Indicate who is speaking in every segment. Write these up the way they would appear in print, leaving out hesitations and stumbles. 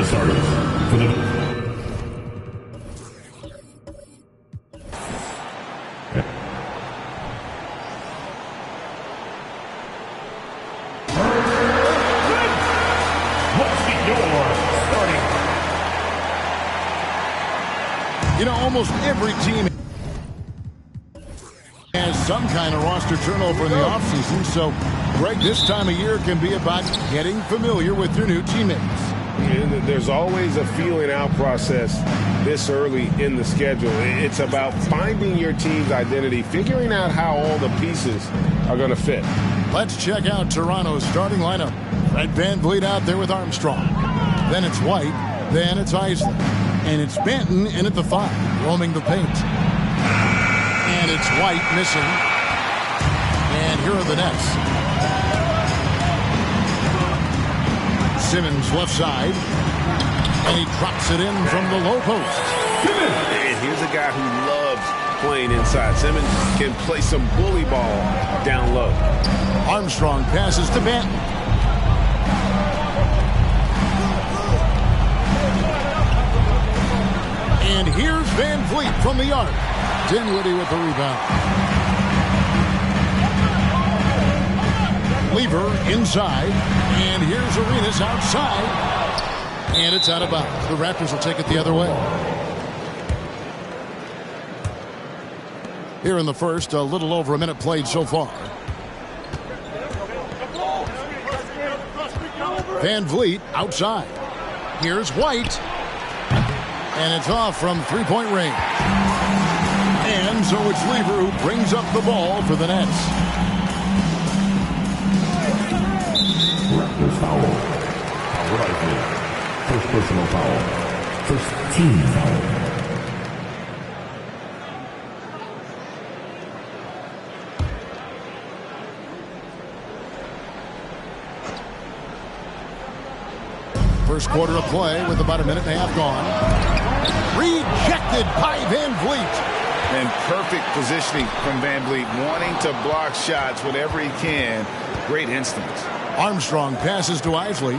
Speaker 1: the starters for the...
Speaker 2: You know, almost every team has some kind of roster turnover in the offseason, so, Greg, this time of year can be about getting familiar with your new teammates.
Speaker 3: There's always a feeling out process this early in the schedule. It's about finding your team's identity, figuring out how all the pieces are going to fit.
Speaker 2: Let's check out Toronto's starting lineup. Fred VanVleet out there with Armstrong. Then it's White. Then it's Isley. And it's Benton in at the 5, roaming the paint. And it's White missing. And here are the Nets. Simmons left side. And he drops it in from the low post.
Speaker 3: And here's a guy who loves playing inside. Simmons can play some bully ball down low.
Speaker 2: Armstrong passes to Benton. And here's VanVleet from the arc. Dinwiddie with the rebound. Lever inside. And here's Arenas outside. And it's out of bounds. The Raptors will take it the other way. Here in the first, a little over a minute played so far. VanVleet outside. Here's White. And it's off from three-point range. And so it's Lever who brings up the ball for the Nets.
Speaker 1: Raptors foul. First personal foul. First team foul.
Speaker 2: First quarter of play with about a minute and a half gone. Rejected by VanVleet.
Speaker 4: And perfect positioning from VanVleet, wanting to block shots whenever he can. Great instincts.
Speaker 2: Armstrong passes to Isley.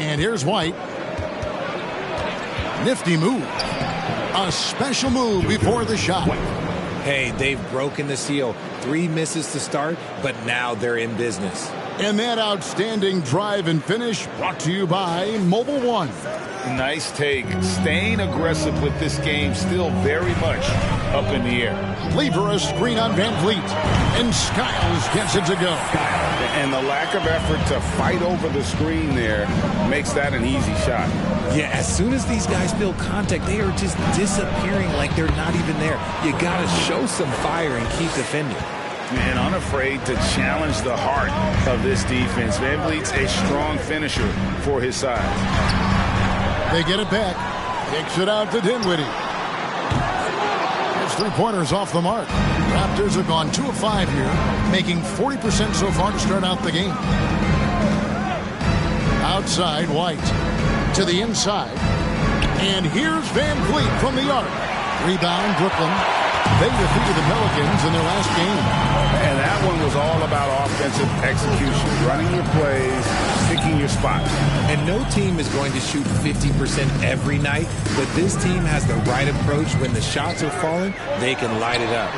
Speaker 2: And here's White. Nifty move. A special move before the shot.
Speaker 5: Hey, they've broken the seal. 3 misses to start, but now they're in business.
Speaker 2: And that outstanding drive and finish brought to you by Mobile One.
Speaker 4: Nice take. Staying aggressive with this game, still very much up in the air.
Speaker 2: Lever a screen on VanVleet. And Skiles gets it to go.
Speaker 4: And the lack of effort to fight over the screen there makes that an easy shot.
Speaker 5: Yeah, as soon as these guys feel contact, they are just disappearing like they're not even there. You got to show some fire and keep defending.
Speaker 4: And unafraid to challenge the heart of this defense. VanVleet's a strong finisher for his size.
Speaker 2: They get it back. Kicks it out to Dinwiddie. His three-pointers off the mark. Raptors have gone 2 of 5 here, making 40% so far to start out the game. Outside, White. To the inside. And here's VanVleet from the arc. Rebound, Brooklyn. They defeated the Pelicans in their last game.
Speaker 4: And that one was all about offensive execution, running your plays, picking your spots.
Speaker 5: And no team is going to shoot 50% every night, but this team has the right approach. When the shots are falling, they can light it up.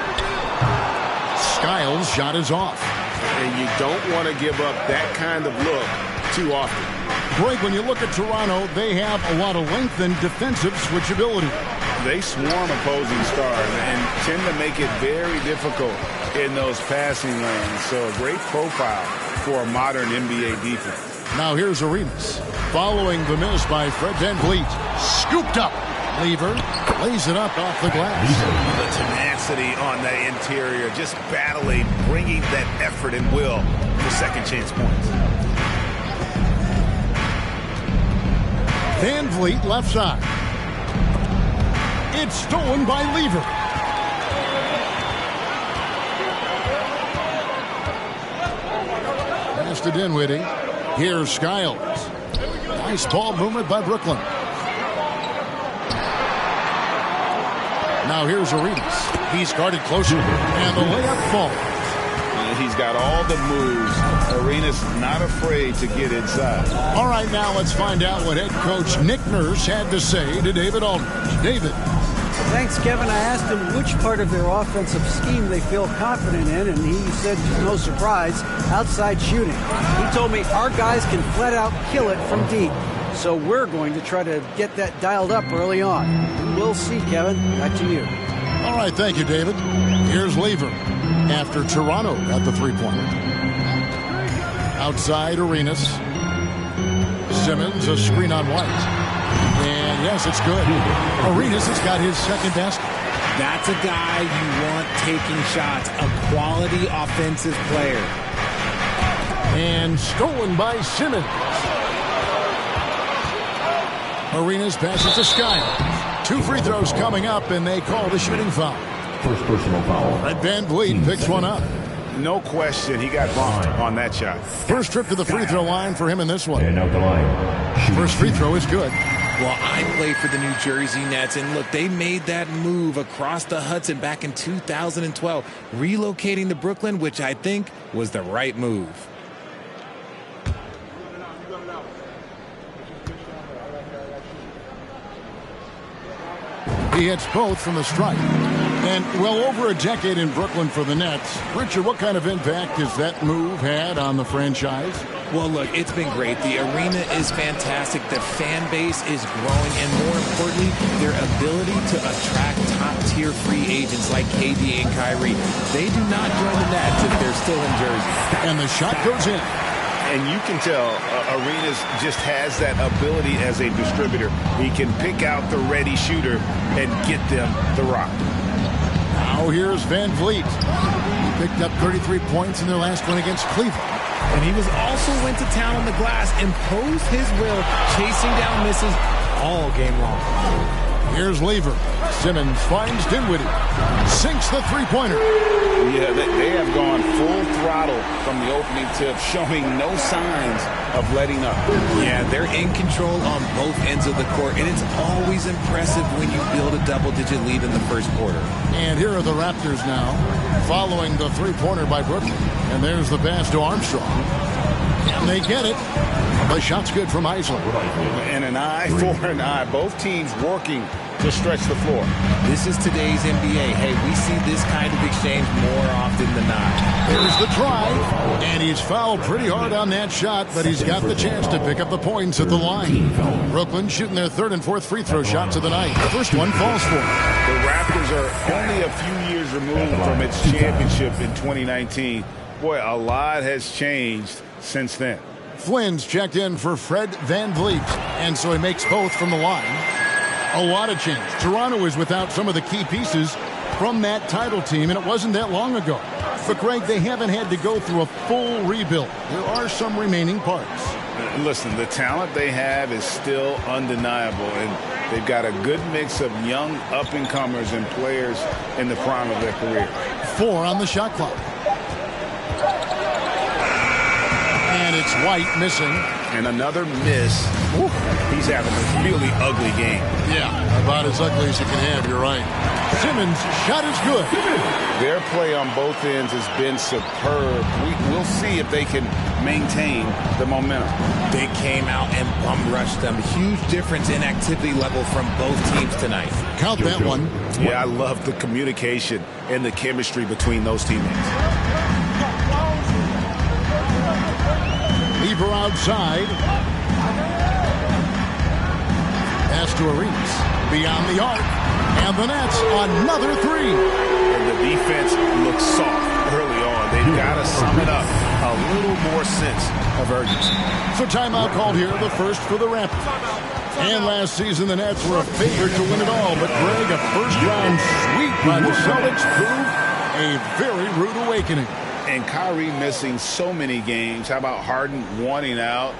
Speaker 2: Skiles' shot is off.
Speaker 3: And you don't want to give up that kind of look too often.
Speaker 2: Greg, when you look at Toronto, they have a lot of length and defensive switchability.
Speaker 4: They swarm opposing stars and tend to make it very difficult in those passing lanes. So a great profile for a modern NBA defense.
Speaker 2: Now here's Arenas. Following the miss by Fred VanVleet. Scooped up. Lever lays it up off the glass.
Speaker 4: The tenacity on the interior, just battling, bringing that effort and will for second chance points.
Speaker 2: VanVleet left side. It's stolen by Lever. Pass to Dinwiddie. Here's Skiles. Nice ball movement by Brooklyn. Now here's Arenas. He's guarded closer. And the layup falls.
Speaker 4: He's got all the moves. Arenas not afraid to get inside.
Speaker 2: All right, now let's find out what head coach Nick Nurse had to say to David Aldridge. David.
Speaker 6: Thanks, Kevin. I asked him which part of their offensive scheme they feel confident in, and he said, no surprise, outside shooting. He told me our guys can flat out kill it from deep. So we're going to try to get that dialed up early on. We'll see, Kevin. Back to you.
Speaker 2: All right, thank you, David. Here's Lever after Toronto got the three-pointer. Outside Arenas. Simmons, a screen on White. And yes, it's good. Arenas has got his second basket.
Speaker 5: That's a guy you want taking shots, a quality offensive player.
Speaker 2: And stolen by Simmons. Arenas passes to Sky. 2 free throws coming up, and they call the shooting foul.
Speaker 1: First personal foul.
Speaker 2: Red Van Vliet picks one up.
Speaker 4: No question, he got bumped on that shot.
Speaker 2: First trip to the free throw line for him in this one.
Speaker 1: And out the line.
Speaker 2: First free throw is good.
Speaker 5: Well, I played for the New Jersey Nets, and look, they made that move across the Hudson back in 2012, relocating to Brooklyn, which I think was the right move.
Speaker 2: He hits both from the stripe. And well over a decade in Brooklyn for the Nets. Richard, what kind of impact has that move had on the franchise?
Speaker 5: Well, look, it's been great. The arena is fantastic. The fan base is growing. And more importantly, their ability to attract top-tier free agents like KD and Kyrie. They do not join the Nets if they're still in Jersey.
Speaker 2: And the shot goes in.
Speaker 4: And you can tell Arenas just has that ability as a distributor. He can pick out the ready shooter and get them the rock.
Speaker 2: Now here's Van Vliet. He picked up 33 points in their last one against Cleveland.
Speaker 5: And he was also went to town on the glass, imposed his will, chasing down misses all game long.
Speaker 2: Here's Lever. Simmons finds Dinwiddie. Sinks the three-pointer.
Speaker 4: Yeah, they have gone full throttle from the opening tip, showing no signs of letting up.
Speaker 5: Yeah, they're in control on both ends of the court, and it's always impressive when you build a double-digit lead in the first quarter.
Speaker 2: And here are the Raptors now, following the three-pointer by Brooklyn. And there's the pass to Armstrong. And they get it. The shot's good from Island.
Speaker 4: And an eye for an eye. Both teams working to stretch the floor.
Speaker 5: This is today's NBA. Hey, we see this kind of exchange more often than not.
Speaker 2: There's the drive, and he's fouled pretty hard on that shot, but he's got the chance to pick up the points at the line. Brooklyn shooting their third and fourth free throw shots of the night. The first one falls for him.
Speaker 4: The Raptors are only a few years removed from its championship in 2019. Boy, a lot has changed since then.
Speaker 2: Flynn's checked in for Fred Van Vliet, and so he makes both from the line. A lot of change. Toronto is without some of the key pieces from that title team, and it wasn't that long ago. But, Greg, they haven't had to go through a full rebuild. There are some remaining parts.
Speaker 4: Listen, the talent they have is still undeniable, and they've got a good mix of young up-and-comers and players in the prime of their career.
Speaker 2: 4 on the shot clock. And it's White missing.
Speaker 4: And another miss. Woo. He's having a really ugly game.
Speaker 2: Yeah, about as ugly as you can have, you're right. Simmons' shot is good.
Speaker 4: Their play on both ends has been superb. We'll see if they can maintain the momentum.
Speaker 5: They came out and bum rushed them. Huge difference in activity level from both teams tonight.
Speaker 2: Count that one.
Speaker 4: Yeah, I love the communication and the chemistry between those teammates.
Speaker 2: Lever outside. Pass to Arenas. Beyond the arc. And the Nets, another three.
Speaker 4: And the defense looks soft early on. They've got to sum it up. A little more sense of urgency.
Speaker 2: So timeout called here, the first for the Raptors. And last season, the Nets were a favorite to win it all. But Greg, a first-round sweep by the Celtics proved a very rude awakening.
Speaker 4: And Kyrie missing so many games. How about Harden wanting out?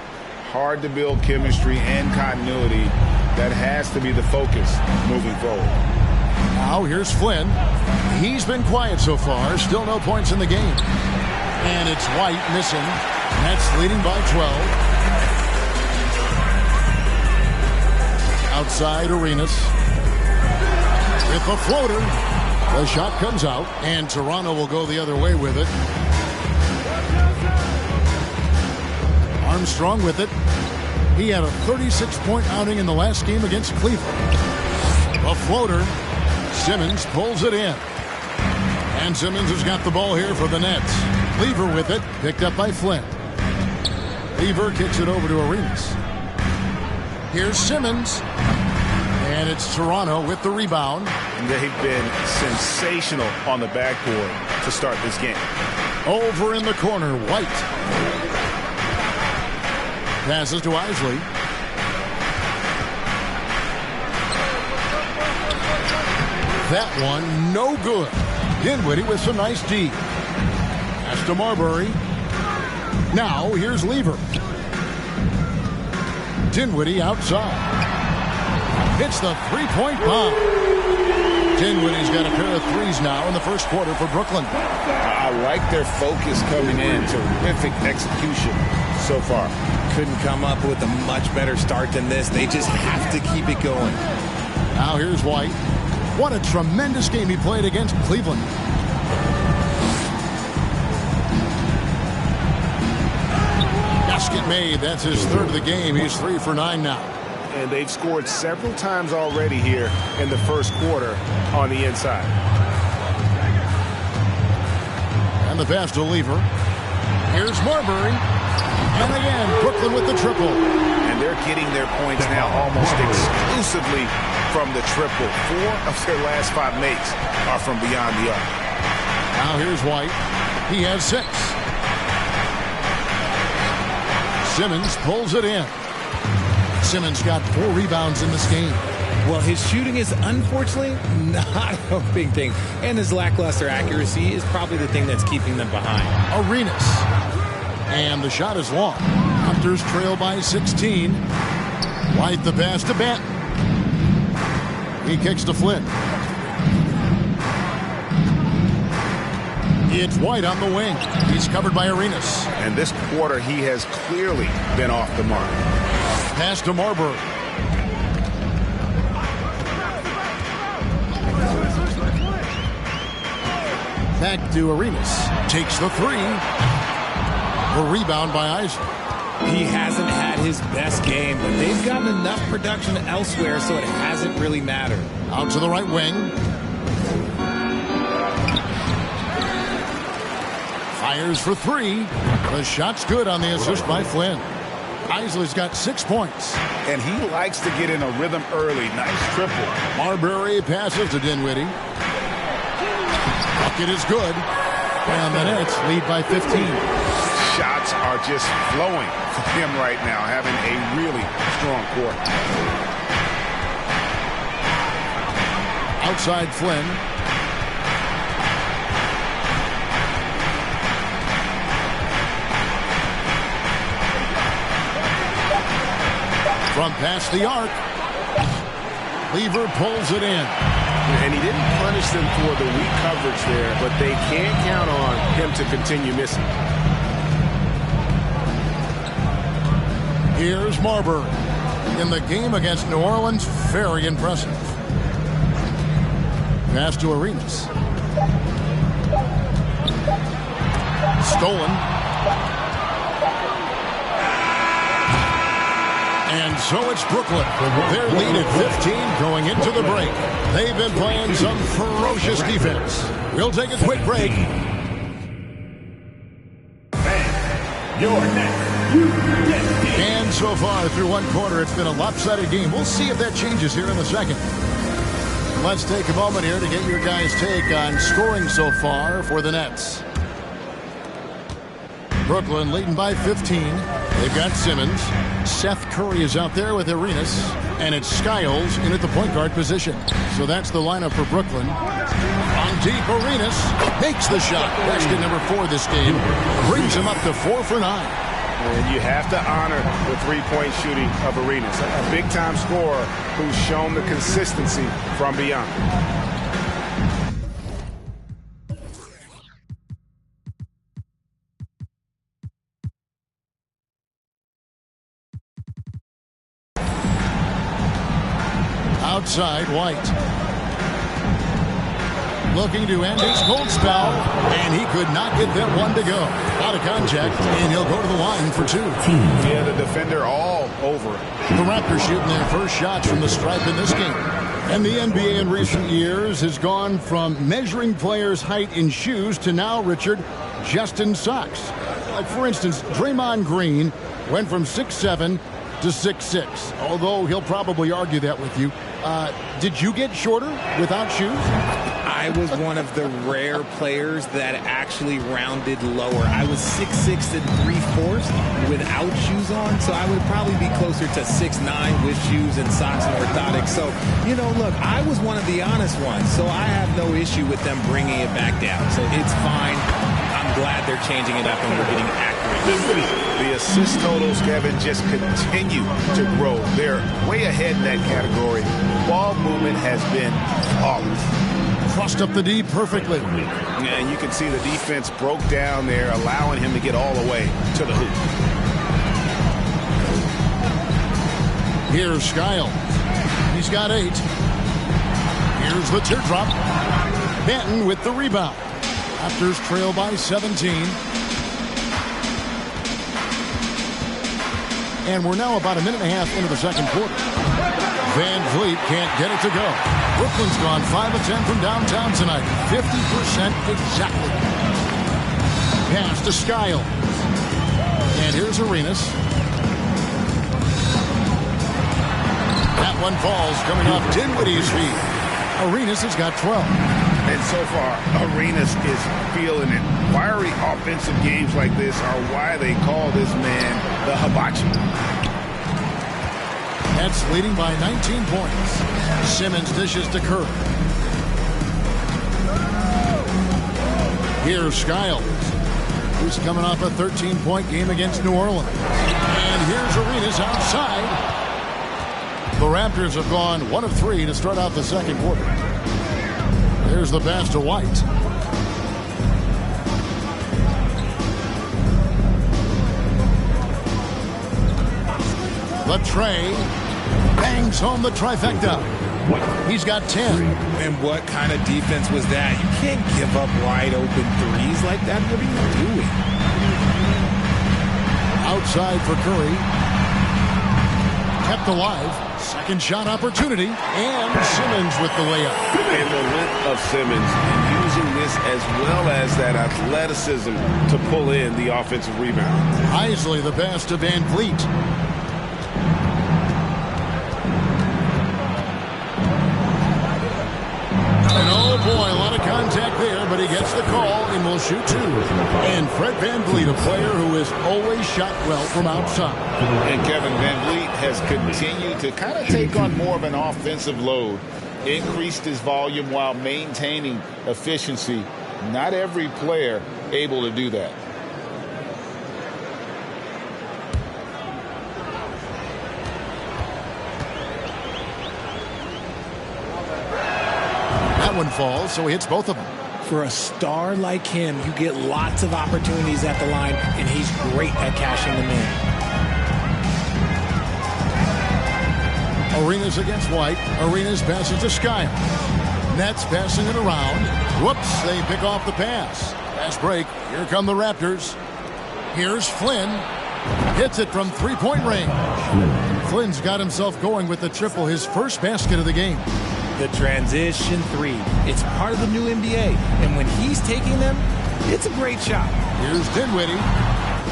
Speaker 4: Hard to build chemistry and continuity. That has to be the focus moving forward.
Speaker 2: Now here's Flynn. He's been quiet so far. Still no points in the game. And it's White missing. Nets leading by 12. Outside Arenas. With a floater. The shot comes out, and Toronto will go the other way with it. Armstrong with it. He had a 36-point outing in the last game against Cleveland. A floater. Simmons pulls it in. And Simmons has got the ball here for the Nets. Lever with it, picked up by Flynn. Lever kicks it over to Arenas. Here's Simmons. And it's Toronto with the rebound.
Speaker 3: They've been sensational on the backboard to start this game.
Speaker 2: Over in the corner, White. Passes to Isley. That one, no good. Dinwiddie with some nice D. Pass to Marbury. Now, here's Lever. Dinwiddie outside. Hits the three-point bomb. Dinwiddie's got a pair of threes now in the first quarter for Brooklyn.
Speaker 3: I like their focus coming in. Terrific execution so far.
Speaker 5: Couldn't come up with a much better start than this. They just have to keep it going.
Speaker 2: Now here's White. What a tremendous game he played against Cleveland. Basket made. That's his third of the game. He's 3 for 9 now.
Speaker 3: And they've scored several times already here in the first quarter on the inside.
Speaker 2: And the pass to Lever. Here's Marbury. And again, Brooklyn with the triple.
Speaker 3: And they're getting their points now almost exclusively from the triple. 4 of their last 5 makes are from beyond the arc.
Speaker 2: Now here's White. He has 6. Simmons pulls it in. Simmons got 4 rebounds in this game.
Speaker 5: Well, his shooting is unfortunately not a big thing. And his lackluster accuracy is probably the thing that's keeping them behind.
Speaker 2: Arenas. And the shot is long. Raptors trail by 16. White the pass to Benton. He kicks to Flynn. It's White on the wing. He's covered by Arenas.
Speaker 3: And this quarter, he has clearly been off the mark.
Speaker 2: Pass to Marbury. Back to Arenas. Takes the 3. The rebound by Isaac.
Speaker 5: He hasn't had his best game, but they've gotten enough production elsewhere, so it hasn't really mattered.
Speaker 2: Out to the right wing. Fires for 3. The shot's good on the assist by Flynn. Isley's got 6 points.
Speaker 3: And he likes to get in a rhythm early. Nice triple.
Speaker 2: Marbury passes to Dinwiddie. Bucket is good. And the Nets lead by 15.
Speaker 3: Shots are just flowing for him right now, having a really strong quarter.
Speaker 2: Outside Flynn. From past the arc. Lever pulls it in.
Speaker 3: And he didn't punish them for the weak coverage there, but they can't count on him to continue missing.
Speaker 2: Here's Marbury. In the game against New Orleans, very impressive. Pass to Arenas. Stolen. And so it's Brooklyn. Their lead at 15 going into the break. They've been playing some ferocious defense. We'll take a quick break. And so far through one quarter, it's been a lopsided game. We'll see if that changes here in the second. Let's take a moment here to get your guys' take on scoring so far for the Nets. Brooklyn leading by 15. They've got Simmons. Seth Curry is out there with Arenas. And it's Skiles in at the point guard position. So that's the lineup for Brooklyn. On deep, Arenas makes the shot. Basket number 4 this game. Brings him up to 4 for 9.
Speaker 3: And you have to honor the three-point shooting of Arenas. A big-time scorer who's shown the consistency from beyond.
Speaker 2: Outside, White. looking to end his cold spell, and he could not get that one to go. Out of contact, and he'll go to the line for 2.
Speaker 3: Yeah, the defender all over it.
Speaker 2: The Raptors shooting their first shots from the stripe in this game. And the NBA in recent years has gone from measuring players' height in shoes to now, Richard, just in socks. Like, for instance, Draymond Green went from 6'7" to 6'6", although he'll probably argue that with you. Did you get shorter without shoes?
Speaker 5: I was one of the rare players that actually rounded lower. I was 6'6" and 3/4 without shoes on, so I would probably be closer to 6'9" with shoes and socks and orthotics. So, you know, look, I was one of the honest ones, so I have no issue with them bringing it back down. So it's fine. I'm glad they're changing it up and we're getting accurate.
Speaker 3: The assist totals, Kevin, just continue to grow. They're way ahead in that category. Ball movement has been flawless.
Speaker 2: Crossed up the D perfectly.
Speaker 3: Yeah, and you can see the defense broke down there, allowing him to get all the way to the hoop.
Speaker 2: Here's Skiles. He's got 8. Here's the teardrop. Benton with the rebound. Raptors trail by 17. And we're now about a minute and a half into the second quarter. Van Vliet can't get it to go. Brooklyn's gone 5 of 10 from downtown tonight. 50% exactly. Pass to Skiles. And here's Arenas. That one falls coming off Dinwiddie's feet. Arenas has got 12.
Speaker 3: And so far, Arenas is feeling it. Fiery offensive games like this are why they call this man the hibachi.
Speaker 2: Nets leading by 19 points. Simmons dishes to Curry. Here's Skiles, who's coming off a 13-point game against New Orleans. And here's Arenas outside. The Raptors have gone 1 of 3 to start out the second quarter. There's the pass to White. Latrey bangs home the trifecta. He's got 10.
Speaker 5: And what kind of defense was that? You can't give up wide open threes like that. What are you doing?
Speaker 2: Outside for Curry. Kept alive. Second shot opportunity. And Simmons with the layup.
Speaker 3: And the length of Simmons using this as well as that athleticism to pull in the offensive rebound.
Speaker 2: Isley the pass to Van Vliet. And oh boy, a lot of contact there, but he gets the call and will shoot 2. And Fred Van Vliet, a player who has always shot well from outside.
Speaker 3: And Kevin Van Vliet has continued to kind of take on more of an offensive load. Increased his volume while maintaining efficiency. Not every player able to do that.
Speaker 2: That one falls, so he hits both of them.
Speaker 5: For a star like him, you get lots of opportunities at the line, and he's great at cashing them in.
Speaker 2: Arenas against White. Arenas passes to Skiles. Nets passing it around. Whoops, they pick off the pass. Fast break. Here come the Raptors. Here's Flynn. Hits it from three-point range. Flynn's got himself going with the triple, his first basket of the game.
Speaker 5: The transition 3. It's part of the new NBA. And when he's taking them, it's a great shot.
Speaker 2: Here's Dinwiddie.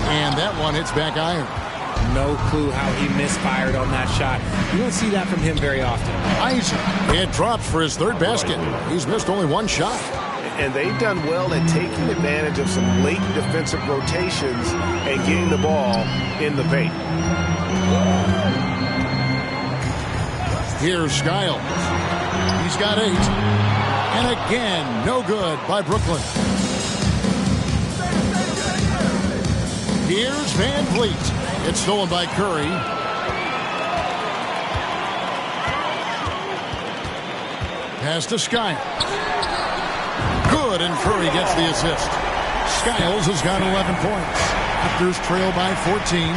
Speaker 2: And that one hits back iron.
Speaker 5: No clue how he misfired on that shot. You don't see that from him very often.
Speaker 2: Isaac had dropped for his third basket. He's missed only one shot.
Speaker 3: And they've done well at taking advantage of some late defensive rotations and getting the ball in the paint.
Speaker 2: Here's Skiles. He's got 8. And again, no good by Brooklyn. Here's Van Vliet. It's stolen by Curry. Pass to Skiles. Good, and Curry gets the assist. Skiles has got 11 points. Raptors trail by 14.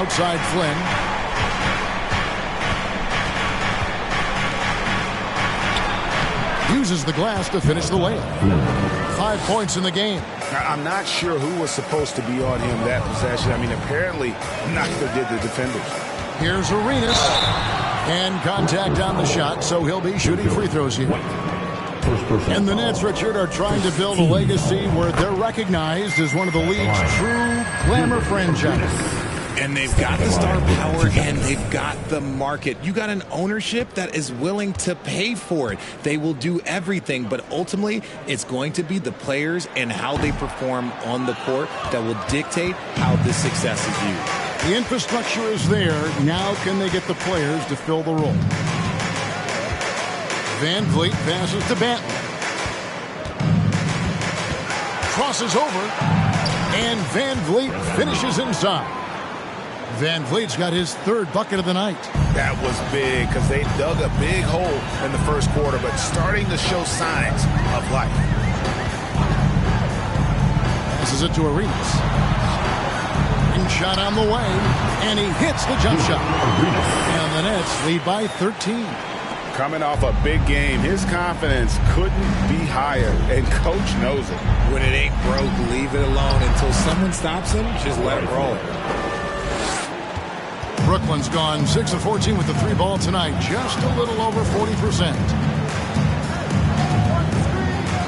Speaker 2: Outside Flynn. uses the glass to finish the layup. 5 points in the game.
Speaker 4: I'm not sure who was supposed to be on him that possession. I mean, apparently neither did the defenders.
Speaker 2: Here's Arenas. And contact on the shot, so he'll be shooting free throws here. And the Nets, Richard, are trying to build a legacy where they're recognized as one of the league's true glamour franchises.
Speaker 5: And they've got the star power and they've got the market. You got an ownership that is willing to pay for it. They will do everything, but ultimately it's going to be the players and how they perform on the court that will dictate how this success is viewed.
Speaker 2: The infrastructure is there. Now can they get the players to fill the role? Van Vliet passes to Banton. Crosses over. And Van Vliet finishes inside. Van Vliet's got his third bucket of the night.
Speaker 4: That was big because they dug a big hole in the first quarter, but starting to show signs of life.
Speaker 2: Passes it to Arenas. And shot on the way, and he hits the jump shot. And the Nets lead by 13.
Speaker 4: Coming off a big game, his confidence couldn't be higher, and coach knows it.
Speaker 5: When it ain't broke, leave it alone until someone stops him. Just let it roll.
Speaker 2: Brooklyn's gone 6 of 14 with the 3 ball tonight, just a little over 40%.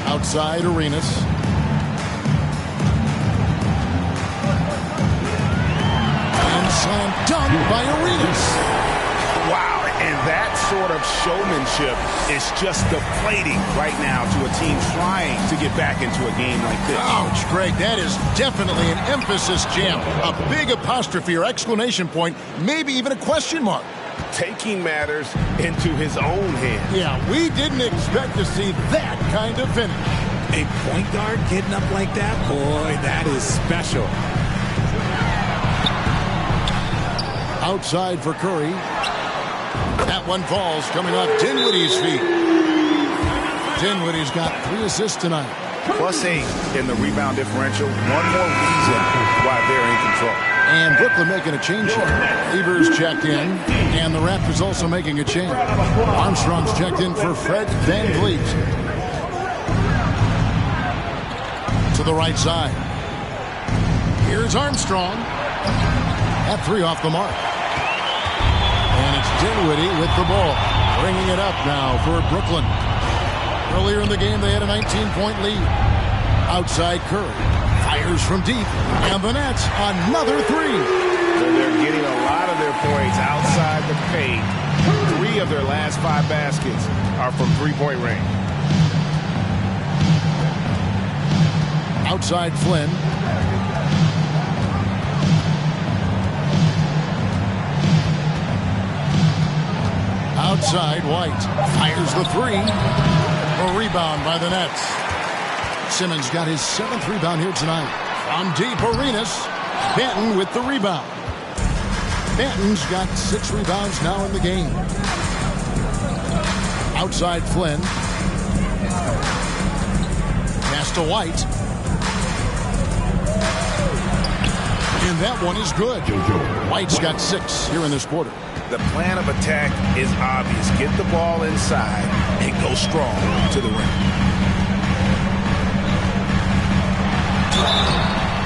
Speaker 2: Outside Arenas. And slam dunk by Arenas.
Speaker 4: Wow, and that sort of showmanship is just deflating right now to a team trying to get back into a game like this.
Speaker 2: Ouch, Greg, that is definitely an emphasis jam. A big apostrophe or exclamation point, maybe even a question mark.
Speaker 4: Taking matters into his own hands.
Speaker 2: Yeah, we didn't expect to see that kind of finish.
Speaker 5: A point guard getting up like that, boy, that is special.
Speaker 2: Outside for Curry. That one falls coming off Dinwiddie's feet. Dinwiddie's got 3 assists tonight.
Speaker 4: +8 in the rebound differential. One more reason why they're in control.
Speaker 2: And Brooklyn making a change here. Evers checked in, and the Raptors also making a change. Armstrong's checked in for Fred Van Vliet. To the right side. Here's Armstrong. That 3 off the mark. And it's Dinwiddie with the ball. Bringing it up now for Brooklyn. Earlier in the game, they had a 19-point lead. Outside Curry. Fires from deep. And the Nets, another 3.
Speaker 4: So they're getting a lot of their points outside the paint. 3 of their last 5 baskets are from three-point range.
Speaker 2: Outside Flynn. Outside White. Fires the 3. A rebound by the Nets. Simmons got his 7th rebound here tonight. From deep, Arenas. Banton with the rebound. Banton's got 6 rebounds now in the game. Outside Flynn. Pass to White. And that one is good. White's got 6 here in this quarter.
Speaker 4: The plan of attack is obvious. Get the ball inside and go strong to the rim.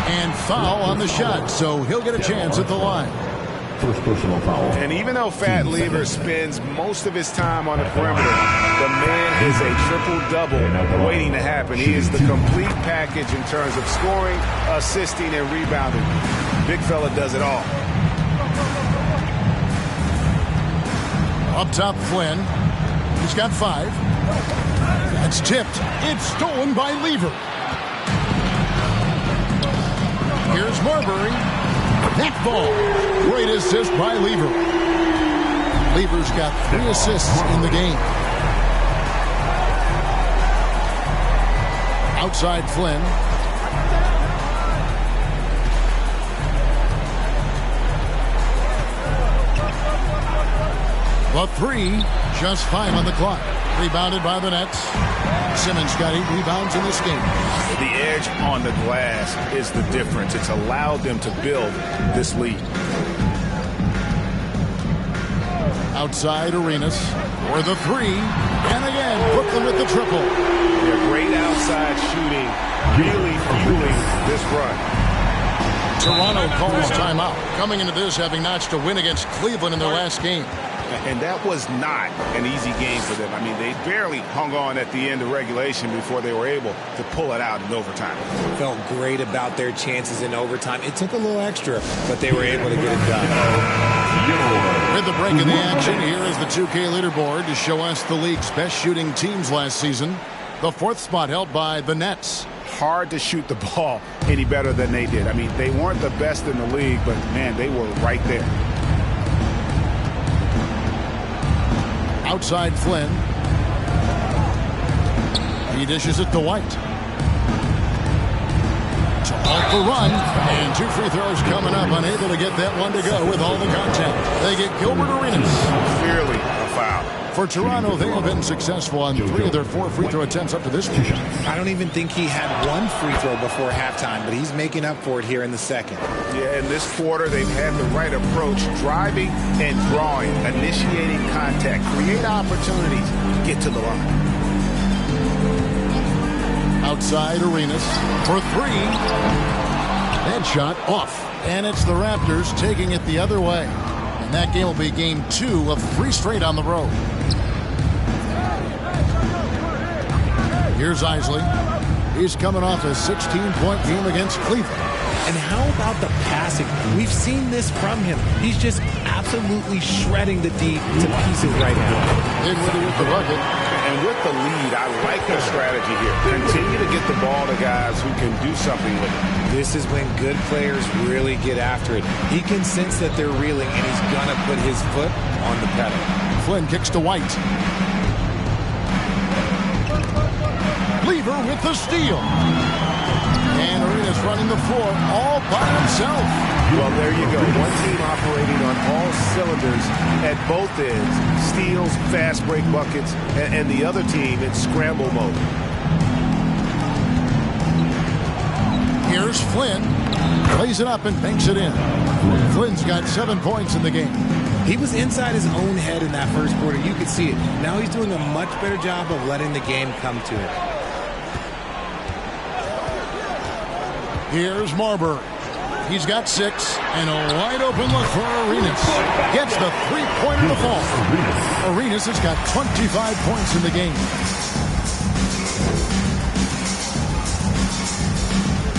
Speaker 2: And foul on the shot, so he'll get a chance at the line.
Speaker 1: First personal foul.
Speaker 4: And even though Fat Lever spends most of his time on the perimeter, the man is a triple-double waiting to happen. He is the complete package in terms of scoring, assisting, and rebounding. Big fella does it all.
Speaker 2: Up top, Flynn. He's got 5. That's tipped. It's stolen by Lever. Here's Marbury. That ball. Great assist by Lever. Lever's got 3 assists in the game. Outside Flynn. The 3, just 5 on the clock. Rebounded by the Nets. Simmons got 8 rebounds in this game.
Speaker 4: The edge on the glass is the difference. It's allowed them to build this lead.
Speaker 2: Outside Arenas for the three. And again, Brooklyn with the triple.
Speaker 4: Yeah, great outside shooting, really fueling this run.
Speaker 2: Toronto calls timeout. Coming into this, having notched a win against Cleveland in their last game.
Speaker 4: And that was not an easy game for them. I mean, they barely hung on at the end of regulation before they were able to pull it out in overtime.
Speaker 5: Felt great about their chances in overtime. It took a little extra, but they were able to get it done.
Speaker 2: With the break in the action, here is the 2K leaderboard to show us the league's best shooting teams last season. The fourth spot held by the Nets.
Speaker 4: Hard to shoot the ball any better than they did. I mean, they weren't the best in the league, but, man, they were right there.
Speaker 2: Outside Flynn. He dishes it to White. To halt the run. And 2 free throws coming up. Unable to get that one to go with all the contact. They get Gilbert Arenas.
Speaker 4: Clearly a foul.
Speaker 2: For Toronto, they have been successful on 3 of their 4 free throw attempts up to this point.
Speaker 5: I don't even think he had one free throw before halftime, but he's making up for it here in the second.
Speaker 4: Yeah, in this quarter, they've had the right approach, driving and drawing, initiating contact, create opportunities, get to the line.
Speaker 2: Outside Arenas for 3. That shot off. And it's the Raptors taking it the other way. And that game will be game 2 of 3 straight on the road. Here's Isley. He's coming off a 16-point game against Cleveland.
Speaker 5: And how about the passing? We've seen this from him. He's just absolutely shredding the D to pieces right now.
Speaker 2: Dinwiddie with the bucket.
Speaker 4: And with the lead, I like the strategy here. Continue to get the ball to guys who can do something with it.
Speaker 5: This is when good players really get after it. He can sense that they're reeling, and he's going to put his foot on the pedal.
Speaker 2: Flynn kicks to White. Lever with the steal. And Arenas running the floor all by himself.
Speaker 4: Well, there you go. One team operating on all cylinders at both ends. Steals, fast break buckets, and the other team in scramble mode.
Speaker 2: Here's Flynn. Plays it up and banks it in. Flynn's got 7 points in the game.
Speaker 5: He was inside his own head in that first quarter. You could see it. Now he's doing a much better job of letting the game come to it.
Speaker 2: Here's Marbury. He's got 6 and a wide open look for Arenas. Gets the 3-pointer to fall. Arenas has got 25 points in the game.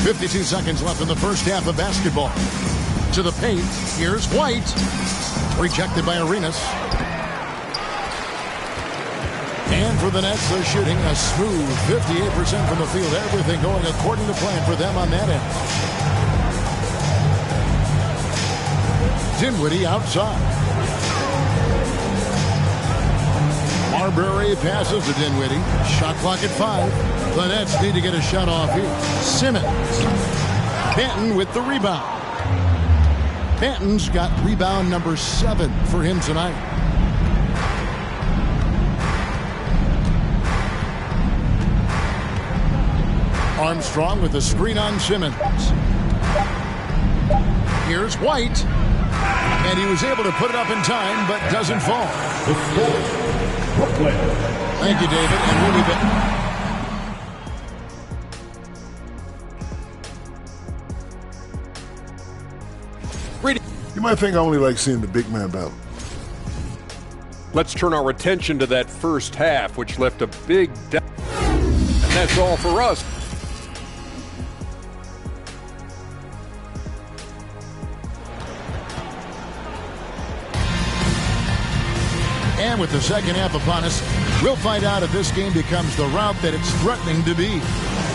Speaker 2: 52 seconds left in the first half of basketball. To the paint. Here's White. Rejected by Arenas. And for the Nets, they're shooting a smooth 58% from the field. Everything going according to plan for them on that end. Dinwiddie outside. Marbury passes to Dinwiddie. Shot clock at 5. The Nets need to get a shot off here. Simmons. Benton with the rebound. Benton's got rebound number 7 for him tonight. Armstrong with the screen on Simmons. Here's White. And he was able to put it up in time, but doesn't fall. Thank you, David, and we'll be back.
Speaker 7: You might think I only like seeing the big man battle.
Speaker 8: Let's turn our attention to that first half, which left a big doubt. And that's all for us.
Speaker 2: And with the second half upon us, we'll find out if this game becomes the route that it's threatening to be.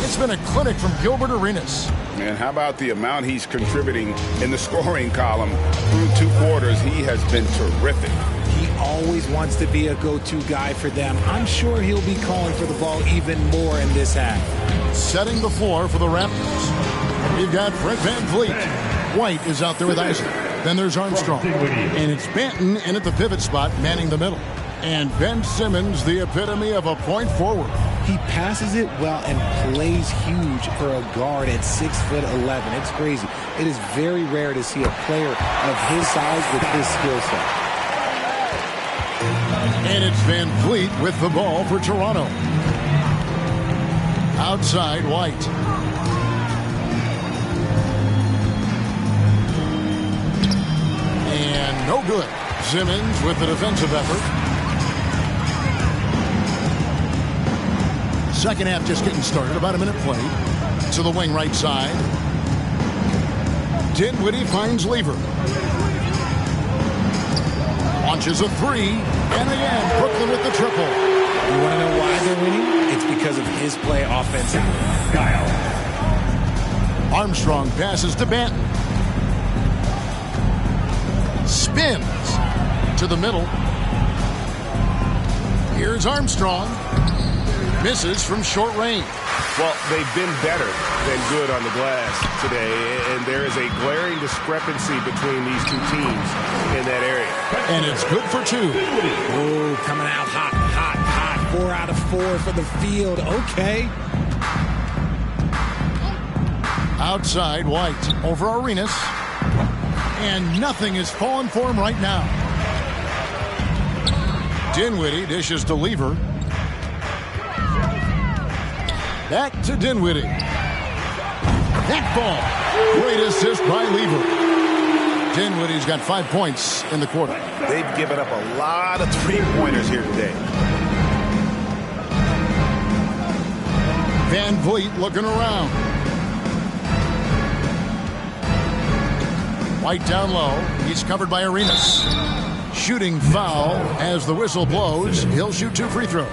Speaker 2: It's been a clinic from Gilbert Arenas.
Speaker 4: And how about the amount he's contributing in the scoring column through 2 quarters? He has been terrific.
Speaker 5: He always wants to be a go-to guy for them. I'm sure he'll be calling for the ball even more in this half.
Speaker 2: Setting the floor for the Raptors. We've got Fred VanVleet. White is out there with Isaac. Then there's Armstrong. And it's Benton in at the pivot spot, manning the middle. And Ben Simmons, the epitome of a point forward.
Speaker 5: He passes it well and plays huge for a guard at 6'11". It's crazy. It is very rare to see a player of his size with his skill set.
Speaker 2: And it's Van Vliet with the ball for Toronto. Outside, White. And no good. Simmons with the defensive effort. Second half just getting started. About a minute played. To the wing right side. Dinwiddie finds Lever. Launches a three. And again, Brooklyn with the triple.
Speaker 5: You want to know why they're winning? It's because of his play offensively.
Speaker 2: Armstrong passes to Banton. Spins to the middle. Here's Armstrong. Misses from short range.
Speaker 4: Well, they've been better than good on the glass today, and there is a glaring discrepancy between these two teams in that area.
Speaker 2: And it's good for two.
Speaker 5: Oh, coming out hot, hot, hot. 4 out of 4 for the field. Okay.
Speaker 2: Outside, White over Arenas. And nothing is falling for him right now. Dinwiddie dishes to Lever. Back to Dinwiddie. That ball. Great assist by Lever. Dinwiddie's got 5 points in the quarter.
Speaker 4: They've given up a lot of three-pointers here today.
Speaker 2: Van Vliet looking around. White down low. He's covered by Arenas. Shooting foul as the whistle blows. He'll shoot 2 free throws.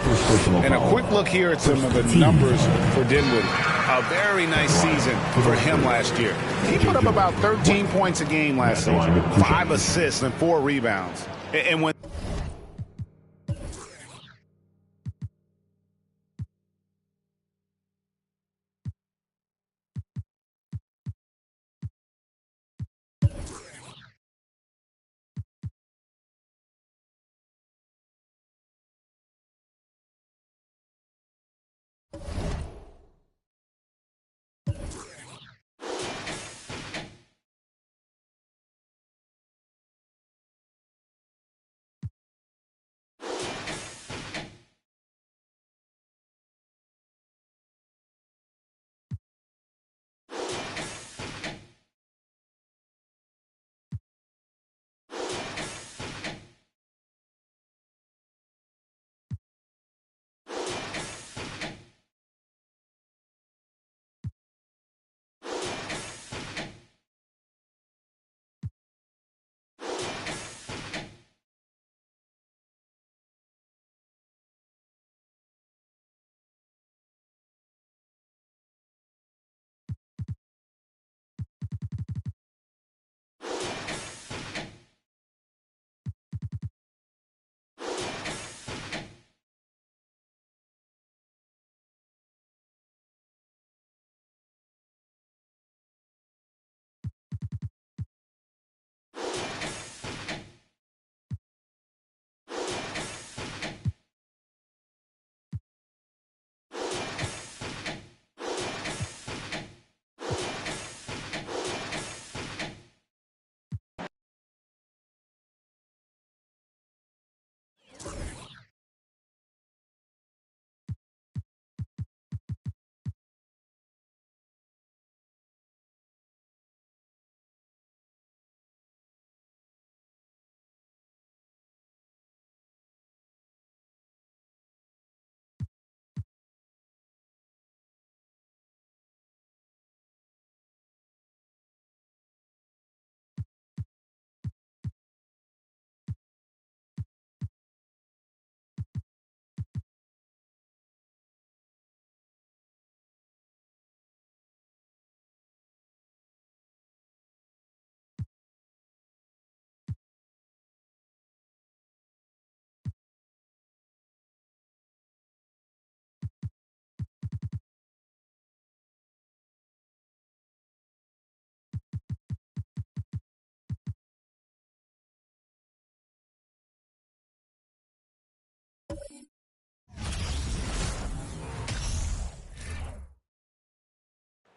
Speaker 4: And a quick look here at some of the numbers for Dinwiddie. A very nice season for him last year. He put up about 13 points a game last season, 5 assists and 4 rebounds. And when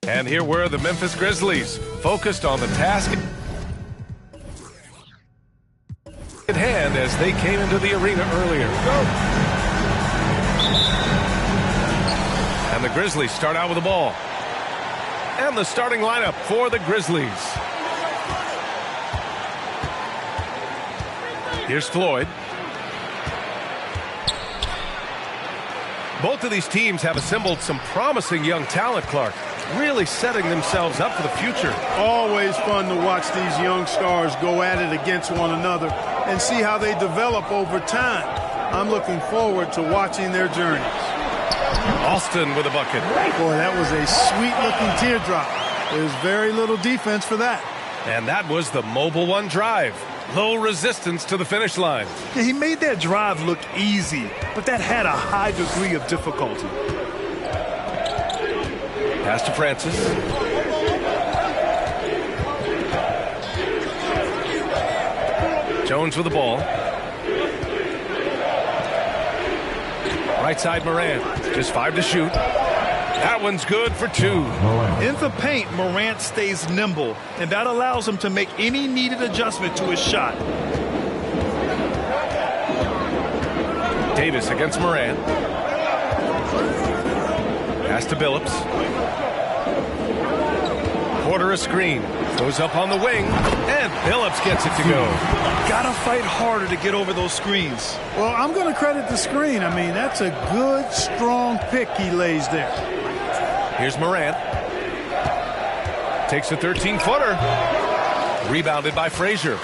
Speaker 9: And here were the Memphis Grizzlies, focused on the task at hand as as they came into the arena earlier. And the Grizzlies start out with the ball. And the starting lineup for the Grizzlies. Here's Floyd. Both of these teams have assembled some promising young talent, Clark, really setting themselves up for the future.
Speaker 10: Always fun to watch these young stars go at it against one another and see how they develop over time. I'm looking forward to watching their journeys.
Speaker 9: Austin with a bucket.
Speaker 10: Boy, that was a sweet-looking teardrop. There's very little defense for that.
Speaker 9: And that was the Mobile One drive. Low resistance to the finish line.
Speaker 11: Yeah, he made that drive look easy, but that had a high degree of difficulty.
Speaker 9: Pass to Francis. Jones with the ball. Right side Morant. Just 5 to shoot. That one's good for 2.
Speaker 11: In the paint, Morant stays nimble, and that allows him to make any needed adjustment to his shot.
Speaker 9: Davis against Morant. Pass to Billups. Porter a screen. Goes up on the wing, and Billups gets it to go.
Speaker 11: Gotta fight harder to get over those screens.
Speaker 10: Well, I'm going to credit the screen. I mean, that's a good, strong pick he lays there.
Speaker 9: Here's Morant. Takes a 13-footer. Rebounded by Frazier.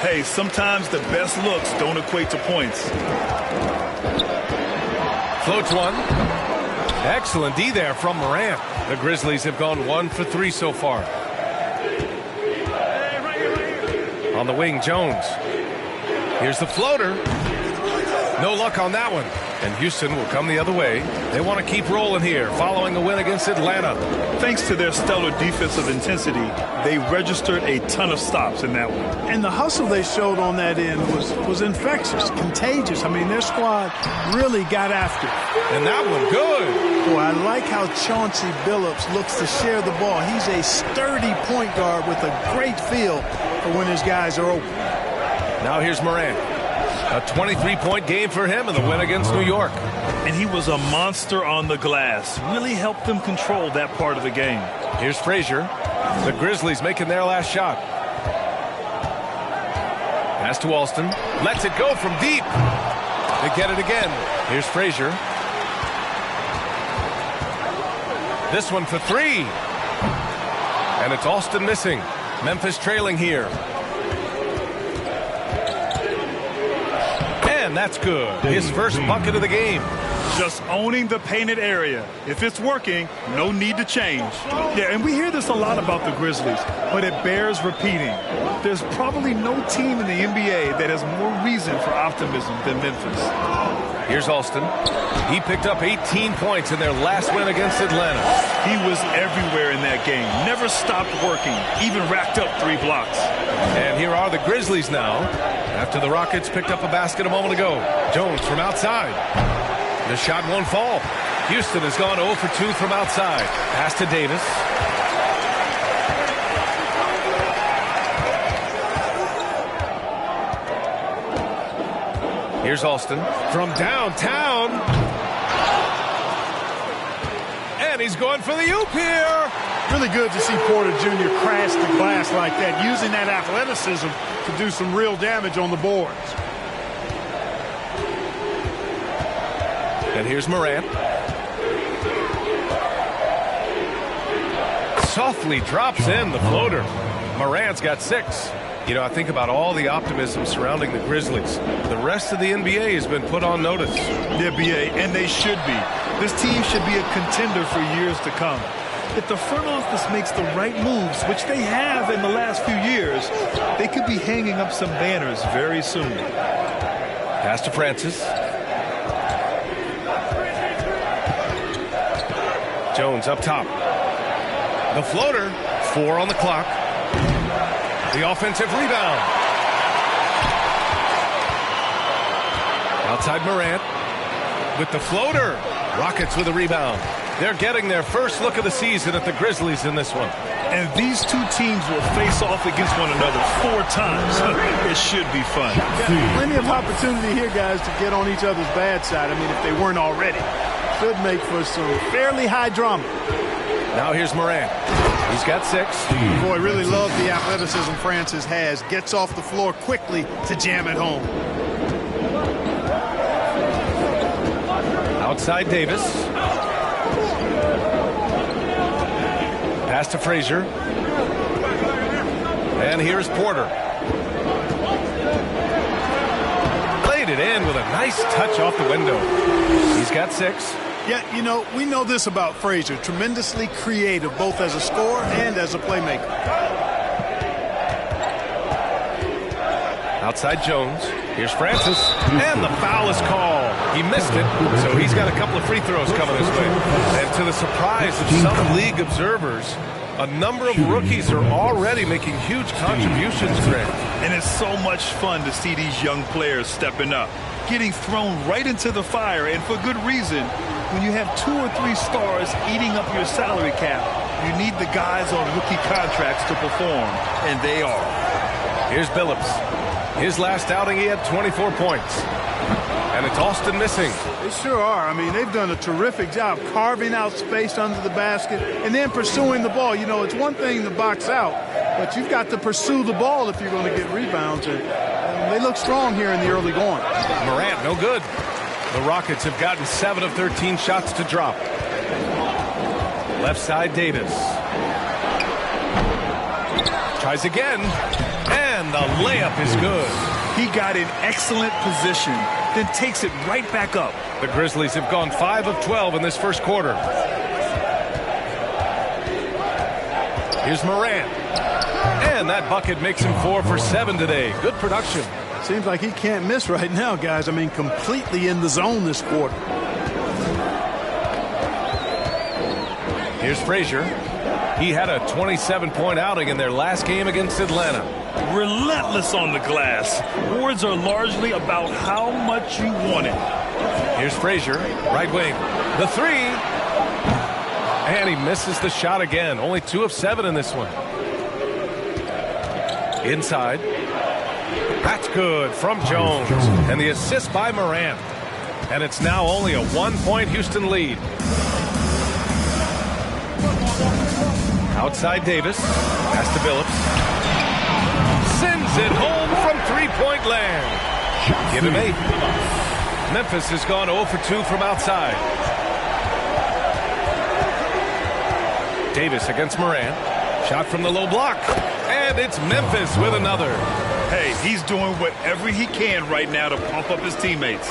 Speaker 11: Hey, sometimes the best looks don't equate to points.
Speaker 9: Floats one. Excellent D there from Morant. The Grizzlies have gone 1 for 3 so far. On the wing, Jones. Here's the floater. No luck on that one. And Houston will come the other way. They want to keep rolling here, following a win against Atlanta.
Speaker 11: Thanks to their stellar defensive intensity, they registered a ton of stops in that one.
Speaker 10: And the hustle they showed on that end was infectious, contagious. I mean, their squad really got after it.
Speaker 9: And that one good.
Speaker 10: Boy, I like how Chauncey Billups looks to share the ball. He's a sturdy point guard with a great feel for when his guys are open.
Speaker 9: Now here's Morant. A 23-point game for him in the win against New York.
Speaker 11: And he was a monster on the glass. Really helped them control that part of the game.
Speaker 9: Here's Frazier. The Grizzlies making their last shot. Pass to Alston. Lets it go from deep. They get it again. Here's Frazier. This one for 3. And it's Alston missing. Memphis trailing here. And that's good. His first bucket of the game.
Speaker 11: Just owning the painted area. If it's working, no need to change. Yeah, and we hear this a lot about the Grizzlies, but it bears repeating. There's probably no team in the NBA that has more reason for optimism than Memphis.
Speaker 9: Here's Alston. He picked up 18 points in their last win against Atlanta.
Speaker 11: He was everywhere in that game. Never stopped working. Even racked up 3 blocks.
Speaker 9: And here are the Grizzlies now. After the Rockets picked up a basket a moment ago. Jones from outside. The shot won't fall. Houston has gone 0 for 2 from outside. Pass to Davis. Here's Alston from downtown. And he's going for the oop here.
Speaker 10: Really good to see Porter Jr. crash the glass like that, using that athleticism to do some real damage on the boards.
Speaker 9: And here's Morant. Softly drops in the floater. Morant's got 6. You know, I think about all the optimism surrounding the Grizzlies. The rest of the NBA has been put on notice.
Speaker 11: The NBA, and they should be. This team should be a contender for years to come. If the front office makes the right moves, which they have in the last few years, they could be hanging up some banners very soon.
Speaker 9: Pass to Francis. Jones up top. The floater. 4 on the clock. The offensive rebound. Outside Morant with the floater. Rockets with a rebound. They're getting their first look of the season at the Grizzlies in this one.
Speaker 11: And these two teams will face off against one another 4 times. It should be fun.
Speaker 10: Plenty of opportunity here, guys, to get on each other's bad side. I mean, if they weren't already. Should make for some fairly high drama.
Speaker 9: Now here's Morant. He's got 6.
Speaker 10: Boy, really love the athleticism Francis has. Gets off the floor quickly to jam it home.
Speaker 9: Outside Davis. Pass to Frazier. And here's Porter. Laid it in with a nice touch off the window. He's got 6.
Speaker 10: Yeah, you know, we know this about Frazier. Tremendously creative, both as a scorer and as a playmaker.
Speaker 9: Outside Jones. Here's Francis. And the foul is called. He missed it, so he's got a couple of free throws coming his way. And to the surprise of some league observers, a number of rookies are already making huge contributions, Greg.
Speaker 11: And it's so much fun to see these young players stepping up, getting thrown right into the fire, and for good reason. When you have 2 or 3 stars eating up your salary cap, you need the guys on rookie contracts to perform, and they are.
Speaker 9: Here's Billups. His last outing, he had 24 points. And it's Austin missing.
Speaker 10: They sure are. I mean, they've done a terrific job carving out space under the basket and then pursuing the ball. You know, it's one thing to box out, but you've got to pursue the ball if you're going to get rebounds. And they look strong here in the early going.
Speaker 9: Morant, no good. The Rockets have gotten 7 of 13 shots to drop. Left side, Davis. Tries again. And the layup is good.
Speaker 11: He got in excellent position, then takes it right back up.
Speaker 9: The Grizzlies have gone 5 of 12 in this first quarter. Here's Morant. And that bucket makes him 4 for 7 today. Good production.
Speaker 10: Seems like he can't miss right now, guys. I mean, completely in the zone this quarter.
Speaker 9: Here's Frazier. He had a 27-point outing in their last game against Atlanta.
Speaker 11: Relentless on the glass. Boards are largely about how much you want it.
Speaker 9: Here's Frazier, right wing. The 3. And he misses the shot again. Only 2 of 7 in this one. Inside. That's good from Jones. And the assist by Morant. And it's now only a 1-point Houston lead. Outside Davis. Pass to Billups. Sends it home from 3-point land. Give him 8. Memphis has gone 0 for 2 from outside. Davis against Morant. Shot from the low block. And it's Memphis with another.
Speaker 11: Hey, he's doing whatever he can right now to pump up his teammates.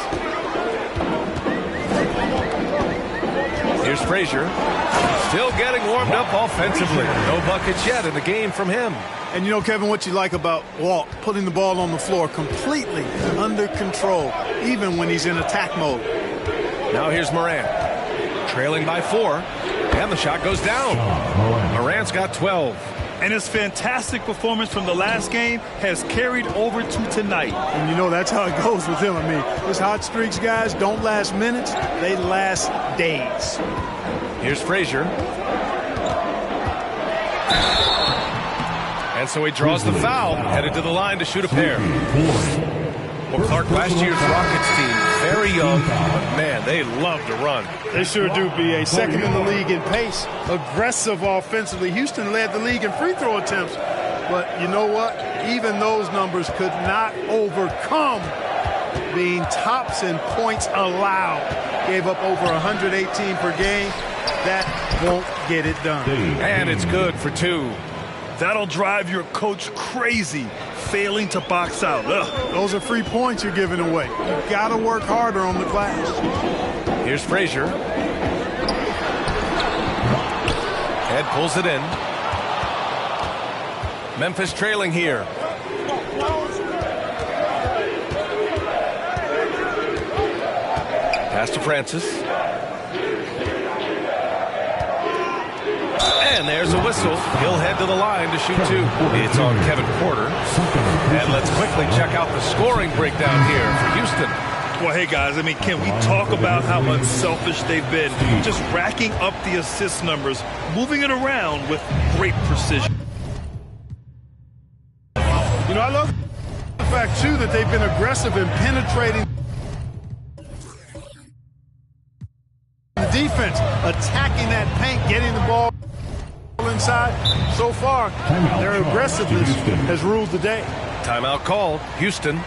Speaker 9: Here's Frazier. Still getting warmed up offensively. No buckets yet in the game from him.
Speaker 10: And you know, Kevin, what you like about Walt, putting the ball on the floor completely under control, even when he's in attack mode.
Speaker 9: Now here's Morant. Trailing by 4. And the shot goes down. Morant's got 12.
Speaker 11: And his fantastic performance from the last game has carried over to tonight.
Speaker 10: And you know, that's how it goes with him. I mean, his hot streaks, guys, don't last minutes. They last days.
Speaker 9: Here's Frazier. And so he draws the foul, headed to the line to shoot a pair. Well, Clark, last year's Rockets team, very young, but man, they love to run.
Speaker 10: They sure do, B.A. Second in the league in pace, aggressive offensively. Houston led the league in free throw attempts. But you know what? Even those numbers could not overcome being tops in points allowed. Gave up over 118 per game. That won't get it done.
Speaker 9: And it's good for 2.
Speaker 11: That'll drive your coach crazy, failing to box out. Ugh.
Speaker 10: Those are free points you're giving away. You've got to work harder on the glass.
Speaker 9: Here's Frazier. Head pulls it in. Memphis trailing here. Pass to Francis. And there's a whistle. He'll head to the line to shoot 2. It's on Kevin Porter. And let's quickly check out the scoring breakdown here for Houston.
Speaker 11: Well, hey, guys, I mean, can we talk about how unselfish they've been? Just racking up the assist numbers, moving it around with great precision.
Speaker 10: You know, I love the fact, too, that they've been aggressive in penetrating the defense, attacking that paint, getting the ball inside. So far, their aggressiveness has ruled the day.
Speaker 9: Timeout called. Houston.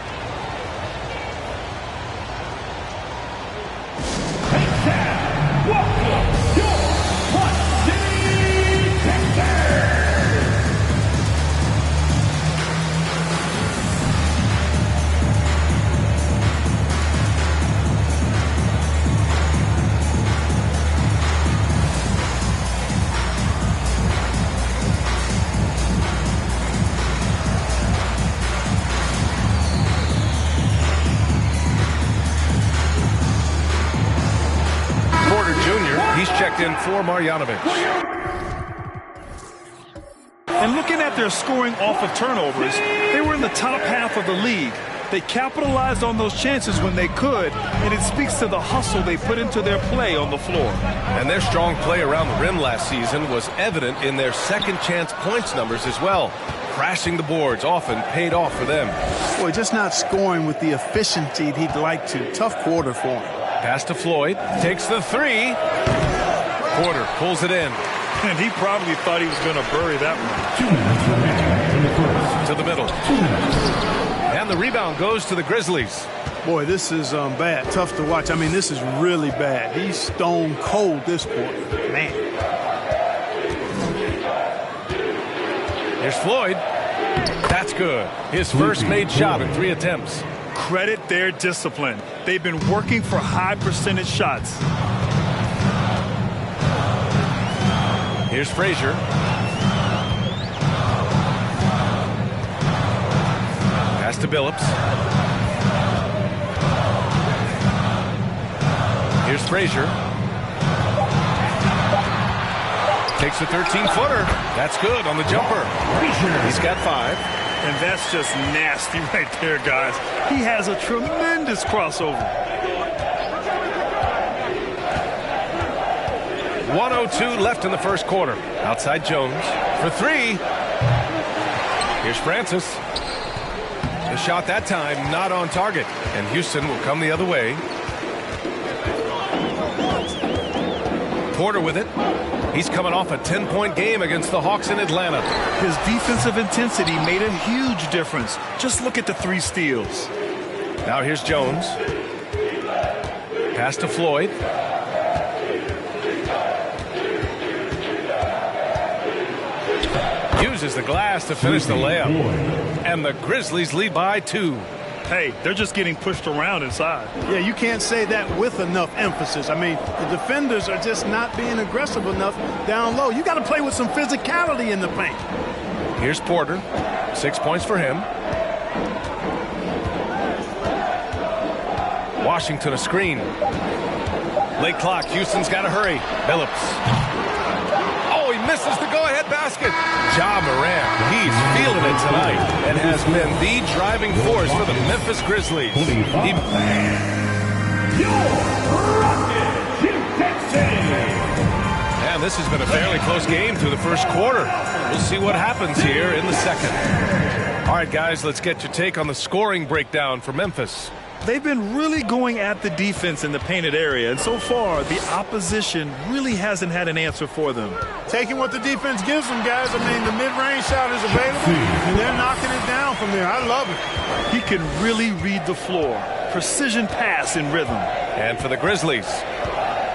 Speaker 9: He's checked in for Marjanovic.
Speaker 11: And looking at their scoring off of turnovers, they were in the top half of the league. They capitalized on those chances when they could, and it speaks to the hustle they put into their play on the floor.
Speaker 9: And their strong play around the rim last season was evident in their second chance points numbers as well. Crashing the boards often paid off for them.
Speaker 10: Boy, just not scoring with the efficiency he'd like to. Tough quarter for him.
Speaker 9: Pass to Floyd. Takes the three. Porter pulls it in.
Speaker 11: And he probably thought he was going to bury that one.
Speaker 9: To the middle. And the rebound goes to the Grizzlies.
Speaker 10: Boy, this is bad. Tough to watch. I mean, this is really bad. He's stone cold this quarter. Man.
Speaker 9: Here's Floyd. That's good. His first made shot in 3 attempts.
Speaker 11: Credit their discipline. They've been working for high percentage shots.
Speaker 9: Here's Frazier. Pass to Billups. Here's Frazier. Takes a 13-footer. That's good on the jumper. He's got 5.
Speaker 11: And that's just nasty right there, guys. He has a tremendous crossover.
Speaker 9: 1:02 left in the first quarter. Outside Jones for 3. Here's Francis. The shot that time not on target. And Houston will come the other way. Porter with it. He's coming off a 10-point game against the Hawks in Atlanta.
Speaker 11: His defensive intensity made a huge difference. Just look at the 3 steals.
Speaker 9: Now here's Jones. Pass to Floyd. Uses the glass to finish the layup. And the Grizzlies lead by 2.
Speaker 11: Hey, they're just getting pushed around inside.
Speaker 10: Yeah, you can't say that with enough emphasis. I mean, the defenders are just not being aggressive enough down low. You got to play with some physicality in the paint.
Speaker 9: Here's Porter. 6 points for him. Washington a screen. Late clock. Houston's got to hurry. Billups. Oh, he misses the go-ahead basket. Ja Morant, he's feeling it tonight and has been the driving force for the Memphis Grizzlies. And this has been a fairly close game through the first quarter. We'll see what happens here in the second. All right, guys, let's get your take on the scoring breakdown for Memphis.
Speaker 11: They've been really going at the defense in the painted area, and so far, the opposition really hasn't had an answer for them.
Speaker 10: Taking what the defense gives them, guys. I mean, the mid-range shot is available, and they're knocking it down from there. I love it.
Speaker 11: He can really read the floor. Precision pass in rhythm.
Speaker 9: And for the Grizzlies.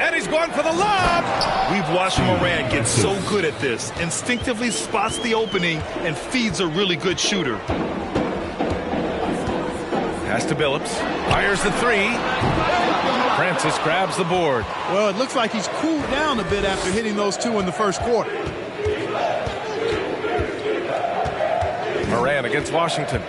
Speaker 9: And he's going for the lob.
Speaker 11: We've watched Morant get so good at this. Instinctively spots the opening and feeds a really good shooter.
Speaker 9: Pass to Billups. Fires the 3. Francis grabs the board.
Speaker 10: Well, it looks like he's cooled down a bit after hitting those 2 in the first quarter.
Speaker 9: Morant against Washington.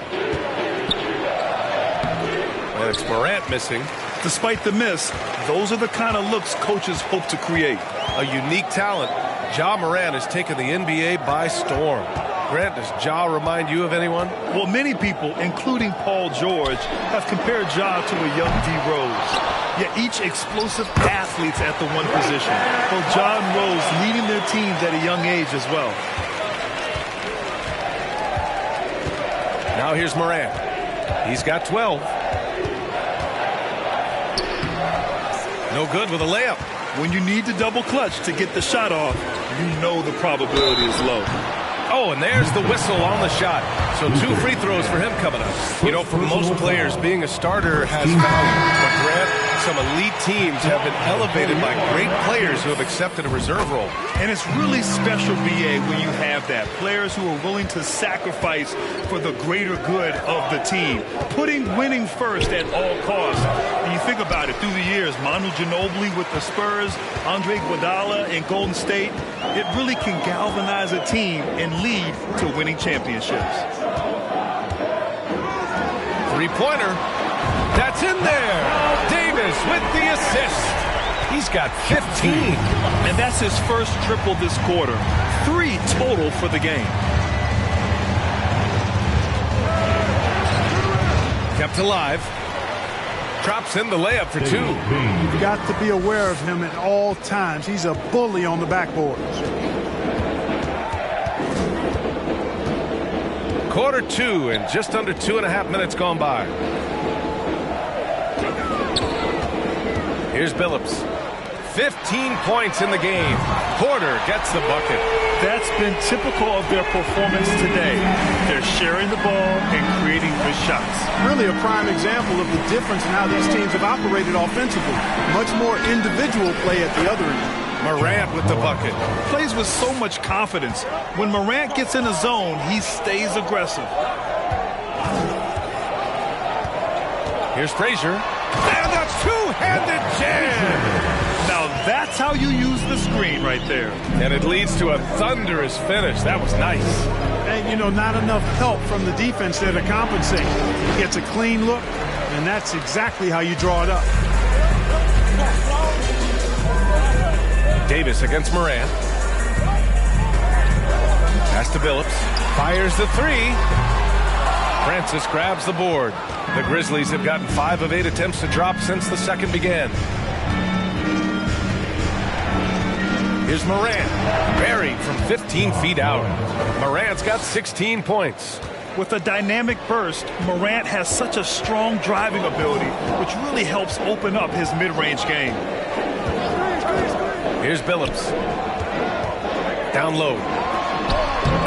Speaker 9: And it's Morant missing.
Speaker 11: Despite the miss, those are the kind of looks coaches hope to create.
Speaker 9: A unique talent. Ja Morant has taken the NBA by storm. Grant, does Ja remind you of anyone?
Speaker 11: Well, many people, including Paul George, have compared Ja to a young D. Rose. Yet each explosive athletes at the one position. Both Ja and Rose leading their teams at a young age as well.
Speaker 9: Now here's Morant. He's got 12. No good with a layup.
Speaker 11: When you need to double clutch to get the shot off, you know the probability is low.
Speaker 9: Oh, and there's the whistle on the shot. So 2 free throws for him coming up. You know, for most players, being a starter has value. But Grant, some elite teams have been elevated by great players who have accepted a reserve role.
Speaker 11: And it's really special, BA, when you have that. Players who are willing to sacrifice for the greater good of the team. Putting winning first at all costs. And you think about it, through the years, Manu Ginobili with the Spurs, Andre Iguodala in Golden State, it really can galvanize a team and lead to winning championships.
Speaker 9: Three-pointer. That's in there. Davis with the assist. He's got 15.
Speaker 11: And that's his first triple this quarter. 3 total for the game.
Speaker 9: Kept alive. Drops in the layup for 2.
Speaker 10: You've got to be aware of him at all times. He's a bully on the backboard.
Speaker 9: Quarter 2 and just under 2.5 minutes gone by. Here's Billups. 15 points in the game. Porter gets the bucket.
Speaker 11: That's been typical of their performance today. They're sharing the ball and creating good shots.
Speaker 10: Really a prime example of the difference in how these teams have operated offensively. Much more individual play at the other end.
Speaker 9: Morant with the bucket.
Speaker 11: Plays with so much confidence. When Morant gets in a zone, he stays aggressive.
Speaker 9: Here's Frazier. And a two-handed jam.
Speaker 11: Now that's how you use the screen right there.
Speaker 9: And it leads to a thunderous finish. That was nice.
Speaker 10: And, you know, not enough help from the defense there to compensate. He gets a clean look, and that's exactly how you draw it up.
Speaker 9: Davis against Morant. Pass to Billups. Fires the 3. Francis grabs the board. The Grizzlies have gotten 5 of 8 attempts to drop since the second began. Here's Morant. Buried from 15 feet out. Morant's got 16 points.
Speaker 11: With a dynamic burst, Morant has such a strong driving ability, which really helps open up his mid-range game.
Speaker 9: Here's Billups. Down low.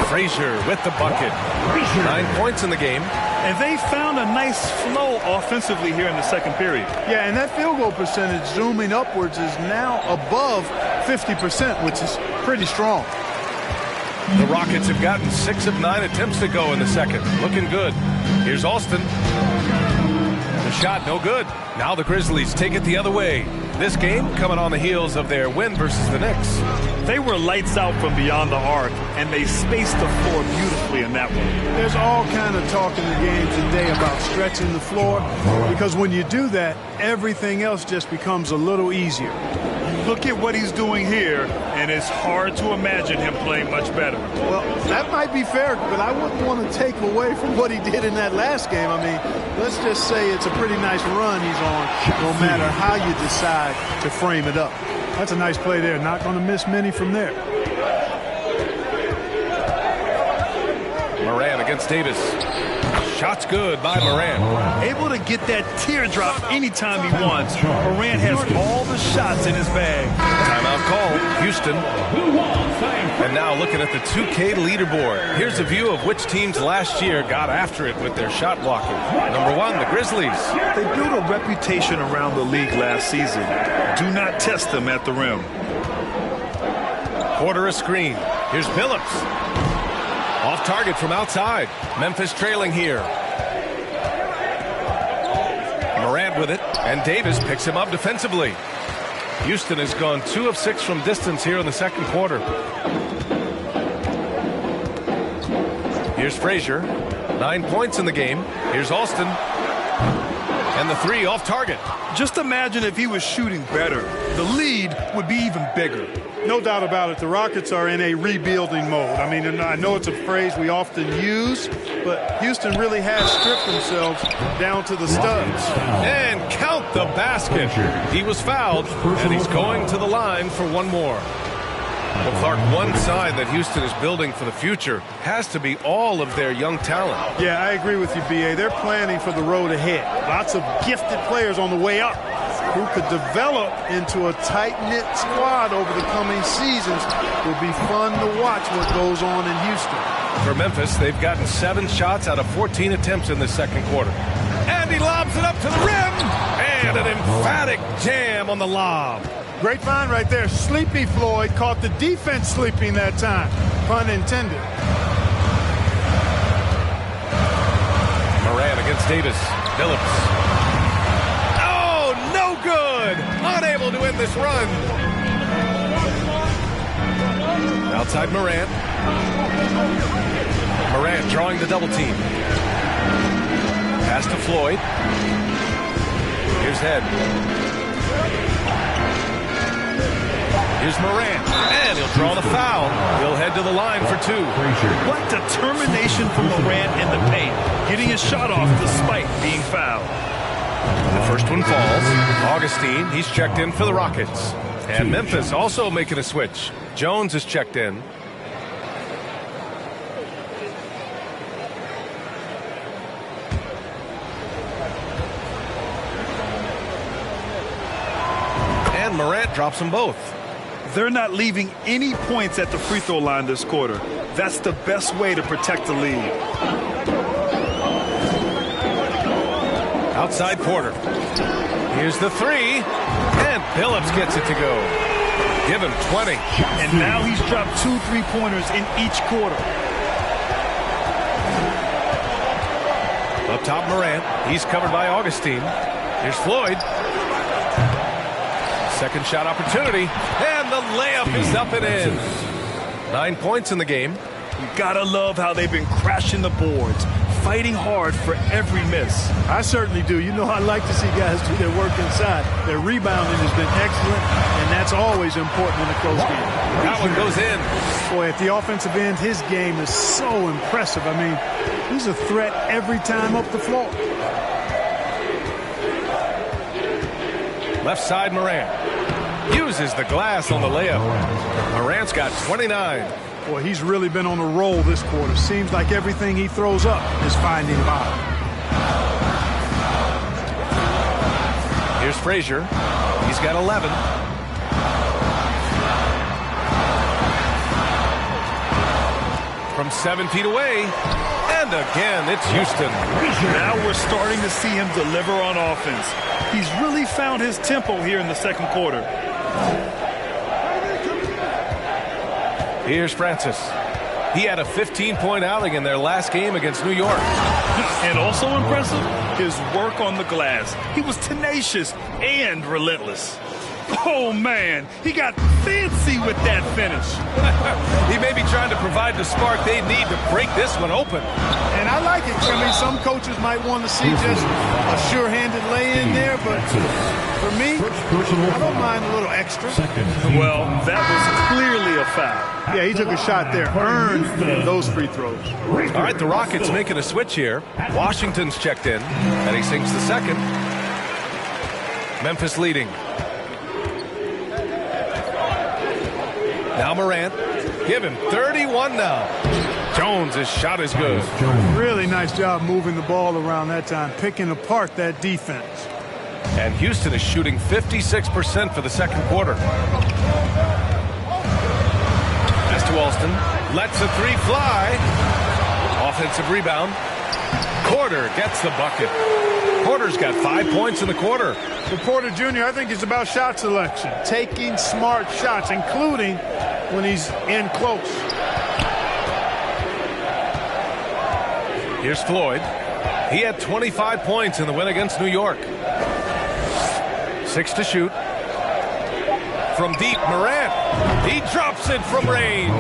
Speaker 9: Frazier with the bucket. 9 points in the game.
Speaker 11: And they found a nice flow offensively here in the second period.
Speaker 10: Yeah, and that field goal percentage zooming upwards is now above 50%, which is pretty strong.
Speaker 9: The Rockets have gotten 6 of 9 attempts to go in the second. Looking good. Here's Alston. The shot no good. Now the Grizzlies take it the other way. This game coming on the heels of their win versus the Knicks.
Speaker 11: They were lights out from beyond the arc, and they spaced the floor beautifully in that one.
Speaker 10: There's all kind of talk in the game today about stretching the floor, because when you do that, everything else just becomes a little easier.
Speaker 11: Look at what he's doing here, and it's hard to imagine him playing much better.
Speaker 10: Well, that might be fair, but I wouldn't want to take away from what he did in that last game. I mean, let's just say it's a pretty nice run he's on, no matter how you decide to frame it up. That's a nice play there. Not going to miss many from there.
Speaker 9: Morant against Davis. Shot's good by Morant.
Speaker 11: Able to get that teardrop anytime he wants. Morant has all the shots in his bag.
Speaker 9: Timeout call. Houston. And now looking at the 2K leaderboard. Here's a view of which teams last year got after it with their shot blocking. Number 1, the Grizzlies.
Speaker 11: They built a reputation around the league last season. Do not test them at the rim.
Speaker 9: Porter a screen. Here's Billups. Off target from outside. Memphis trailing here. Morant with it, and Davis picks him up defensively. Houston has gone 2 of 6 from distance here in the second quarter. Here's Frazier. 9 points in the game. Here's Alston. And the three off target.
Speaker 11: Just imagine if he was shooting better. The lead would be even bigger.
Speaker 10: No doubt about it. The Rockets are in a rebuilding mode. I mean, I know it's a phrase we often use, but Houston really has stripped themselves down to the studs.
Speaker 9: And count the basket. He was fouled, and he's going to the line for one more. Well, Clark, one sign that Houston is building for the future has to be all of their young talent.
Speaker 10: Yeah, I agree with you, B.A. They're planning for the road ahead. Lots of gifted players on the way up who could develop into a tight-knit squad over the coming seasons. It will be fun to watch what goes on in Houston.
Speaker 9: For Memphis, they've gotten 7 shots out of 14 attempts in the second quarter. And he lobs it up to the rim. And an emphatic jam on the lob.
Speaker 10: Great find right there. Sleepy Floyd caught the defense sleeping that time. Pun intended.
Speaker 9: Moran against Davis. Phillips. Oh, no good. Unable to end this run. Outside Moran. Moran drawing the double team. Pass to Floyd. Here's Head. Here's Moran, and he'll draw the foul. He'll head to the line for 2.
Speaker 11: What determination from Moran in the paint, getting his shot off despite being fouled.
Speaker 9: The first one falls. Augustine, he's checked in for the Rockets. And Memphis also making a switch. Jones is checked in. And Morant drops them both.
Speaker 11: They're not leaving any points at the free throw line this quarter. That's the best way to protect the lead.
Speaker 9: Outside quarter. Here's the 3. And Phillips gets it to go. Give him 20.
Speaker 11: And now he's dropped 2 3-pointers in each quarter.
Speaker 9: Up top, Morant. He's covered by Augustine. Here's Floyd. Second shot opportunity. And the layup is up and in. 9 points in the game.
Speaker 11: You gotta love how they've been crashing the boards, fighting hard for every miss.
Speaker 10: I certainly do. You know, I like to see guys do their work inside. Their rebounding has been excellent, and that's always important in a close game.
Speaker 9: That one goes in.
Speaker 10: Boy, at the offensive end, his game is so impressive. I mean, he's a threat every time up the floor.
Speaker 9: Left side, Morant. Uses the glass on the layup. Morant's got 29.
Speaker 10: Boy, he's really been on a roll this quarter. Seems like everything he throws up is finding bottom.
Speaker 9: Here's Frazier. He's got 11. From 7 feet away. And again, it's Houston.
Speaker 11: Now we're starting to see him deliver on offense. He's really found his tempo here in the second quarter.
Speaker 9: Here's Francis. He had a 15-point outing in their last game against New York.
Speaker 11: And also impressive, his work on the glass. He was tenacious and relentless. Oh, man, he got fancy with that finish.
Speaker 9: He may be trying to provide the spark they need to break this one open.
Speaker 10: And I like it. I mean, some coaches might want to see just a sure-handed lay-in there, but for me, I don't mind a little extra.
Speaker 11: Well, that was clearly a foul.
Speaker 10: Yeah, he took a shot there. Earned those free throws.
Speaker 9: All right, the Rockets making a switch here. Washington's checked in, and he sinks the second. Memphis leading. Now Morant. Give him 31 now. Jones' shot is good.
Speaker 10: Really nice job moving the ball around that time, picking apart that defense.
Speaker 9: And Houston is shooting 56% for the second quarter. Pass to Alston. Lets a 3 fly. Offensive rebound. Porter gets the bucket. Porter's got 5 points in the quarter.
Speaker 10: For Porter Jr., I think it's about shot selection. Taking smart shots, including when he's in close.
Speaker 9: Here's Floyd. He had 25 points in the win against New York. 6 to shoot. From deep, Morant. He drops it from range.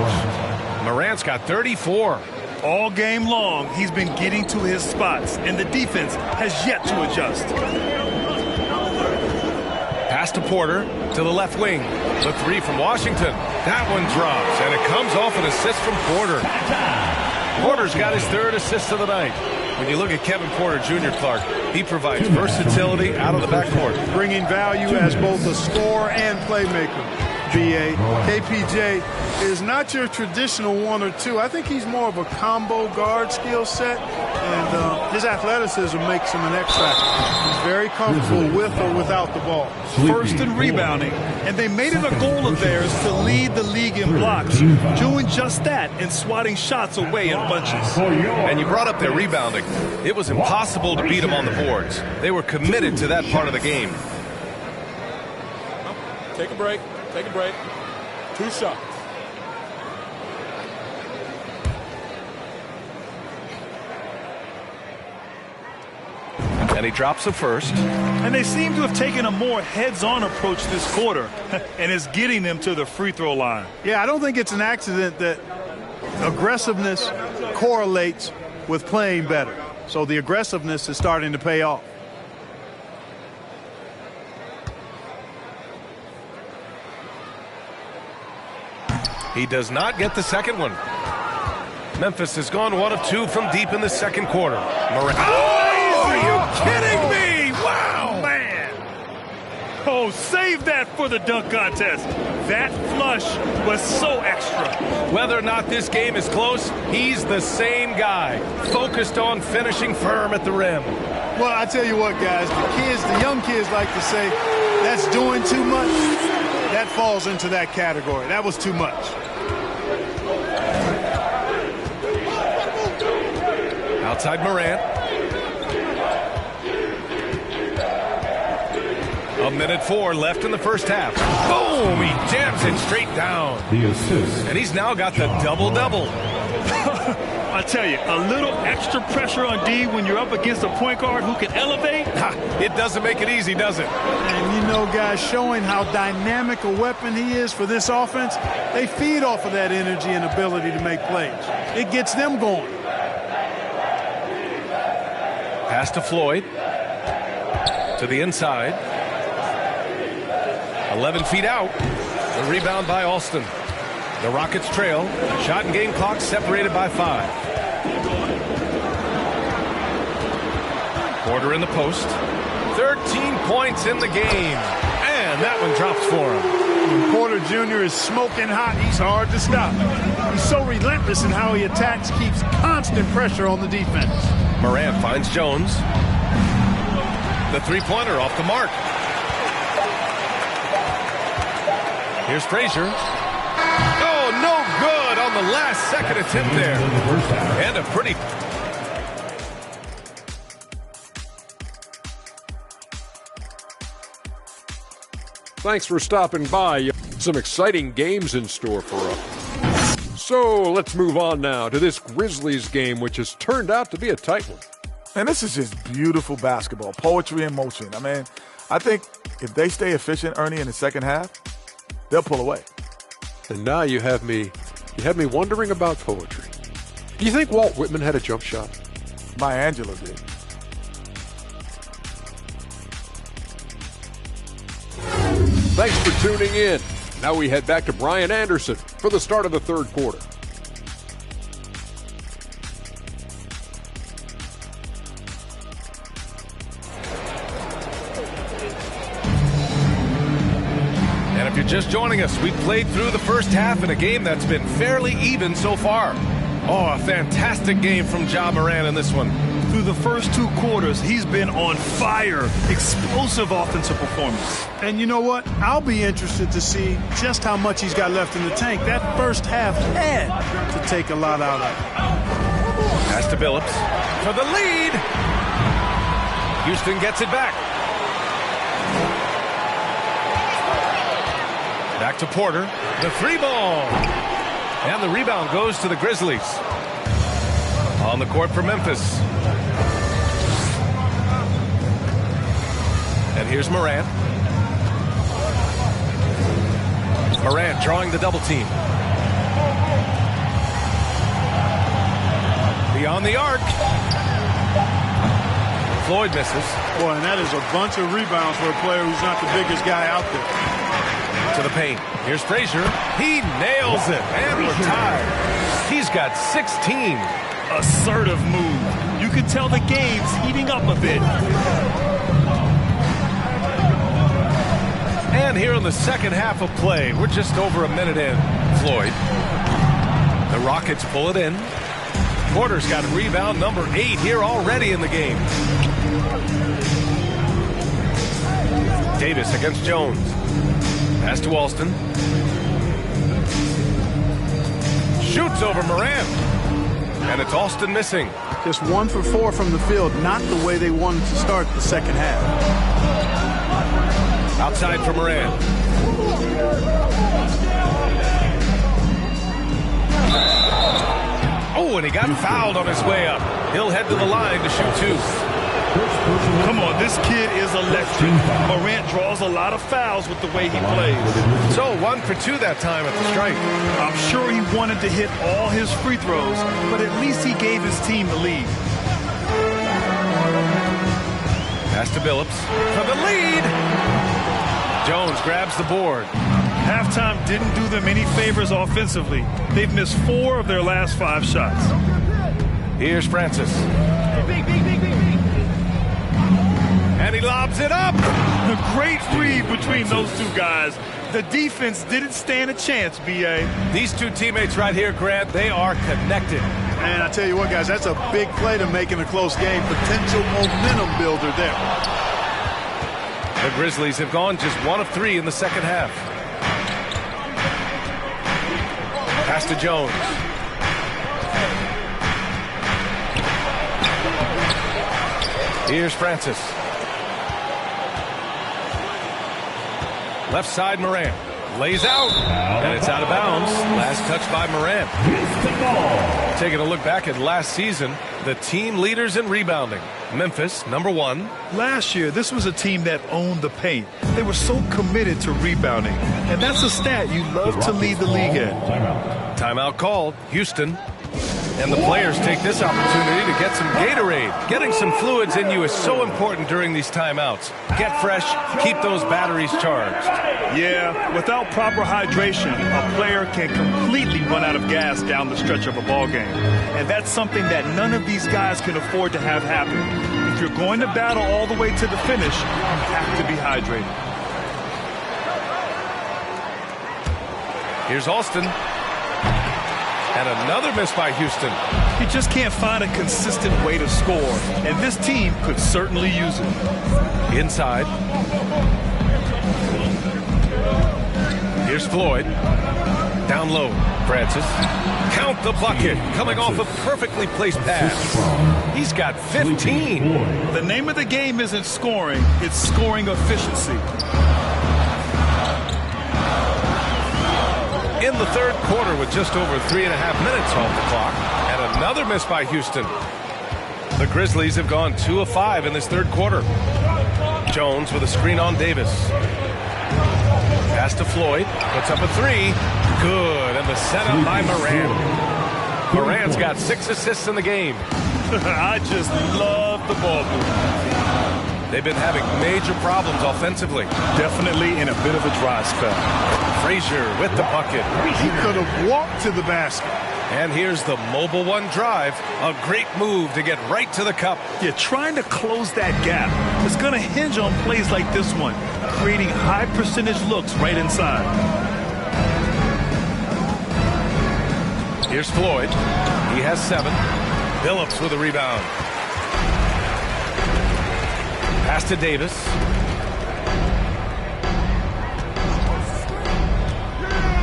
Speaker 9: Morant's got 34.
Speaker 11: All game long, he's been getting to his spots, and the defense has yet to adjust.
Speaker 9: Pass to Porter to the left wing. The three from Washington. That one drops, and it comes off an assist from Porter. Porter's got his third assist of the night. When you look at Kevin Porter Jr., Clark, he provides versatility out of the backcourt.
Speaker 10: Bringing value as both a scorer and playmaker. BA. KPJ is not your traditional 1 or 2. I think he's more of a combo guard skill set, and his athleticism makes him an X factor. He's very comfortable with or without the ball.
Speaker 11: First in rebounding, and they made it a goal of theirs to lead the league in blocks, doing just that and swatting shots away in bunches.
Speaker 9: And you brought up their rebounding. It was impossible to beat them on the boards. They were committed to that part of the game.
Speaker 8: Take a break. Take a break. 2 shots.
Speaker 9: And he drops the first.
Speaker 11: And they seem to have taken a more heads-on approach this quarter, and it's getting them to the free throw line.
Speaker 10: Yeah, I don't think it's an accident that aggressiveness correlates with playing better. So the aggressiveness is starting to pay off.
Speaker 9: He does not get the second one. Memphis has gone 1 of 2 from deep in the second quarter.
Speaker 11: Are you kidding me? Wow, man. Oh, save that for the dunk contest. That flush was so extra.
Speaker 9: Whether or not this game is close, he's the same guy, focused on finishing firm at the rim.
Speaker 10: Well, I tell you what, guys, the young kids like to say, that's doing too much. That falls into that category. That was too much.
Speaker 9: Outside Morant. 1:04 left in the first half. Boom! He jams it straight down.
Speaker 1: The assist.
Speaker 9: And he's now got the double-double.
Speaker 11: I tell you, a little extra pressure on D when you're up against a point guard who can elevate.
Speaker 9: It doesn't make it easy, does it?
Speaker 10: And you know, guys, showing how dynamic a weapon he is for this offense, they feed off of that energy and ability to make plays. It gets them going.
Speaker 9: Pass to Floyd. To the inside. 11 feet out. The rebound by Alston. The Rockets trail. Shot and game clock separated by 5. Porter in the post. 13 points in the game. And that one drops for him.
Speaker 10: When Porter Jr. is smoking hot, he's hard to stop. He's so relentless in how he attacks, keeps constant pressure on the defense.
Speaker 9: Morant finds Jones. The three-pointer off the mark. Here's Frazier. Oh, no good on the last second attempt there. And a pretty...
Speaker 8: Thanks for stopping by. Some exciting games in store for us. So let's move on now to this Grizzlies game, which has turned out to be a tight one.
Speaker 12: And this is just beautiful basketball, poetry in motion. I mean, I think if they stay efficient, Ernie, in the second half, they'll pull away.
Speaker 8: And now you have me wondering about poetry. Do you think Walt Whitman had a jump shot?
Speaker 12: Maya Angelou did.
Speaker 8: Thanks for tuning in. Now we head back to Brian Anderson for the start of the third quarter.
Speaker 9: And if you're just joining us, we've played through the first half in a game that's been fairly even so far. Oh, a fantastic game from Ja Morant in this one.
Speaker 11: Through the first 2 quarters, he's been on fire. Explosive offensive performance.
Speaker 10: And you know what? I'll be interested to see just how much he's got left in the tank. That first half had to take a lot out of it.
Speaker 9: Pass to Billups for the lead. Houston gets it back. Back to Porter. The 3-ball. And the rebound goes to the Grizzlies. On the court for Memphis. And here's Morant. Morant drawing the double team. Beyond the arc. Floyd misses.
Speaker 10: Boy, and that is a bunch of rebounds for a player who's not the biggest guy out there.
Speaker 9: To the paint. Here's Frazier. He nails it. And we're tied. He's got 16.
Speaker 11: Assertive move. You can tell the game's heating up a bit.
Speaker 9: And here in the second half of play, we're just over a minute in. Floyd. The Rockets pull it in. Porter's got rebound number 8 here already in the game. Davis against Jones. Pass to Alston. Shoots over Moran. And it's Alston missing.
Speaker 10: Just 1 for 4 from the field, not the way they wanted to start the second half.
Speaker 9: Outside for Moran. Oh, and he got fouled on his way up. He'll head to the line to shoot 2.
Speaker 11: Come on, this kid is electric. Morant draws a lot of fouls with the way he plays.
Speaker 9: So 1 for 2 that time at the strike.
Speaker 11: I'm sure he wanted to hit all his free throws, but at least he gave his team the lead.
Speaker 9: Pass to Billups for the lead. Jones grabs the board.
Speaker 11: Halftime didn't do them any favors offensively. They've missed 4 of their last 5 shots.
Speaker 9: Here's Francis. And he lobs it up.
Speaker 11: A great read between those two guys. The defense didn't stand a chance, B.A.
Speaker 9: These two teammates right here, Grant, they are connected.
Speaker 10: And I tell you what, guys, that's a big play to make in a close game. Potential momentum builder there.
Speaker 9: The Grizzlies have gone just 1 of 3 in the second half. Pass to Jones. Here's Francis. Left side, Moran. Lays out. And it's out of bounds. Last touch by Moran. Taking a look back at last season, the team leaders in rebounding. Memphis, number 1.
Speaker 11: Last year, this was a team that owned the paint. They were so committed to rebounding. And that's a stat you love to lead the league in.
Speaker 9: Timeout called. Houston. And the players take this opportunity to get some Gatorade. Getting some fluids in you is so important during these timeouts. Get fresh, keep those batteries charged.
Speaker 11: Yeah, without proper hydration, a player can completely run out of gas down the stretch of a ball game. And that's something that none of these guys can afford to have happen. If you're going to battle all the way to the finish, you have to be hydrated.
Speaker 9: Here's Alston. And another miss by Houston.
Speaker 11: You just can't find a consistent way to score, and this team could certainly use it.
Speaker 9: Inside. Here's Floyd. Down low. Francis. Count the bucket. Coming off a perfectly placed pass. He's got 15.
Speaker 11: The name of the game isn't scoring, it's scoring efficiency.
Speaker 9: In the third quarter with just over 3.5 minutes off the clock. And another miss by Houston. The Grizzlies have gone 2 of 5 in this third quarter. Jones with a screen on Davis. Pass to Floyd. Puts up a 3. Good. And the setup by Moran. Moran's got 6 assists in the game.
Speaker 11: I just love the ball movement.
Speaker 9: They've been having major problems offensively.
Speaker 11: Definitely in a bit of a dry spell.
Speaker 9: Frazier with the bucket.
Speaker 10: He could have walked to the basket.
Speaker 9: And here's the mobile 1 drive. A great move to get right to the cup.
Speaker 11: Yeah, trying to close that gap is going to hinge on plays like this one, creating high percentage looks right inside.
Speaker 9: Here's Floyd. He has 7. Billups with a rebound. Pass to Davis.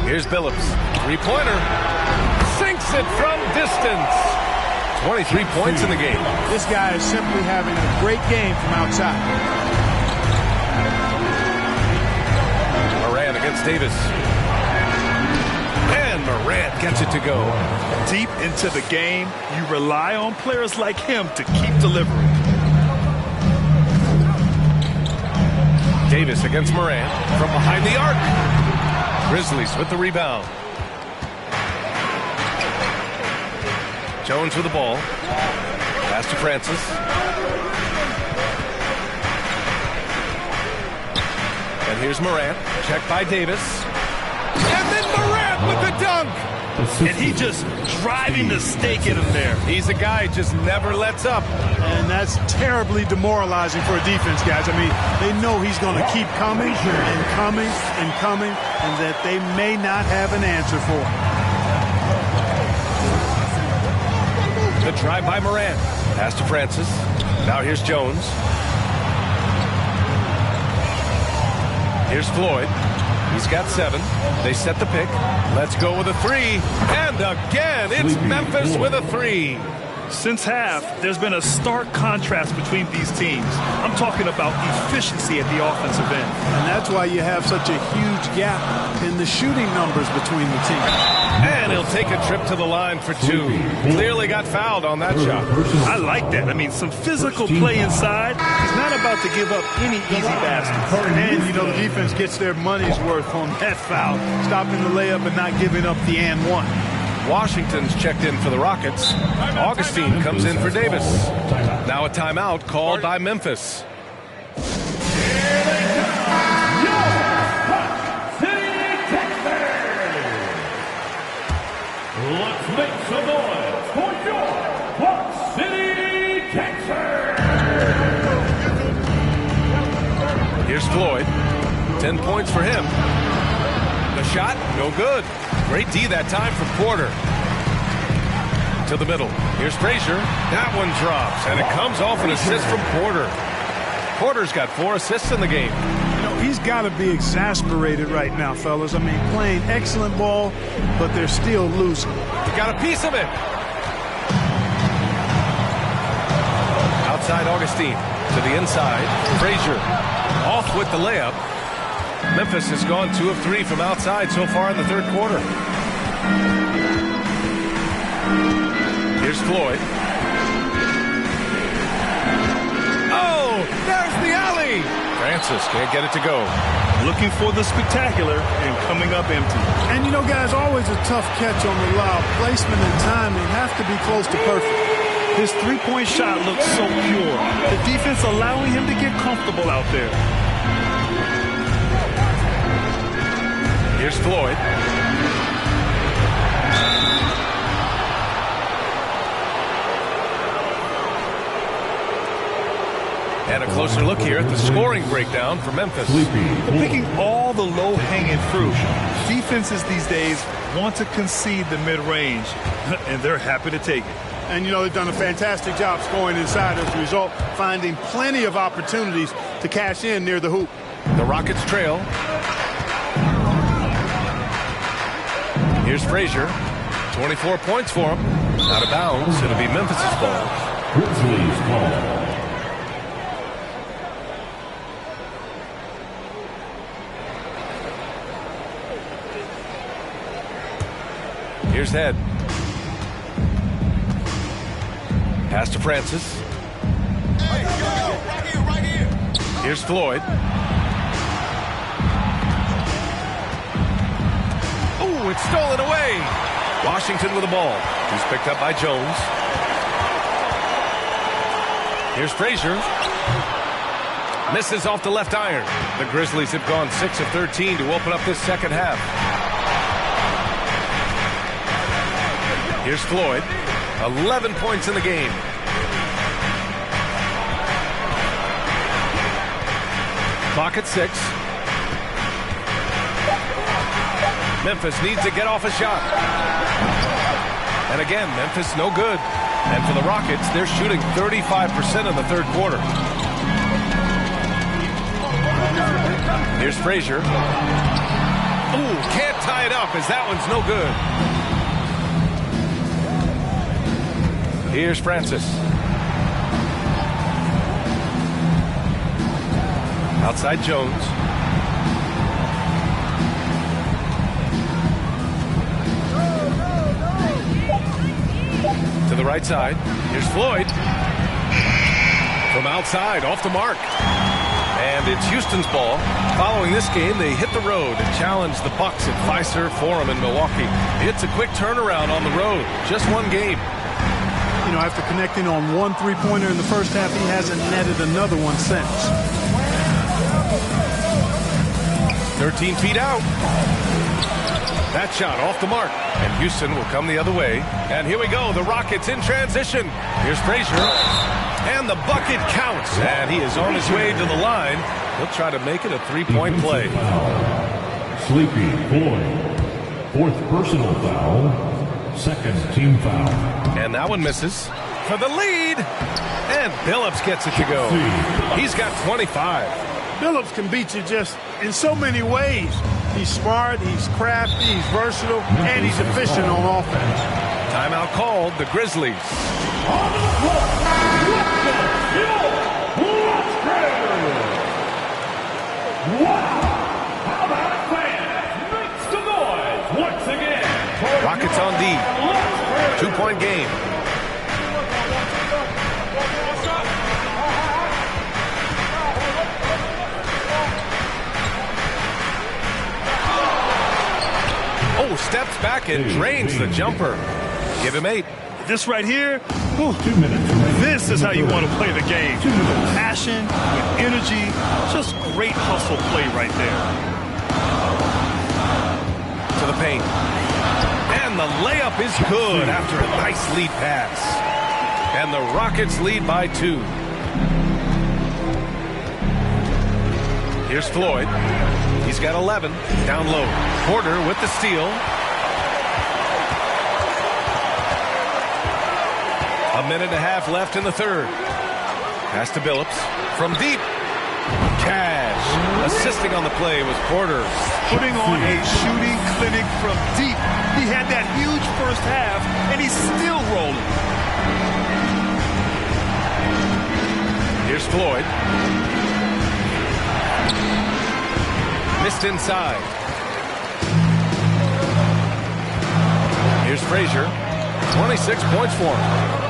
Speaker 9: Here's Billups. 3-pointer. Sinks it from distance. 23 points in the game.
Speaker 10: This guy is simply having a great game from outside.
Speaker 9: Moran against Davis. And Moran gets it to go.
Speaker 11: Deep into the game, you rely on players like him to keep delivering.
Speaker 9: Davis against Moran from behind the arc. Grizzlies with the rebound. Jones with the ball. Pass to Francis. And here's Morant. Checked by Davis. And then Morant with the dunk.
Speaker 11: And he just driving the stake in him there.
Speaker 9: He's a guy who just never lets up.
Speaker 10: And that's terribly demoralizing for a defense, guys. I mean, they know he's going to keep coming and coming and coming, and that they may not have an answer for him.
Speaker 9: The drive by Morant. Pass to Francis. Now here's Jones. Here's Floyd. He's got 7. They set the pick. Let's go with a 3. And again, it's Memphis with a 3.
Speaker 11: Since half, there's been a stark contrast between these teams. I'm talking about efficiency at the offensive end.
Speaker 10: And that's why you have such a huge gap in the shooting numbers between the teams.
Speaker 9: And he'll take a trip to the line for 2. Clearly got fouled on that shot.
Speaker 11: I like that. I mean, some physical play inside. He's not about to give up any easy baskets.
Speaker 10: And, you know, the defense gets their money's worth on that foul, stopping the layup and not giving up the and one.
Speaker 9: Washington's checked in for the Rockets. Augustine comes in for Davis. Now a timeout called by Memphis.
Speaker 1: Let's make some noise for your Rock City Texans!
Speaker 9: Here's Floyd. 10 points for him. The shot, no good. Great D that time from Porter. To the middle. Here's Frazier. That one drops, and it comes off an assist from Porter. Porter's got 4 assists in the game.
Speaker 10: You know, he's got to be exasperated right now, fellas. I mean, playing excellent ball, but they're still losing.
Speaker 9: He got a piece of it. Outside Augustine. To the inside. Frazier. Off with the layup. Memphis has gone 2 of 3 from outside so far in the third quarter. Here's Floyd. Oh, there's the alley. Francis can't get it to go.
Speaker 11: Looking for the spectacular and coming up empty.
Speaker 10: And, you know, guys, always a tough catch on the lob. Placement and timing have to be close to perfect.
Speaker 11: His three-point shot looks so pure. The defense allowing him to get comfortable out there.
Speaker 9: Here's Floyd. And a closer look here at the scoring breakdown for Memphis.
Speaker 11: They're picking all the low-hanging fruit. Defenses these days want to concede the mid-range, and they're happy to take it.
Speaker 10: And, you know, they've done a fantastic job scoring inside as a result, finding plenty of opportunities to cash in near the hoop.
Speaker 9: The Rockets trail. Here's Frazier. 24 points for him. Out of bounds. It'll be Memphis's ball.
Speaker 1: Grizzlies ball.
Speaker 9: Here's Head. Pass to Francis.
Speaker 3: Right here.
Speaker 9: Here's Floyd. Ooh, it's stolen away. Washington with the ball. He's picked up by Jones. Here's Frazier. Misses off the left iron. The Grizzlies have gone 6 of 13 to open up this second half. Here's Floyd. 11 points in the game. Clock at 6. Memphis needs to get off a shot. And again, Memphis no good. And for the Rockets, they're shooting 35% in the third quarter. Here's Frazier. Ooh, can't tie it up as that one's no good. Here's Francis. Outside Jones. To the right side. Here's Floyd. From outside, off the mark. And it's Houston's ball. Following this game, they hit the road and challenge the Bucks at Fiserv Forum in Milwaukee. It's a quick turnaround on the road. Just one game.
Speaker 10: after connecting on one three-pointer in the first half, he hasn't netted another one since.
Speaker 9: 13 feet out. That shot off the mark. And Houston will come the other way. And here we go. The Rockets in transition. Here's Frazier. And the bucket counts. And he is on his way to the line. He'll try to make it a three-point play.
Speaker 1: Sleepy Floyd. Fourth personal foul. Second team foul.
Speaker 9: And that one misses. For the lead. And Billups gets it to go. He's got 25.
Speaker 10: Billups can beat you just in so many ways. He's smart, he's crafty, he's versatile, and he's efficient on offense.
Speaker 9: Timeout called. The Grizzlies.
Speaker 1: On the floor. Wow! How about fans? Make some noise once again.
Speaker 9: Rockets on D. 2-point game. Oh, steps back and drains the jumper. Give him 8.
Speaker 11: This right here, this is how you want to play the game. With passion, with energy, just great hustle play right there.
Speaker 9: To the paint. And the layup is good after a nice lead pass. And the Rockets lead by 2. Here's Floyd. He's got 11. Down low. Porter with the steal. A minute and a half left in the third. Pass to Billups. From deep. Cash. Assisting on the play was Porter.
Speaker 11: Putting on a shooting clinic from deep. He had that huge first half, and he's still rolling.
Speaker 9: Here's Floyd. Missed inside. Here's Frazier. 26 points for him.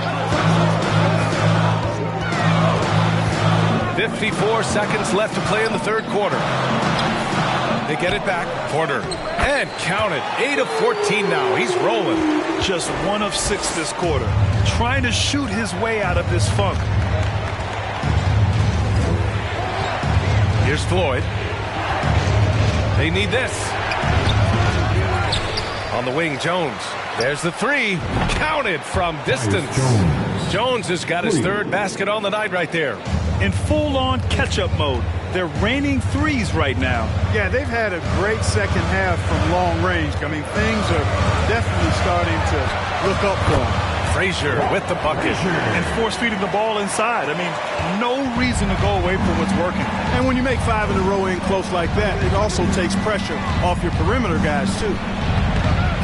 Speaker 9: 54 seconds left to play in the third quarter. They get it back. Porter. And count it. 8 of 14 now. He's rolling.
Speaker 11: Just 1 of 6 this quarter. Trying to shoot his way out of this funk.
Speaker 9: Here's Floyd. They need this. On the wing, Jones. There's the 3. Counted from distance. Jones has got his third basket on the night right there.
Speaker 11: In full-on catch-up mode. They're raining threes right now.
Speaker 10: Yeah, they've had a great second half from long range. I mean, things are definitely starting to look up for them.
Speaker 9: Frazier with the bucket.
Speaker 11: And force-feeding the ball inside. I mean, no reason to go away from what's working.
Speaker 10: And when you make 5 in a row in close like that, it also takes pressure off your perimeter guys, too.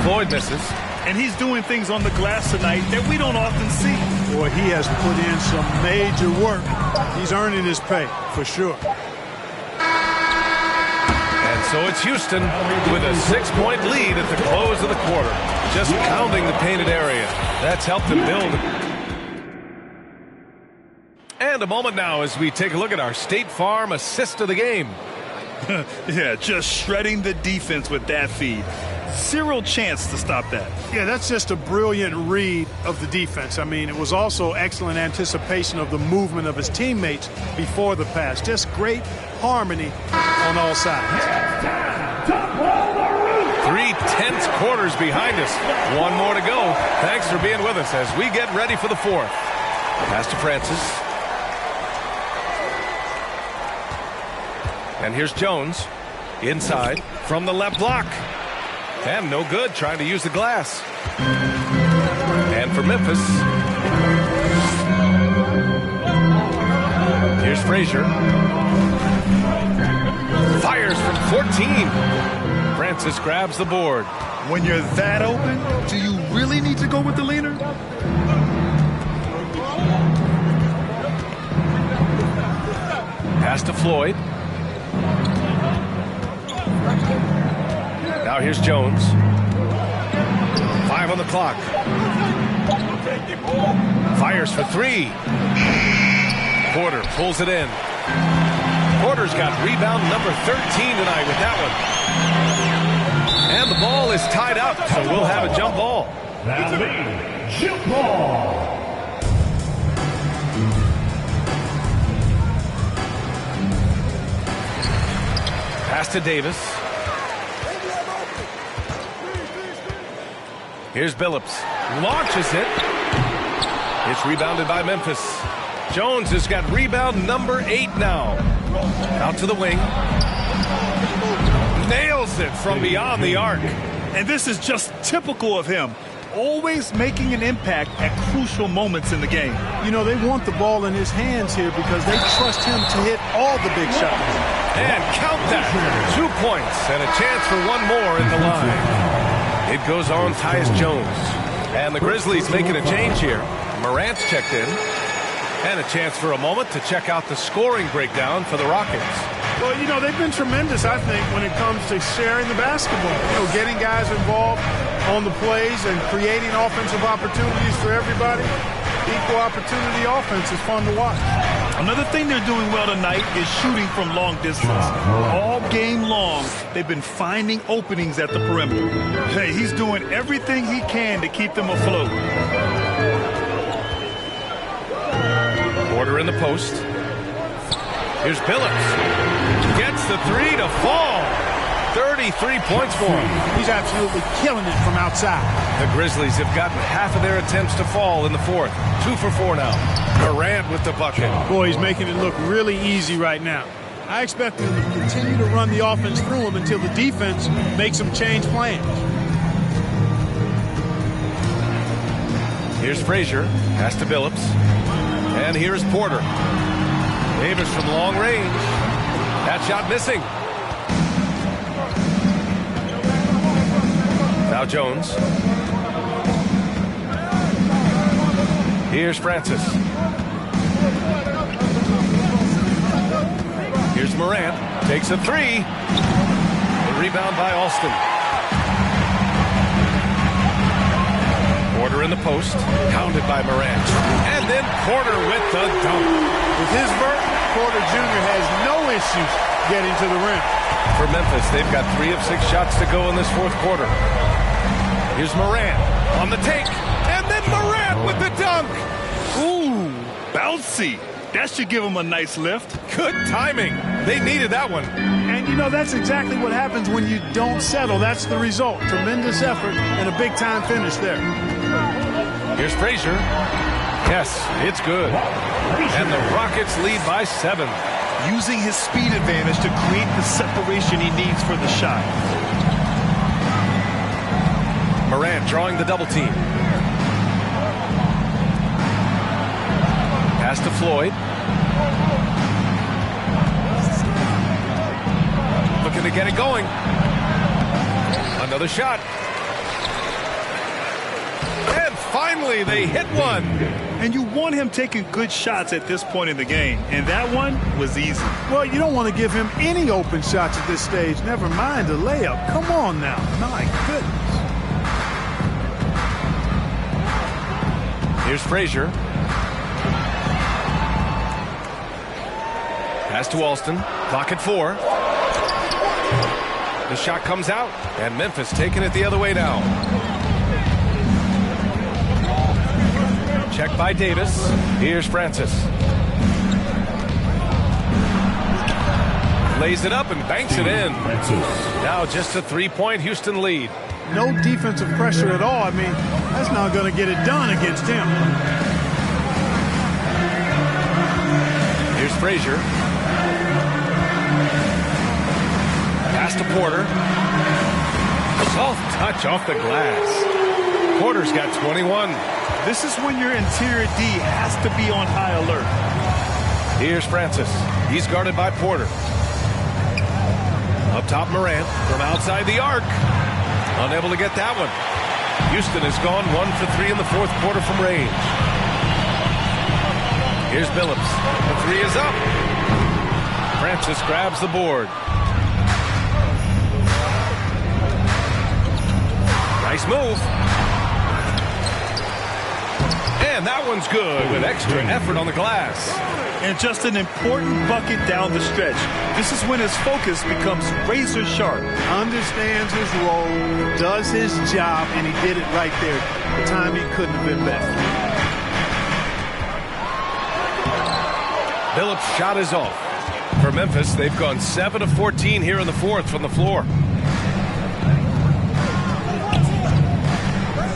Speaker 9: Floyd misses.
Speaker 11: And he's doing things on the glass tonight that we don't often see.
Speaker 10: Boy, he has put in some major work. He's earning his pay, for sure.
Speaker 9: And so it's Houston with a 6-point lead at the close of the quarter. Just pounding the painted area. That's helped them build. And a moment now as we take a look at our State Farm assist of the game.
Speaker 11: Yeah, just shredding the defense with that feed. Zero chance to stop that.
Speaker 10: Yeah, that's just a brilliant read of the defense. I mean, it was also excellent anticipation of the movement of his teammates before the pass. Just great harmony on all sides.
Speaker 9: 3 tense quarters behind us. 1 more to go. Thanks for being with us as we get ready for the 4th. Pass to Francis. And here's Jones. Inside from the left block. And no good, trying to use the glass. And for Memphis. Here's Frazier. Fires from 14. Francis grabs the board.
Speaker 11: When you're that open, do you really need to go with the leader?
Speaker 9: Pass to Floyd. Now here's Jones. 5 on the clock. Fires for 3. Porter pulls it in. Porter's got rebound number 13 tonight with that one. And the ball is tied up, so we'll have a jump ball.
Speaker 1: Jump ball.
Speaker 9: Pass to Davis. Here's Billups. Launches it. It's rebounded by Memphis. Jones has got rebound number 8 now. Out to the wing. Nails it from beyond the arc.
Speaker 11: And this is just typical of him. Always making an impact at crucial moments in the game.
Speaker 10: You know, they want the ball in his hands here because they trust him to hit all the big shots.
Speaker 9: And count that. 2 points and a chance for one more in the line. It goes on Tyus Jones. And the Grizzlies making a change here. Morant's checked in. And a chance for a moment to check out the scoring breakdown for the Rockets.
Speaker 10: Well, you know, they've been tremendous, I think, when it comes to sharing the basketball. You know, getting guys involved on the plays and creating offensive opportunities for everybody. Equal opportunity offense is fun to watch.
Speaker 11: Another thing they're doing well tonight is shooting from long distance. All game long, they've been finding openings at the perimeter. Hey, he's doing everything he can to keep them afloat.
Speaker 9: Porter in the post. Here's Billups. Gets the 3 to fall. 33 points for him.
Speaker 10: He's absolutely killing it from outside.
Speaker 9: The Grizzlies have gotten half of their attempts to fall in the fourth. 2 for 4 now. Durant with the bucket.
Speaker 10: Boy, he's making it look really easy right now. I expect them to continue to run the offense through him until the defense makes them change plans.
Speaker 9: Here's Frazier. Pass to Billups. And here's Porter. Davis from long range. That shot missing. Now Jones. Here's Francis. Here's Morant. Takes a 3. The rebound by Alston. Porter in the post. Pounded by Morant. And then Porter with the dunk.
Speaker 10: With his vert, Porter Jr. has no issues getting to the rim.
Speaker 9: For Memphis, they've got 3 of 6 shots to go in this fourth quarter. Here's Morant on the take. And then Morant with the dunk.
Speaker 11: Ooh, bouncy. That should give him a nice lift.
Speaker 9: Good timing. They needed that one.
Speaker 10: And, you know, that's exactly what happens when you don't settle. That's the result. Tremendous effort and a big-time finish there.
Speaker 9: Here's Frazier. Yes, it's good. And the Rockets lead by 7.
Speaker 11: Using his speed advantage to create the separation he needs for the shot.
Speaker 9: Morant drawing the double team. Pass to Floyd. Looking to get it going. Another shot. And finally they hit one.
Speaker 11: And you want him taking good shots at this point in the game. And that one was easy.
Speaker 10: Well, you don't want to give him any open shots at this stage. Never mind a layup. Come on now. My goodness.
Speaker 9: Here's Frazier. Pass to Alston. Clock at 4. The shot comes out, and Memphis taking it the other way now. Check by Davis. Here's Francis. Lays it up and banks it in. Now just a 3-point Houston lead.
Speaker 10: No defensive pressure at all. I mean, that's not going to get it done against him.
Speaker 9: Here's Frazier. Pass to Porter. Soft touch off the glass. Porter's got 21.
Speaker 11: This is when your interior D has to be on high alert.
Speaker 9: Here's Francis. He's guarded by Porter. Up top, Morant from outside the arc. Unable to get that one. Houston has gone 1 for 3 in the fourth quarter from range. Here's Billups. The 3 is up. Francis grabs the board. Nice move. And that one's good with extra effort on the glass.
Speaker 11: And just an important bucket down the stretch. This is when his focus becomes razor sharp.
Speaker 10: Understands his role, does his job, and he did it right there. The time he couldn't have been better.
Speaker 9: Billups' shot is off. For Memphis, they've gone 7 of 14 here in the fourth from the floor.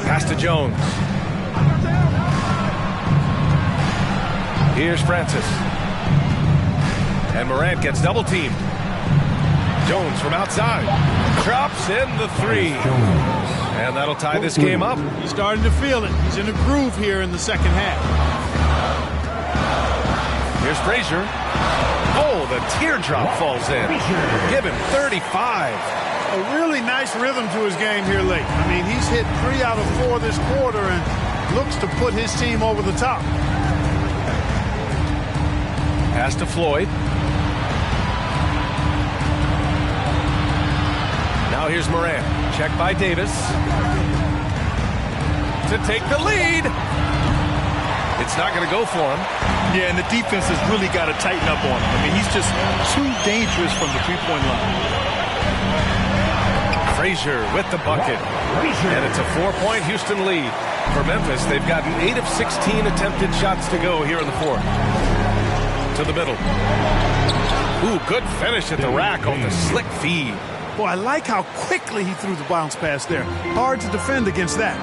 Speaker 9: Pass to Jones. Here's Francis. And Morant gets double teamed. Jones from outside. Drops in the three. And that'll tie this game up.
Speaker 10: He's starting to feel it. He's in a groove here in the second half.
Speaker 9: Here's Frazier. Oh, the teardrop falls in. Give him 35.
Speaker 10: A really nice rhythm to his game here late. I mean, he's hit 3 out of 4 this quarter and looks to put his team over the top.
Speaker 9: Pass to Floyd. Now here's Morant. Check by Davis. To take the lead. It's not going to go for him.
Speaker 11: Yeah, and the defense has really got to tighten up on him. I mean, he's just too dangerous from the three-point line.
Speaker 9: Frazier with the bucket. And it's a 4-point Houston lead. For Memphis, they've gotten 8 of 16 attempted shots to go here in the fourth. To the middle. Ooh, good finish at the rack on the slick feed.
Speaker 10: Boy, I like how quickly he threw the bounce pass there. Hard to defend against that.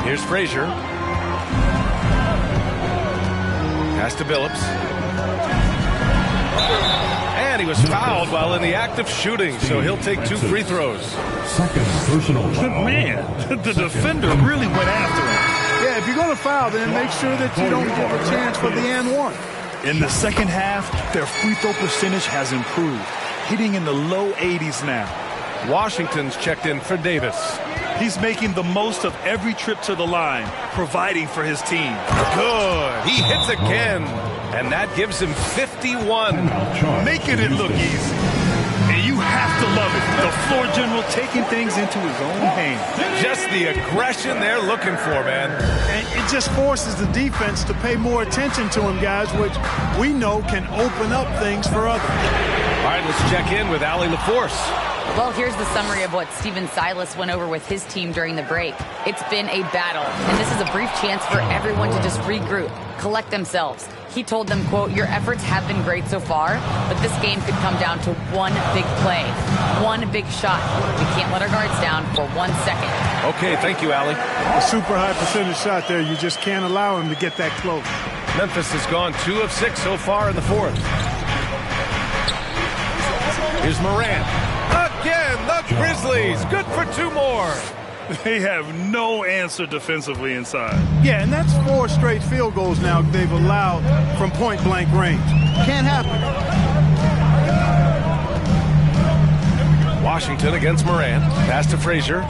Speaker 9: Here's Frazier. Pass to Billups. And he was fouled while in the act of shooting, so he'll take 2 free throws.
Speaker 1: Second personal foul.
Speaker 11: Man, the defender really went after him.
Speaker 10: Yeah, if you're going to foul, then make sure that you don't give a chance for the and one.
Speaker 11: In the second half, their free throw percentage has improved, hitting in the low 80s now.
Speaker 9: Washington's checked in for Davis.
Speaker 11: He's making the most of every trip to the line, providing for his team.
Speaker 9: Good. He hits again. And that gives him 51.
Speaker 11: Making it look easy. And you have to love it. The floor general taking things into his own hands.
Speaker 9: Just the aggression they're looking for, man.
Speaker 10: And it just forces the defense to pay more attention to him, guys, which we know can open up things for others.
Speaker 9: All right, let's check in with Allie LaForce.
Speaker 13: Well, here's the summary of what Steven Silas went over with his team during the break. It's been a battle, and this is a brief chance for everyone to just regroup, collect themselves. He told them, quote, "Your efforts have been great so far, but this game could come down to one big play, one big shot. We can't let our guards down for 1 second."
Speaker 9: Okay, thank you, Allie.
Speaker 10: A super high percentage shot there. You just can't allow him to get that close.
Speaker 9: Memphis has gone 2 of 6 so far in the fourth. Here's Morant. Again, the Grizzlies. Good for 2 more.
Speaker 11: They have no answer defensively inside.
Speaker 10: Yeah, and that's 4 straight field goals now they've allowed from point-blank range. Can't happen.
Speaker 9: Washington against Morant. Pass to Frazier.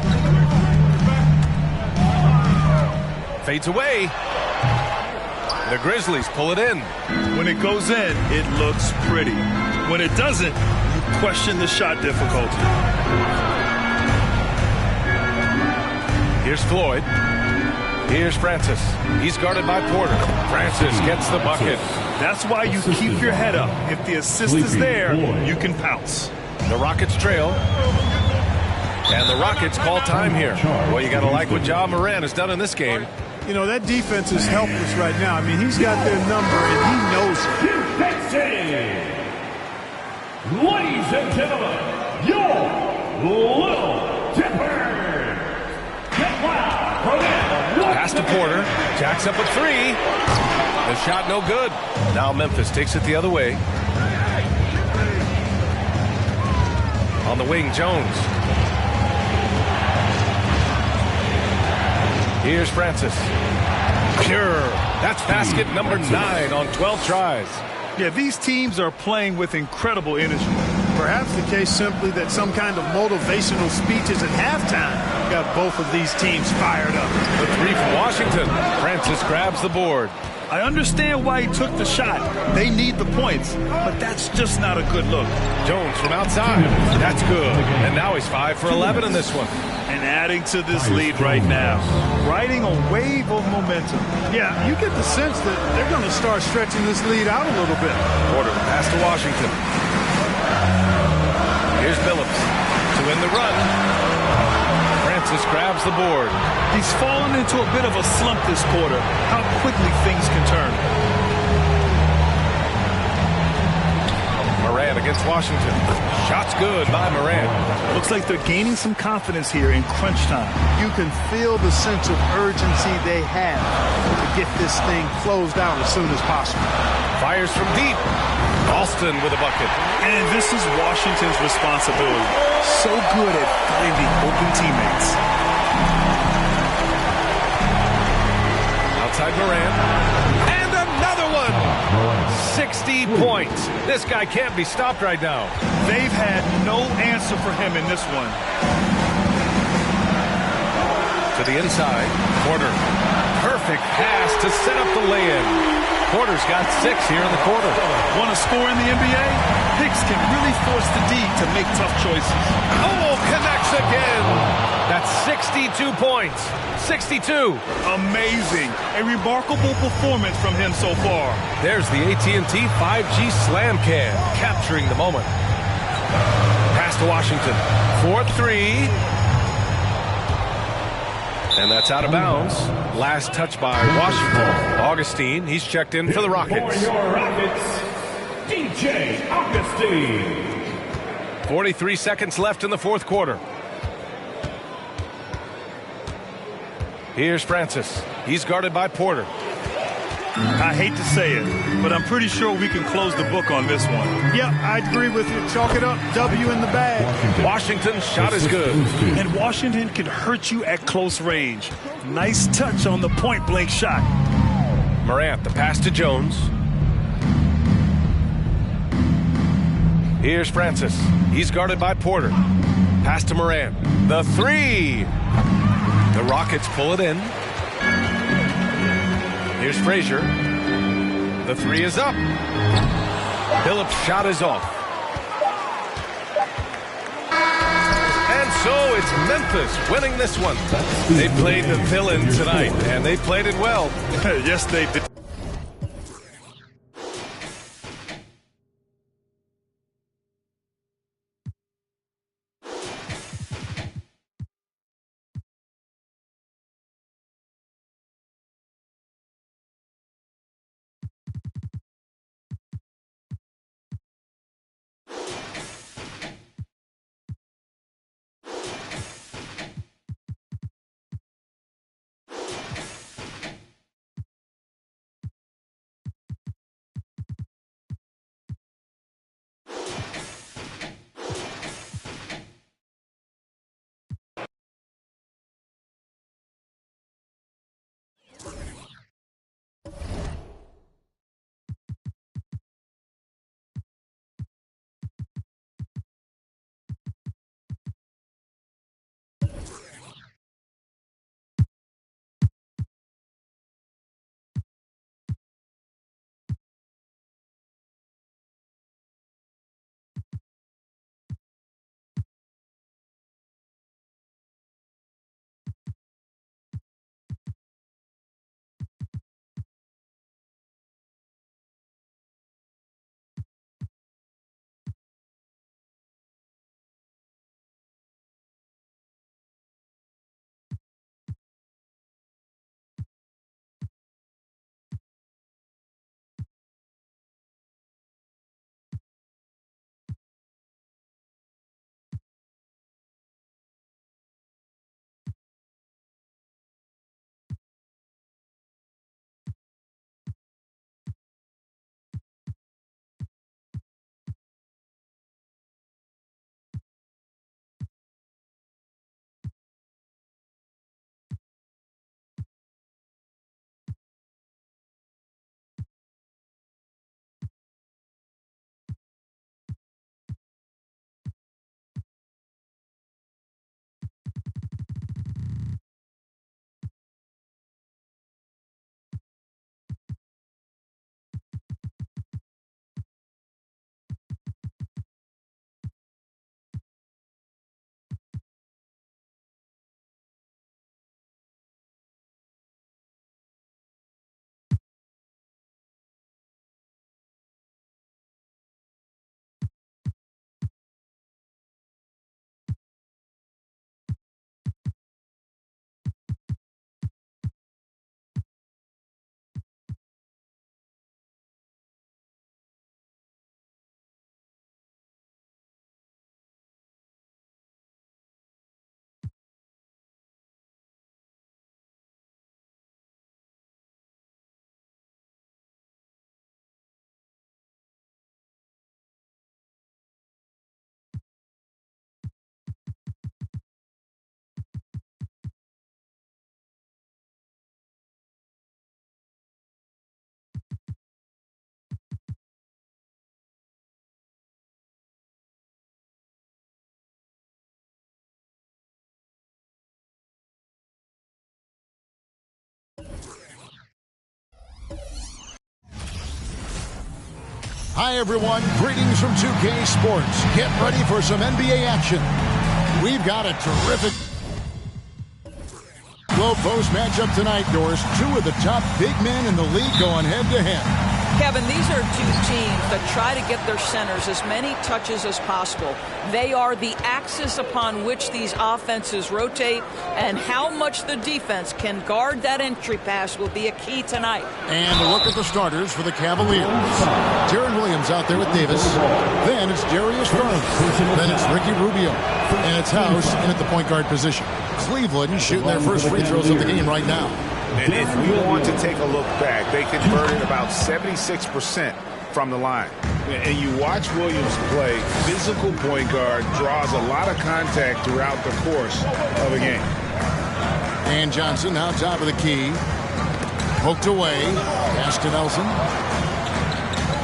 Speaker 9: Fades away. The Grizzlies pull it in.
Speaker 11: When it goes in, it looks pretty. When it doesn't, you question the shot difficulty.
Speaker 9: Here's Floyd. Here's Francis. He's guarded by Porter. Francis gets the bucket.
Speaker 11: That's why you keep your head up. If the assist is there, you can pounce.
Speaker 9: The Rockets trail. And the Rockets call time here. Well, you got to like what Ja Morant has done in this game.
Speaker 10: You know, that defense is helpless right now. I mean, he's got their number, and he knows it.
Speaker 1: Defensive. Ladies and gentlemen, your Little Dipper.
Speaker 9: Pass to Porter. Jacks up a 3. The shot no good. Now Memphis takes it the other way. On the wing, Jones. Here's Francis. Pure. That's basket number 9 on 12 tries.
Speaker 11: Yeah, these teams are playing with incredible energy.
Speaker 10: Perhaps the case simply that some kind of motivational speeches at halftime got both of these teams fired up.
Speaker 9: The 3 from Washington. Francis grabs the board.
Speaker 11: I understand why he took the shot. They need the points, but that's just not a good look.
Speaker 9: Jones from outside. That's good. And now he's 5 for 11 in this one.
Speaker 11: And adding to this lead right now. Riding a wave of momentum.
Speaker 10: Yeah, you get the sense that they're going to start stretching this lead out a little bit.
Speaker 9: Porter pass to Washington. Here's Billups to win the run. Francis grabs the board.
Speaker 11: He's fallen into a bit of a slump this quarter. How quickly things can turn.
Speaker 9: It's Washington. Shot's good by Morant.
Speaker 11: Looks like they're gaining some confidence here in crunch time.
Speaker 10: You can feel the sense of urgency they have to get this thing closed out as soon as possible.
Speaker 9: Fires from deep. Alston with a bucket.
Speaker 11: And this is Washington's responsibility. So good at finding open teammates.
Speaker 9: Outside Morant. And another one. 60 points. This guy can't be stopped right now.
Speaker 11: They've had no answer for him in this one.
Speaker 9: To the inside. Porter. Perfect pass to set up the lay-in. Porter's got 6 here in the quarter.
Speaker 11: Want to score in the NBA? Hicks can really force the D to make tough choices.
Speaker 9: Oh, connects again. That's 62 points. 62.
Speaker 11: Amazing. A remarkable performance from him so far.
Speaker 9: There's the AT&T 5G Slam Cam, capturing the moment. Pass to Washington. 4-3. And that's out of bounds. Last touch by Washington. Augustine, he's checked in for the Rockets.
Speaker 1: For your Rockets, DJ Augustine.
Speaker 9: 43 seconds left in the fourth quarter. Here's Francis. He's guarded by Porter.
Speaker 11: I hate to say it, but I'm pretty sure we can close the book on this one.
Speaker 10: Yep, I agree with you. Chalk it up. W in the bag.
Speaker 9: Washington's shot is good.
Speaker 11: And Washington can hurt you at close range. Nice touch on the point-blank shot.
Speaker 9: Morant, the pass to Jones. Here's Francis. He's guarded by Porter. Pass to Morant. The 3. The Rockets pull it in. Here's Frazier. The 3 is up. Phillips' shot is off. And so it's Memphis winning this one. They played the villain tonight, and they played it well.
Speaker 11: Yes, they did.
Speaker 2: Hi, everyone. Greetings from 2K Sports. Get ready for some NBA action. We've got a terrific low post matchup tonight, Doris. Two of the top big men in the league going head-to-head.
Speaker 14: Kevin, these are two teams that try to get their centers as many touches as possible. They are the axis upon which these offenses rotate, and how much the defense can guard that entry pass will be a key tonight.
Speaker 2: And a look at the starters for the Cavaliers. Jaron Williams out there with Davis. Then it's Darius Garland. Then it's Ricky Rubio. And it's House in at the point guard position. Cleveland shooting their first free throws of the game right now.
Speaker 4: And if we want to take a look back, they converted about 76% from the line. And you watch Williams play, physical point guard, draws a lot of contact throughout the course of a game.
Speaker 2: And Johnson now top of the key. Poked away. Pass to Nelson.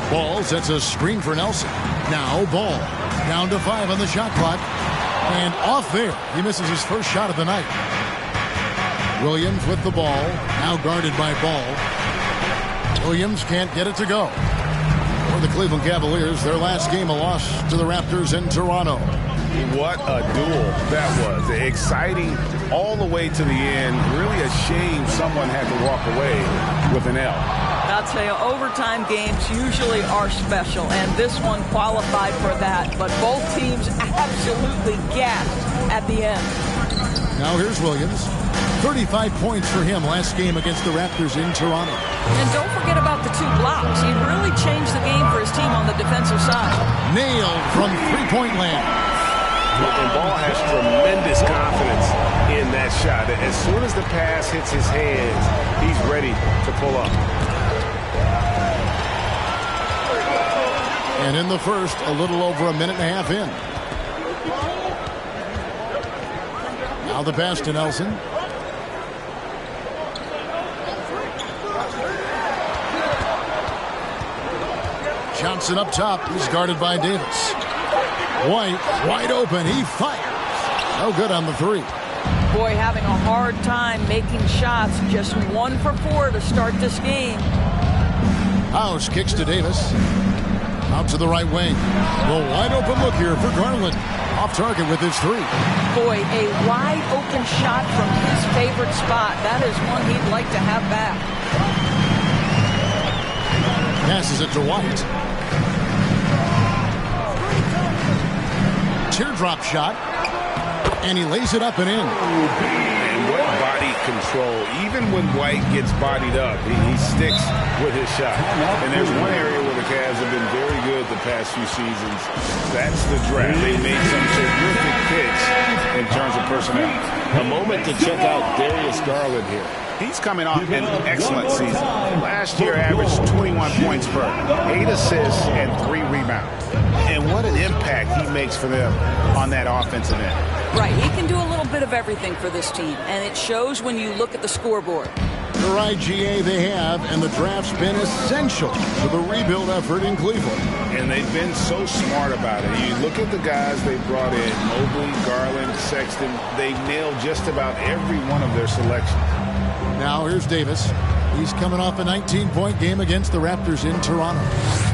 Speaker 2: Ball sets a screen for Nelson. Now Ball down to 5 on the shot clock. And off there. He misses his first shot of the night. Williams with the ball, now guarded by Ball. Williams can't get it to go. For the Cleveland Cavaliers, their last game a loss to the Raptors in Toronto.
Speaker 4: What a duel that was. Exciting all the way to the end. Really a shame someone had to walk away with an L.
Speaker 14: I'll tell you, overtime games usually are special, and this one qualified for that. But both teams absolutely gassed at the end.
Speaker 2: Now here's Williams. 35 points for him last game against the Raptors in Toronto.
Speaker 14: And don't forget about the 2 blocks. He really changed the game for his team on the defensive side.
Speaker 2: Nailed from three-point land.
Speaker 4: And Ball has tremendous confidence in that shot. As soon as the pass hits his hands, he's ready to pull up.
Speaker 2: And in the first, a little over a minute and a half in. Now the pass to Nelson. Johnson up top. He's guarded by Davis. White wide open. He fires. No good on the 3.
Speaker 14: Boy, having a hard time making shots. Just 1 for 4 to start this game.
Speaker 2: House kicks to Davis. Out to the right wing. The wide open look here for Garland. Off target with his 3.
Speaker 14: Boy, a wide open shot from his favorite spot. That is one he'd like to have back.
Speaker 2: Passes it to White. Teardrop shot. And he lays it up and in.
Speaker 4: And what body control. Even when White gets bodied up, he sticks with his shot. And there's one area where the Cavs have been very good the past few seasons. That's the draft. They made some terrific picks in terms of personnel.
Speaker 3: A moment to check out Darius Garland here.
Speaker 4: He's coming off an excellent season. Last year averaged 21 points per, 8 assists, and 3 rebounds. And what an impact he makes for them on that offensive end.
Speaker 14: Right, he can do a little bit of everything for this team, and it shows when you look at the scoreboard.
Speaker 2: The right GA they have, and the draft's been essential to the rebuild effort in Cleveland.
Speaker 4: And they've been so smart about it. You look at the guys they brought in, Mobley, Garland, Sexton, they nailed just about every one of their selections.
Speaker 2: Now here's Davis. He's coming off a 19-point game against the Raptors in Toronto.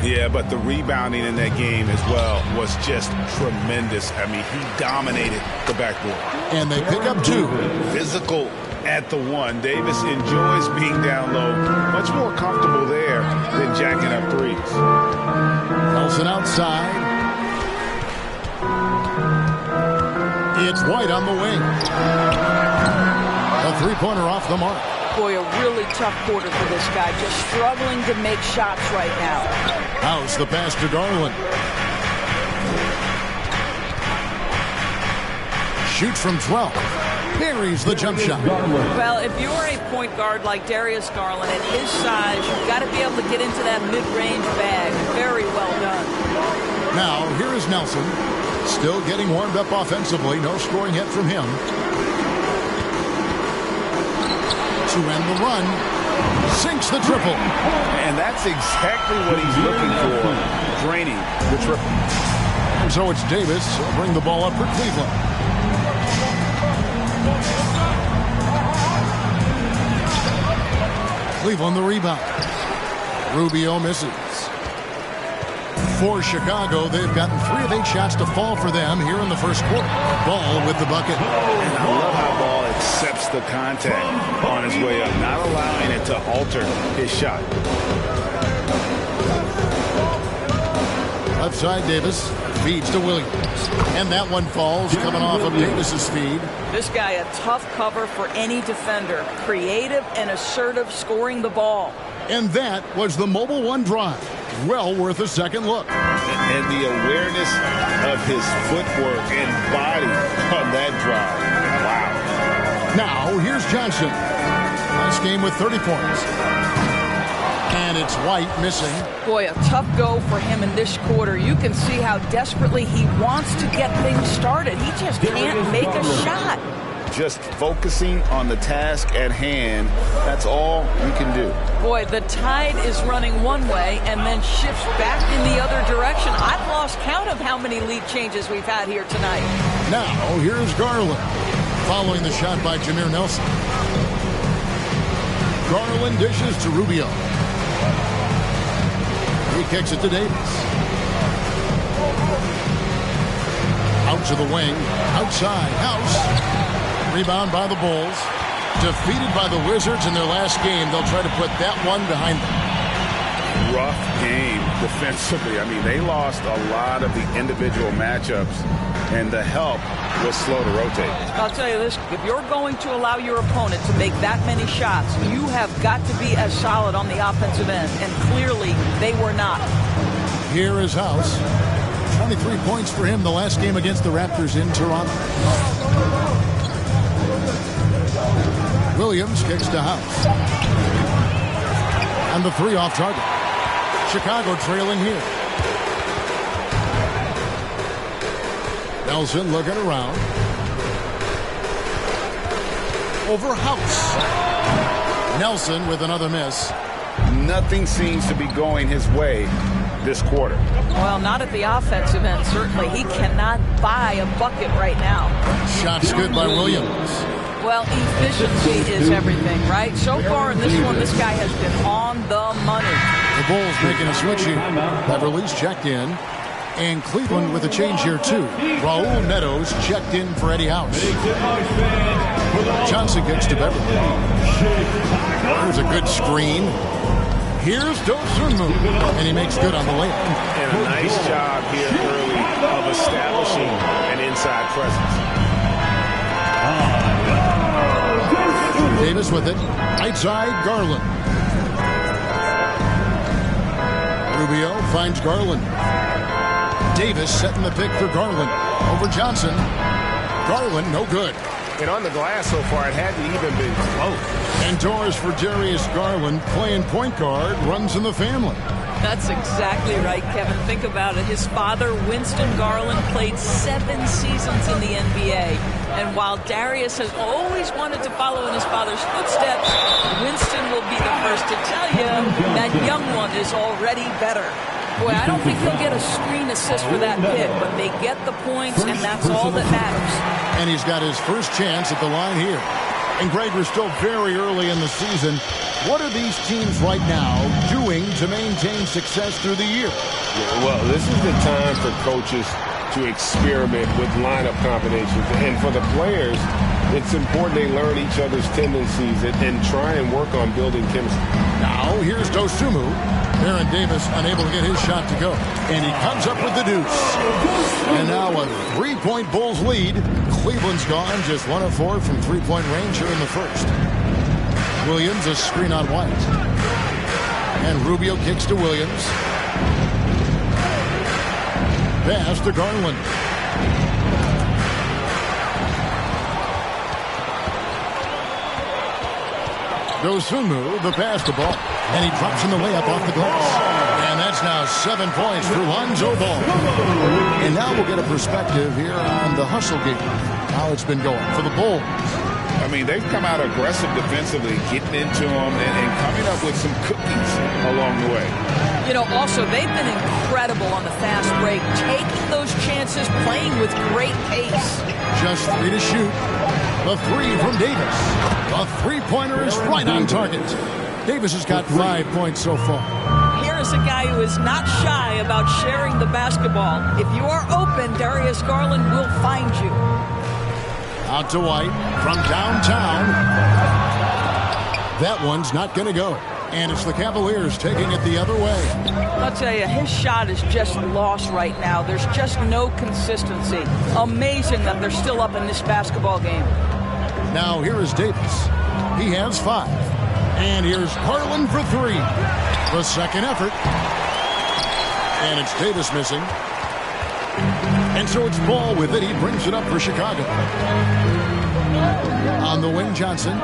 Speaker 4: Yeah, but the rebounding in that game as well was just tremendous. I mean, he dominated the backboard.
Speaker 2: And they pick up 2.
Speaker 4: Physical at the 1. Davis enjoys being down low. Much more comfortable there than jacking up 3s.
Speaker 2: Nelson outside. It's White on the wing. A 3-pointer off the mark.
Speaker 14: Boy, a really tough quarter for this guy. Just struggling to make shots right now.
Speaker 2: House the pass to Garland. Shoots from 12. Buries the jump shot.
Speaker 14: Well, if you're a point guard like Darius Garland at his size, you've got to be able to get into that mid-range bag. Very well done.
Speaker 2: Now, here is Nelson. Still getting warmed up offensively. No scoring yet from him. To end the run. Sinks the triple.
Speaker 4: And that's exactly what he's looking for. Draining the triple.
Speaker 2: And so it's Davis. He'll bring the ball up for Cleveland. Cleveland the rebound. Rubio misses. For Chicago, they've gotten 3 of 8 shots to fall for them here in the first quarter. Ball with the bucket.
Speaker 3: And I love how Ball accepts the contact on his way up, not allowing it to alter his shot.
Speaker 2: Left side, Davis feeds to Williams. And that one falls, coming off of Davis's feed.
Speaker 14: This guy, a tough cover for any defender. Creative and assertive, scoring the ball.
Speaker 2: And that was the Mobile One drive. Well worth a second look.
Speaker 3: And the awareness of his footwork and body on that drive. Wow.
Speaker 2: Now, here's Johnson. Last game with 30 points. And it's White missing.
Speaker 14: Boy, a tough go for him in this quarter. You can see how desperately he wants to get things started. He just can't make a shot.
Speaker 3: Just focusing on the task at hand, that's all you can do.
Speaker 14: Boy, the tide is running one way and then shifts back in the other direction. I've lost count of how many lead changes we've had here tonight.
Speaker 2: Now, here's Garland, following the shot by Jameer Nelson. Garland dishes to Rubio. He kicks it to Davis. Out to the wing. Outside. House. Rebound by the Bulls. Defeated by the Wizards in their last game. They'll try to put that one behind them.
Speaker 3: Rough game defensively. I mean, they lost a lot of the individual matchups, and the help was slow to rotate.
Speaker 14: I'll tell you this, if you're going to allow your opponent to make that many shots, you have got to be as solid on the offensive end, and clearly they were not.
Speaker 2: Here is House. 23 points for him the last game against the Raptors in Toronto. Williams kicks to House. And the 3 off target. Chicago trailing here. Nelson looking around. Over House. Nelson with another miss.
Speaker 3: Nothing seems to be going his way this quarter.
Speaker 14: Well, not at the offensive end, certainly. He cannot buy a bucket right now.
Speaker 2: Shots good by Williams.
Speaker 14: Well, efficiency is everything, right? So far in this one, this guy has been on the money.
Speaker 2: The Bulls making a switch here. Beverly's checked in. And Cleveland with a change here, too. Raul Netos checked in for Eddie House. Johnson gets to Beverly. There's a good screen. Here's Dosunmu. And he makes good on the layup.
Speaker 4: And a nice job here early of establishing an inside presence.
Speaker 2: Davis with it. Outside, Garland. Rubio finds Garland. Davis setting the pick for Garland. Over Johnson. Garland, no good.
Speaker 4: And on the glass so far, it hadn't even been close.
Speaker 2: And doors for Darius Garland, playing point guard, runs in the family.
Speaker 14: That's exactly right, Kevin. Think about it. His father, Winston Garland, played 7 seasons in the NBA. And while Darius has always wanted to follow in his father's footsteps, Winston will be the first to tell you that young one is already better. Boy, I don't think he'll get a screen assist for that pick, but they get the points, and that's all that matters.
Speaker 2: And he's got his first chance at the line here. And Greg, we're still very early in the season. What are these teams right now doing to maintain success through the year?
Speaker 4: Yeah, well, this is the time for coaches to experiment with lineup combinations. And for the players, it's important they learn each other's tendencies and try and work on building chemistry.
Speaker 2: Now, here's Dosunmu. Aaron Davis unable to get his shot to go. And he comes up with the deuce. And now a 3-point Bulls lead. Cleveland's gone just 1 of 4 from 3-point range here in the first. Williams, a screen on White. And Rubio kicks to Williams. Pass to Garland. Dosunmu, the pass to Ball. And he drops in the layup off the glass. And that's now 7 points for Lonzo Ball. And now we'll get a perspective here on the hustle game. How it's been going for the Bulls.
Speaker 3: I mean, they've come out aggressive defensively, getting into them and coming up with some cookies along the way.
Speaker 14: You know, also, they've been incredible on the fast break, taking those chances, playing with great pace.
Speaker 2: Just 3 to shoot. The 3 from Davis. The three-pointer is right on target. Davis has got 5 points so far.
Speaker 14: Here is a guy who is not shy about sharing the basketball. If you are open, Darius Garland will find you.
Speaker 2: Out to White from downtown. That one's not going to go. And it's the Cavaliers taking it the other way.
Speaker 14: I'll tell you, his shot is just lost right now. There's just no consistency. Amazing that they're still up in this basketball game.
Speaker 2: Now here is Davis. He has 5. And here's Garland for 3. The second effort. And it's Davis missing. And so it's Ball with it. He brings it up for Chicago. On the wing, Johnson.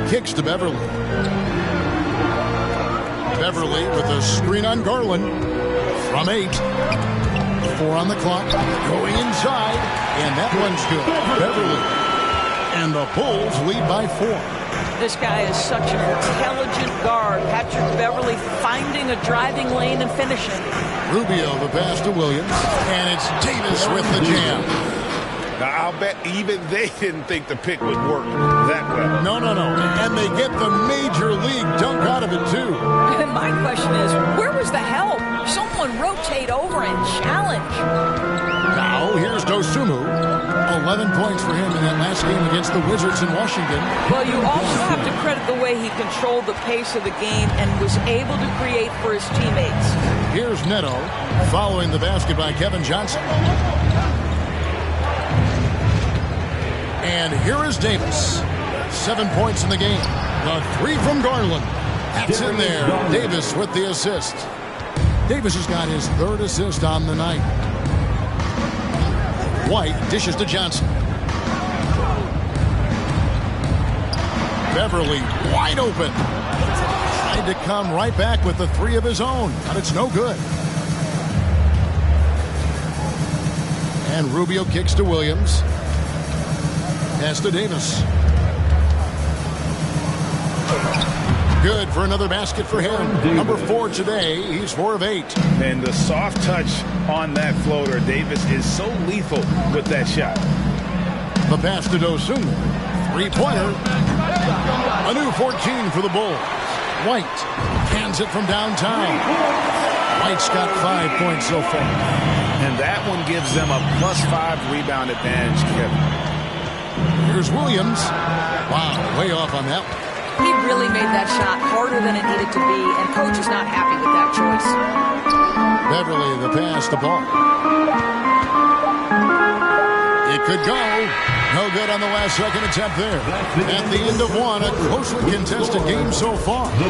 Speaker 2: Kicks to Beverly. Beverly with a screen on Garland. From 8. 4 on the clock. Going inside. And that one's good. Beverly. And the Bulls lead by 4.
Speaker 14: This guy is such an intelligent guard. Patrick Beverly finding a driving lane and finishing.
Speaker 2: Rubio the pass to Williams. And it's Davis with the jam.
Speaker 3: Now, I'll bet even they didn't think the pick would work that well.
Speaker 2: No. And they get the major league dunk out of it, too.
Speaker 14: My question is, where was the help? Someone rotate over and challenge.
Speaker 2: Now, here's Dosunmu. 11 points for him in that last game against the Wizards in Washington.
Speaker 14: Well, you also have to credit the way he controlled the pace of the game and was able to create for his teammates.
Speaker 2: Here's Neto following the basket by Kevin Johnson. And here is Davis. 7 points in the game. The 3 from Garland. That's in there. Davis with the assist. Davis has got his 3rd assist on the night. White dishes to Johnson. Beverly wide open. Tried to come right back with the 3 of his own, but it's no good. And Rubio kicks to Williams. Pass to Davis. Good for another basket for him. Number 4 today. He's 4 of 8.
Speaker 3: And the soft touch on that floater. Davis is so lethal with that shot.
Speaker 2: The pass to Dosunmu. 3-pointer. A new 14 for the Bulls. White hands it from downtown. White's got 5 points so far.
Speaker 3: And that one gives them a +5 rebound advantage, Kevin.
Speaker 2: Here's Williams. Wow, way off on that one.
Speaker 14: He really made that shot harder than it needed to be, and coach is not happy with that choice.
Speaker 2: Beverly, the pass, the ball. It could go. No good on the last second attempt there. At the end of one, a closely contested game so far.
Speaker 1: The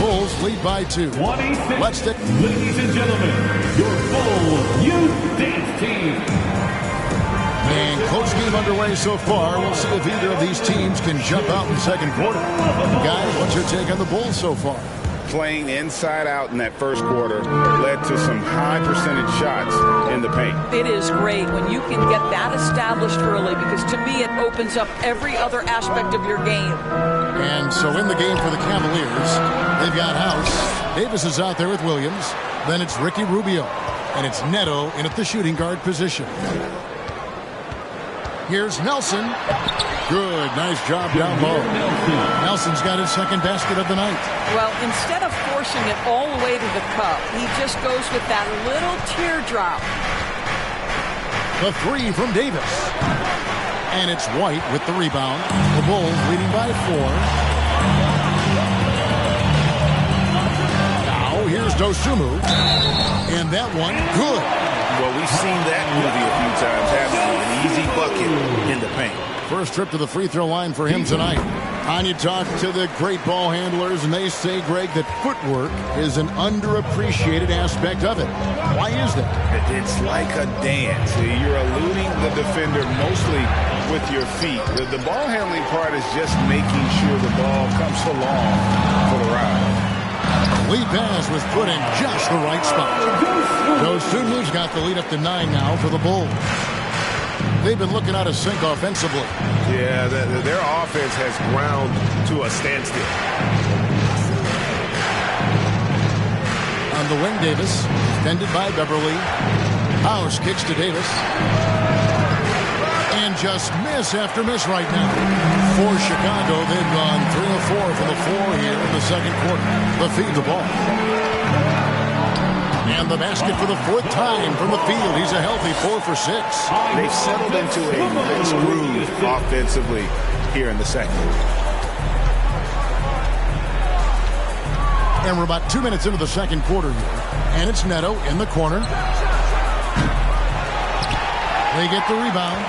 Speaker 2: Bulls lead by 2.
Speaker 1: 26.
Speaker 2: Let's take...
Speaker 1: Ladies and gentlemen, your Bulls Youth Dance Team.
Speaker 2: And close game underway so far. We'll see if either of these teams can jump out in the second quarter. Guys, what's your take on the Bulls so far?
Speaker 3: Playing inside out in that first quarter led to some high percentage shots in the paint.
Speaker 14: It is great when you can get that established early, because to me it opens up every other aspect of your game.
Speaker 2: And so in the game for the Cavaliers, they've got House. Davis is out there with Williams. Then it's Ricky Rubio. And it's Neto in at the shooting guard position. Here's Nelson. Good. Nice job down low. Nelson's got his second basket of the night.
Speaker 14: Well, instead of forcing it all the way to the cup, he just goes with that little teardrop.
Speaker 2: The 3 from Davis. And it's White with the rebound. The Bulls leading by 4. Now here's Dosunmu. And that one, good.
Speaker 3: Well, we've seen that movie a few times, haven't we? An easy bucket in the paint.
Speaker 2: First trip to the free throw line for him tonight. On you talk to the great ball handlers, and they say, Greg, that footwork is an underappreciated aspect of it. Why is that?
Speaker 3: It's like a dance. You're eluding the defender mostly with your feet. The ball handling part is just making sure the ball comes along for the ride.
Speaker 2: Lead pass was put in just the right spot. Dosunmu's got the lead up to 9 now for the Bulls. They've been looking out of sync offensively.
Speaker 4: Yeah, their offense has ground to a standstill.
Speaker 2: On the wing, Davis, defended by Beverly. House kicks to Davis. And just miss after miss right now. For Chicago, they've gone 3 of 4 from the floor here in the second quarter. The feed the ball. And the basket for the 4th time from the field. He's a healthy 4 for 6.
Speaker 4: They've settled into a nice groove offensively here in the second.
Speaker 2: And we're about 2 minutes into the second quarter here. And it's Neto in the corner. They get the rebound.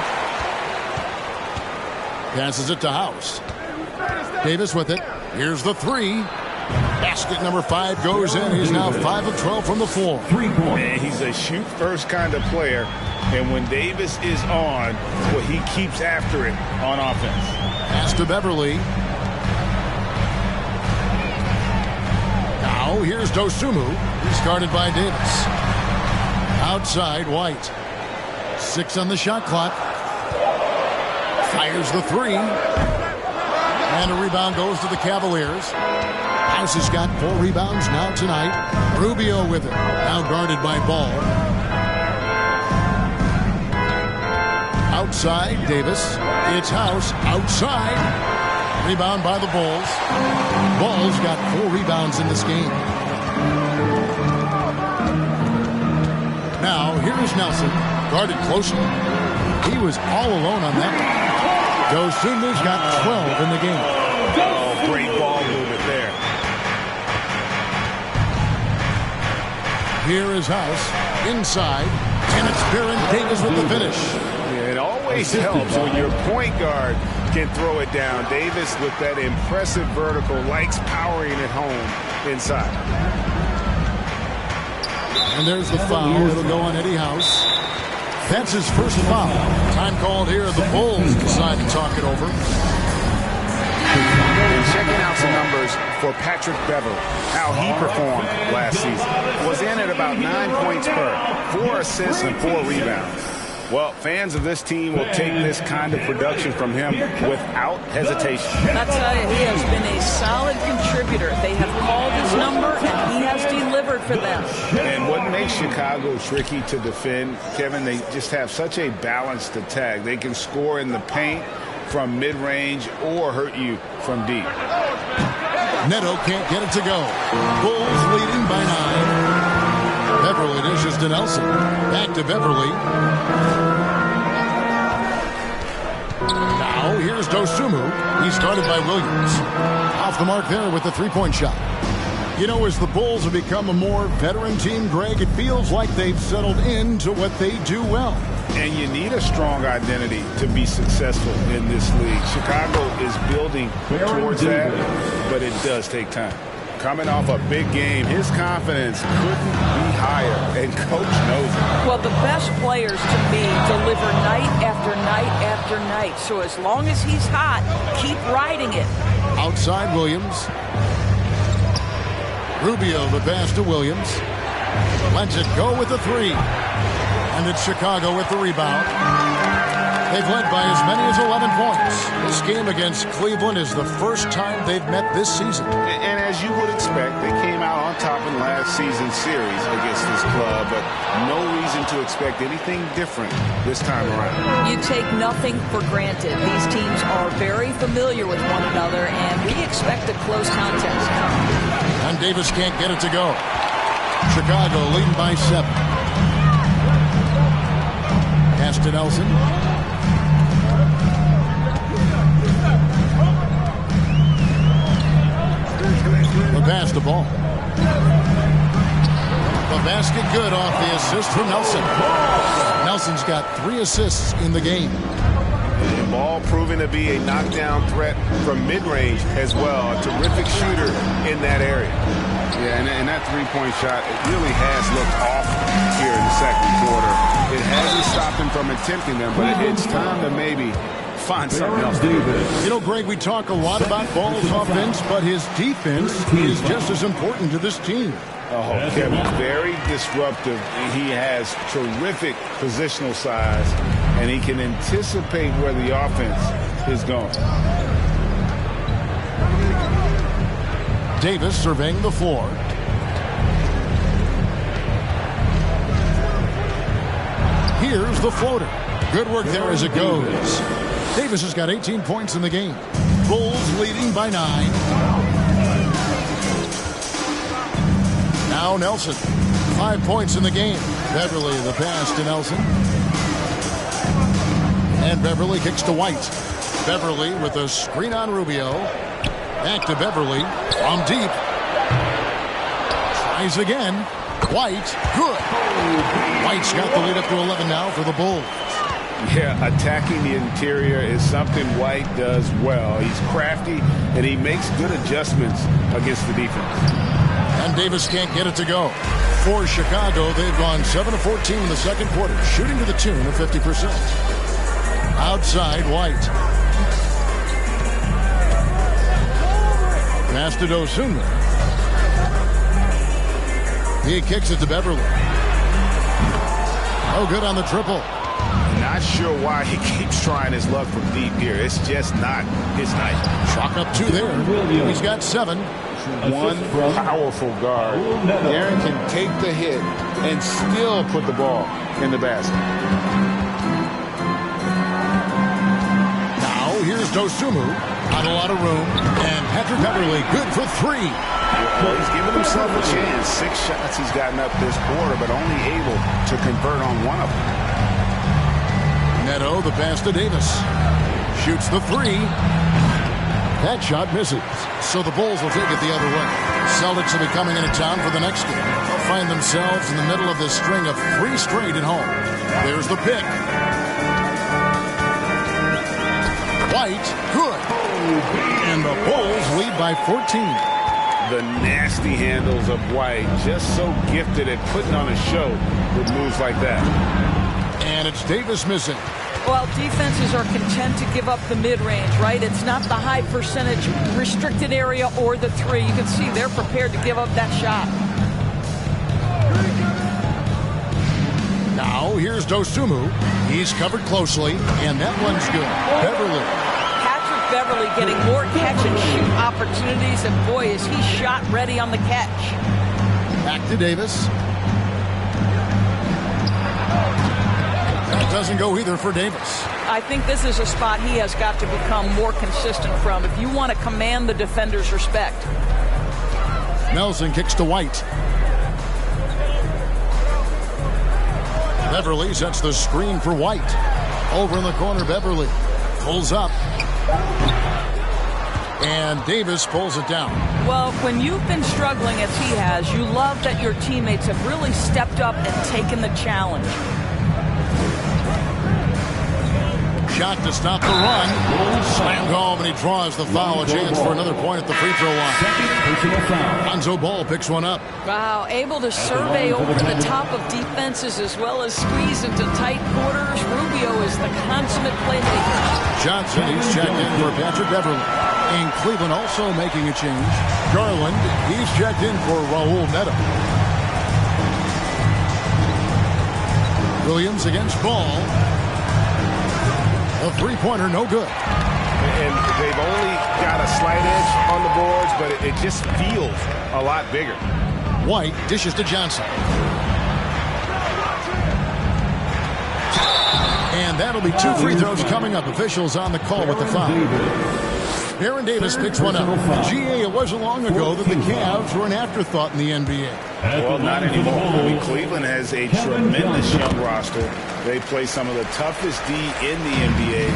Speaker 2: Passes it to House. Davis with it. Here's the 3. Basket number 5 goes in. He's now 5 of 12 from the floor.
Speaker 4: Man, he's a shoot-first kind of player. And when Davis is on, well, he keeps after it on offense.
Speaker 2: Pass to Beverly. Now here's Dosunmu. He's guarded by Davis. Outside, White. 6 on the shot clock. Fires the 3. And a rebound goes to the Cavaliers. House has got 4 rebounds now tonight. Rubio with it. Now guarded by Ball. Outside, Davis. It's House. Outside. Rebound by the Bulls. Ball's got 4 rebounds in this game. Now, here's Nelson. Guarded closely. He was all alone on that one. Dosunmu's got 12 in the game.
Speaker 4: Oh, great ball movement there.
Speaker 2: Here is House. Inside. And it's Baron Davis with the finish.
Speaker 4: Yeah, it always helps when your point guard can throw it down. Davis, with that impressive vertical, likes powering it home inside.
Speaker 2: And there's the foul. It'll go on Eddie House. That's his first foul. Time called here. The Bulls decide to talk it over.
Speaker 4: And checking out some numbers for Patrick Beverly, how he performed last season. Was in at about 9 points per, 4 assists and 4 rebounds. Well, fans of this team will take this kind of production from him without hesitation.
Speaker 14: I tell you, he has been a solid contributor. They have called his number, and he has delivered for them.
Speaker 4: And what makes Chicago tricky to defend, Kevin, they just have such a balanced attack. They can score in the paint from mid-range or hurt you from deep.
Speaker 2: Neto can't get it to go. Bulls leading by 9. Beverly dishes to Nelson. Back to Beverly. Now here's Dosunmu. He's guarded by Williams. Off the mark there with the 3-point shot. You know, as the Bulls have become a more veteran team, Greg, it feels like they've settled into what they do well.
Speaker 4: And you need a strong identity to be successful in this league. Chicago is building towards that, but it does take time. Coming off a big game, his confidence couldn't be higher, and Coach knows it.
Speaker 14: Well, the best players, to me, deliver night after night after night. So as long as he's hot, keep riding it.
Speaker 2: Outside Williams. Rubio the pass to Williams. Lets it go with the 3. And it's Chicago with the rebound. They've led by as many as 11 points. This game against Cleveland is the first time they've met this season.
Speaker 4: And as you would expect, they came out on top in last season's series against this club, but no reason to expect anything different this time around.
Speaker 14: You take nothing for granted. These teams are very familiar with one another, and we expect a close contest.
Speaker 2: And Davis can't get it to go. Chicago leading by 7. Pass to Nelson. Pass the ball. The basket good off the assist from Nelson. Nelson's got 3 assists in the game.
Speaker 4: The ball proving to be a knockdown threat from mid-range as well. A terrific shooter in that area. Yeah, and that 3-point shot, it really has looked off here in the second quarter. It hasn't stopped him from attempting them, but it's time to maybe find something else to do.
Speaker 2: You know, Greg, we talk a lot about Ball's offense, but his defense is just as important to this team.
Speaker 4: Oh, Kevin, very disruptive. He has terrific positional size, and he can anticipate where the offense is going.
Speaker 2: Davis surveying the floor. Here's the floater. Good work there as it goes. Davis has got 18 points in the game. Bulls leading by 9. Now Nelson. 5 points in the game. Beverly the pass to Nelson. And Beverly kicks to White. Beverly with a screen on Rubio. Back to Beverly from deep. Tries again. White, good. White's got the lead up to 11 now for the Bulls.
Speaker 4: Yeah, attacking the interior is something White does well. He's crafty, and he makes good adjustments against the defense.
Speaker 2: And Davis can't get it to go. For Chicago, they've gone 7 of 14 in the second quarter, shooting to the tune of 50%. Outside, White. Pass to Dosunmu. He kicks it to Beverly. Oh, good on the triple.
Speaker 4: Not sure why he keeps trying his luck from deep here. It's just not his night.
Speaker 2: Chalk up 2 there. He's got 7.
Speaker 3: One powerful guard. Darren can take the hit and still put the ball in the basket.
Speaker 2: Now here's Dosunmu. Not a lot of room. And Patrick Beverly good for 3.
Speaker 4: Well, he's given himself a chance. 6 shots he's gotten up this quarter, but only able to convert on one of them.
Speaker 2: Neto, the pass to Davis. Shoots the 3. That shot misses. So the Bulls will take it the other way. Celtics will be coming into town for the next game. They'll find themselves in the middle of this string of 3 straight at home. There's the pick. White, good. And the Bulls lead by 14.
Speaker 4: The nasty handles of White, just so gifted at putting on a show with moves like that.
Speaker 2: And it's Davis missing.
Speaker 14: Well, defenses are content to give up the mid-range, right? It's not the high percentage restricted area or the 3. You can see they're prepared to give up that shot.
Speaker 2: Now here's Dosunmu. He's covered closely, and that one's good. Beverly.
Speaker 14: Patrick Beverly getting more catch-and-shoot opportunities, and boy, is he shot ready on the catch.
Speaker 2: Back to Davis. That doesn't go either for Davis.
Speaker 14: I think this is a spot he has got to become more consistent from if you want to command the defender's respect.
Speaker 2: Nelson kicks to White. Beverly sets the screen for White. Over in the corner, Beverly pulls up. And Davis pulls it down.
Speaker 14: Well, when you've been struggling as he has, you love that your teammates have really stepped up and taken the challenge.
Speaker 2: Shot to stop the run. Slammed home, and he draws the foul. A chance for another point at the free throw line. Lonzo Ball picks one up.
Speaker 14: Wow, able to survey over the top of defenses as well as squeeze into tight quarters. Rubio is the consummate playmaker.
Speaker 2: Johnson, he's checked in for Patrick Beverly. And Cleveland also making a change. Garland, he's checked in for Raul Neto. Williams against Ball. A three-pointer, no good.
Speaker 4: And they've only got a slight edge on the boards, but it just feels a lot bigger.
Speaker 2: White dishes to Johnson. And that'll be 2 free throws coming up. Officials on the call with the foul. Aaron Davis picks one up. GA, it wasn't long ago that the Cavs were an afterthought in the NBA.
Speaker 4: Well, not anymore. I mean, Cleveland has a tremendous young roster. They play some of the toughest D in the NBA,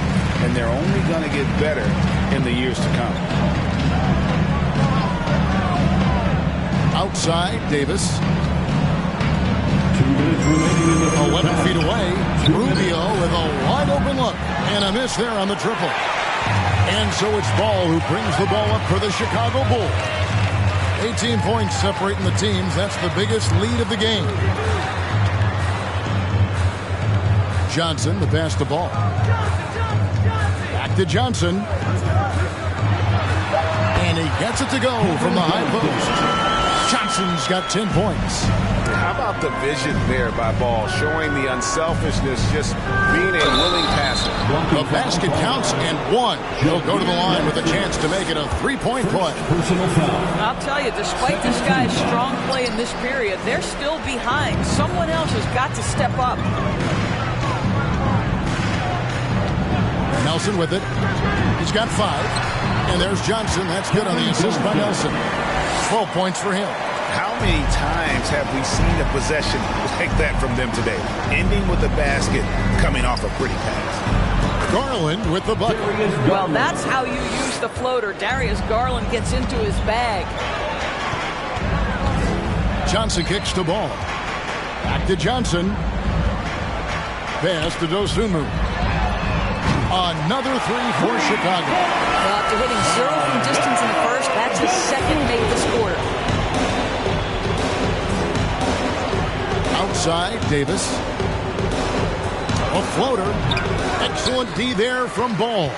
Speaker 4: and they're only going to get better in the years to come.
Speaker 2: Outside, Davis. 11 feet away. Rubio with a wide open look. And a miss there on the triple. And so it's Ball who brings the ball up for the Chicago Bulls. 18 points separating the teams. That's the biggest lead of the game. Johnson, the pass to Ball. Back to Johnson. And he gets it to go from the high post. Johnson's got 10 points.
Speaker 4: How about the vision there by Ball, showing the unselfishness, just being a willing passer.
Speaker 2: The basket counts and one. He'll go to the line with a chance to make it a three-point play.
Speaker 14: I'll tell you, despite this guy's strong play in this period, they're still behind. Someone else has got to step up.
Speaker 2: Nelson with it. He's got 5. And there's Johnson. That's good on the assist by Nelson. 12 points for him.
Speaker 4: How many times have we seen a possession like that from them today? Ending with a basket, coming off a pretty pass.
Speaker 2: Garland with the bucket.
Speaker 14: Well, that's how you use the floater. Darius Garland gets into his bag.
Speaker 2: Johnson kicks the ball. Back to Johnson. Pass to Dosunmu. Another 3 for Chicago.
Speaker 14: Well, after hitting 0 from distance in the first, that's his second make this quarter.
Speaker 2: Outside, Davis. A floater. Excellent D there from Ball.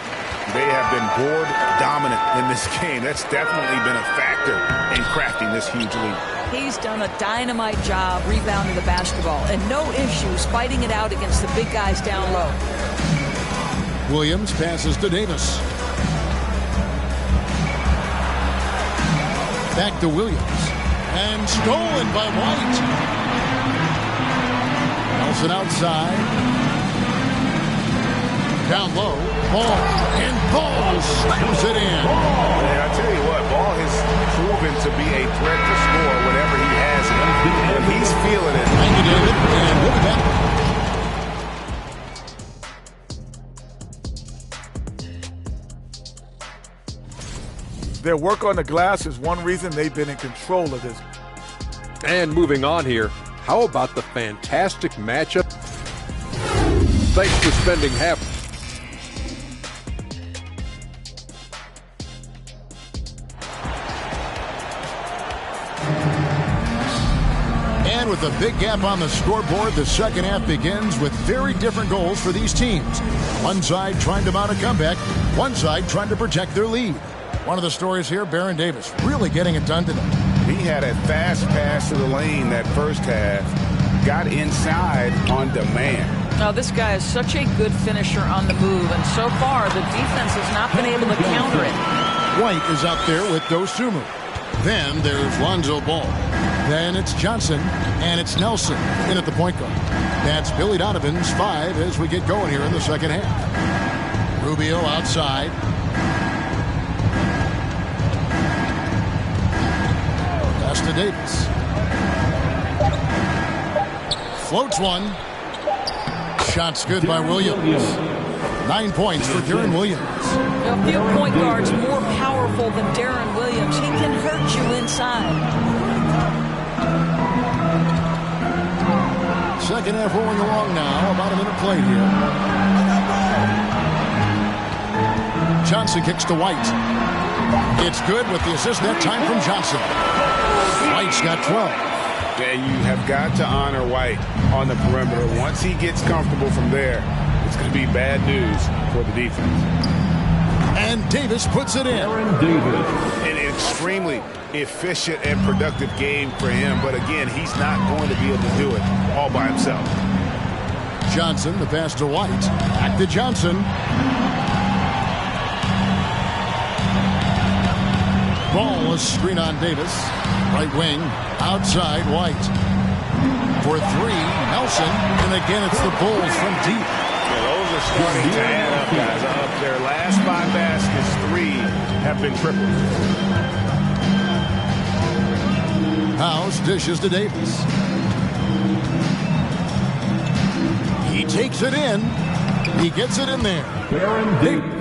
Speaker 4: They have been board dominant in this game. That's definitely been a factor in crafting this huge lead.
Speaker 14: He's done a dynamite job rebounding the basketball and no issues fighting it out against the big guys down low.
Speaker 2: Williams passes to Davis. Back to Williams. And stolen by White. Nelson outside. Down low. Ball. And Ball slams it in.
Speaker 4: And I tell you what, Ball has proven to be a threat to score whatever he has in him. When he's feeling it.
Speaker 2: Thank you, David. And we'll be back.
Speaker 12: Their work on the glass is one reason they've been in control of this.
Speaker 8: And moving on here, how about the fantastic matchup? Thanks for spending half.
Speaker 2: And with a big gap on the scoreboard, the second half begins with very different goals for these teams. One side trying to mount a comeback, one side trying to protect their lead. One of the stories here, Baron Davis really getting it done today.
Speaker 4: He had a fast pass to the lane that first half. Got inside on demand.
Speaker 14: Now, this guy is such a good finisher on the move, and so far the defense has not been able to counter it.
Speaker 2: White is out there with Dosunmu. Then there's Lonzo Ball. Then it's Johnson, and it's Nelson in at the point guard. That's Billy Donovan's 5 as we get going here in the second half. Rubio outside. Pass to Davis. Floats one. Shot's good by Williams. 9 points for Darren Williams.
Speaker 14: Now, if your point guard's more powerful than Darren Williams, he can hurt you inside.
Speaker 2: Second half rolling along now. About a minute played here. Johnson kicks to White. It's good with the assist that time from Johnson. White's got 12.
Speaker 4: And you have got to honor White on the perimeter. Once he gets comfortable from there, it's going to be bad news for the defense.
Speaker 2: And Davis puts it in.
Speaker 4: An extremely efficient and productive game for him. But again, he's not going to be able to do it all by himself.
Speaker 2: Johnson, the pass to White. Back to Johnson. Ball, a screen on Davis. Right wing, outside White. For 3, Nelson. And again, it's the Bulls from deep.
Speaker 4: Yeah, those are starting to add up, guys. Up their last 5 baskets, 3 have been tripled.
Speaker 2: House dishes to Davis. He takes it in. He gets it in there.
Speaker 1: Baron Davis.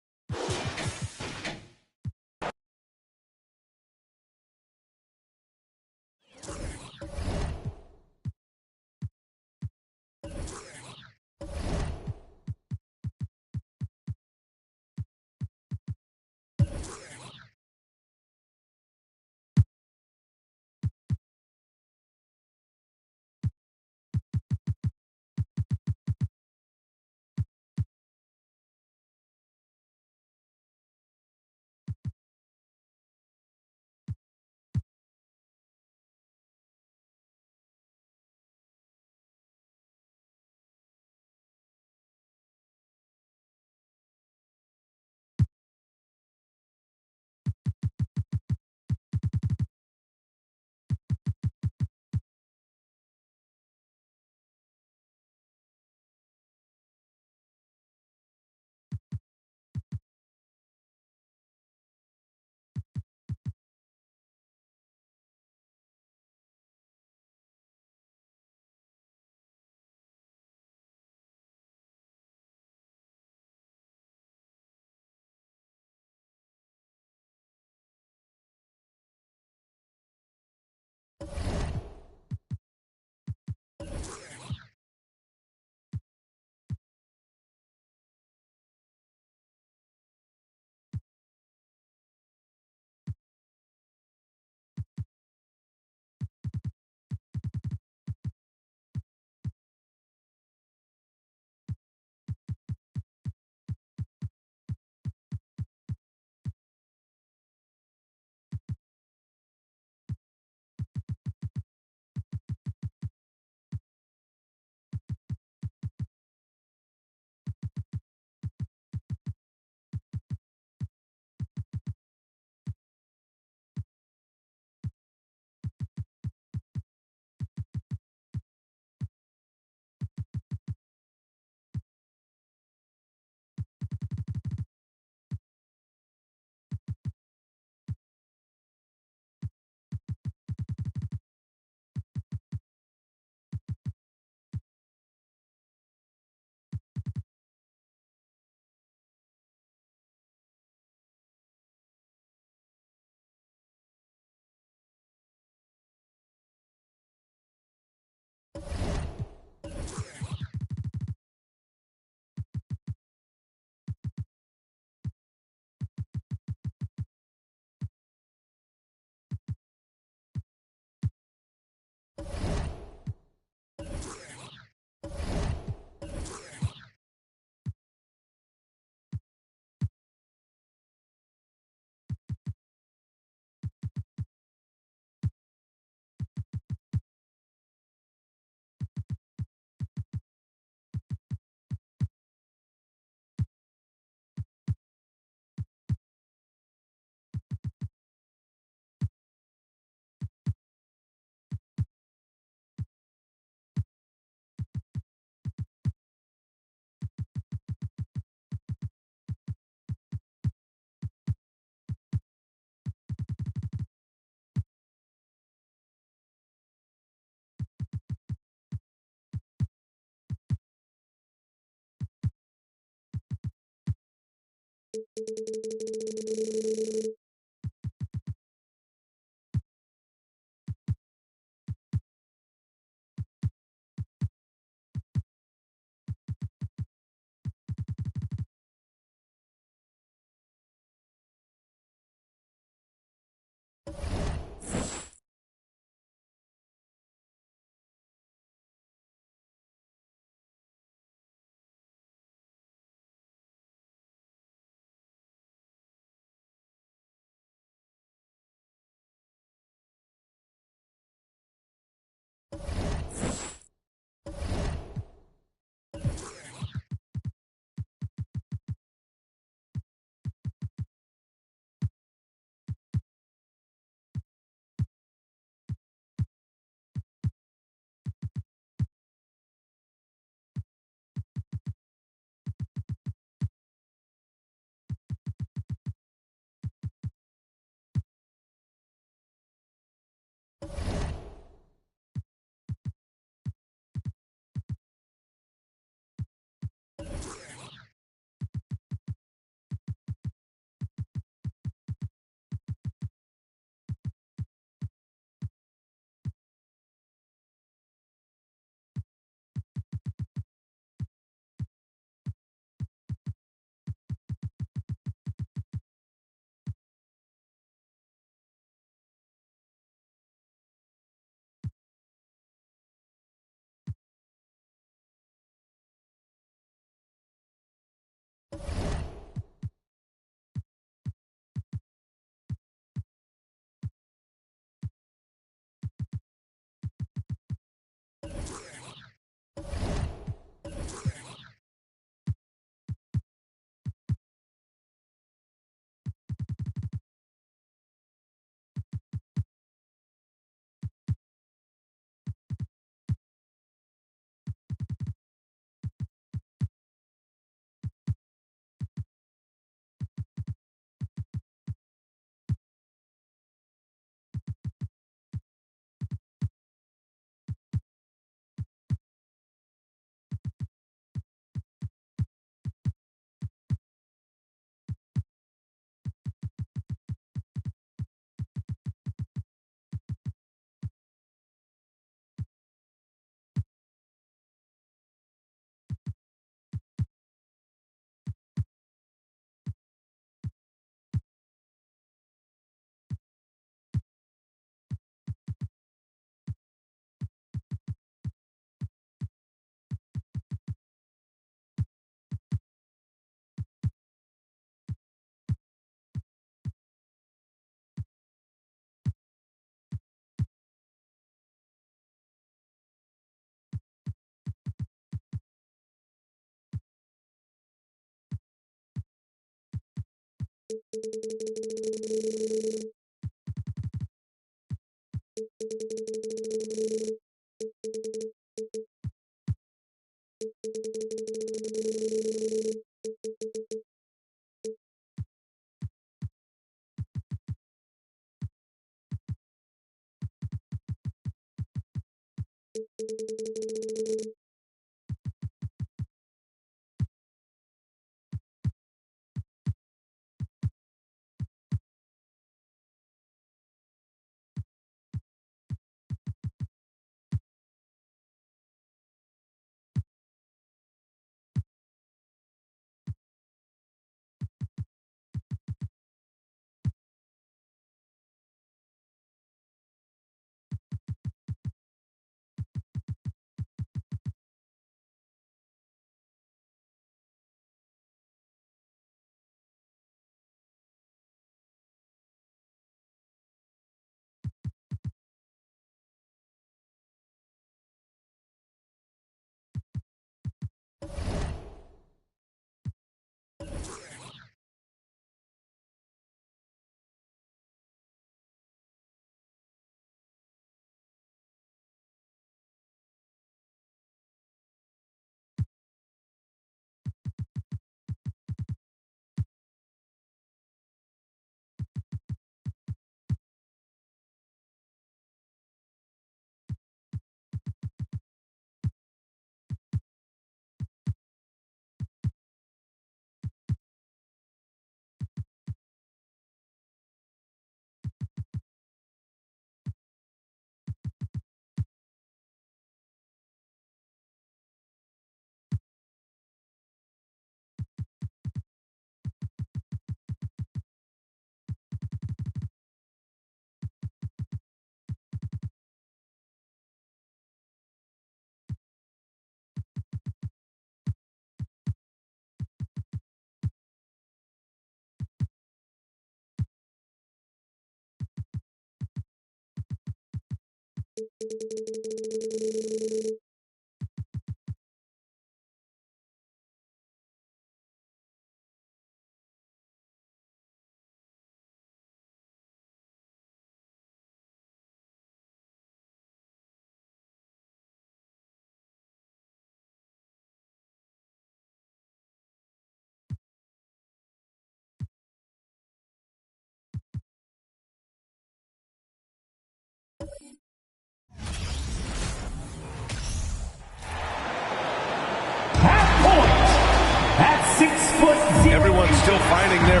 Speaker 9: Everyone's still finding their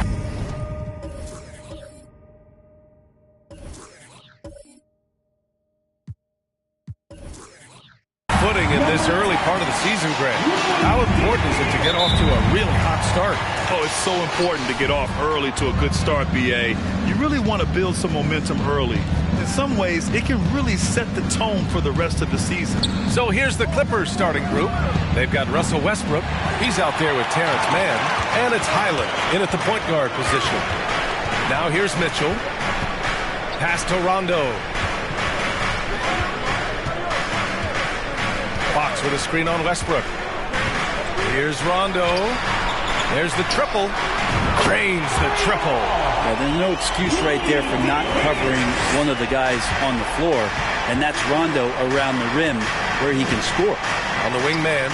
Speaker 9: footing in this early part of the season, Greg. How important is it to get off to a really hot start?
Speaker 11: Oh, it's so important to get off early to a good start, BA. You really want to build some momentum early. In some ways, it can really set the tone for the rest of the season.
Speaker 9: So here's the Clippers starting group. They've got Russell Westbrook. He's out there with Terrence Mann. And it's Highland in at the point guard position. Now here's Mitchell. Pass to Rondo. Fox with a screen on Westbrook. Here's Rondo. There's the triple. Drains the triple.
Speaker 15: Yeah, there's no excuse right there for not covering one of the guys on the floor, and that's Rondo around the rim where he can score.
Speaker 9: On the wing man.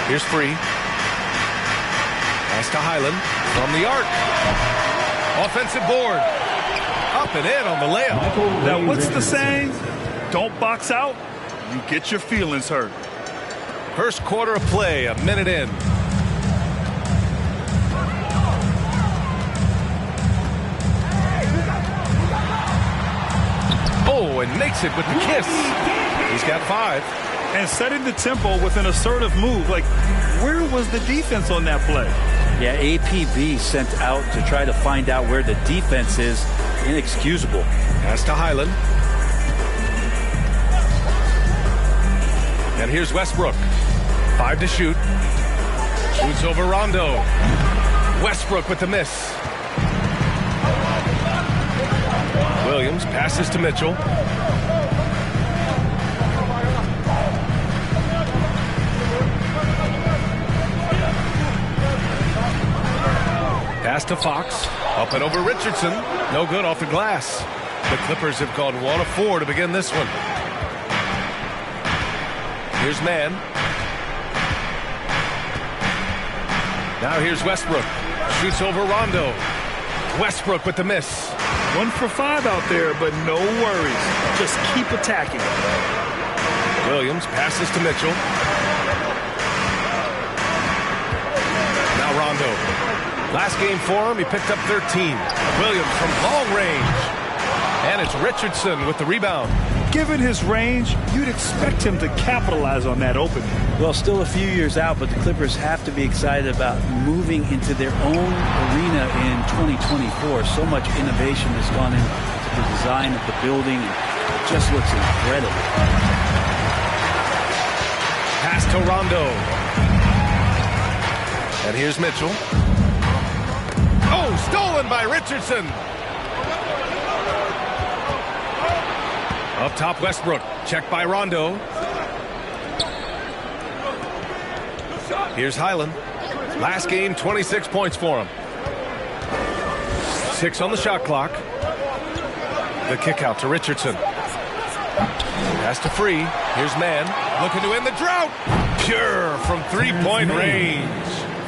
Speaker 9: Here's Free. Pass to Highland from the arc. Offensive board. Up and in on the layup.
Speaker 11: Now, what's the saying? Don't box out. You get your feelings hurt.
Speaker 9: First quarter of play, a minute in. Oh, and makes it with the kiss. He's got 5.
Speaker 11: And setting the tempo with an assertive move. Like, where was the defense on that play?
Speaker 15: Yeah, APB sent out to try to find out where the defense is. Inexcusable.
Speaker 9: Pass to Highland. And here's Westbrook. 5 to shoot. Shoots over Rondo. Westbrook with the miss. Williams passes to Mitchell. Pass to Fox. Up and over Richardson. No good off the glass. The Clippers have gone 1 of 4 to begin this one. Here's Mann. Now here's Westbrook. Shoots over Rondo. Westbrook with the miss.
Speaker 11: 1 for 5 out there, but no worries. Just keep attacking.
Speaker 9: Williams passes to Mitchell. Now Rondo. Last game for him, he picked up 13. Williams from long range. And it's Richardson with the rebound.
Speaker 11: Given his range, you'd expect him to capitalize on that opening.
Speaker 15: Well, still a few years out, but the Clippers have to be excited about moving into their own arena in 2024. So much innovation has gone into the design of the building. It just looks incredible.
Speaker 9: Pass to Rondo. And here's Mitchell. Oh, stolen by Richardson. Up top, Westbrook. Checked by Rondo. Here's Highland. Last game, 26 points for him. 6 on the shot clock. The kick out to Richardson. Pass to Free. Here's Mann. Looking to end the drought. Pure from three-point range.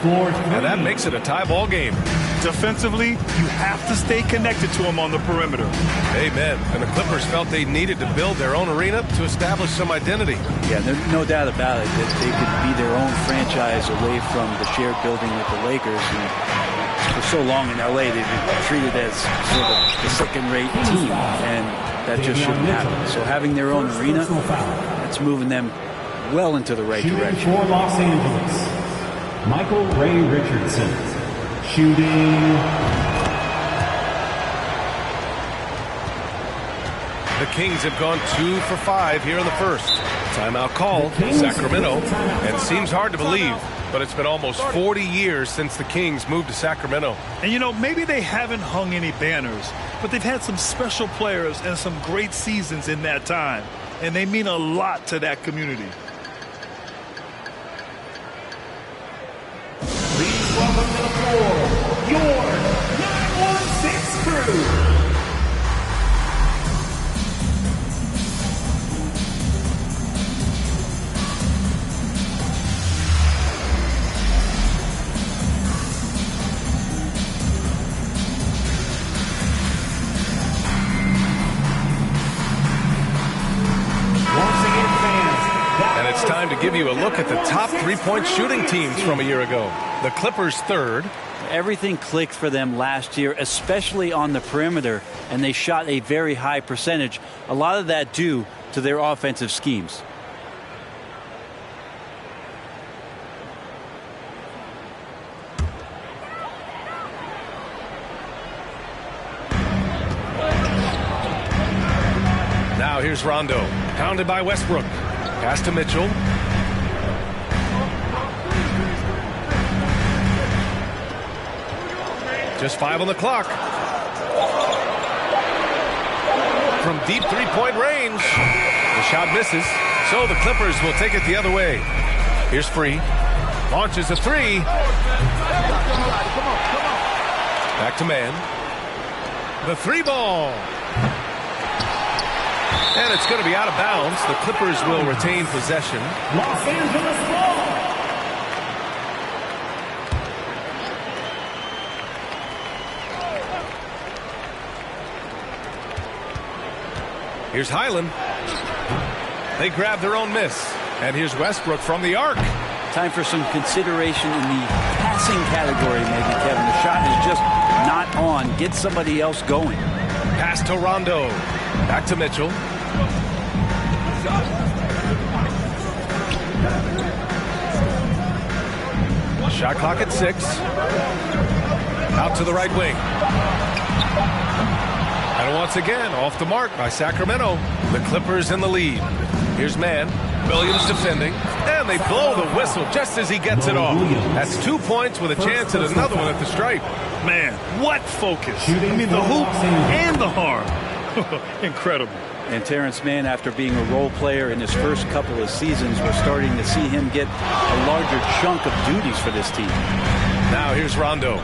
Speaker 9: And that makes it a tie ball game.
Speaker 11: Defensively, you have to stay connected to him on the perimeter.
Speaker 9: Amen. And the Clippers felt they needed to build their own arena to establish some identity.
Speaker 15: Yeah, there's no doubt about it that they could be their own franchise away from the shared building with the Lakers. And for so long in L.A., they've been treated as sort of the second-rate team, and that just shouldn't happen. So having their own arena, that's moving them well into the right direction.
Speaker 1: For Los Angeles, Michael Ray Richardson. Shooting.
Speaker 9: The Kings have gone 2 for 5 here in the first. Timeout called, Sacramento, and seems hard to believe, but it's been almost 40 years since the Kings moved to Sacramento.
Speaker 11: And you know, maybe they haven't hung any banners, but they've had some special players and some great seasons in that time, and they mean a lot to that community.
Speaker 1: Please welcome to the floor, your 916 crew.
Speaker 9: And it's time to give you a look at the top three-point shooting teams from a year ago. The Clippers third.
Speaker 15: Everything clicked for them last year, especially on the perimeter, and they shot a very high percentage. A lot of that due to their offensive schemes.
Speaker 9: Now here's Rondo, pounded by Westbrook. Pass to Mitchell. Just 5 on the clock. From deep three-point range. The shot misses, so the Clippers will take it the other way. Here's Free. Launches a three. Back to Mann. The three ball. And it's going to be out of bounds. The Clippers will retain possession.
Speaker 1: Los Angeles ball.
Speaker 9: Here's Highland. They grab their own miss. And here's Westbrook from the arc.
Speaker 15: Time for some consideration in the passing category, maybe, Kevin. The shot is just not on. Get somebody else going.
Speaker 9: Pass to Rondo. Back to Mitchell. Shot clock at 6. Out to the right wing. And once again, off the mark by Sacramento. The Clippers in the lead. Here's Mann. Williams defending. And they blow the whistle just as he gets it off. That's 2 points with a chance at another one at the stripe.
Speaker 11: Man, what focus. I mean, the hoop and the harm. Incredible.
Speaker 15: And Terrence Mann, after being a role player in his first couple of seasons, we're starting to see him get a larger chunk of duties for this team.
Speaker 9: Now here's Rondo.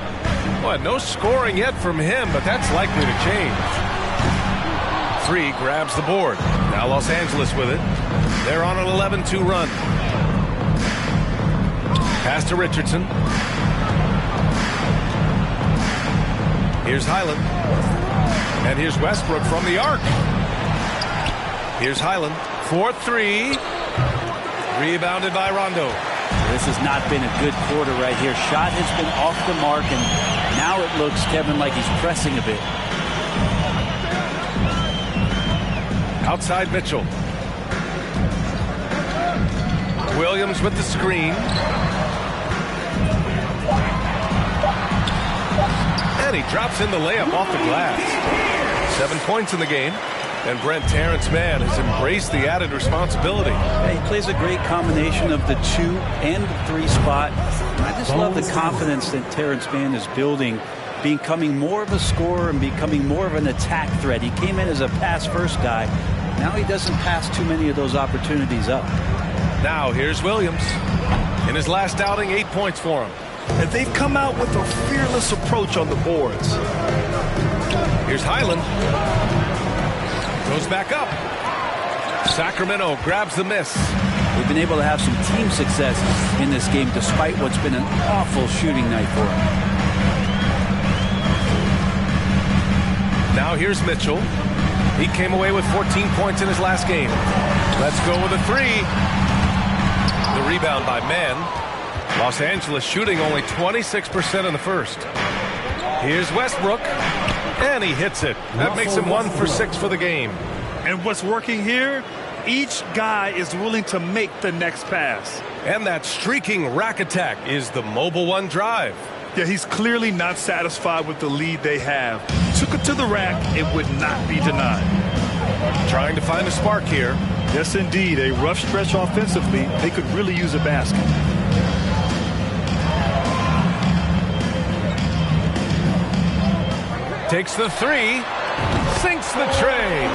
Speaker 9: Well, no scoring yet from him, but that's likely to change. 3 grabs the board. Now Los Angeles with it. They're on an 11-2 run. Pass to Richardson. Here's Highland. And here's Westbrook from the arc. Here's Highland. 4-3. Rebounded by Rondo.
Speaker 15: This has not been a good quarter right here. Shot has been off the mark, and now it looks, Kevin, like he's pressing a bit.
Speaker 9: Outside Mitchell. Williams with the screen. And he drops in the layup off the glass. 7 points in the game. And Brent Terrence Mann has embraced the added responsibility.
Speaker 15: Yeah, he plays a great combination of the 2 and the 3 spot. I just love the confidence that Terrence Mann is building, becoming more of a scorer and becoming more of an attack threat. He came in as a pass-first guy. Now he doesn't pass too many of those opportunities up.
Speaker 9: Now here's Williams. In his last outing, 8 points for him.
Speaker 11: And they've come out with a fearless approach on the boards.
Speaker 9: Here's Highland. Goes back up. Sacramento grabs the miss.
Speaker 15: They've been able to have some team success in this game despite what's been an awful shooting night for them.
Speaker 9: Now here's Mitchell. He came away with 14 points in his last game. Let's go with a 3. The rebound by Mann. Los Angeles shooting only 26% in the first. Here's Westbrook. And he hits it. That makes him 1 for 6 for the game.
Speaker 11: And what's working here? Each guy is willing to make the next pass.
Speaker 9: And that streaking rack attack is the Mobile One drive.
Speaker 11: Yeah, he's clearly not satisfied with the lead they have. Took it to the rack. It would not be denied.
Speaker 9: Trying to find a spark here.
Speaker 11: Yes, indeed. A rough stretch offensively. They could really use a basket.
Speaker 9: Takes the 3, sinks the tray.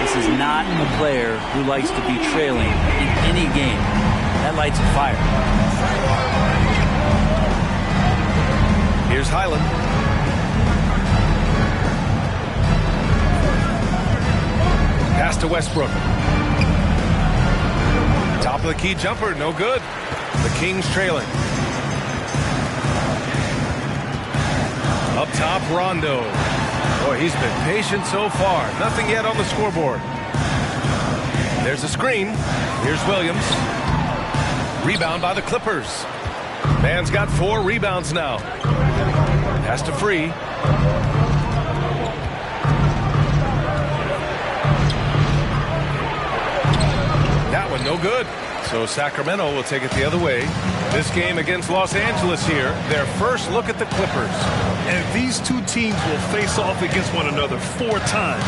Speaker 15: This is not a player who likes to be trailing in any game. That lights a fire.
Speaker 9: Here's Highland. Pass to Westbrook. Top of the key jumper, no good. The Kings trailing. Up top, Rondo. Boy, he's been patient so far. Nothing yet on the scoreboard. There's a screen. Here's Williams. Rebound by the Clippers. Mann's got 4 rebounds now. Pass to Free. That one no good. So Sacramento will take it the other way. This game against Los Angeles here, their first look at the Clippers.
Speaker 11: And these two teams will face off against one another 4 times.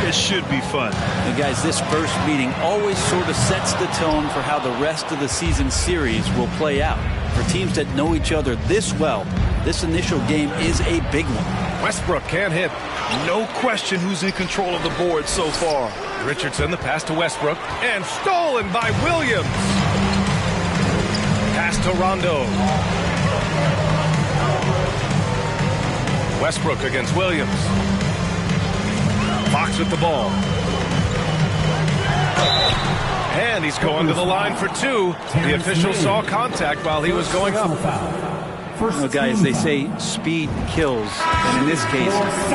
Speaker 11: It should be fun.
Speaker 15: And guys, this first meeting always sort of sets the tone for how the rest of the season series will play out. For teams that know each other this well, this initial game is a big one.
Speaker 9: Westbrook can't hit.
Speaker 11: No question who's in control of the board so far.
Speaker 9: Richardson, the pass to Westbrook, and stolen by Williams. Pass to Rondo. Westbrook against Williams. Fox with the ball. And he's going to the line for 2. The official saw contact while he was going up.
Speaker 15: You know, guys, they say speed kills, and in this case,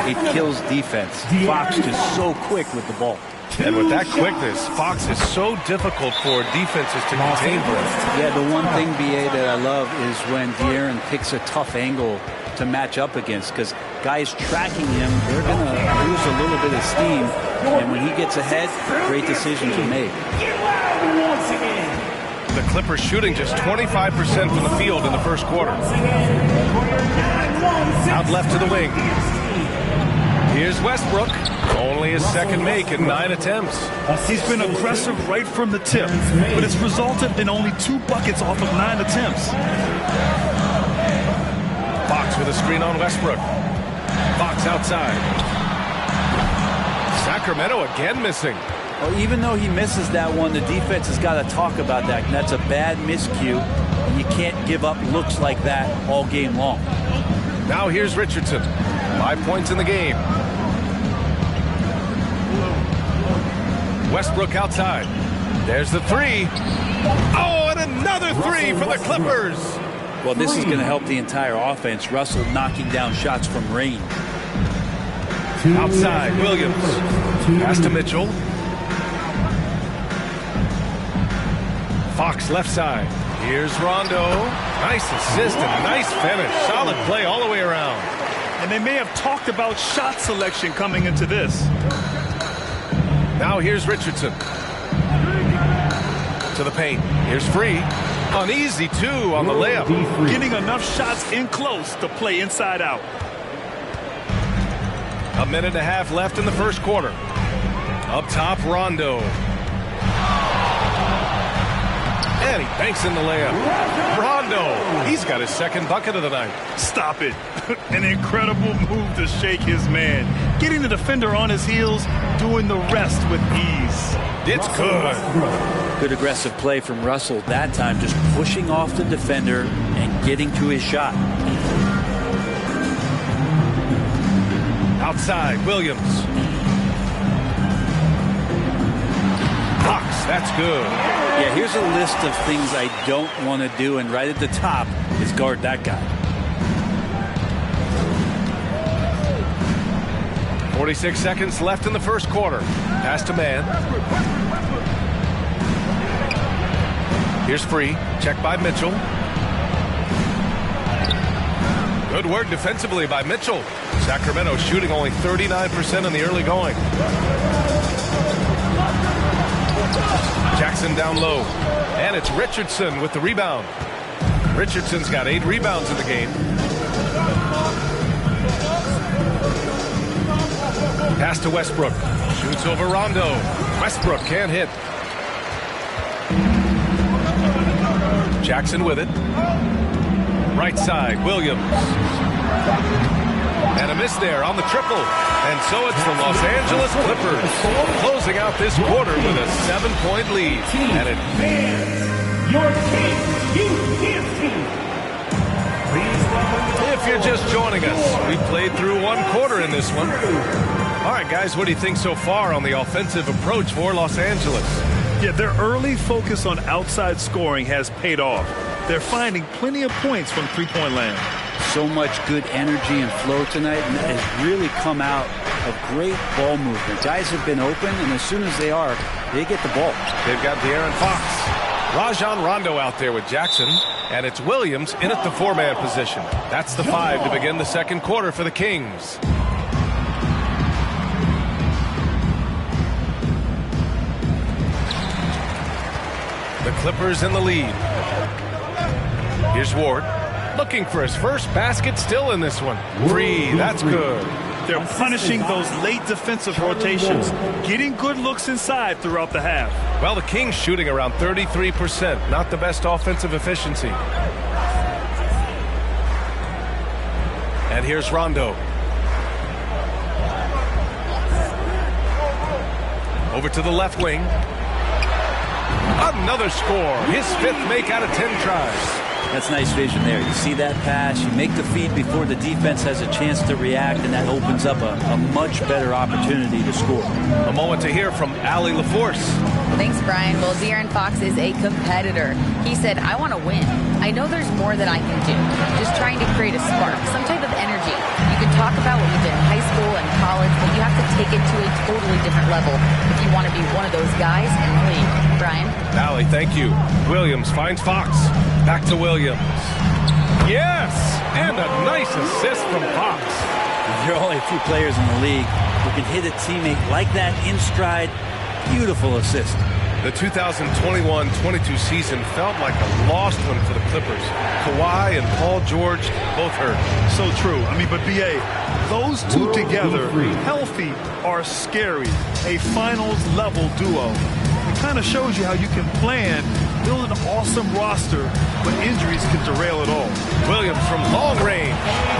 Speaker 15: it kills defense. Fox just so quick with the ball.
Speaker 9: And with that quickness, Fox is so difficult for defenses to contain.
Speaker 15: Yeah, the one thing, BA, that I love is when De'Aaron picks a tough angle to match up against, because guys tracking him, they're going to lose a little bit of steam, and when he gets ahead, great decisions are made.
Speaker 9: The Clippers shooting just 25% from the field in the first quarter. Out left to the wing. Here's Westbrook. Only his second make in 9 attempts.
Speaker 11: He's been aggressive right from the tip, but it's resulted in only 2 buckets off of 9 attempts.
Speaker 9: Fox with a screen on Westbrook. Fox outside. Sacramento again missing.
Speaker 15: Well, even though he misses that one, the defense has got to talk about that. And that's a bad miscue. And you can't give up looks like that all game long.
Speaker 9: Now here's Richardson. 5 points in the game. Westbrook outside. There's the three. Oh, and another three for the Clippers.
Speaker 15: Well, this is going to help the entire offense. Russell knocking down shots from range.
Speaker 9: Outside, Williams. Pass to Mitchell. Fox left side. Here's Rondo. Nice assist and nice finish. Solid play all the way around.
Speaker 11: And they may have talked about shot selection coming into this.
Speaker 9: Now here's Richardson. To the paint. Here's Free. An easy two on the layup.
Speaker 11: Getting enough shots in close to play inside out.
Speaker 9: A minute and a half left in the first quarter. Up top, Rondo. And he banks in the layup. Rondo, he's got his second bucket of the night.
Speaker 11: Stop it. An incredible move to shake his man. Getting the defender on his heels, doing the rest with ease.
Speaker 9: It's good.
Speaker 15: Good aggressive play from Russell that time, just pushing off the defender and getting to his shot.
Speaker 9: Outside, Williams. Fox, that's good.
Speaker 15: Yeah, here's a list of things I don't want to do, and right at the top is guard that guy.
Speaker 9: 46 seconds left in the first quarter. Pass to man. Here's Free. Check by Mitchell. Good work defensively by Mitchell. Sacramento shooting only 39% in the early going. Jackson down low. And it's Richardson with the rebound. Richardson's got 8 rebounds in the game. Pass to Westbrook. Shoots over Rondo. Westbrook can't hit. Jackson with it. Right side, Williams. And a miss there on the triple. And so it's the Los Angeles Clippers closing out this quarter with a 7-point lead. And it
Speaker 1: your team.
Speaker 9: If you're just joining us, we played through one quarter in this one. All right, guys, what do you think so far on the offensive approach for Los Angeles?
Speaker 11: Yeah, their early focus on outside scoring has paid off. They're finding plenty of points from three-point land.
Speaker 15: So much good energy and flow tonight, and it has really come out of great ball movement. Guys have been open, and as soon as they are, they get the ball.
Speaker 9: They've got De'Aaron Fox. Rajon Rondo out there with Jackson, and it's Williams in at the 4-man position. That's the 5 to begin the second quarter for the Kings. The Clippers in the lead. Here's Ward, looking for his first basket, still in this one. Free, that's good.
Speaker 11: They're punishing those late defensive rotations, getting good looks inside throughout the half.
Speaker 9: Well, the Kings shooting around 33%, not the best offensive efficiency. And here's Rondo. Over to the left wing. Another score. His 5th make out of 10 tries.
Speaker 15: That's nice vision there. You see that pass, you make the feed before the defense has a chance to react, and that opens up a much better opportunity to score.
Speaker 9: A moment to hear from Allie LaForce.
Speaker 13: Thanks, Brian. Well, De'Aaron Fox is a competitor. He said, I want to win. I know there's more that I can do. Just trying to create a spark, some type of energy. You can talk about what you did in high school and college, but you have to take it to a totally different level if you want to be one of those guys in the league. Brian?
Speaker 9: Allie, thank you. Williams finds Fox. Back to Williams. Yes! And a nice assist from Fox.
Speaker 15: There are only a few players in the league who can hit a teammate like that in stride. Beautiful assist.
Speaker 9: The 2021-22 season felt like a lost one for the Clippers. Kawhi and Paul George both hurt.
Speaker 11: So true. I mean, but B.A., those two together, healthy, are scary. A finals-level duo. It kind of shows you how you can plan, build an awesome roster, but injuries can derail it all.
Speaker 9: Williams from long range.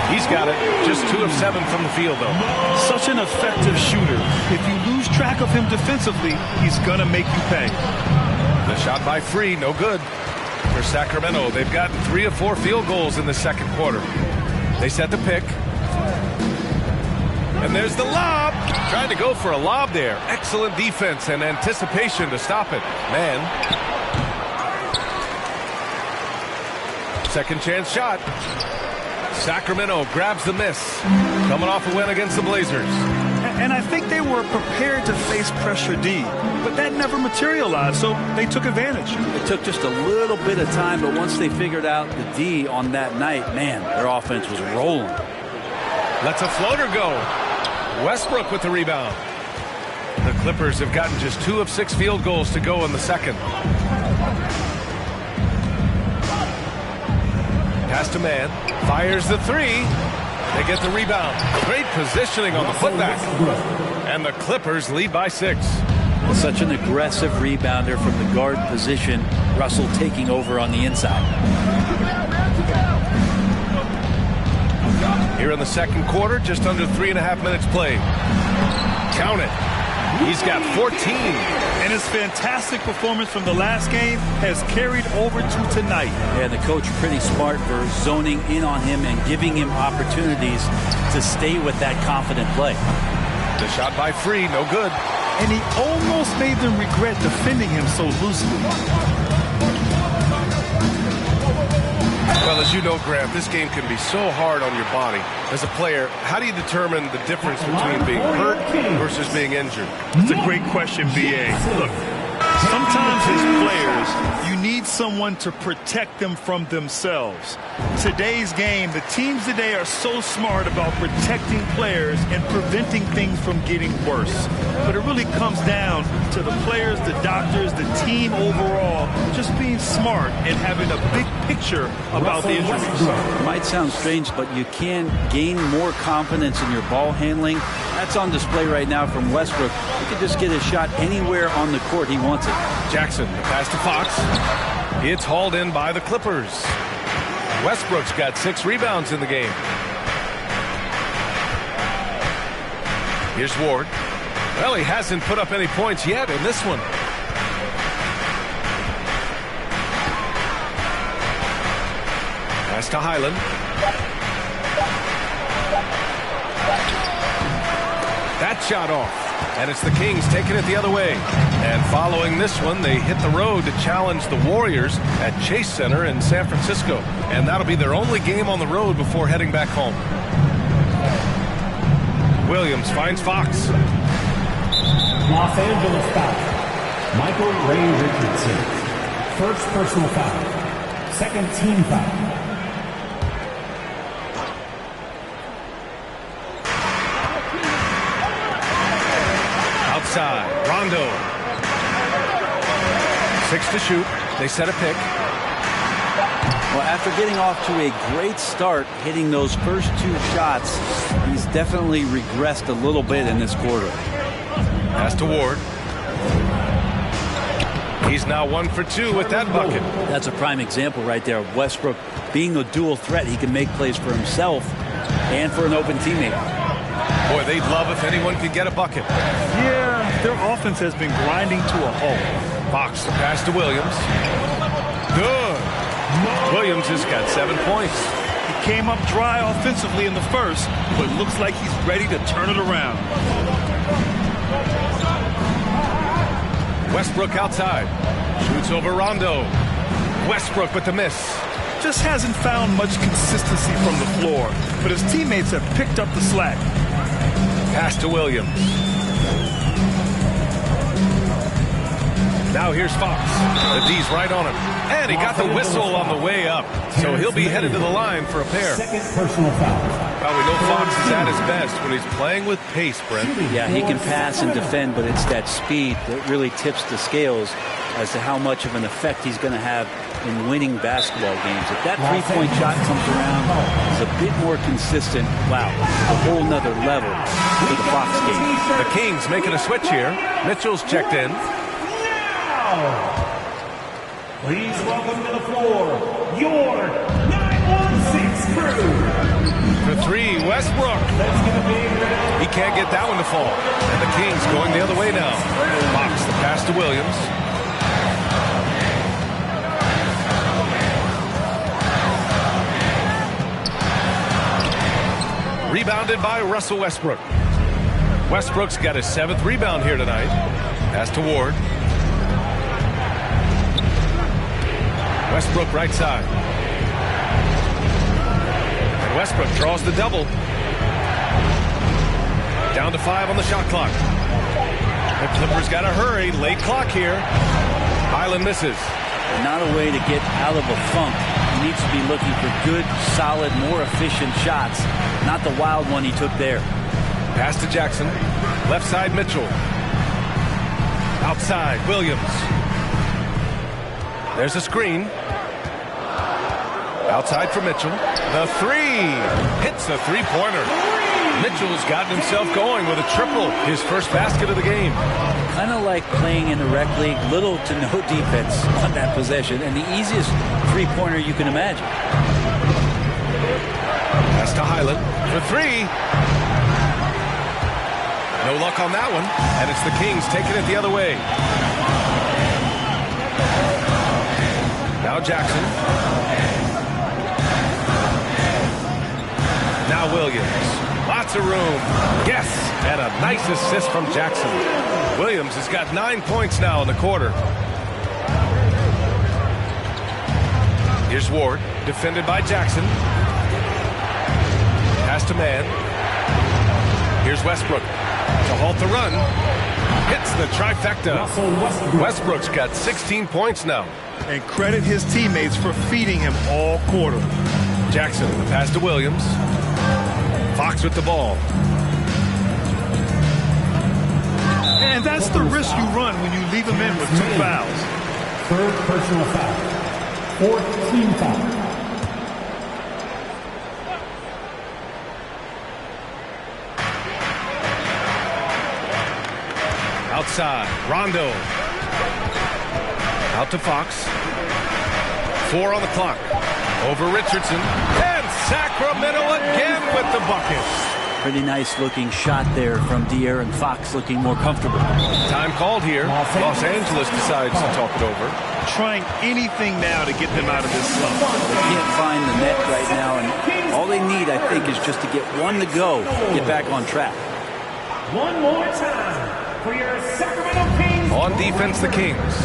Speaker 9: He's got it. Just 2 of 7 from the field, though.
Speaker 11: Such an effective shooter. If you lose track of him defensively, he's going to make you pay.
Speaker 9: The shot by Free, no good. For Sacramento, they've gotten 3 of 4 field goals in the second quarter. They set the pick. And there's the lob. Trying to go for a lob there. Excellent defense and anticipation to stop it. Man. Second chance shot. Sacramento grabs the miss. Coming off a win against the Blazers.
Speaker 11: And I think they were prepared to face pressure D, but that never materialized, so they took advantage.
Speaker 15: It took just a little bit of time, but once they figured out the D on that night, man, their offense was rolling.
Speaker 9: Lets a floater go. Westbrook with the rebound. The Clippers have gotten just 2 of 6 field goals to go in the second. Pass to man. Fires the 3. They get the rebound. Great positioning on the putback. And the Clippers lead by 6.
Speaker 15: Such an aggressive rebounder from the guard position. Russell taking over on the inside.
Speaker 9: Here in the second quarter, just under 3.5 minutes played. Count it. He's got 14.
Speaker 11: And his fantastic performance from the last game has carried over to tonight.
Speaker 15: Yeah, the coach pretty smart for zoning in on him and giving him opportunities to stay with that confident play.
Speaker 9: The shot by Free, no good.
Speaker 11: And he almost made them regret defending him so loosely.
Speaker 9: Well, as you know, Grant, this game can be so hard on your body. As a player, how do you determine the difference between being hurt versus being injured?
Speaker 11: It's a great question, B.A. Look, sometimes as players, you need someone to protect them from themselves. Today's game, the teams today are so smart about protecting players and preventing things from getting worse. But it really comes down to the players, the doctors, the team overall, just being smart and having a big picture about the injuries.
Speaker 15: It might sound strange, but you can gain more confidence in your ball handling. That's on display right now from Westbrook. He can just get his shot anywhere on the court he wants it.
Speaker 9: Jackson, the pass to Fox. It's hauled in by the Clippers. Westbrook's got 6 rebounds in the game. Here's Ward. Well, he hasn't put up any points yet in this one. Pass to Highland. That shot off. And it's the Kings taking it the other way. And following this one, they hit the road to challenge the Warriors at Chase Center in San Francisco. And that'll be their only game on the road before heading back home. Williams finds Fox.
Speaker 1: Los Angeles foul. Michael Ray Richardson. First personal foul. Second team foul.
Speaker 9: Outside, Rondo. 6 to shoot. They set a pick.
Speaker 15: Well, after getting off to a great start, hitting those first 2 shots, he's definitely regressed a little bit in this quarter.
Speaker 9: Pass to Ward. He's now 1 for 2 with that bucket.
Speaker 15: That's a prime example right there of Westbrook being the dual threat. He can make plays for himself and for an open teammate.
Speaker 9: Boy, they'd love if anyone could get a bucket.
Speaker 11: Yeah, their offense has been grinding to a halt.
Speaker 9: Fox, the pass to Williams. Good. Williams has got 7 points.
Speaker 11: He came up dry offensively in the first, but looks like he's ready to turn it around.
Speaker 9: Westbrook outside. Shoots over Rondo. Westbrook with the miss.
Speaker 11: Just hasn't found much consistency from the floor, but his teammates have picked up the slack.
Speaker 9: Pass to Williams. Now here's Fox. The D's right on him. And he got the whistle on the way up. So he'll be headed to the line for a pair.
Speaker 1: Second personal foul.
Speaker 9: Well, we know Fox is at his best when he's playing with pace, Brent.
Speaker 15: Yeah, he can pass and defend, but it's that speed that really tips the scales as to how much of an effect he's going to have in winning basketball games. If that three-point shot comes around, is a bit more consistent. Wow, a whole nother level for the Fox game.
Speaker 9: The Kings making a switch here. Mitchell's checked in.
Speaker 1: Please welcome to the floor your 916 crew.
Speaker 9: For 3, Westbrook. He can't get that one to fall. And the Kings going the other way now. Fox, the pass to Williams. Rebounded by Russell Westbrook. Westbrook's got his 7th rebound here tonight. Pass to Ward. Westbrook right side. And Westbrook draws the double. Down to 5 on the shot clock. The Clippers got to hurry. Late clock here. Highland misses.
Speaker 15: Not a way to get out of a funk. He needs to be looking for good, solid, more efficient shots. Not the wild one he took there.
Speaker 9: Pass to Jackson. Left side Mitchell. Outside Williams. There's a screen. Outside for Mitchell. The 3. Hits a three-pointer. Mitchell's gotten himself going with a triple. His first basket of the game.
Speaker 15: Kind of like playing in the rec league. Little to no defense on that possession. And the easiest three-pointer you can imagine.
Speaker 9: Pass to Highland for 3. No luck on that one. And it's the Kings taking it the other way. Now Jackson. Now Williams. Lots of room. Yes, and a nice assist from Jackson. Williams has got 9 points now in the quarter. Here's Ward, defended by Jackson. Pass to man. Here's Westbrook to halt the run. Hits the trifecta. Westbrook's got 16 points now.
Speaker 11: And credit his teammates for feeding him all quarter.
Speaker 9: Jackson, the pass to Williams. Fox with the ball.
Speaker 11: And that's the risk you run when you leave him in with 2 fouls.
Speaker 1: 3rd personal foul. 4th team foul.
Speaker 9: Outside, Rondo. Out to Fox. 4 on the clock. Over Richardson. And Sacramento again with the bucket.
Speaker 15: Pretty nice looking shot there from De'Aaron Fox, looking more comfortable.
Speaker 9: Time called here. Los Angeles decides to talk it over.
Speaker 11: Trying anything now to get them out of this slump.
Speaker 15: They can't find the net right now, and all they need, I think, is just to get one to go, get back on track.
Speaker 1: One more time for your Sacramento Kings.
Speaker 9: On defense, the Kings.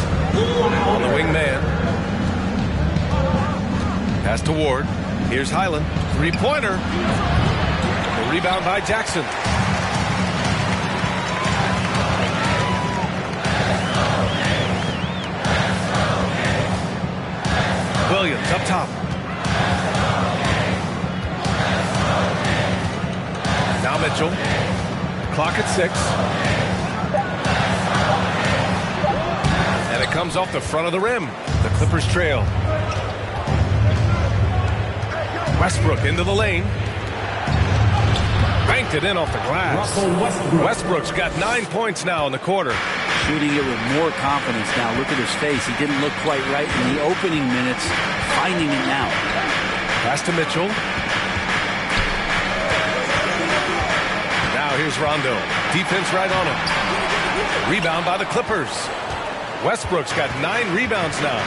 Speaker 9: On the wing man. Pass to Ward. Here's Highland. 3-pointer. The rebound by Jackson. Williams up top. Now Mitchell. Clock at 6. And it comes off the front of the rim. The Clippers trail. Westbrook into the lane. Banked it in off the glass. Westbrook's got 9 points now in the quarter.
Speaker 15: Shooting it with more confidence now. Look at his face. He didn't look quite right in the opening minutes. Finding it now.
Speaker 9: Pass to Mitchell. Now here's Rondo. Defense right on him. Rebound by the Clippers. Westbrook's got 9 rebounds now.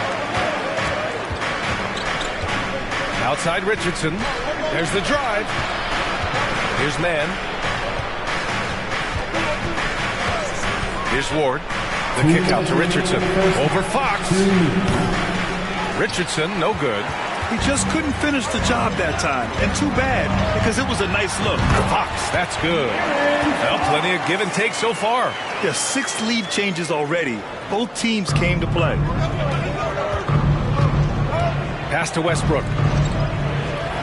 Speaker 9: Outside Richardson. There's the drive. Here's Mann. Here's Ward. The kick out to Richardson. Over Fox. Richardson, no good.
Speaker 11: He just couldn't finish the job that time. And too bad, because it was a nice look.
Speaker 9: Fox, that's good. Well, plenty of give and take so far.
Speaker 11: There's 6 lead changes already. Both teams came to play.
Speaker 9: Pass to Westbrook.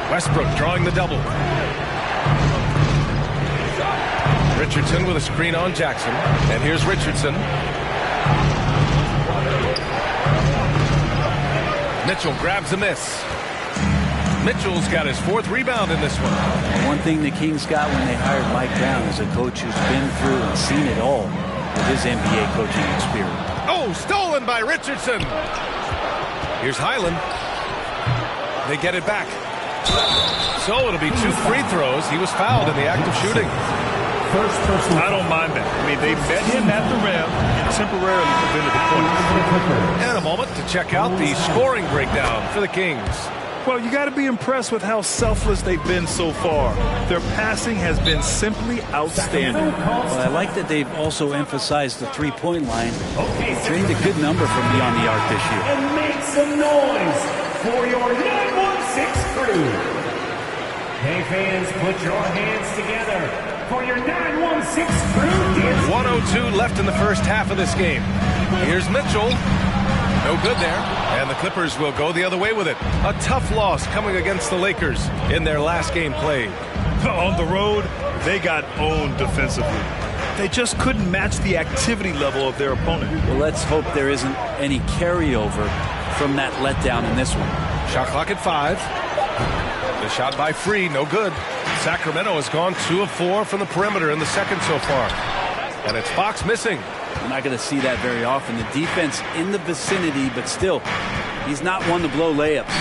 Speaker 9: Westbrook drawing the double. Richardson with a screen on Jackson. And here's Richardson. Mitchell grabs a miss. Mitchell's got his 4th rebound in this one.
Speaker 15: One thing the Kings got when they hired Mike Brown is a coach who's been through and seen it all with his NBA coaching experience.
Speaker 9: Oh, stolen by Richardson. Here's Highland. They get it back. So it'll be 2 free throws. He was fouled in the act of shooting.
Speaker 11: I don't mind that. I mean, they met him at the rim and temporarily prevented the points.
Speaker 9: And a moment to check out the scoring breakdown for the Kings.
Speaker 11: Well, you got to be impressed with how selfless they've been so far. Their passing has been simply outstanding.
Speaker 15: Well, I like that they've also emphasized the three-point line. Trained a good number from beyond the arc this year.
Speaker 1: And make some noise for your 916 crew. Hey, fans, put your hands together for your 916 crew.
Speaker 9: 1:02 left in the first half of this game. Here's Mitchell. No good there. And the Clippers will go the other way with it. A tough loss coming against the Lakers in their last game played.
Speaker 11: On the road, they got owned defensively. They just couldn't match the activity level of their opponent.
Speaker 15: Well, let's hope there isn't any carryover from that letdown in this one.
Speaker 9: Shot clock at 5. The shot by Free, no good. Sacramento has gone 2 of 4 from the perimeter in the second so far. And it's Fox missing.
Speaker 15: We're not going to see that very often. The defense in the vicinity, but still, he's not one to blow layups.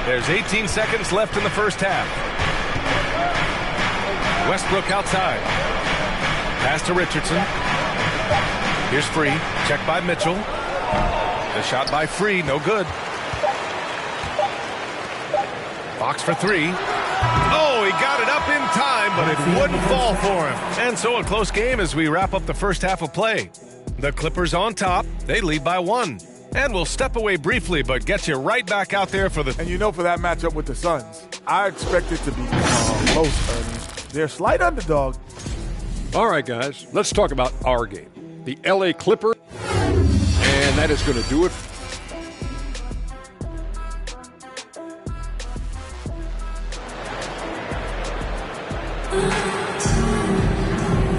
Speaker 9: There's 18 seconds left in the first half. Westbrook outside. Pass to Richardson. Here's Free. Check by Mitchell. The shot by Free, no good. Fox for 3. Oh, he got it up in time, but it wouldn't fall for him. And so a close game as we wrap up the first half of play. The Clippers on top. They lead by 1. And we'll step away briefly, but get you right back out there for the...
Speaker 12: And you know, for that matchup with the Suns, I expect it to be close, Ernie. They're a slight underdog.
Speaker 8: All right, guys, let's talk about our game. The LA Clippers. And that is going to do it.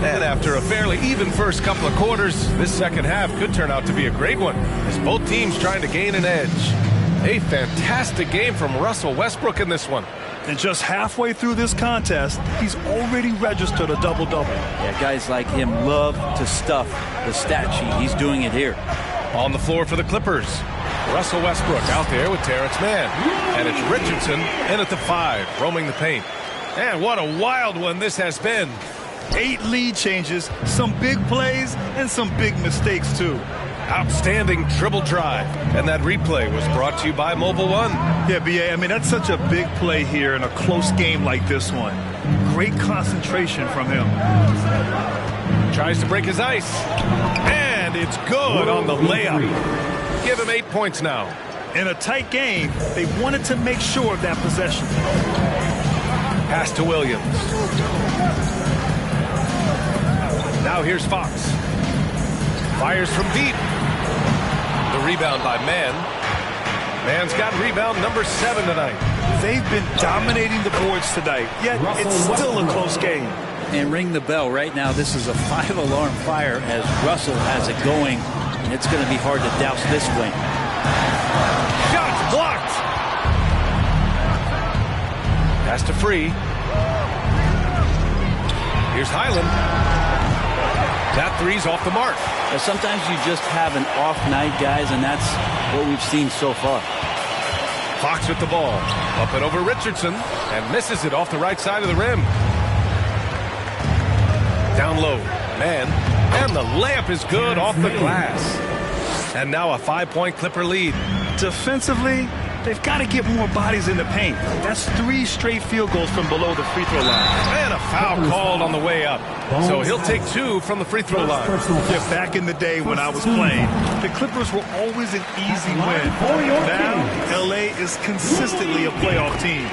Speaker 9: And after a fairly even first couple of quarters, this second half could turn out to be a great one, as both teams trying to gain an edge. A fantastic game from Russell Westbrook in this one.
Speaker 11: And just halfway through this contest, he's already registered a double-double.
Speaker 15: Yeah, guys like him love to stuff the stat sheet. He's doing it here.
Speaker 9: On the floor for the Clippers, Russell Westbrook out there with Terrence Mann. And it's Richardson in at the 5, roaming the paint. And what a wild one this has been.
Speaker 11: 8 lead changes, some big plays, and some big mistakes, too.
Speaker 9: Outstanding dribble drive. And that replay was brought to you by Mobile One.
Speaker 11: Yeah, B.A., I mean, that's such a big play here in a close game like this one. Great concentration from him.
Speaker 9: Tries to break his ice. And it's good on the layup. Give him 8 points now.
Speaker 11: In a tight game, they wanted to make sure of that possession.
Speaker 9: Pass to Williams. Now here's Fox. Fires from deep. The rebound by Mann. Mann's got rebound number 7 tonight.
Speaker 11: They've been dominating the boards tonight, yet it's still a close game.
Speaker 15: And ring the bell right now. This is a 5-alarm fire as Russell has it going, and it's going to be hard to douse this wing.
Speaker 9: Shots blocked. Pass to Free. Here's Highland. That 3's off the mark.
Speaker 15: But sometimes you just have an off night, guys, and that's what we've seen so far.
Speaker 9: Fox with the ball. Up and over Richardson. And misses it off the right side of the rim. Down low. Mann. And the layup is good off the glass. And now a 5-point Clipper lead.
Speaker 11: Defensively, they've got to get more bodies in the paint. That's 3 straight field goals from below the free throw line.
Speaker 9: And a foul called on the way up. So he'll take 2 from the free throw line.
Speaker 11: Yeah, back in the day when I was playing, the Clippers were always an easy win. Now, L.A. is consistently a playoff team.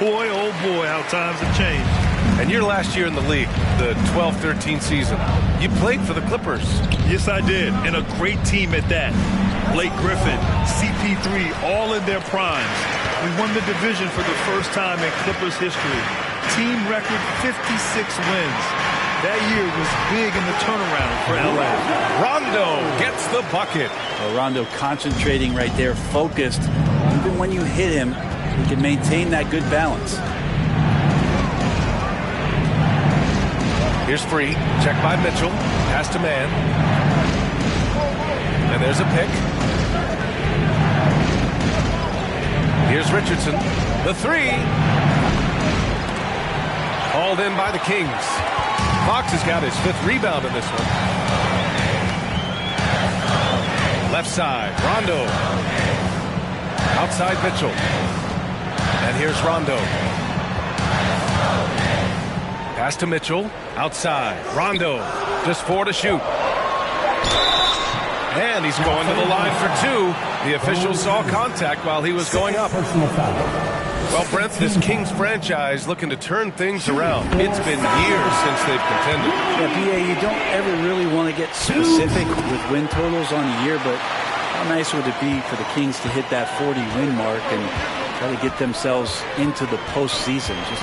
Speaker 11: Boy, oh boy, how times have changed.
Speaker 9: And your last year in the league, the 12-13 season, you played for the Clippers.
Speaker 11: Yes, I did, and a great team at that. Blake Griffin, CP3, all in their primes. We won the division for the first time in Clippers history. Team record 56 wins. That year was big in the turnaround for LA.
Speaker 9: Rondo gets the bucket.
Speaker 15: Well, Rondo concentrating right there, focused. Even when you hit him, he can maintain that good balance.
Speaker 9: Here's Free. Check by Mitchell. Pass to Mann. And there's a pick. Here's Richardson. The 3. Called in by the Kings. Fox has got his 5th rebound in this one. Left side, Rondo. Outside Mitchell. And here's Rondo. Pass to Mitchell. Outside. Rondo. Just 4 to shoot. And he's going to the line for 2. The official saw contact while he was going up. Well, Brent, this Kings franchise looking to turn things around. It's been years since they've contended.
Speaker 15: Yeah, BA, you don't ever really want to get specific with win totals on the year, but how nice would it be for the Kings to hit that 40-win mark and try to get themselves into the postseason? Just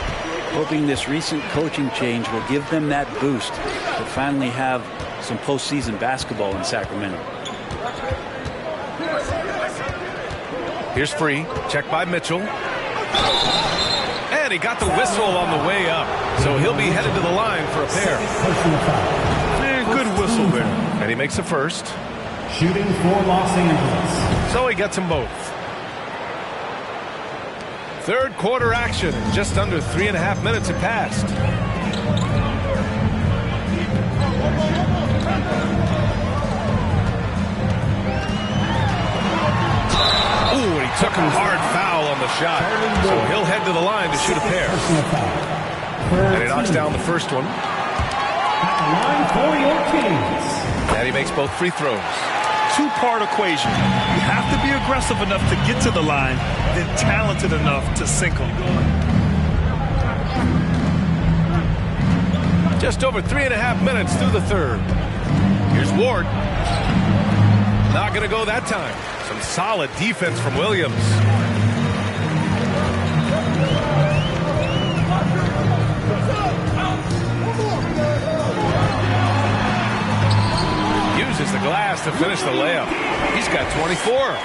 Speaker 15: hoping this recent coaching change will give them that boost to finally have some postseason basketball in Sacramento.
Speaker 9: Here's Free. Check by Mitchell. And he got the whistle on the way up. So he'll be headed to the line for a pair.
Speaker 11: Man, good whistle there.
Speaker 9: And he makes a first.
Speaker 1: Shooting for Los Angeles.
Speaker 9: So he gets them both. Third quarter action. Just under 3.5 minutes have passed. Ooh, he took a hard foul on the shot. So he'll head to the line to shoot a pair. And he knocks down the first one.
Speaker 1: At the line for your Kings.
Speaker 9: And he makes both free throws.
Speaker 11: Two-part equation. You have to be aggressive enough to get to the line, then talented enough to sink them.
Speaker 9: Just over 3.5 minutes through the third. Here's Ward. Not going to go that time. Some solid defense from Williams. Uses the glass to finish the layup. He's got 24.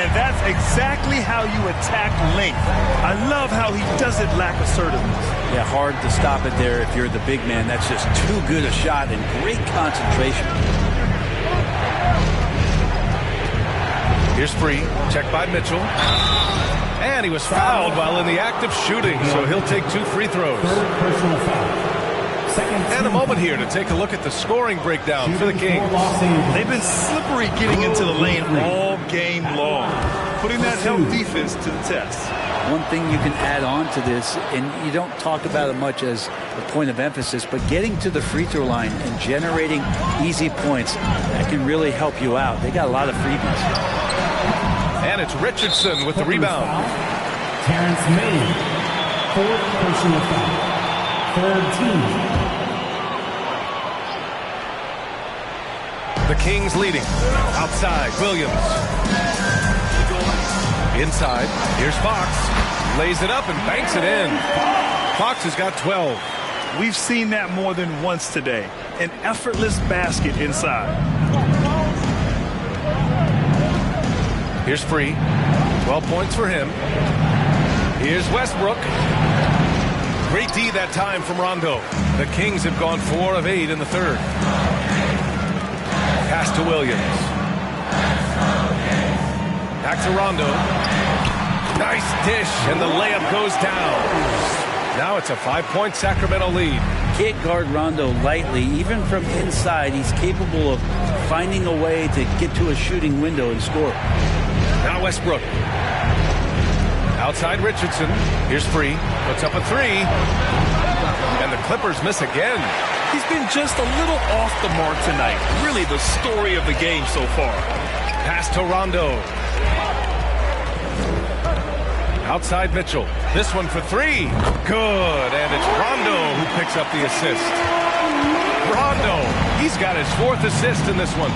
Speaker 11: And that's exactly how you attack length. I love how he doesn't lack assertiveness.
Speaker 15: Yeah, hard to stop it there if you're the big man. That's just too good a shot and great concentration.
Speaker 9: Here's Free. Check by Mitchell. And he was fouled while in the act of shooting, so he'll take 2 free throws.
Speaker 1: Personal foul.
Speaker 9: And a moment here to take a look at the scoring breakdown for the Kings.
Speaker 11: They've been slippery getting into the lane all game long, putting that help defense to the test.
Speaker 15: One thing you can add on to this, and you don't talk about it much as a point of emphasis, but getting to the free throw line and generating easy points, that can really help you out. They got a lot of freebies.
Speaker 9: And it's Richardson with the rebound.
Speaker 1: Terrence Mann, 4th personal foul. 3rd team.
Speaker 9: The Kings leading. Outside, Williams. Inside, here's Fox. Lays it up and banks it in. Fox has got 12.
Speaker 11: We've seen that more than once today. An effortless basket inside.
Speaker 9: Here's Free. 12 points for him. Here's Westbrook. Great D that time from Rondo. The Kings have gone 4 of 8 in the third. Pass to Williams. Back to Rondo. Nice dish, and the layup goes down. Now it's a 5-point Sacramento lead.
Speaker 15: Can't guard Rondo lightly. Even from inside, he's capable of finding a way to get to a shooting window and score.
Speaker 9: Now Westbrook. Outside Richardson. Here's Free. Puts up a 3. And the Clippers miss again.
Speaker 11: He's been just a little off the mark tonight. Really the story of the game so far.
Speaker 9: Pass to Rondo. Outside Mitchell. This one for 3. Good. And it's Rondo who picks up the assist. Rondo. He's got his 4th assist in this one.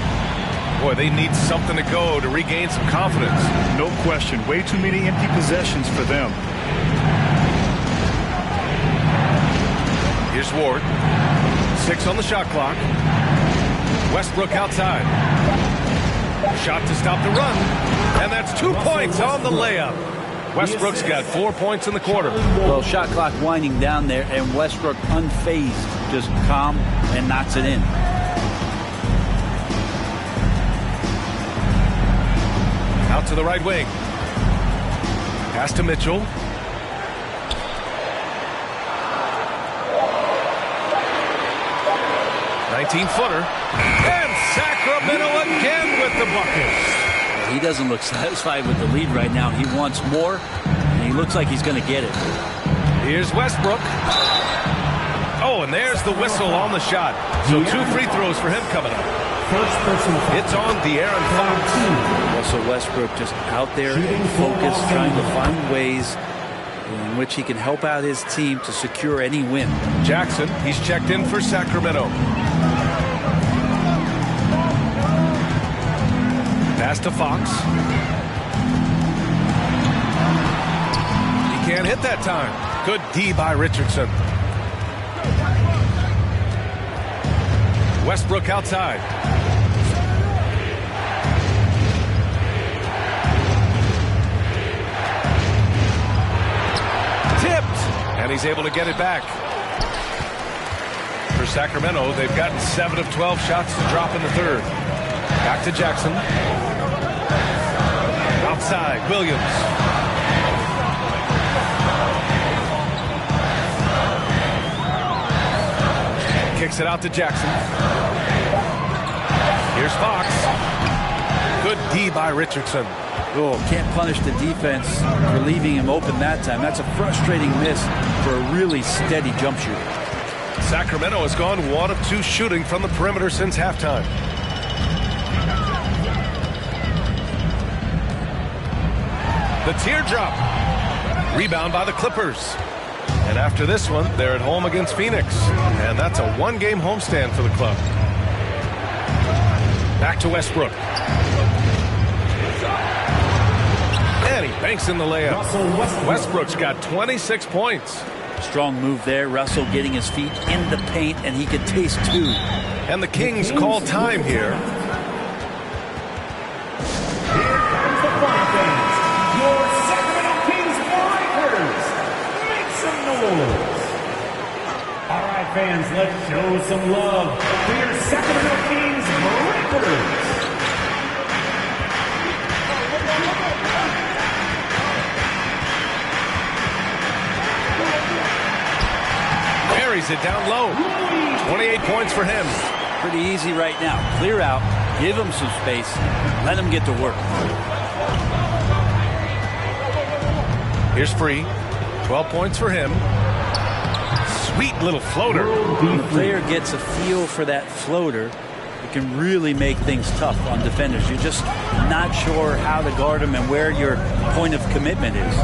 Speaker 9: Boy, they need something to go to regain some confidence.
Speaker 11: No question. Way too many empty possessions for them.
Speaker 9: Here's Ward. 6 on the shot clock. Westbrook outside. Shot to stop the run. And that's 2 points on the layup. Westbrook's got 4 points in the quarter.
Speaker 15: Well, shot clock winding down there, and Westbrook unfazed, just calm and knocks it in.
Speaker 9: Out to the right wing. Pass to Mitchell. -19-footer. And Sacramento again with the bucket.
Speaker 15: he doesn't look satisfied with the lead right now. He wants more, and he looks like he's going to get it.
Speaker 9: Here's Westbrook. Oh, and there's the whistle on the shot. So 2 free throws for him coming up. It's on De'Aaron Fox.
Speaker 15: Russell Westbrook just out there and focused, trying to find ways in which he can help out his team to secure any win.
Speaker 9: Jackson, he's checked in for Sacramento. Pass to Fox. He can't hit that time. Good D by Richardson. Westbrook outside. Tipped. And he's able to get it back. For Sacramento, they've gotten 7 of 12 shots to drop in the third. Back to Jackson. Outside, Williams. Kicks it out to Jackson. Here's Fox. Good D by Richardson.
Speaker 15: Oh, can't punish the defense for leaving him open that time. That's a frustrating miss for a really steady jump shooter.
Speaker 9: Sacramento has gone 1 of 2 shooting from the perimeter since halftime. The teardrop. Rebound by the Clippers. And after this one, they're at home against Phoenix. And that's a 1-game homestand for the club. Back to Westbrook. And he banks in the layup. Westbrook's got 26 points.
Speaker 15: Strong move there. Russell getting his feet in the paint, and he could taste 2.
Speaker 9: And the Kings call time here.
Speaker 1: Here comes the fun fans. Your Sacramento Kings Breakers. Make some noise. All right, fans, let's show some love for your Sacramento Kings Breakers.
Speaker 9: Buries it down low. 28 points for him.
Speaker 15: Pretty easy right now. Clear out, give him some space, let him get to work.
Speaker 9: Here's Free. 12 points for him. Sweet little floater.
Speaker 15: When the player gets a feel for that floater, it can really make things tough on defenders. You're just not sure how to guard them and where your point of commitment is.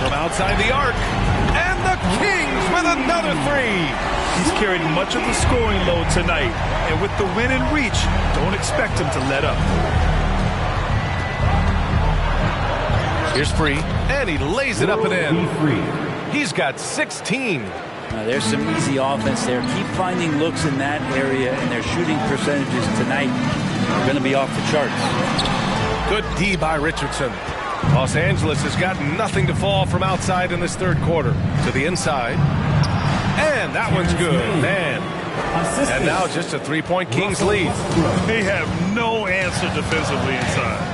Speaker 9: From outside the arc. And the Kings with another 3.
Speaker 11: He's carried much of the scoring load tonight. And with the win in reach, don't expect him to let up.
Speaker 9: Here's Free. And he lays it up and in. He's got 16.
Speaker 15: There's some easy offense there. Keep finding looks in that area, and their shooting percentages tonight are going to be off the charts.
Speaker 9: Good D by Richardson. Los Angeles has got nothing to fall from outside in this third quarter. To the inside. And that one's good. Man. And now just a 3-point Kings lead.
Speaker 11: They have no answer defensively inside.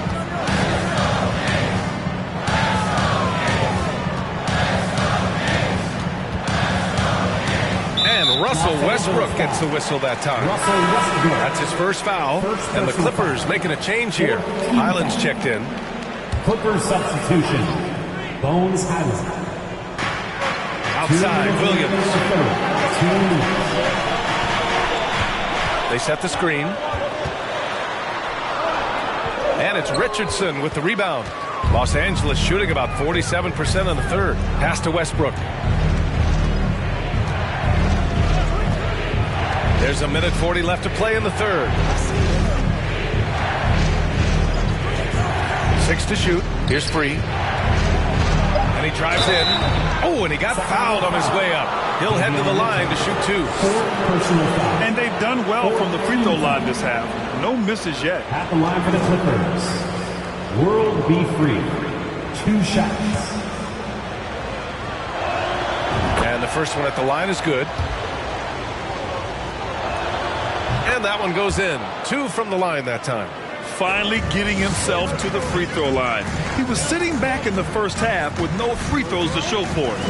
Speaker 9: And Russell Westbrook gets the whistle that time. That's his first foul. And the Clippers making a change here. Highlands checked in.
Speaker 1: Clippers substitution. Bones Highlands.
Speaker 9: Outside, Williams.
Speaker 1: 2 minutes.
Speaker 9: They set the screen. And it's Richardson with the rebound. Los Angeles shooting about 47% in the third. Pass to Westbrook. There's a minute 40 left to play in the third. 6 to shoot. Here's Free. And he drives in. Oh, and he got fouled on his way up. He'll head to the line to shoot 2.
Speaker 11: And they've done well from the free throw line this half. No misses yet.
Speaker 1: At the line for the Clippers. World be free. 2 shots.
Speaker 9: And the first one at the line is good. And that one goes in. 2 from the line that time.
Speaker 11: Finally getting himself to the free throw line. He was sitting back in the first half with no free throws to show for it.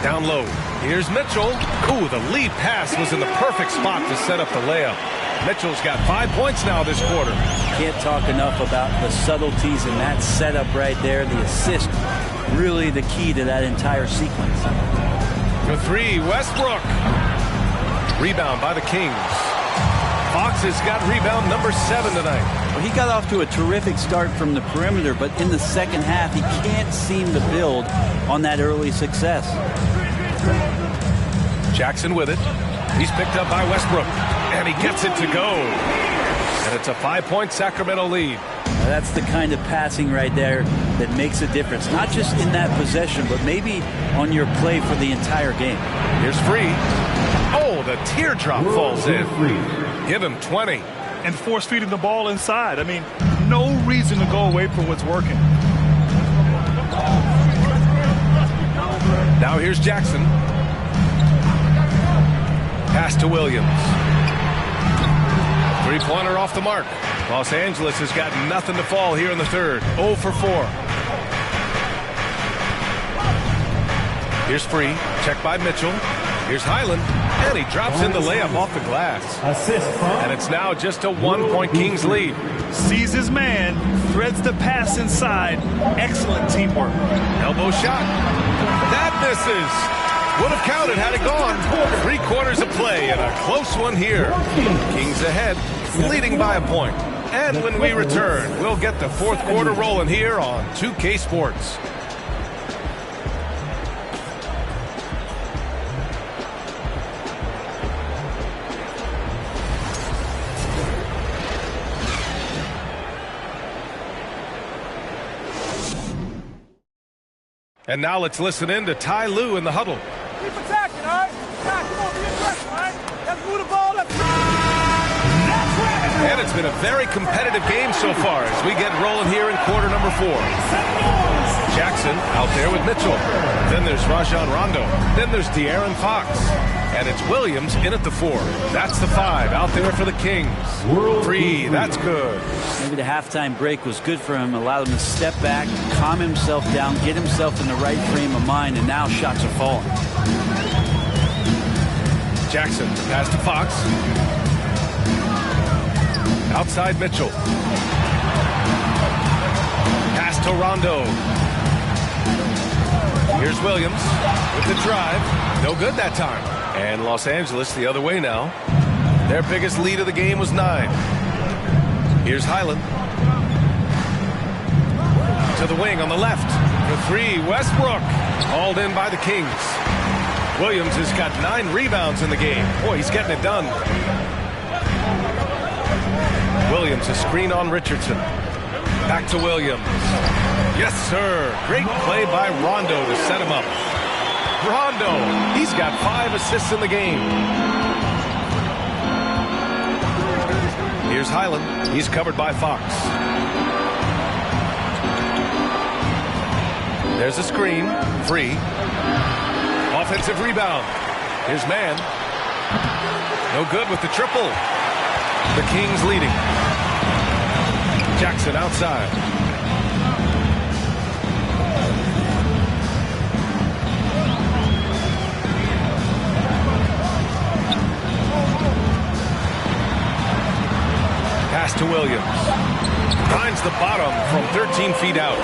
Speaker 9: Down low. Here's Mitchell. Ooh, the lead pass was in the perfect spot to set up the layup. Mitchell's got 5 points now this quarter.
Speaker 15: Can't talk enough about the subtleties in that setup right there. The assist, really the key to that entire sequence.
Speaker 9: For three, Westbrook. Rebound by the Kings. Fox has got rebound number 7 tonight.
Speaker 15: Well, he got off to a terrific start from the perimeter, but in the second half, he can't seem to build on that early success.
Speaker 9: Jackson with it. He's picked up by Westbrook, and he gets it to go. And it's a 5-point Sacramento lead.
Speaker 15: Now, that's the kind of passing right there that makes a difference, not just in that possession, but maybe on your play for the entire game.
Speaker 9: Here's Free. Oh, the teardrop falls in. Give him 20.
Speaker 11: And force feeding the ball inside. I mean, no reason to go away from what's working.
Speaker 9: Now here's Jackson. Pass to Williams. Three-pointer off the mark. Los Angeles has got nothing to fall here in the third. 0 for 4. Here's Free. Check by Mitchell. Here's Highland. And he drops in the layup off the glass.
Speaker 1: Assist from.
Speaker 9: And it's now just a 1-point Kings lead.
Speaker 11: Sees his man. Threads the pass inside. Excellent teamwork.
Speaker 9: Elbow shot. That misses. Would have counted had it gone. 3/4 of play and a close one here. Kings ahead, leading by a point. And when we return, we'll get the fourth quarter rolling here on 2K Sports. And now let's listen in to Ty Lue in the huddle.
Speaker 16: Keep attacking, all right? Come on, be aggressive, all right? Let's move the ball.
Speaker 9: And it's been a very competitive game so far as we get rolling here in quarter number 4. Jackson out there with Mitchell. Then there's Rajon Rondo. Then there's De'Aaron Fox. And it's Williams in at the 4. That's the 5 out there for the Kings. Free, that's good.
Speaker 15: Maybe the halftime break was good for him. Allowed him to step back, calm himself down, get himself in the right frame of mind, and now shots are falling.
Speaker 9: Jackson, pass to Fox. Outside Mitchell. Pass to Rondo. Here's Williams with the drive. No good that time. And Los Angeles the other way now. Their biggest lead of the game was 9. Here's Highland. To the wing on the left. For 3, Westbrook. Hauled in by the Kings. Williams has got 9 rebounds in the game. Boy, he's getting it done. Williams, a screen on Richardson. Back to Williams. Yes, sir. Great play by Rondo to set him up. Rondo, he's got 5 assists in the game. Here's Highland. He's covered by Fox. There's a screen. Free. Offensive rebound. Here's Mann. No good with the triple. The Kings leading. Jackson outside. Pass to Williams. Finds the bottom from 13 feet out.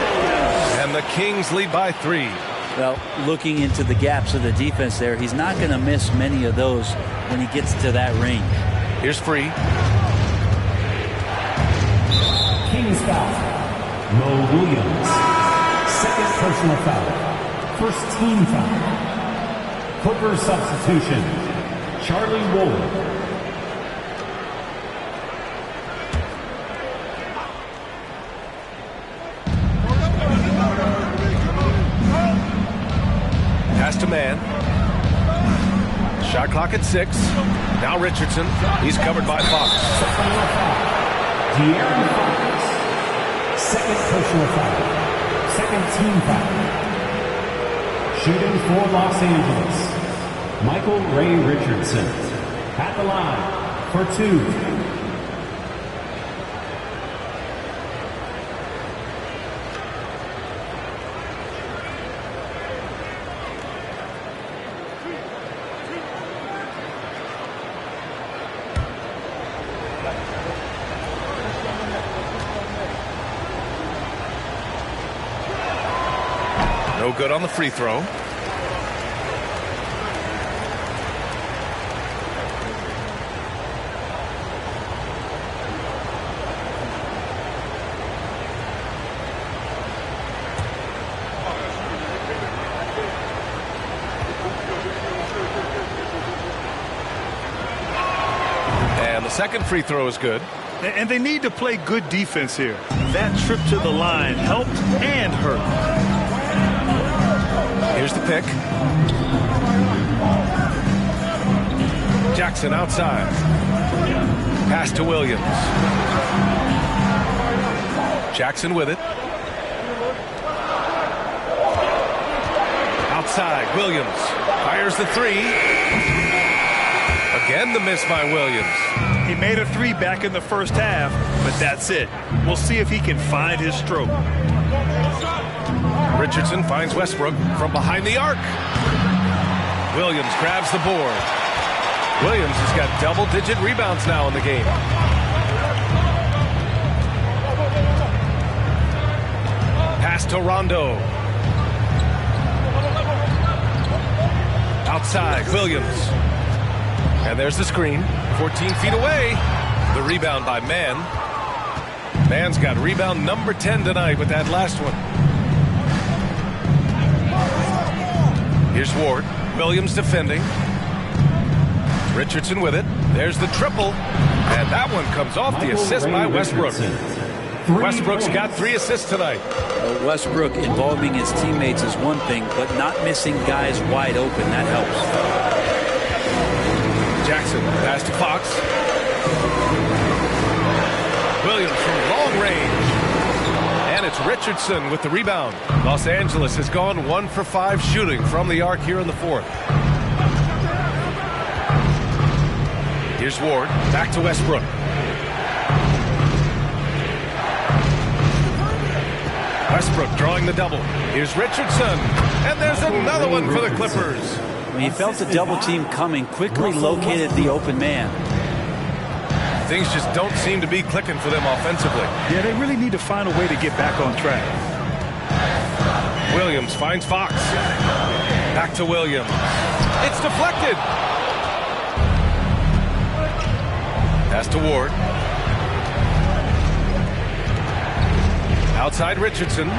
Speaker 9: And the Kings lead by 3.
Speaker 15: Well, looking into the gaps of the defense there, he's not going to miss many of those when he gets to that range.
Speaker 9: Here's Free.
Speaker 1: Kings foul. Mo Williams. Second personal foul. First team foul. Clippers substitution. Charlie Woolard.
Speaker 9: Pass to Mann. Shot clock at 6. Now Richardson. He's covered by Fox.
Speaker 1: De'Aaron Fox. Second personal foul. Second team foul. Shooting for Los Angeles. Michael Ray Richardson. At the line for 2.
Speaker 9: No good on the free throw. And the second free throw is good.
Speaker 11: And they need to play good defense here. That trip to the line helped and hurt.
Speaker 9: Here's the pick. Jackson outside. Pass to Williams. Jackson with it. Outside, Williams fires the three. Again the miss by Williams.
Speaker 11: He made a three back in the first half, but that's it. We'll see if he can find his stroke.
Speaker 9: Richardson finds Westbrook from behind the arc. Williams grabs the board. Williams has got double-digit rebounds now in the game. Pass to Rondo. Outside, Williams. And there's the screen. 14 feet away. The rebound by Mann. Mann's got rebound number 10 tonight with that last one. Here's Ward. Williams defending. Richardson with it. There's the triple. And that one comes off the assist by Westbrook. Westbrook's got 3 assists tonight.
Speaker 15: Westbrook involving his teammates is one thing, but not missing guys wide open, that helps.
Speaker 9: Jackson pass to Fox. Williams from long range. And it's Richardson with the rebound. Los Angeles has gone 1 for 5 shooting from the arc here in the fourth. Here's Ward. Back to Westbrook. Westbrook drawing the double. Here's Richardson. And there's another one for the Clippers.
Speaker 15: He felt the double team coming, quickly located the open man.
Speaker 9: Things just don't seem to be clicking for them offensively.
Speaker 11: Yeah, they really need to find a way to get back on track.
Speaker 9: Williams finds Fox. Back to Williams. It's deflected. Pass to Ward. Outside Richardson.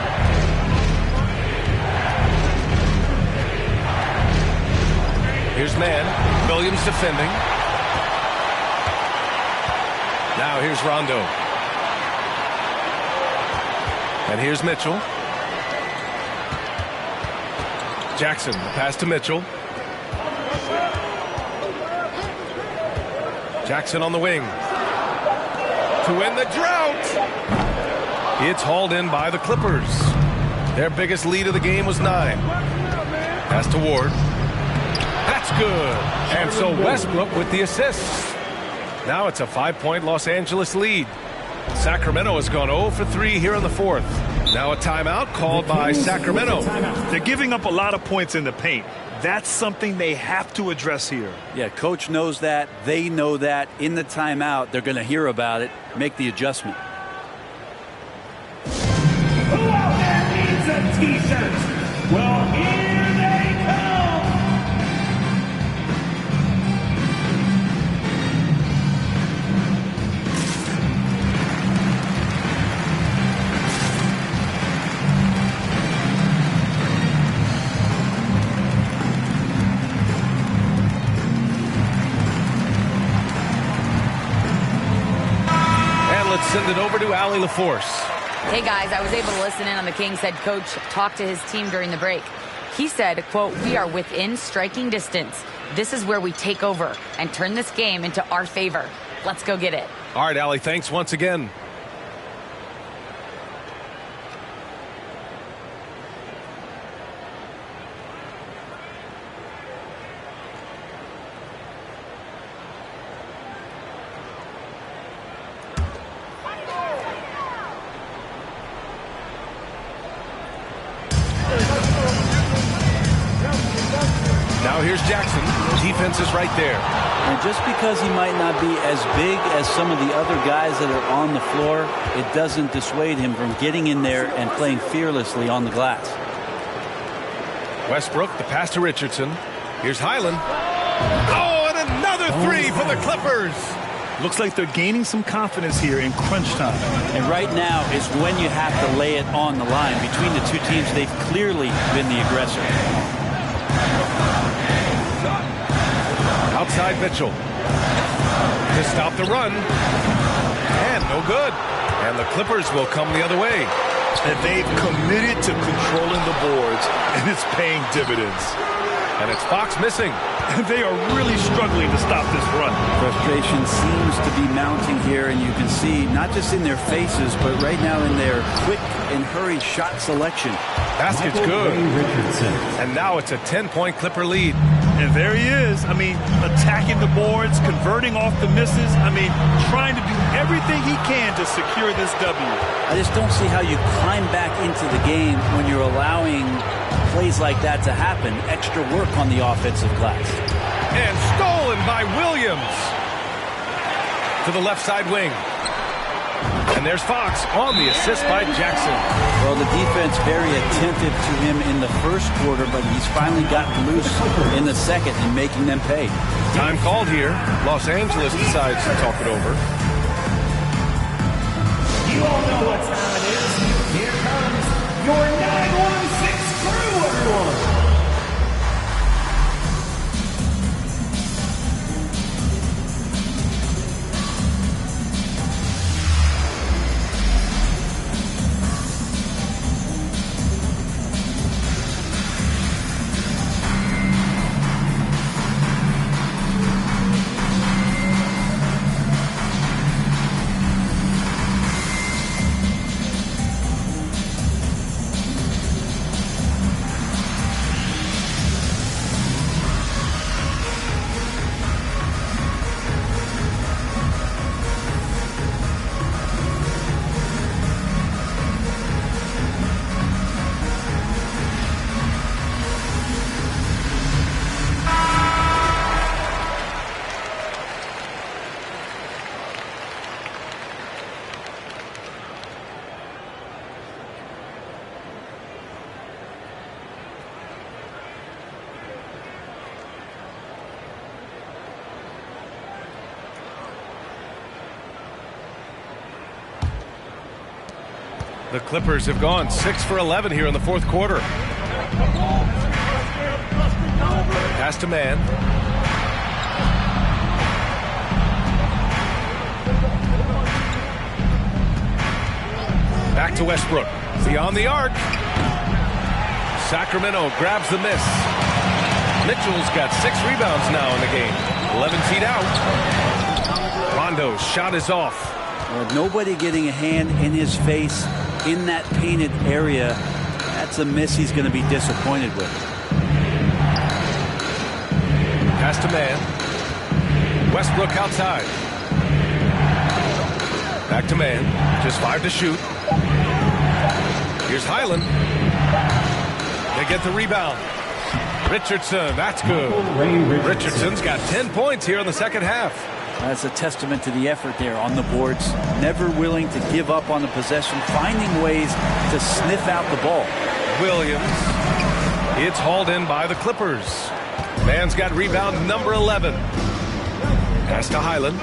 Speaker 9: Here's Mann. Williams defending. Now here's Rondo. And here's Mitchell. Jackson, pass to Mitchell. Jackson on the wing. To win the drought. It's hauled in by the Clippers. Their biggest lead of the game was 9. Pass to Ward. That's good. And so Westbrook with the assists. Now it's a 5-point Los Angeles lead. Sacramento has gone 0 for 3 here in the fourth. Now a timeout called by Sacramento.
Speaker 11: They're giving up a lot of points in the paint. That's something they have to address here.
Speaker 15: Yeah, coach knows that. They know that. In the timeout, they're going to hear about it, make the adjustment.
Speaker 1: Who out there needs a t-shirt? Well, here they come.
Speaker 9: And let's send it over to Allie LaForce.
Speaker 13: Hey guys, I was able to listen in on the Kings head coach talk to his team during the break. He said, quote, "We are within striking distance. This is where we take over and turn this game into our favor. Let's go get it."
Speaker 9: All right, Allie, thanks once again. Now here's Jackson. The defense is right there.
Speaker 15: And just because he might not be as big as some of the other guys that are on the floor, it doesn't dissuade him from getting in there and playing fearlessly on the glass.
Speaker 9: Westbrook, the pass to Richardson. Here's Highland. Oh, and another three for the Clippers.
Speaker 11: Looks like they're gaining some confidence here in crunch time.
Speaker 15: And right now is when you have to lay it on the line. Between the two teams, they've clearly been the aggressor.
Speaker 9: Outside Mitchell. To stop the run. And no good. And the Clippers will come the other way.
Speaker 11: And they've committed to controlling the boards, and it's paying dividends.
Speaker 9: And it's Fox missing.
Speaker 11: They are really struggling to stop this run.
Speaker 15: Frustration seems to be mounting here, and you can see not just in their faces, but right now in their quick and hurried shot selection.
Speaker 9: Basket's good. And now it's a 10-point Clipper lead.
Speaker 11: And there he is. I mean, attacking the boards, converting off the misses. I mean, trying to do everything he can to secure this W.
Speaker 15: I just don't see how you climb back into the game when you're allowing plays like that to happen. Extra work on the offensive glass.
Speaker 9: And stolen by Williams. To the left side wing. And there's Fox on the assist by Jackson.
Speaker 15: Well, the defense very attentive to him in the first quarter, but he's finally gotten loose in the second and making them pay.
Speaker 9: Time called here. Los Angeles decides to talk it over.
Speaker 1: You all know what time it is. Here comes your 916 crew, everyone.
Speaker 9: The Clippers have gone 6 for 11 here in the fourth quarter. Pass to man. Back to Westbrook. Beyond the arc. Sacramento grabs the miss. Mitchell's got 6 rebounds now in the game. 11 feet out. Rondo's shot is off.
Speaker 15: Well, nobody getting a hand in his face in that painted area. That's a miss he's going to be disappointed with.
Speaker 9: Pass to man. Westbrook outside. Back to man. Just 5 to shoot. Here's Highland. They get the rebound. Richardson, that's good. Richardson's got 10 points here in the second half.
Speaker 15: That's a testament to the effort there on the boards. Never willing to give up on the possession, finding ways to sniff out the ball.
Speaker 9: Williams. It's hauled in by the Clippers. Man's got rebound number 11. Pass to Highland.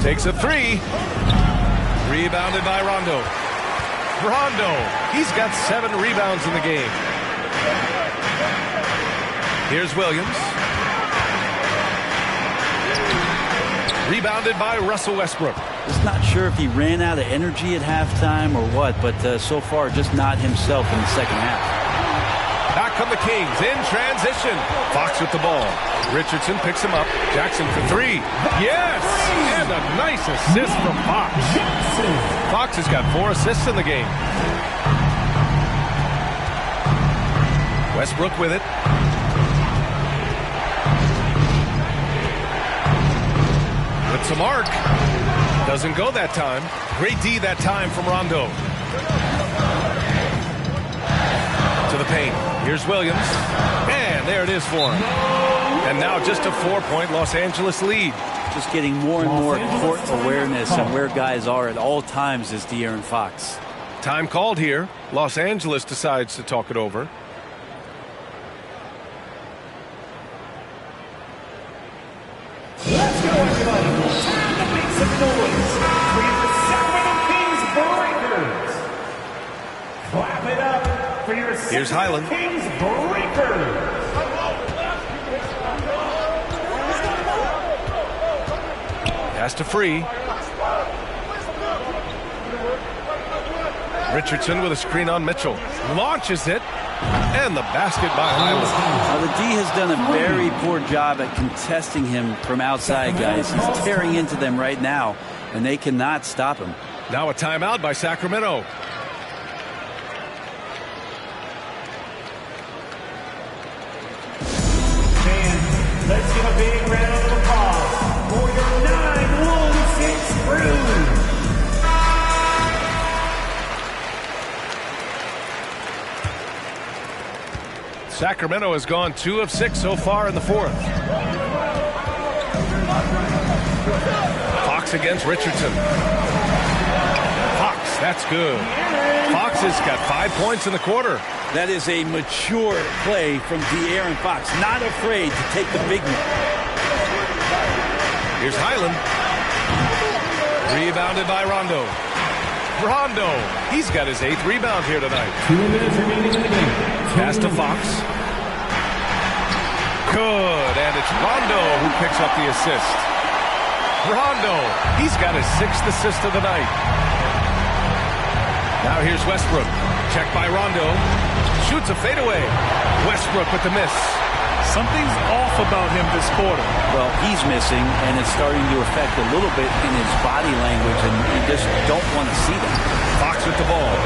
Speaker 9: Takes a 3. Rebounded by Rondo. Rondo. He's got 7 rebounds in the game. Here's Williams. Rebounded by Russell Westbrook.
Speaker 15: Just not sure if he ran out of energy at halftime or what, but so far just not himself in the second half.
Speaker 9: Back come the Kings in transition. Fox with the ball. Richardson picks him up. Jackson for 3. Yes! And a nice assist from Fox. Fox has got 4 assists in the game. Westbrook with it. With some arc. Doesn't go that time. Great D that time from Rondo. To the paint. Here's Williams. And there it is for him. And now just a 4-point Los Angeles lead.
Speaker 15: Just getting more and more court awareness and where guys are at all times is De'Aaron Fox.
Speaker 9: Time called here. Los Angeles decides to talk it over.
Speaker 1: Let's go, everybody. Time to make some noise for your Sacramento Kings Breakers. Clap it up for your
Speaker 9: Here's
Speaker 1: Sacramento
Speaker 9: Highland.
Speaker 1: Kings Breakers.
Speaker 9: Pass to Free. Richardson with a screen on Mitchell. Launches it. And the basket by Highland.
Speaker 15: Now, the D has done a very poor job at contesting him from outside, guys. He's tearing into them right now, and they cannot stop him.
Speaker 9: Now a timeout by Sacramento.
Speaker 1: Fans, let's give a big round of applause for your 916 crew.
Speaker 9: Sacramento has gone 2 of 6 so far in the fourth. Fox against Richardson. Fox, that's good. Fox has got 5 points in the quarter.
Speaker 15: That is a mature play from De'Aaron Fox. Not afraid to take the big one.
Speaker 9: Here's Highland. Rebounded by Rondo. Rondo, he's got his 8th rebound here tonight.
Speaker 1: 2 minutes remaining in the game.
Speaker 9: Pass to Fox. Good, and it's Rondo who picks up the assist. Rondo, he's got his 6th assist of the night. Now here's Westbrook. Check by Rondo. Shoots a fadeaway. Westbrook with the miss.
Speaker 11: Something's off about him this quarter.
Speaker 15: Well, he's missing, and it's starting to affect a little bit in his body language, and you just don't want to see that.
Speaker 9: Fox with the ball.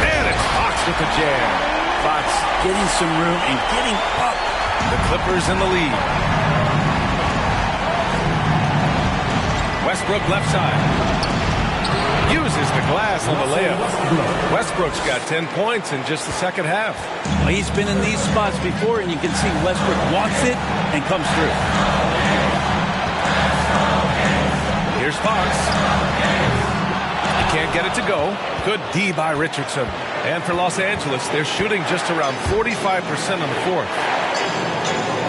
Speaker 9: And it's Fox with the jam.
Speaker 15: Fox getting some room and getting up.
Speaker 9: The Clippers in the lead. Westbrook left side. Uses the glass on the layup. Westbrook's got 10 points in just the second half.
Speaker 15: Well, he's been in these spots before, and you can see Westbrook wants it and comes through.
Speaker 9: Here's Fox. He can't get it to go. Good D by Richardson. And for Los Angeles, they're shooting just around 45% on the fourth.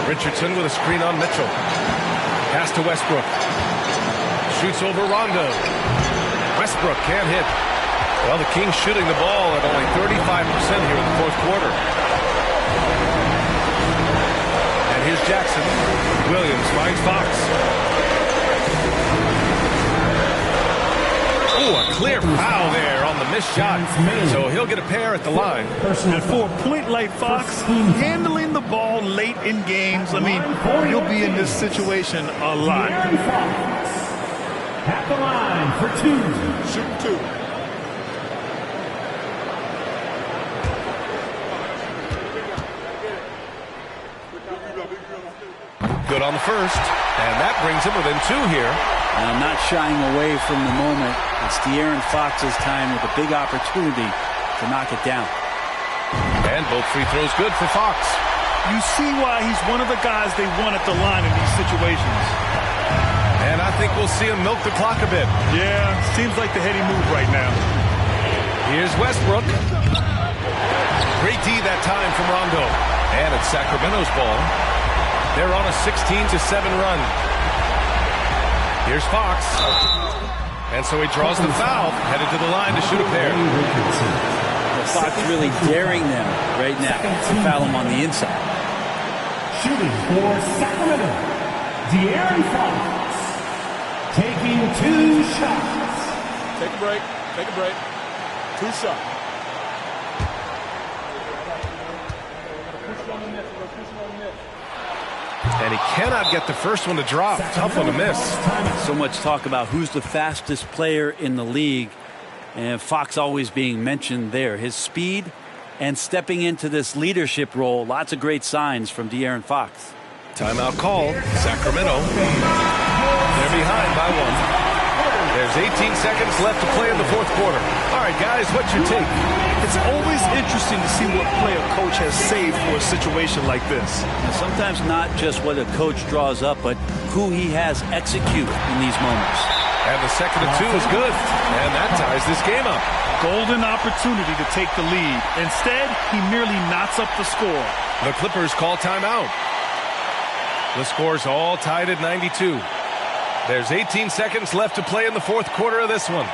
Speaker 9: Richardson with a screen on Mitchell. Pass to Westbrook. Shoots over Rondo. Westbrook can't hit. Well, the Kings shooting the ball at only 35% here in the fourth quarter. And here's Jackson. Williams finds Fox. Oh, a clear foul there on the missed shot. So he'll get a pair at the line.
Speaker 11: And for a point like Fox, handling the ball late in games, I mean, he'll be in this situation a lot.
Speaker 1: At the line for 2.
Speaker 7: Shoot 2.
Speaker 9: Good on the first. And that brings him within 2 here.
Speaker 15: And I'm not shying away from the moment. It's De'Aaron Fox's time with a big opportunity to knock it down.
Speaker 9: And both free throws good for Fox.
Speaker 11: You see why he's one of the guys they want at the line in these situations.
Speaker 9: And I think we'll see him milk the clock a bit.
Speaker 11: Yeah, seems like the heady move right now.
Speaker 9: Here's Westbrook. Great D that time from Rondo. And it's Sacramento's ball. They're on a 16-7 run. Here's Fox. And so he draws the foul, headed to the line to shoot a pair.
Speaker 15: Fox really daring them right now to foul him on the inside.
Speaker 1: Shooting for Sacramento, De'Aaron Fox. Taking 2 shots.
Speaker 7: Take a break. Take a break. 2 shots.
Speaker 9: And he cannot get the first one to drop. Tough one to miss.
Speaker 15: So much talk about who's the fastest player in the league. And Fox always being mentioned there. His speed and stepping into this leadership role. Lots of great signs from De'Aaron Fox.
Speaker 9: Timeout call. Sacramento. They're behind by 1. There's 18 seconds left to play in the fourth quarter. All right, guys, what's your take?
Speaker 11: It's always interesting to see what play a coach has saved for a situation like this.
Speaker 15: And sometimes not just what a coach draws up, but who he has execute in these moments.
Speaker 9: And the second and 2 is good. And that ties this game up.
Speaker 11: Golden opportunity to take the lead. Instead, he merely knots up the score.
Speaker 9: The Clippers call timeout. The score's all tied at 92. There's 18 seconds left to play in the fourth quarter of this one.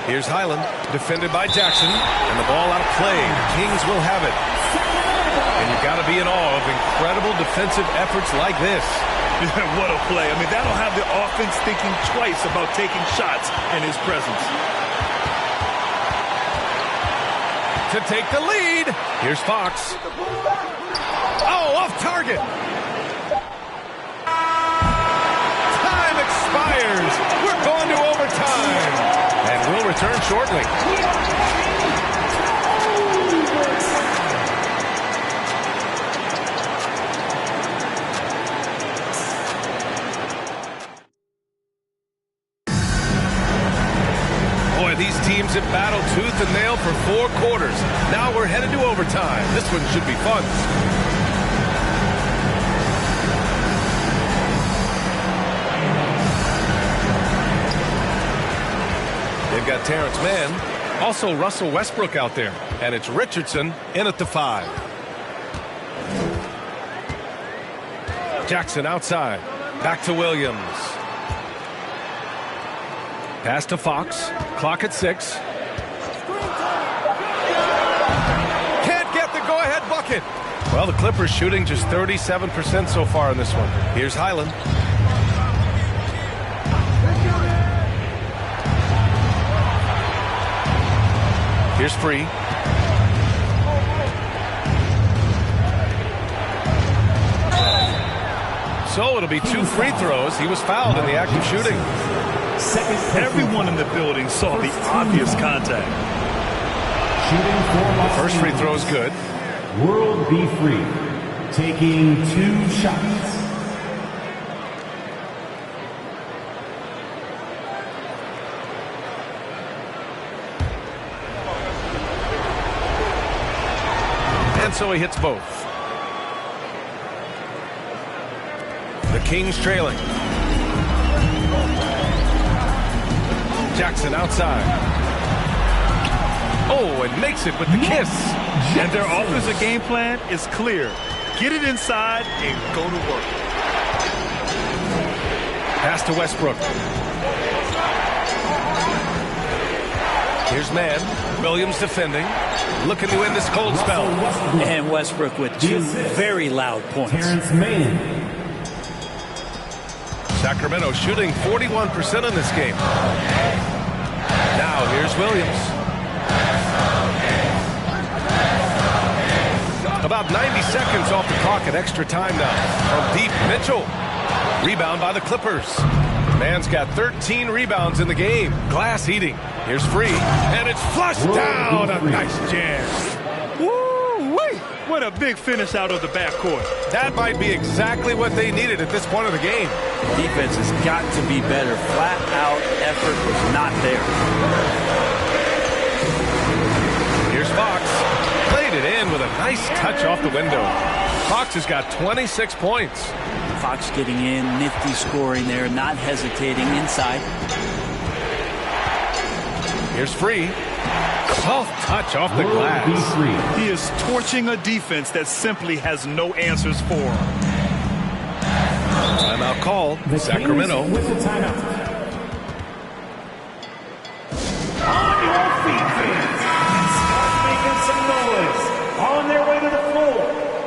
Speaker 9: Here's Highland, defended by Jackson, and the ball out of play. The Kings will have it. And you've got to be in awe of incredible defensive efforts like this.
Speaker 11: What a play. I mean, that'll have the offense thinking twice about taking shots in his presence.
Speaker 9: To take the lead, here's Fox. Oh, off target. Time expires. We're going to overtime. And we'll return shortly. Boy, these teams have battled tooth and nail for 4 quarters. Now we're headed to overtime. This one should be fun. They've got Terrence Mann, also Russell Westbrook out there, and it's Richardson in at the 5. Jackson outside, back to Williams. Pass to Fox, clock at 6. Can't get the go-ahead bucket. Well, the Clippers shooting just 37% so far in this one. Here's Highland. Here's Free. So it'll be 2 free throws. He was fouled in the act of shooting.
Speaker 11: Everyone in the building saw the obvious contact.
Speaker 9: The first free throw is good.
Speaker 1: World be free. Taking 2 shots.
Speaker 9: So he hits both. The Kings trailing. Jackson outside. Oh, and makes it with the kiss.
Speaker 11: And their offensive game plan is clear. Get it inside and go to work.
Speaker 9: Pass to Westbrook. Here's Mann. Williams defending. Looking to end this cold spell.
Speaker 15: And Westbrook with 2 very loud points.
Speaker 1: Terrence Mann.
Speaker 9: Sacramento shooting 41% in this game. Now here's Williams. About 90 seconds off the clock at extra time now. From deep, Mitchell. Rebound by the Clippers. Mann's got 13 rebounds in the game. Glass eating. Here's Free. And it's flushed down. A nice jam.
Speaker 11: Woo-wee! What a big finish out of the backcourt.
Speaker 9: That might be exactly what they needed at this point of the game.
Speaker 15: Defense has got to be better. Flat out effort was not there.
Speaker 9: Here's Fox. Played it in with a nice touch off the window. Fox has got 26 points.
Speaker 15: Fox getting in, nifty scoring there, not hesitating inside.
Speaker 9: Here's Free. Soft touch off the glass.
Speaker 11: He is torching a defense that simply has no answers for him.
Speaker 9: Timeout called. Sacramento.
Speaker 1: With the timeout. On your feet, fans. Start making some noise. On their way to the floor,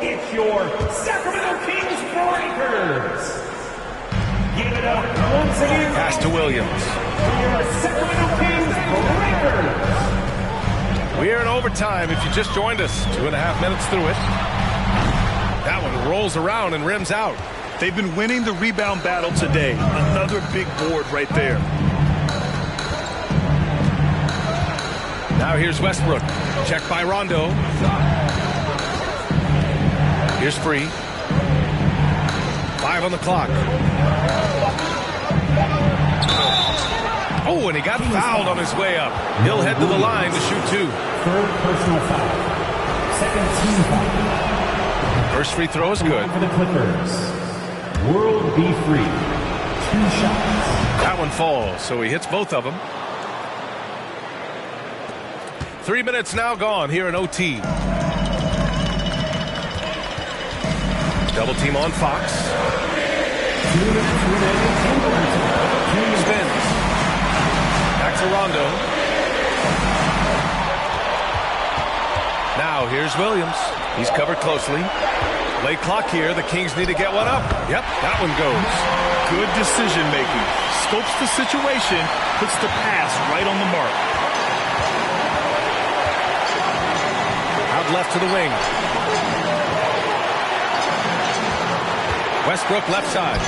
Speaker 1: it's your Sacramento Kings Breakers. Give it up once again.
Speaker 9: Pass to Williams.
Speaker 1: Your Sacramento Kings Breakers.
Speaker 9: We are in overtime if you just joined us. 2.5 minutes through it. That one rolls around and rims out.
Speaker 11: They've been winning the rebound battle today. Another big board right there.
Speaker 9: Now here's Westbrook. Check by Rondo. Here's Free. 5 on the clock. Oh, and he got fouled on his way up. He'll head to the line to shoot 2.
Speaker 1: Third personal foul. Second team foul.
Speaker 9: First free throw is good.
Speaker 1: For the Clippers. World be free. 2 shots.
Speaker 9: That one falls, so he hits both of them. 3 minutes now gone here in OT. Double team on Fox.
Speaker 1: 2 minutes remaining.
Speaker 9: Spins. Back to Rondo. Now here's Williams. He's covered closely. Late clock here. The Kings need to get one up. Yep, that one goes.
Speaker 11: Good decision making. Scopes the situation, puts the pass right on the mark.
Speaker 9: Out left to the wing. Westbrook left side.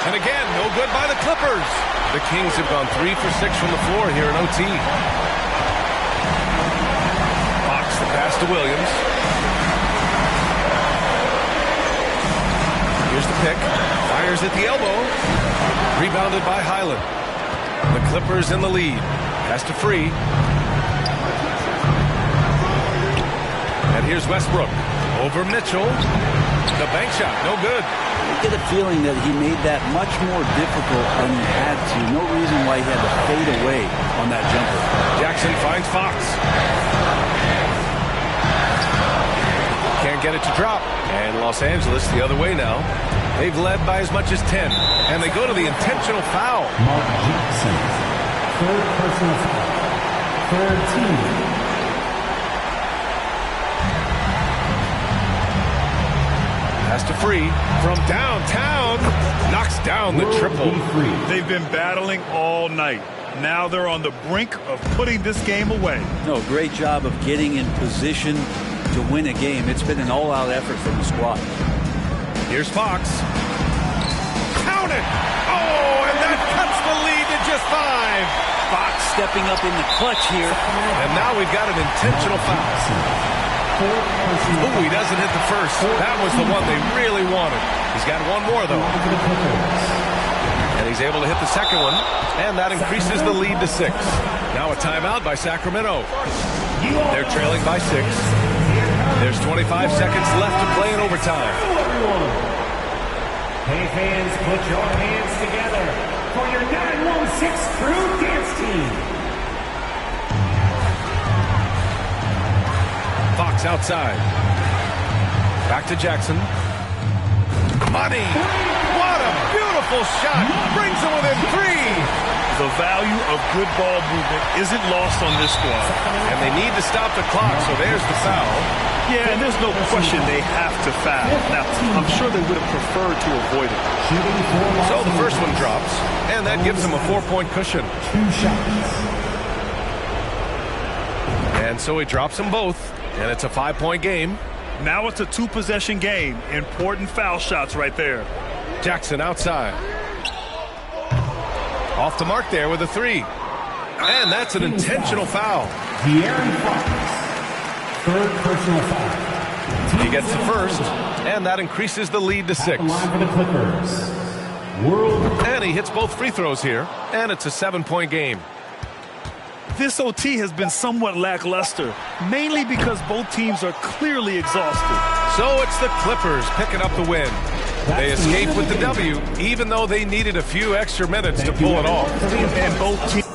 Speaker 9: And again, no good by the Clippers. The Kings have gone 3 for 6 from the floor here in OT. Fox the pass to Williams. Here's the pick. Fires at the elbow. Rebounded by Highland. The Clippers in the lead. Pass to Free. And here's Westbrook. Over Mitchell. The bank shot, no good.
Speaker 15: I get a feeling that he made that much more difficult than he had to. No reason why he had to fade away on that jumper.
Speaker 9: Jackson finds Fox. Can't get it to drop. And Los Angeles the other way now. They've led by as much as 10. And they go to the intentional foul.
Speaker 1: Mark Jackson. Third personal foul. Third team.
Speaker 9: Pass to Free from downtown. Knocks down the triple.
Speaker 11: They've been battling all night. Now they're on the brink of putting this game away.
Speaker 15: No, great job of getting in position to win a game. It's been an all-out effort from the squad.
Speaker 9: Here's Fox. Count it! Oh, and that cuts the lead to just 5.
Speaker 15: Fox stepping up in the clutch here.
Speaker 9: And now we've got an intentional foul. Oh, he doesn't hit the first. That was the one they really wanted. He's got one more, though. And he's able to hit the second one. And that increases the lead to 6. Now a timeout by Sacramento. They're trailing by 6. There's 25 seconds left to play in overtime.
Speaker 1: Hey, fans, put your hands together for your 916 Crew Dance Team.
Speaker 9: Fox outside. Back to Jackson. Money! What a beautiful shot! Brings him within 3!
Speaker 11: The value of good ball movement isn't lost on this squad.
Speaker 9: And they need to stop the clock, so there's the foul.
Speaker 11: Yeah, and there's no question they have to foul. Now, I'm sure they would have preferred to avoid it.
Speaker 9: So the first one drops, and that gives them a 4-point cushion.
Speaker 1: 2 shots.
Speaker 9: And so he drops them both. And it's a 5-point game.
Speaker 11: Now it's a 2-possession game. Important foul shots right there.
Speaker 9: Jackson outside. Off the mark there with a 3. And that's an intentional foul.
Speaker 1: De'Aaron Fox. Third personal foul.
Speaker 9: He gets the first, and that increases the lead to 6.
Speaker 1: Line for the Clippers.
Speaker 9: And he hits both free throws here, and it's a 7-point game.
Speaker 11: This OT has been somewhat lackluster, mainly because both teams are clearly exhausted.
Speaker 9: So it's the Clippers picking up the win. They escape with the W, even though they needed a few extra minutes to pull it off.
Speaker 11: And both teams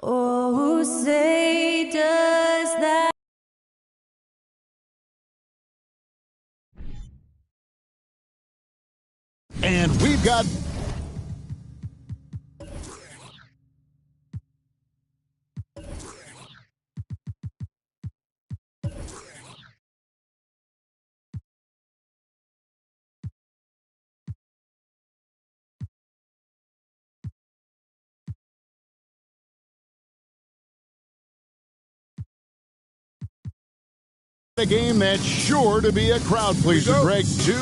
Speaker 17: Oh, say does that.
Speaker 2: And we've got a game that's sure to be a crowd pleaser, Greg. Two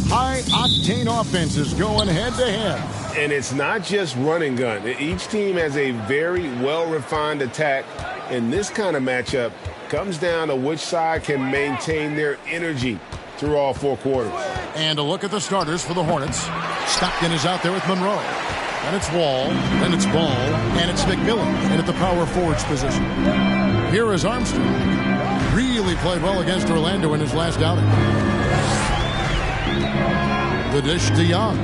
Speaker 2: high-octane offenses going head-to-head.
Speaker 4: And it's not just run and gun. Each team has a very well-refined attack, and this kind of matchup comes down to which side can maintain their energy through all 4 quarters.
Speaker 2: And a look at the starters for the Hornets. Stockton is out there with Monroe. And it's Wall, then it's Ball, and it's McMillan in at the power forwards position. Here is Armstrong. Really played well against Orlando in his last outing. The dish to Young.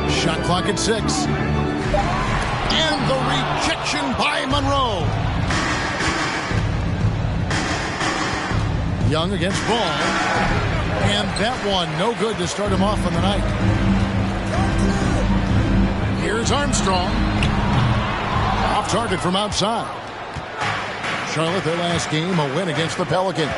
Speaker 2: Shot clock at 6. And the rejection by Monroe. Young against Ball. And that one no good to start him off on the night. Here's Armstrong. Off target from outside. Charlotte, their last game, a win against the Pelicans.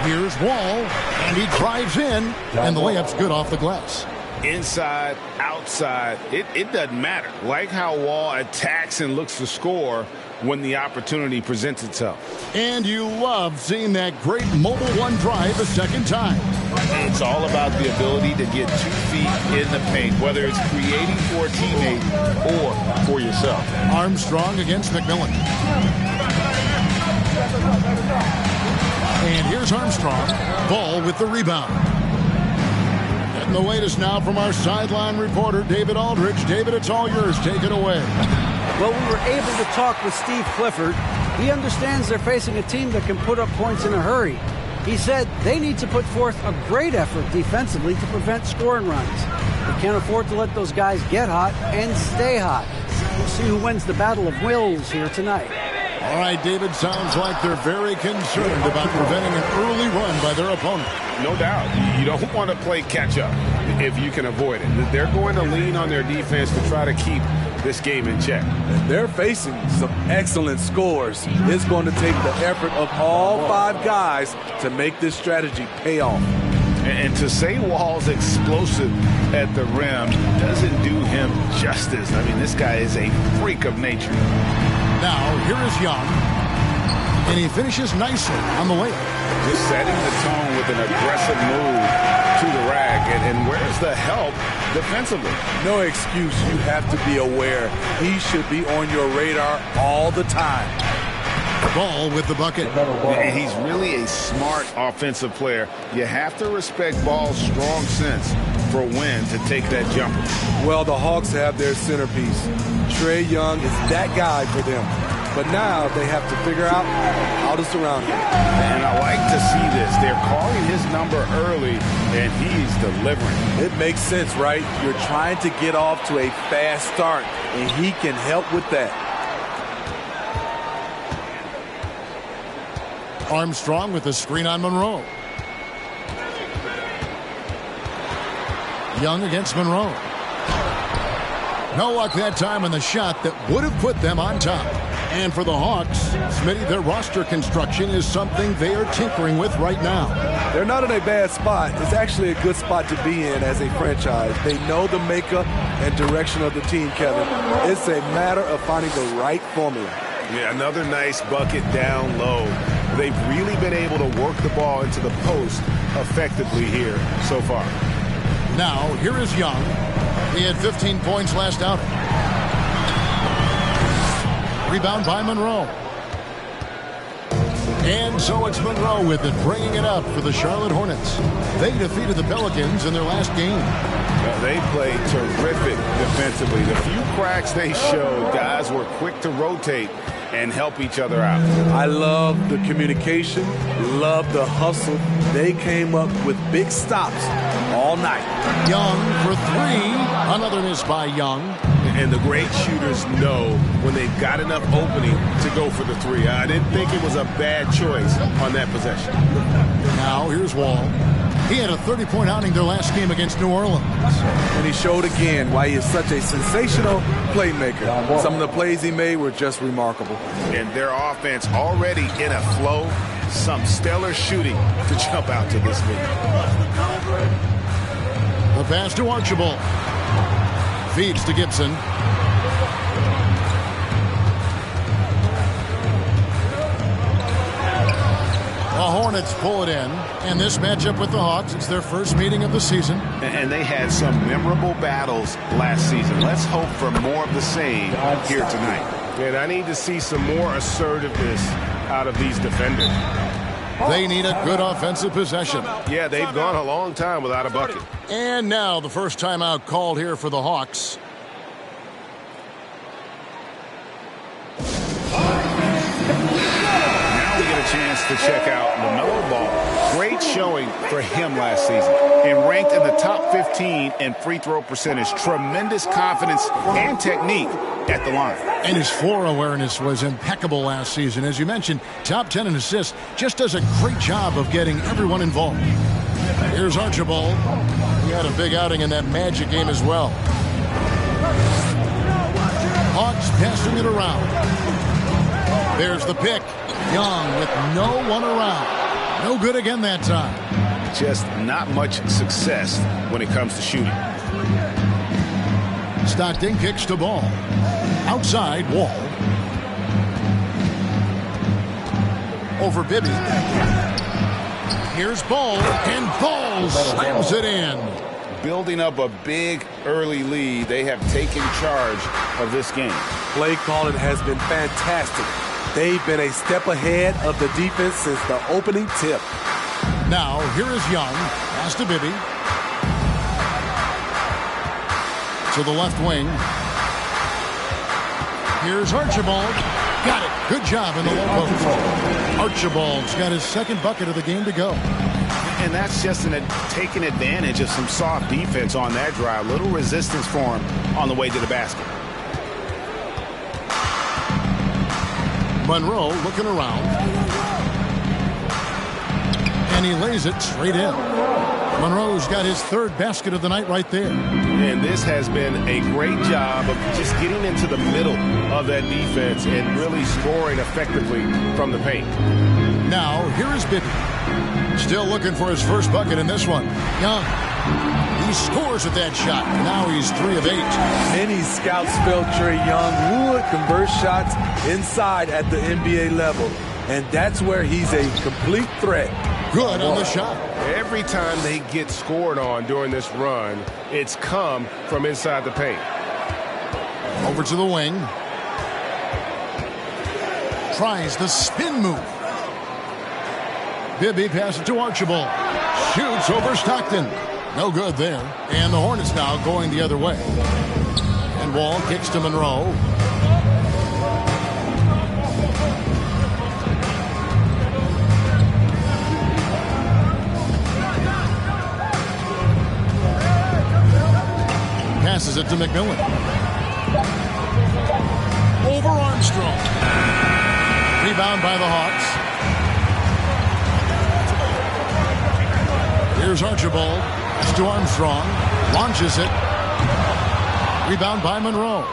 Speaker 2: Here's Wall, and he drives in, and the layup's good off the glass.
Speaker 4: Inside, outside, it doesn't matter. Like how Wall attacks and looks to score when the opportunity presents itself.
Speaker 2: And you love seeing that great mobile one drive a second time.
Speaker 3: It's all about the ability to get 2 feet in the paint, whether it's creating for a teammate or for yourself.
Speaker 2: Armstrong against McMillan. And here's Armstrong. Ball with the rebound. Getting the latest now from our sideline reporter, David Aldridge. David, it's all yours. Take it away.
Speaker 6: Well, we were able to talk with Steve Clifford. He understands they're facing a team that can put up points in a hurry. He said they need to put forth a great effort defensively to prevent scoring runs. They can't afford to let those guys get hot and stay hot. We'll see who wins the battle of wills here tonight.
Speaker 2: All right, David, sounds like they're very concerned about preventing an early run by their opponent.
Speaker 4: No doubt. You don't want to play catch-up if you can avoid it. They're going to lean on their defense to try to keep this game in check.
Speaker 18: They're facing some excellent scores. It's going to take the effort of all 5 guys to make this strategy pay off.
Speaker 3: And to say Wall's explosive at the rim doesn't do him justice. I mean, this guy is a freak of nature.
Speaker 2: Now, here is Young. And he finishes nicely on the layup.
Speaker 4: Just setting the tone with an aggressive move to the rack. And where's the help defensively?
Speaker 18: No excuse. You have to be aware. He should be on your radar all the time.
Speaker 2: Ball with the bucket.
Speaker 3: And he's really a smart offensive player. You have to respect Ball's strong sense for when to take that jumper.
Speaker 18: Well, the Hawks have their centerpiece. Trae Young is that guy for them. But now they have to figure out how to surround him.
Speaker 3: And I like to see this. They're calling his number early, and he's delivering.
Speaker 18: It makes sense, right? You're trying to get off to a fast start, and he can help with that.
Speaker 2: Armstrong with the screen on Monroe. Young against Monroe. No luck that time on the shot that would have put them on top. And for the Hawks, Smitty, their roster construction is something they are tinkering with right now.
Speaker 18: They're not in a bad spot. It's actually a good spot to be in as a franchise. They know the makeup and direction of the team, Kevin. It's a matter of finding the right formula.
Speaker 4: Yeah, another nice bucket down low. They've really been able to work the ball into the post effectively here so far.
Speaker 2: Now, here is Young. He had 15 points last outing. Rebound by Monroe. And so it's Monroe with it, bringing it up for the Charlotte Hornets. They defeated the Pelicans in their last game.
Speaker 4: They played terrific defensively. The few cracks they showed, guys were quick to rotate and help each other out.
Speaker 18: I love the communication, love the hustle. They came up with big stops all night.
Speaker 2: Young for three. Another miss by Young.
Speaker 4: And the great shooters know when they've got enough opening to go for the three. I didn't think it was a bad choice on that possession.
Speaker 2: Now here's Wall. He had a 30-point outing their last game against New Orleans.
Speaker 18: And he showed again why he is such a sensational playmaker. Some of the plays he made were just remarkable.
Speaker 4: And their offense already in a flow. Some stellar shooting to jump out to this lead.
Speaker 2: The pass to Archibald. Feeds to Gibson. The Hornets pull it in. And this matchup with the Hawks, it's their first meeting of the season.
Speaker 4: And they had some memorable battles last season. Let's hope for more of the same here tonight.
Speaker 10: And I need to see some more assertiveness out of these defenders.
Speaker 2: They need a good offensive possession.
Speaker 10: Yeah, they've gone a long time without a bucket.
Speaker 2: And now the first timeout called here for the Hawks.
Speaker 4: Now we get a chance to check out LaMelo Ball. Great showing for him last season. And ranked in the top 15 in free throw percentage. Tremendous confidence and technique at the line.
Speaker 2: And his floor awareness was impeccable last season. As you mentioned, top 10 in assists. Just does a great job of getting everyone involved. Here's Archibald. He had a big outing in that Magic game as well. Hawks passing it around. There's the pick. Young with no one around. No good again that time.
Speaker 4: Just not much success when it comes to shooting.
Speaker 2: Stockton kicks to Ball. Outside, Wall. Over Bibby. Here's Ball, and Ball slams it in.
Speaker 4: Building up a big early lead, they have taken charge of this game.
Speaker 18: Play calling has been fantastic. They've been a step ahead of the defense since the opening tip.
Speaker 2: Now, here is Young. Pass to Bibby. To the left wing. Here's Archibald. Got it. Good job in the low post. Archibald's got his second bucket of the game to go.
Speaker 4: And that's just taking advantage of some soft defense on that drive. Little resistance for him on the way to the basket.
Speaker 2: Monroe looking around. And he lays it straight in. Monroe's got his third basket of the night right there.
Speaker 4: And this has been a great job of just getting into the middle of that defense and really scoring effectively from the paint.
Speaker 2: Now, here is Bibby. Still looking for his first bucket in this one. Young. He scores with that shot. Now he's 3 of 8.
Speaker 18: Many scouts felt Trae Young would convert shots inside at the NBA level. And that's where he's a complete threat.
Speaker 2: Good on the shot.
Speaker 10: Every time they get scored on during this run, it's come from inside the paint.
Speaker 2: Over to the wing. Tries the spin move. Bibby passes to Archibald. Shoots over Stockton. No good there. And the Hornets now going the other way. And Wall kicks to Monroe. Passes it to McMillan. Over Armstrong. Rebound by the Hawks. Here's Archibald. It's to Armstrong. Launches it. Rebound by Monroe.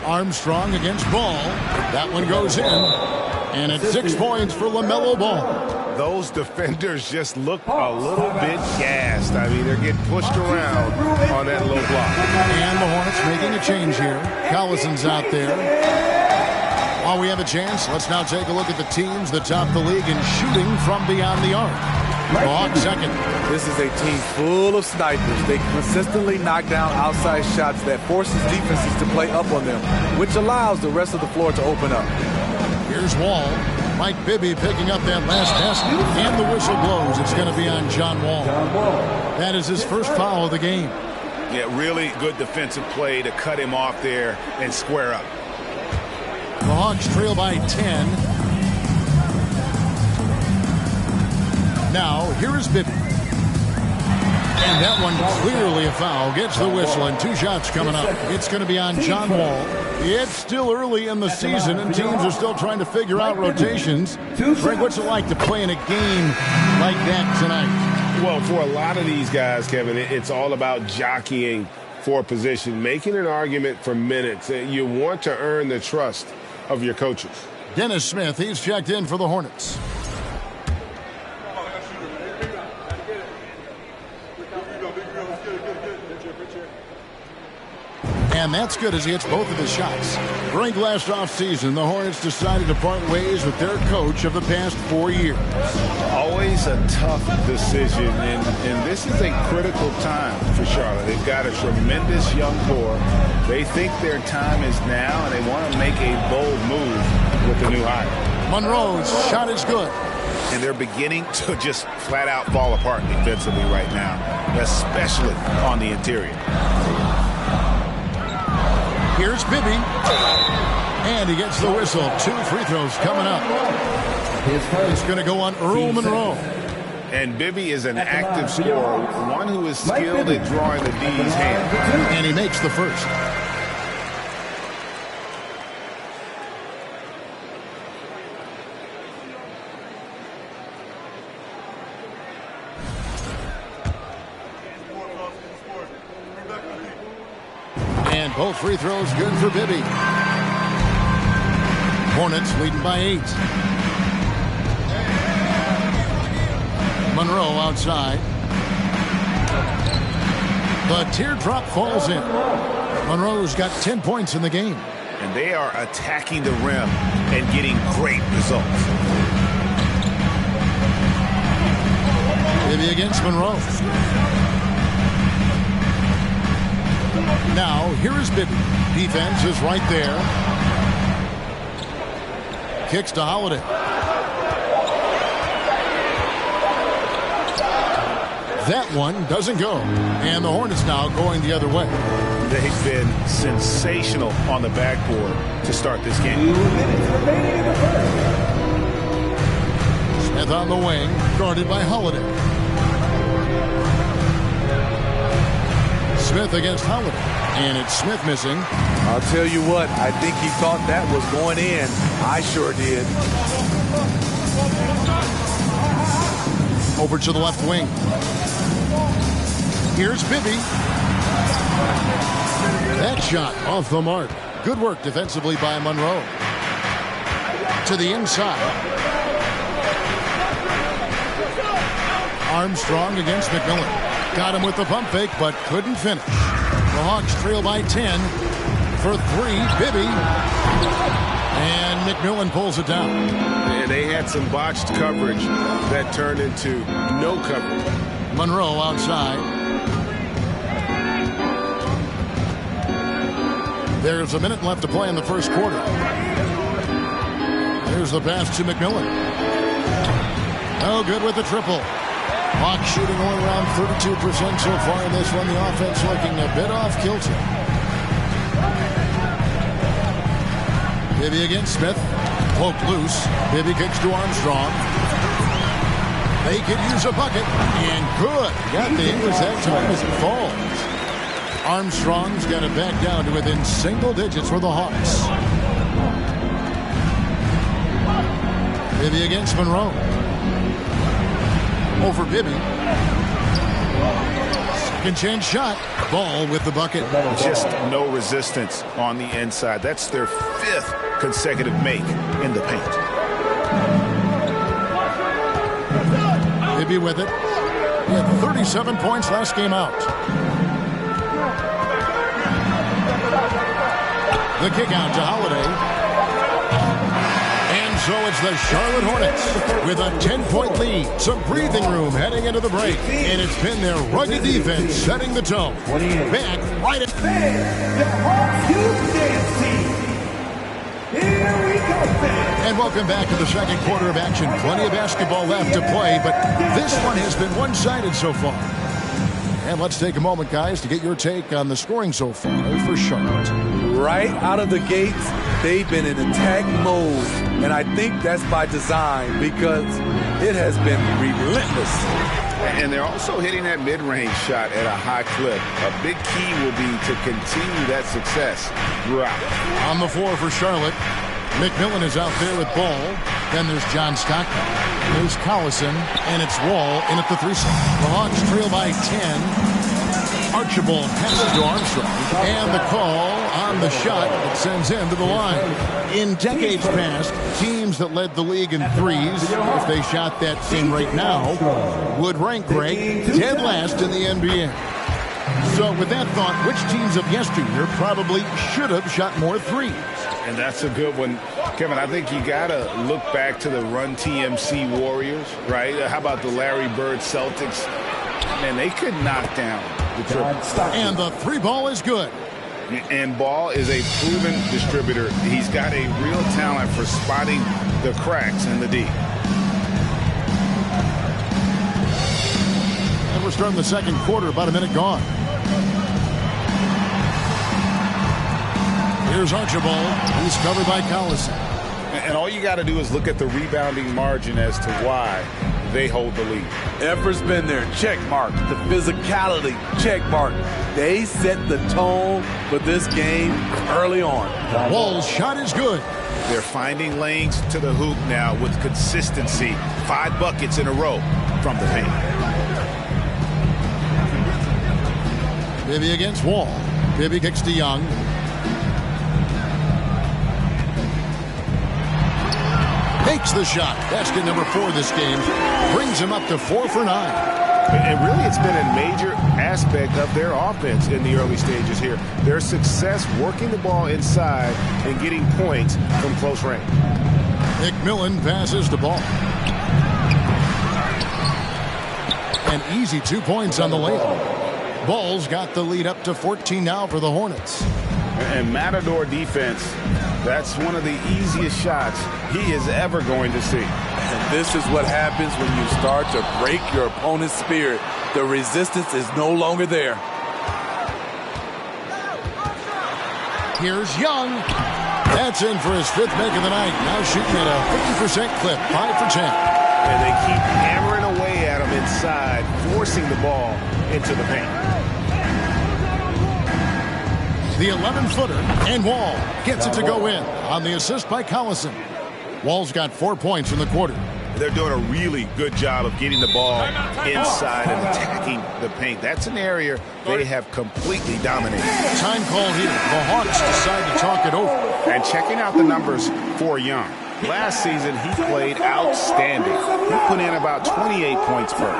Speaker 2: Armstrong against Ball. That one goes in. And it's 6 points for LaMelo Ball.
Speaker 10: Those defenders just look a little bit gassed. I mean, they're getting pushed around on that low block.
Speaker 2: And the Hornets making a change here. Collison's out there. While we have a chance, let's now take a look at the teams that top the league in shooting from beyond the arc. The Hawks second.
Speaker 18: This is a team full of snipers. They consistently knock down outside shots that forces defenses to play up on them, which allows the rest of the floor to open up.
Speaker 2: Here's Wall. Mike Bibby picking up that last pass, and the whistle blows. It's going to be on John Wall. That is his first foul of the game.
Speaker 4: Yeah, really good defensive play to cut him off there and square up.
Speaker 2: The Hawks trail by 10. Now, here is Bibby. And that one clearly a foul. Gets the whistle, and 2 shots coming up. It's going to be on John Wall. It's still early in the season, and teams are still trying to figure out rotations. Frank, what's it like to play in a game like that tonight?
Speaker 4: Well, for a lot of these guys, Kevin, it's all about jockeying for position, making an argument for minutes. You want to earn the trust of your coaches.
Speaker 2: Dennis Smith, he's checked in for the Hornets. And that's good as he hits both of his shots. During last offseason, the Hornets decided to part ways with their coach of the past 4 years.
Speaker 4: Always a tough decision, and this is a critical time for Charlotte. They've got a tremendous young core. They think their time is now, and they want to make a bold move with the new hire.
Speaker 2: Monroe's shot is good.
Speaker 4: And they're beginning to just flat out fall apart defensively right now, especially on the interior.
Speaker 2: Here's Bibby, and he gets the whistle. 2 free throws coming up. It's going to go on Earl Monroe.
Speaker 4: And Bibby is an active scorer, one who is skilled at drawing the D's hand.
Speaker 2: And he makes the first. And both free throws good for Bibby. Hornets leading by 8. Monroe outside. The teardrop falls in. Monroe's got 10 points in the game.
Speaker 4: And they are attacking the rim and getting great results.
Speaker 2: Bibby against Monroe. Now, here is Bibby. Defense is right there. Kicks to Holiday. That one doesn't go. And the Hornets now going the other way.
Speaker 4: They've been sensational on the backboard to start this game.
Speaker 1: 2 minutes remaining in the first.
Speaker 2: Smith on the wing, guarded by Holiday. Smith against Holiday. And it's Smith missing.
Speaker 18: I'll tell you what, I think he thought that was going in. I sure did.
Speaker 2: Over to the left wing. Here's Bibby. That shot off the mark. Good work defensively by Monroe. To the inside. Armstrong against McMillan. Got him with the pump fake, but couldn't finish. The Hawks trail by 10 for 3. Bibby. And McMillan pulls it down.
Speaker 4: And they had some botched coverage that turned into no coverage.
Speaker 2: Monroe outside. There's a minute left to play in the first quarter. There's the pass to McMillan. Oh, good with the triple. Hawks shooting only around 32% so far in this one. The offense looking a bit off kilter. Bibby against Smith. Poked loose. Bibby kicks to Armstrong. They could use a bucket. And good. Got the English that time as it falls. Armstrong's got it back down to within single digits for the Hawks. Bibby against Monroe. Over Bibby. Second chance shot. Ball with the bucket.
Speaker 4: Just no resistance on the inside. That's their 5th consecutive make in the paint.
Speaker 2: Bibby with it. He had 37 points last game out. The kick out to Holiday. And so it's the Charlotte Hornets with a 10-point lead. Some breathing room heading into the break. And it's been their rugged defense setting the tone. Back right at
Speaker 1: the Hawks Houston team. Here we go, fans.
Speaker 2: And welcome back to the second quarter of action. Plenty of basketball left to play, but this one has been one-sided so far. And let's take a moment, guys, to get your take on the scoring so far for Charlotte.
Speaker 18: Right out of the gates, they've been in attack mode. And I think that's by design because It has been relentless.
Speaker 3: And they're also hitting that mid-range shot at a high clip. A big key will be to continue that success throughout.
Speaker 2: On the floor for Charlotte, McMillan is out there with ball. Then there's John Stockton. There's Collison, and it's Wall in at the 3 slot. The Hawks trail by 10. Archibald passes to Armstrong. And the call on the shot that sends him to the line. In decades past, teams that led the league in threes, if they shot that same rate now, would rank dead last in the NBA. So with that thought, which teams of yesteryear probably should have shot more threes?
Speaker 3: And that's a good one. Kevin, I think you got to look back to the Run TMC Warriors, right? How about the Larry Bird Celtics? Man, they could knock down the triple.
Speaker 2: And the 3 ball is good.
Speaker 3: And Ball is a proven distributor. He's got a real talent for spotting the cracks in the D.
Speaker 2: And we're starting the second quarter, about a minute gone. Here's Archibald. He's covered by Collison.
Speaker 3: And all you got to do is look at the rebounding margin as to why they hold the lead.
Speaker 18: Effort's been there. Check mark. The physicality. Check mark. They set the tone for this game early on.
Speaker 2: Wall's shot is good.
Speaker 3: They're finding lanes to the hoop now with consistency. 5 buckets in a row from the paint.
Speaker 2: Bibby against Wall. Bibby kicks to Young. Takes the shot. Basket number 4 this game. Brings him up to 4 for 9.
Speaker 3: And really, it's been a major aspect of their offense in the early stages here. Their success working the ball inside and getting points from close range.
Speaker 2: McMillan passes the ball. An easy 2 points on the layup. Ball's got the lead up to 14 now for the Hornets.
Speaker 3: And Matador defense, that's one of the easiest shots he is ever going to see.
Speaker 18: And this is what happens when you start to break your opponent's spirit. The resistance is no longer there.
Speaker 2: Here's Young. That's in for his 5th make of the night. Now shooting at a 50% clip, 5 for 10.
Speaker 3: And they keep hammering away at him inside, forcing the ball into the paint.
Speaker 2: The 11-footer, and Wall gets it to go in on the assist by Collison. Wall's got 4 points in the quarter.
Speaker 3: They're doing a really good job of getting the ball inside and attacking the paint. That's an area they have completely dominated.
Speaker 2: Time called here. The Hawks decide to talk it over.
Speaker 3: And checking out the numbers for Young. Last season, he played outstanding. He put in about 28 points per,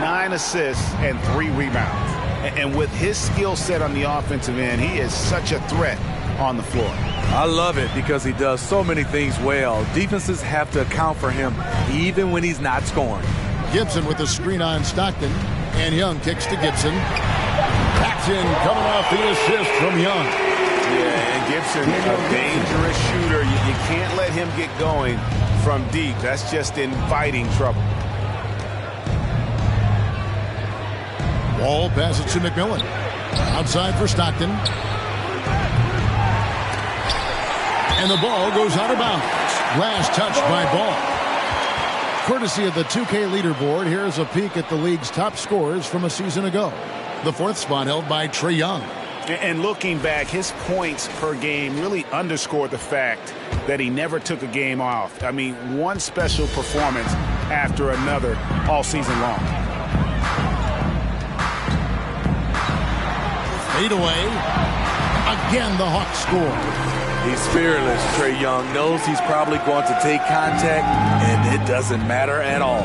Speaker 3: 9 assists, and 3 rebounds. And with his skill set on the offensive end, he is such a threat on the floor.
Speaker 18: I love it because he does so many things well. Defenses have to account for him even when he's not scoring.
Speaker 2: Gibson with the screen on Stockton, and Young kicks to Gibson. Paxton coming off the assist from Young.
Speaker 3: Yeah, and Gibson, a dangerous shooter. You can't let him get going from deep. That's just inviting trouble.
Speaker 2: Wall passes to McMillan. Outside for Stockton. And the ball goes out of bounds. Last touch by Ball. Courtesy of the 2K leaderboard, here's a peek at the league's top scorers from a season ago. The 4th spot held by Trae Young.
Speaker 3: And looking back, his points per game really underscored the fact that he never took a game off. I mean, one special performance after another all season long.
Speaker 2: Fade away. Again, the Hawks score.
Speaker 18: He's fearless. Trae Young knows he's probably going to take contact, and it doesn't matter at all.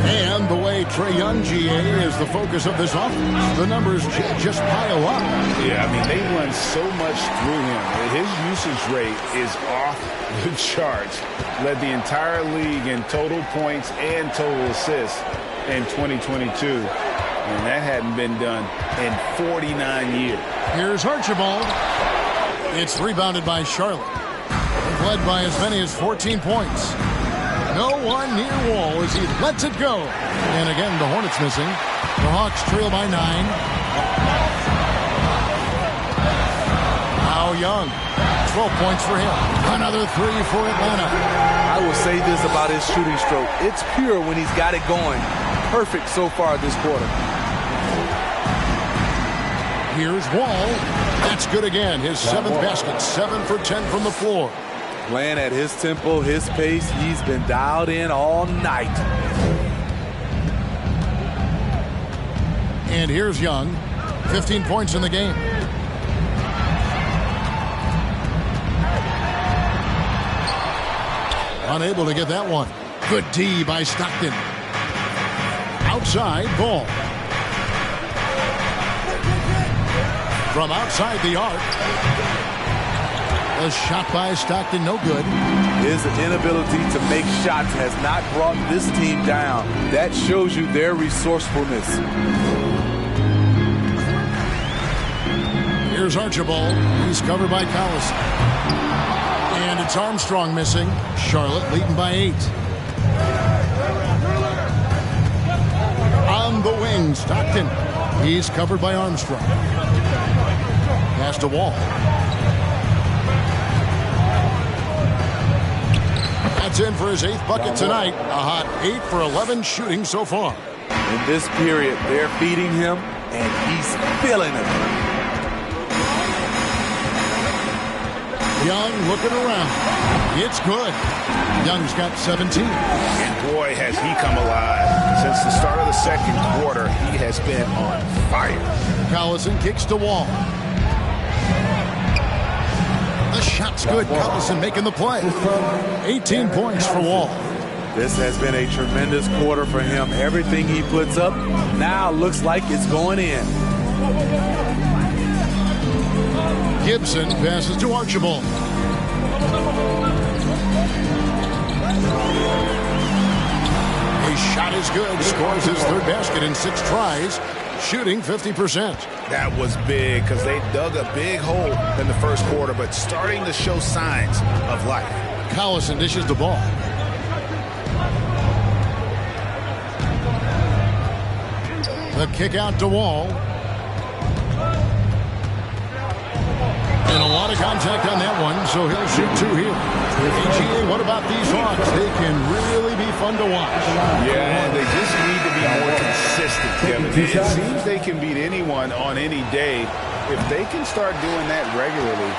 Speaker 2: And the way Trae Young, GA, is the focus of this offense. The numbers just pile up.
Speaker 3: Yeah, I mean, they run so much through him. His usage rate is off the charts. Led the entire league in total points and total assists in 2022. And that hadn't been done in 49 years.
Speaker 2: Here's Archibald. It's rebounded by Charlotte. Led by as many as 14 points. No one near Wall as he lets it go. And again, the Hornets missing. The Hawks trail by 9. Now Young. 12 points for him. Another 3 for Atlanta.
Speaker 18: I will say this about his shooting stroke. It's pure when he's got it going. Perfect so far this quarter.
Speaker 2: Here's Wall. That's good again. His 7th basket. 7 for 10 from the floor.
Speaker 18: Playing at his tempo, his pace. He's been dialed in all night.
Speaker 2: And here's Young. 15 points in the game. Unable to get that one. Good D by Stockton. Outside, Ball. From outside the arc. A shot by Stockton, no good.
Speaker 18: His inability to make shots has not brought this team down. That shows you their resourcefulness.
Speaker 2: Here's Archibald. He's covered by Collison. And it's Armstrong missing. Charlotte leading by 8. On the wing, Stockton. He's covered by Armstrong. Pass to Wall. That's in for his 8th bucket tonight. A hot 8 for 11 shooting so far.
Speaker 18: In this period, they're feeding him, and he's feeling it.
Speaker 2: Young looking around. It's good. Young's got 17.
Speaker 3: And boy, has he come alive. Since the start of the second quarter, he has been on fire.
Speaker 2: Collison kicks to Wall. The shot's good. Collison making the play. 18 points for Wall.
Speaker 18: This has been a tremendous quarter for him. Everything he puts up now looks like it's going in.
Speaker 2: Gibson passes to Archibald. His shot is good. Scores his 3rd basket in 6 tries. Shooting 50%.
Speaker 3: That was big because they dug a big hole in the first quarter, but starting to show signs of life.
Speaker 2: Collison dishes the ball. The kick out to Wall. And a lot of contact on that one, so he'll shoot 2 here. AGA, what about these Hawks? They can really be fun to watch.
Speaker 3: Yeah, and they just need to be more consistent, Kevin. It seems they can beat anyone on any day. If they can start doing that regularly,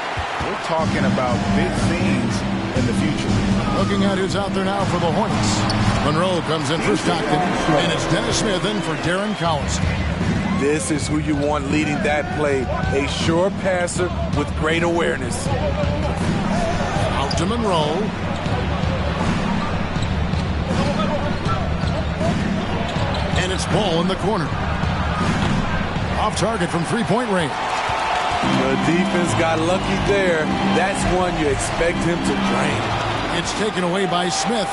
Speaker 3: we're talking about big things in the future.
Speaker 2: Looking at who's out there now for the Hornets. Monroe comes in for Stockton, and it's Dennis Smith in for Darren Collison.
Speaker 18: This is who you want leading that play. A sure passer with great awareness.
Speaker 2: Out to Monroe. And it's Ball in the corner. Off target from 3-point range.
Speaker 18: The defense got lucky there. That's one you expect him to drain.
Speaker 2: It's taken away by Smith.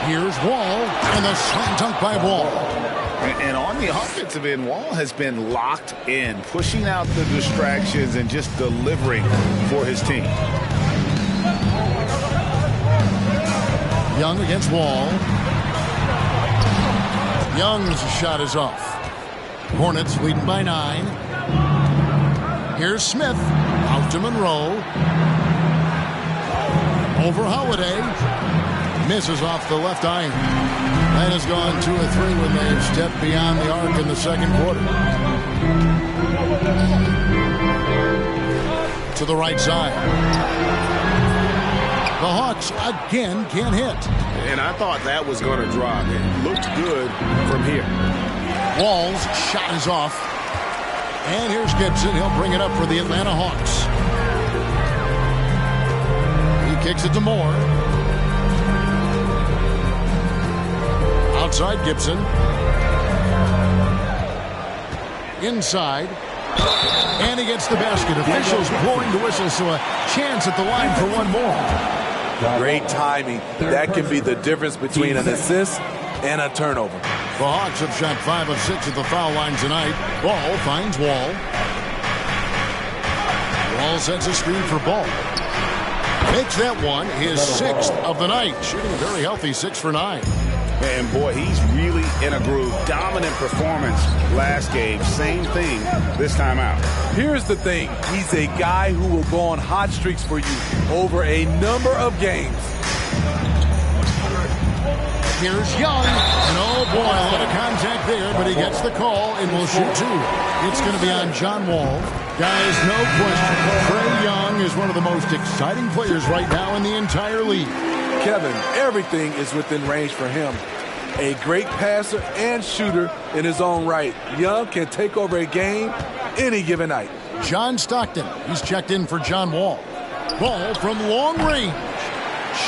Speaker 2: Here's Wall, and the slam dunk by Wall.
Speaker 3: And on the offensive end, Wall has been locked in, pushing out the distractions and just delivering for his team.
Speaker 2: Young against Wall. Young's shot is off. Hornets leading by 9. Here's Smith. Out to Monroe. Over Holiday. Misses off the left iron. That has gone 2 or 3 when they've stepped beyond the arc in the second quarter. To the right side. The Hawks again can't hit.
Speaker 4: And I thought that was going to drop. It looked good from here.
Speaker 2: Wall's shot is off. And here's Gibson. He'll bring it up for the Atlanta Hawks. He kicks it to Moore. Outside Gibson. Inside. And he gets the basket. Officials blowing the whistle, so a chance at the line for one more.
Speaker 18: Great timing. That can be the difference between an assist and a turnover.
Speaker 2: The Hawks have shot 5 of 6 at the foul line tonight. Ball finds Wall. Wall sets a screen for Ball. Makes that one his 6th of the night. Shooting a very healthy 6 for 9.
Speaker 3: And boy, he's really in a groove. Dominant performance last game. Same thing this time out.
Speaker 18: Here's the thing. He's a guy who will go on hot streaks for you over a number of games.
Speaker 2: Here's Young. And oh boy, a lot of contact there, but he gets the call and will shoot two. It's going to be on John Wall. Guys, no question, Trae Young is one of the most exciting players right now in the entire league.
Speaker 18: Kevin, everything is within range for him. A great passer and shooter in his own right. Young can take over a game any given night.
Speaker 2: John Stockton, he's checked in for John Wall. Ball from long range.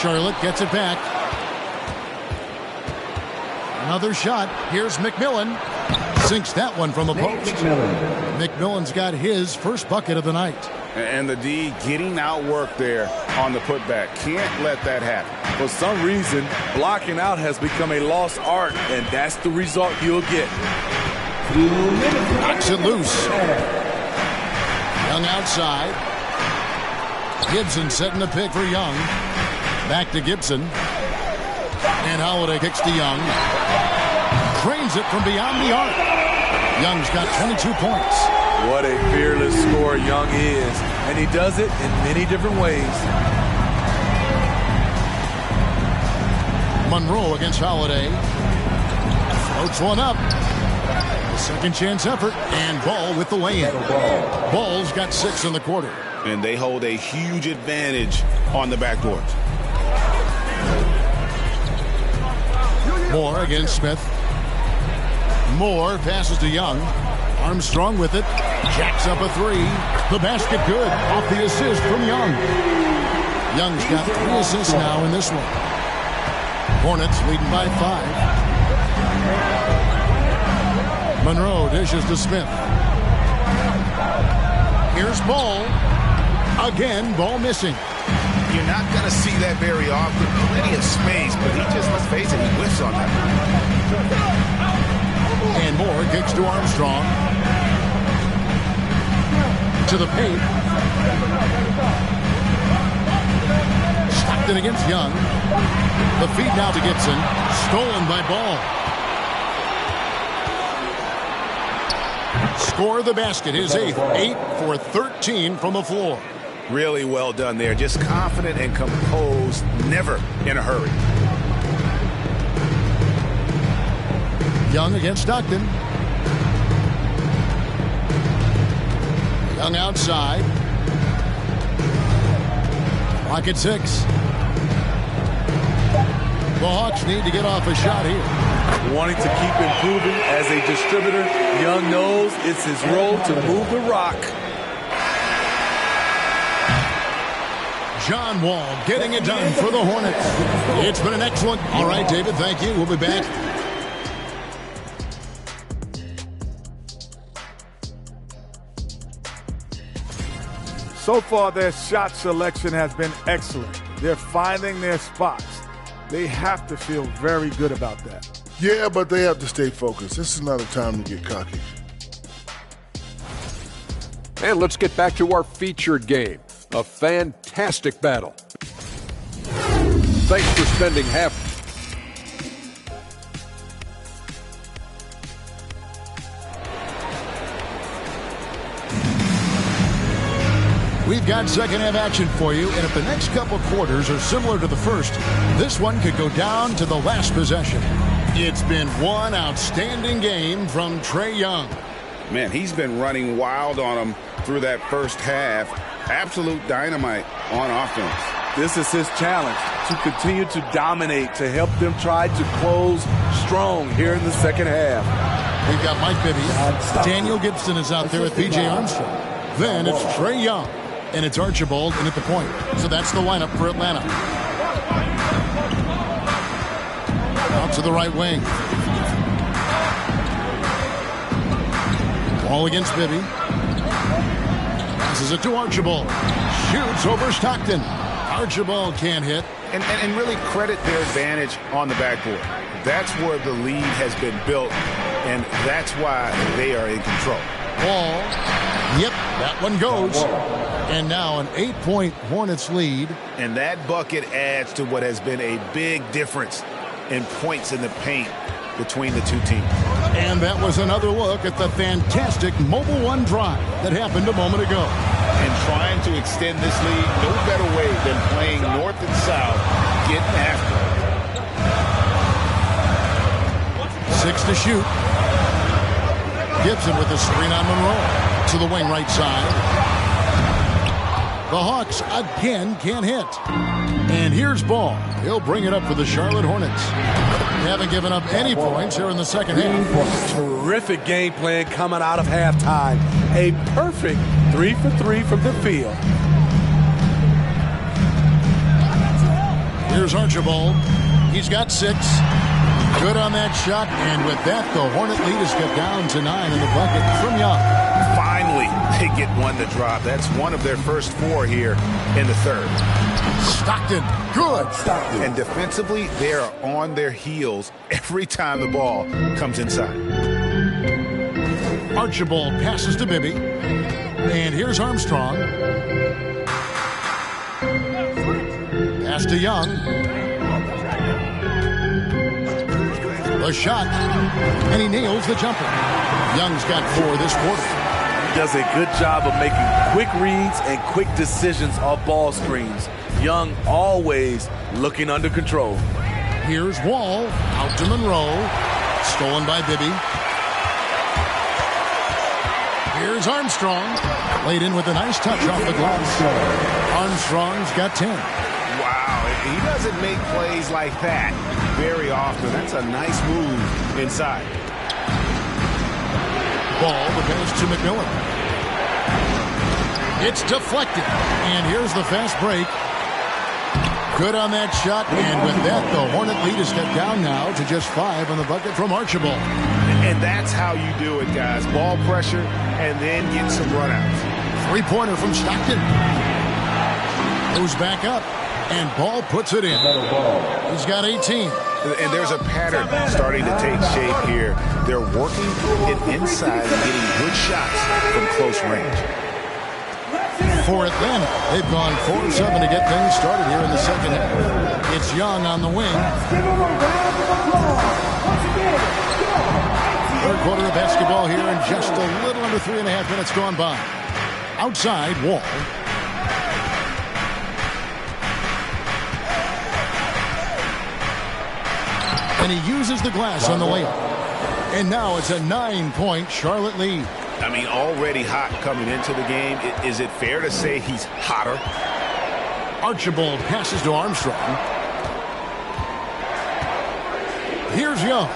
Speaker 2: Charlotte gets it back. Another shot. Here's McMillan. Sinks that one from the post. McMillan's got his first bucket of the night.
Speaker 3: And the D getting outworked there on the putback. Can't let that happen.
Speaker 18: For some reason, blocking out has become a lost art, and that's the result you'll get.
Speaker 2: Knocks it loose. Young outside. Gibson setting the pick for Young. Back to Gibson. And Holiday kicks to Young. Drains it from beyond the arc. Young's got 22 points.
Speaker 18: What a fearless scorer Young is, and he does it in many different ways.
Speaker 2: Monroe against Holiday. Floats one up. A second chance effort, and Ball with the lay-in. Ball's got 6 in the quarter.
Speaker 3: And they hold a huge advantage on the backboard.
Speaker 2: Moore against Smith. Moore passes to Young. Armstrong with it. Jacks up a three. The basket good. Off the assist from Young. Young's got 3 assists now in this one. Hornets leading by 5. Monroe dishes to Smith. Here's Ball. Again, Ball missing.
Speaker 3: You're not going to see that very often. Plenty of space, but he just, let's face it, he whiffs on that.
Speaker 2: And Moore kicks to Armstrong. To the paint. Stockton against Young. The feed now to Gibson. Stolen by Ball. Score the basket. His 8th. 8 for 13 from the floor.
Speaker 3: Really well done there. Just confident and composed. Never in a hurry.
Speaker 2: Young against Stockton. Young outside. Clock at 6. The Hawks need to get off a shot here.
Speaker 18: Wanting to keep improving as a distributor, Young knows it's his role to move the rock.
Speaker 2: John Wall getting it done for the Hornets. It's been an excellent. All right, David, thank you. We'll be back.
Speaker 12: So far, their shot selection has been excellent. They're finding their spots. They have to feel very good about that.
Speaker 7: Yeah, but they have to stay focused. This is not a time to get cocky.
Speaker 8: And let's get back to our featured game. A fantastic battle. Thanks for spending half.
Speaker 2: We've got second half action for you, and if the next couple quarters are similar to the first, this one could go down to the last possession. It's been one outstanding game from Trae Young.
Speaker 3: Man, he's been running wild on them through that first half. Absolute dynamite on offense.
Speaker 18: This is his challenge, to continue to dominate, to help them try to close strong here in the second half.
Speaker 2: We've got Mike Bibby. Daniel Gibson is out there with P.J. Armstrong. Then it's Trae Young, and it's Archibald in at the point. So that's the lineup for Atlanta. Out to the right wing. Ball against Bibby. Passes it to Archibald. Shoots over Stockton. Archibald can't hit.
Speaker 3: And really credit their advantage on the backboard. That's where the lead has been built, and that's why they are in control.
Speaker 2: Ball. Yep, that one goes. And now an 8-point Hornets lead.
Speaker 3: And that bucket adds to what has been a big difference and points in the paint between the two teams.
Speaker 2: And that was another look at the fantastic Mobile One drive that happened a moment ago.
Speaker 3: And trying to extend this lead, no better way than playing north and south, getting after it.
Speaker 2: 6 to shoot. Gibson with the screen on Monroe. To the wing right side. The Hawks again can't hit. And here's Ball. He'll bring it up for the Charlotte Hornets. They haven't given up any points here in the second half.
Speaker 18: Terrific game plan coming out of halftime. A perfect 3 for 3 from the field.
Speaker 2: Here's Archibald. He's got 6. Good on that shot. And with that, the Hornet lead is cut down to 9 in the bucket from Young.
Speaker 3: Finally, they get one to drop. That's one of their first 4 here in the third.
Speaker 2: Stockton, good.
Speaker 3: Stockton. And defensively, they are on their heels every time the ball comes inside.
Speaker 2: Archibald passes to Bibby. And here's Armstrong. Pass to Young. The shot. And he nails the jumper. Young's got 4 this quarter.
Speaker 18: Does a good job of making quick reads and quick decisions off ball screens. Young always looking under control.
Speaker 2: Here's Wall out to Monroe. Stolen by Bibby. Here's Armstrong. Laid in with a nice touch off the glass. Armstrong's got 10.
Speaker 3: Wow, he doesn't make plays like that very often. That's a nice move inside.
Speaker 2: Ball, the pass to McMillan. It's deflected. And here's the fast break. Good on that shot. And with that, the Hornet lead is cut down now to just 5 on the bucket from Archibald.
Speaker 3: And that's how you do it, guys. Ball pressure and then get some runouts.
Speaker 2: 3-pointer from Stockton. Goes back up. And Ball puts it in. He's got 18.
Speaker 3: And there's a pattern starting to take shape here. They're working it inside and getting good shots from close range.
Speaker 2: For Atlanta, they've gone 4-7 to get things started here in the second half. It's Young on the wing. Third quarter of basketball here and just a little under 3.5 minutes gone by. Outside, Wall. And he uses the glass on the layup. And now it's a 9-point Charlotte lead.
Speaker 3: I mean, already hot coming into the game. Is it fair to say he's hotter?
Speaker 2: Archibald passes to Armstrong. Here's Young.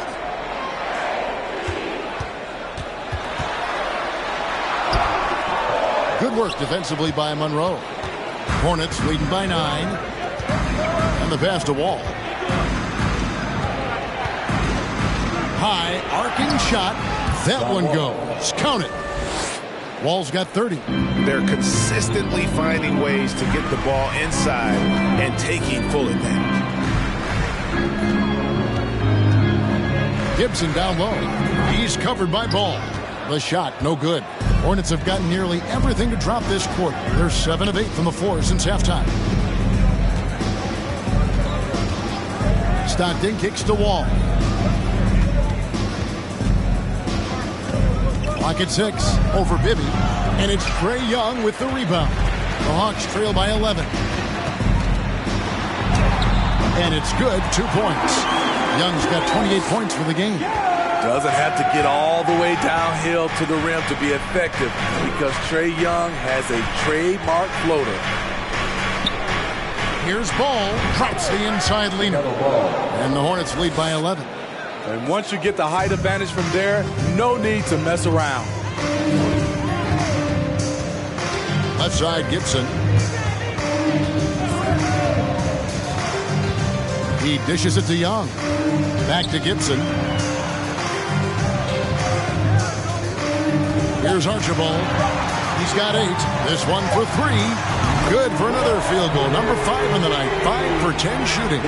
Speaker 2: Good work defensively by Monroe. Hornets leading by 9. And the pass to Wall. High, arcing shot. That one goes. Count it. Wall's got 30.
Speaker 3: They're consistently finding ways to get the ball inside and taking full advantage.
Speaker 2: Gibson down low. He's covered by Ball. The shot, no good. Hornets have gotten nearly everything to drop this quarter. They're 7 of 8 from the floor since halftime. Stockton kicks to Wall. Clock at 6 over Bibby. And it's Trae Young with the rebound. The Hawks trail by 11. And it's good, 2 points. Young's got 28 points for the game.
Speaker 18: Doesn't have to get all the way downhill to the rim to be effective because Trae Young has a trademark floater.
Speaker 2: Here's Ball. Drops the inside leaner. And the Hornets lead by 11.
Speaker 18: And once you get the height advantage from there, no need to mess around.
Speaker 2: Left side, Gibson. He dishes it to Young. Back to Gibson. Here's Archibald. He's got 8. This one for 3. Good for another field goal. Number 5 in the night. 5 for 10 shooting.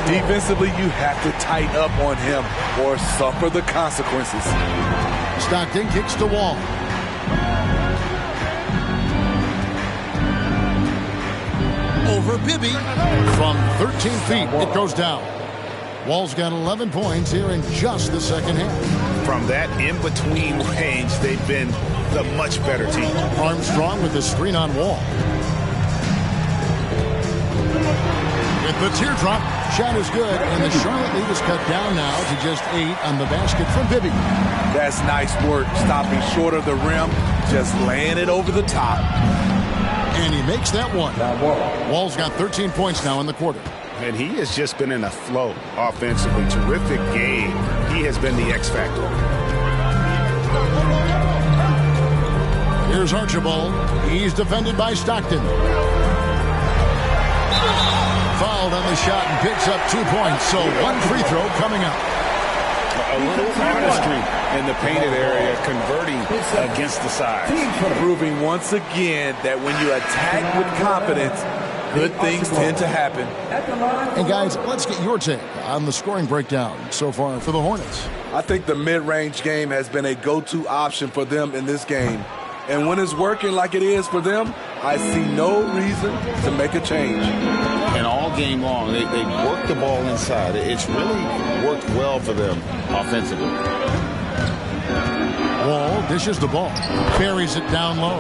Speaker 18: Defensively, you have to tighten up on him or suffer the consequences.
Speaker 2: Stockton kicks to Wall. Over Bibby. From 13 feet, it goes down. Wall's got 11 points here in just the second half.
Speaker 3: From that in-between range, they've been the much better team.
Speaker 2: Armstrong with the screen on Wall. With the teardrop, shot is good, and the Charlotte lead is cut down now to just 8 on the basket from Bibby.
Speaker 18: That's nice work, stopping short of the rim, just laying it over the top.
Speaker 2: And he makes that one. Wall's got 13 points now in the quarter.
Speaker 3: And he has just been in a flow offensively. Terrific game. He has been the X factor.
Speaker 2: Here's Archibald. He's defended by Stockton. Fouled on the shot and picks up 2 points. So one free throw coming up.
Speaker 3: A little artistry in the painted area, converting against the size.
Speaker 18: Proving once again that when you attack with confidence, good things tend to happen.
Speaker 2: And guys, let's get your take on the scoring breakdown so far for the Hornets.
Speaker 18: I think the mid-range game has been a go-to option for them in this game. And when it's working like it is for them, I see no reason to make a change.
Speaker 3: And all game long, they work the ball inside. It's really worked well for them offensively.
Speaker 2: Wall dishes the ball, buries it down low.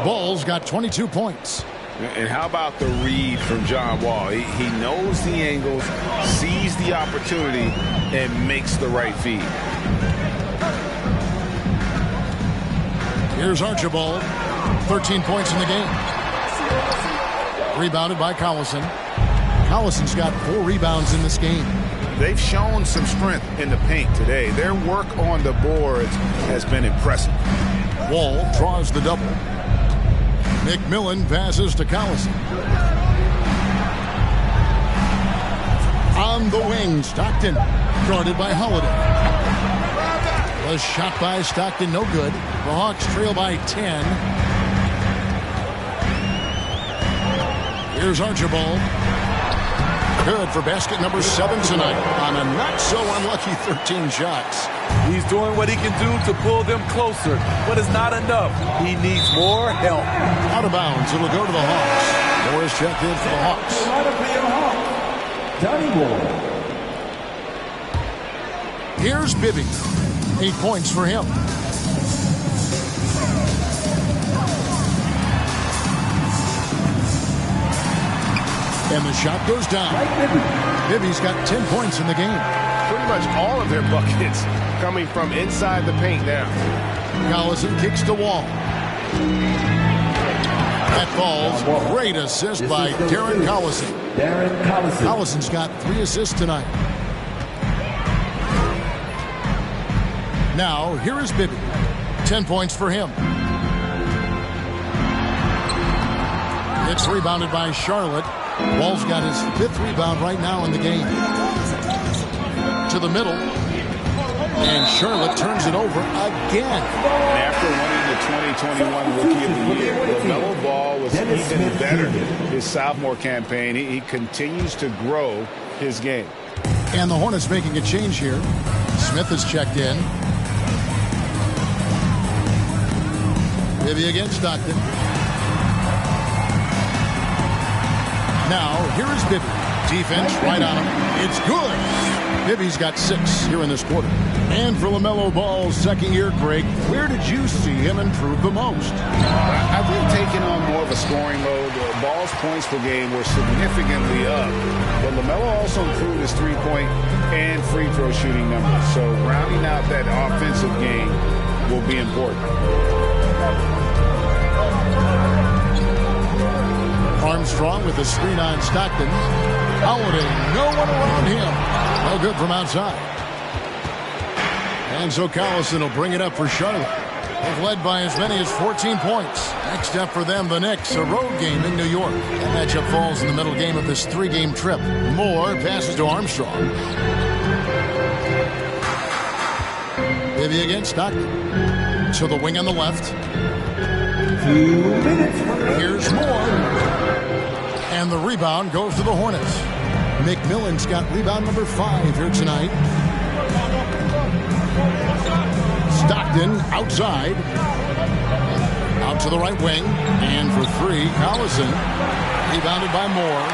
Speaker 2: Ball's got 22 points.
Speaker 3: And how about the read from John Wall? He knows the angles, sees the opportunity, and makes the right feed.
Speaker 2: Here's Archibald, 13 points in the game. Rebounded by Collison. Collison's got 4 rebounds in this game.
Speaker 3: They've shown some strength in the paint today. Their work on the boards has been impressive.
Speaker 2: Wall draws the double. McMillan passes to Collison. On the wing, Stockton, guarded by Holiday. The shot by Stockton, no good. The Hawks trail by 10. Here's Archibald. Good for basket number 7 tonight on a not-so-unlucky 13 shots.
Speaker 18: He's doing what he can do to pull them closer, but it's not enough. He needs more help.
Speaker 2: Out of bounds, it'll go to the Hawks. Moore is checked in for the Hawks. Here's Bibby. 8 points for him. And the shot goes down. Bibby's got 10 points in the game.
Speaker 4: Pretty much all of their buckets coming from inside the paint now.
Speaker 2: Collison kicks to Wall. That falls. Great assist by Darren Collison. Collison's got 3 assists tonight. Now, here is Bibby. 10 points for him. It's rebounded by Charlotte. Wall's got his 5th rebound right now in the game. To the middle. And Charlotte turns it over again.
Speaker 3: After winning the 2021 Rookie of the Year, LaMelo Ball was even better his sophomore campaign. He continues to grow his game.
Speaker 2: And the Hornets making a change here. Smith is checked in. Bibby against Stockton. Now, here is Bibby. Defense right on him. It's good. Bibby's got 6 here in this quarter. And for LaMelo Ball's second year, Greg, where did you see him improve the most?
Speaker 3: I think taking on more of a scoring mode. Ball's points per game were significantly up. But LaMelo also improved his 3-point and free throw shooting numbers. So rounding out that offensive game will be important.
Speaker 2: Armstrong with the screen on Stockton. Holiday, no one around him. No good from outside. And so Collison will bring it up for Charlotte. They've led by as many as 14 points. Next up for them, the Knicks, a road game in New York. That matchup falls in the middle game of this 3-game trip. Moore passes to Armstrong. Bibby against Stockton. To the wing on the left. Here's Moore. And the rebound goes to the Hornets. McMillan's got rebound number 5 here tonight. Stockton outside. Out to the right wing. And for 3, Collison. Rebounded by Moore.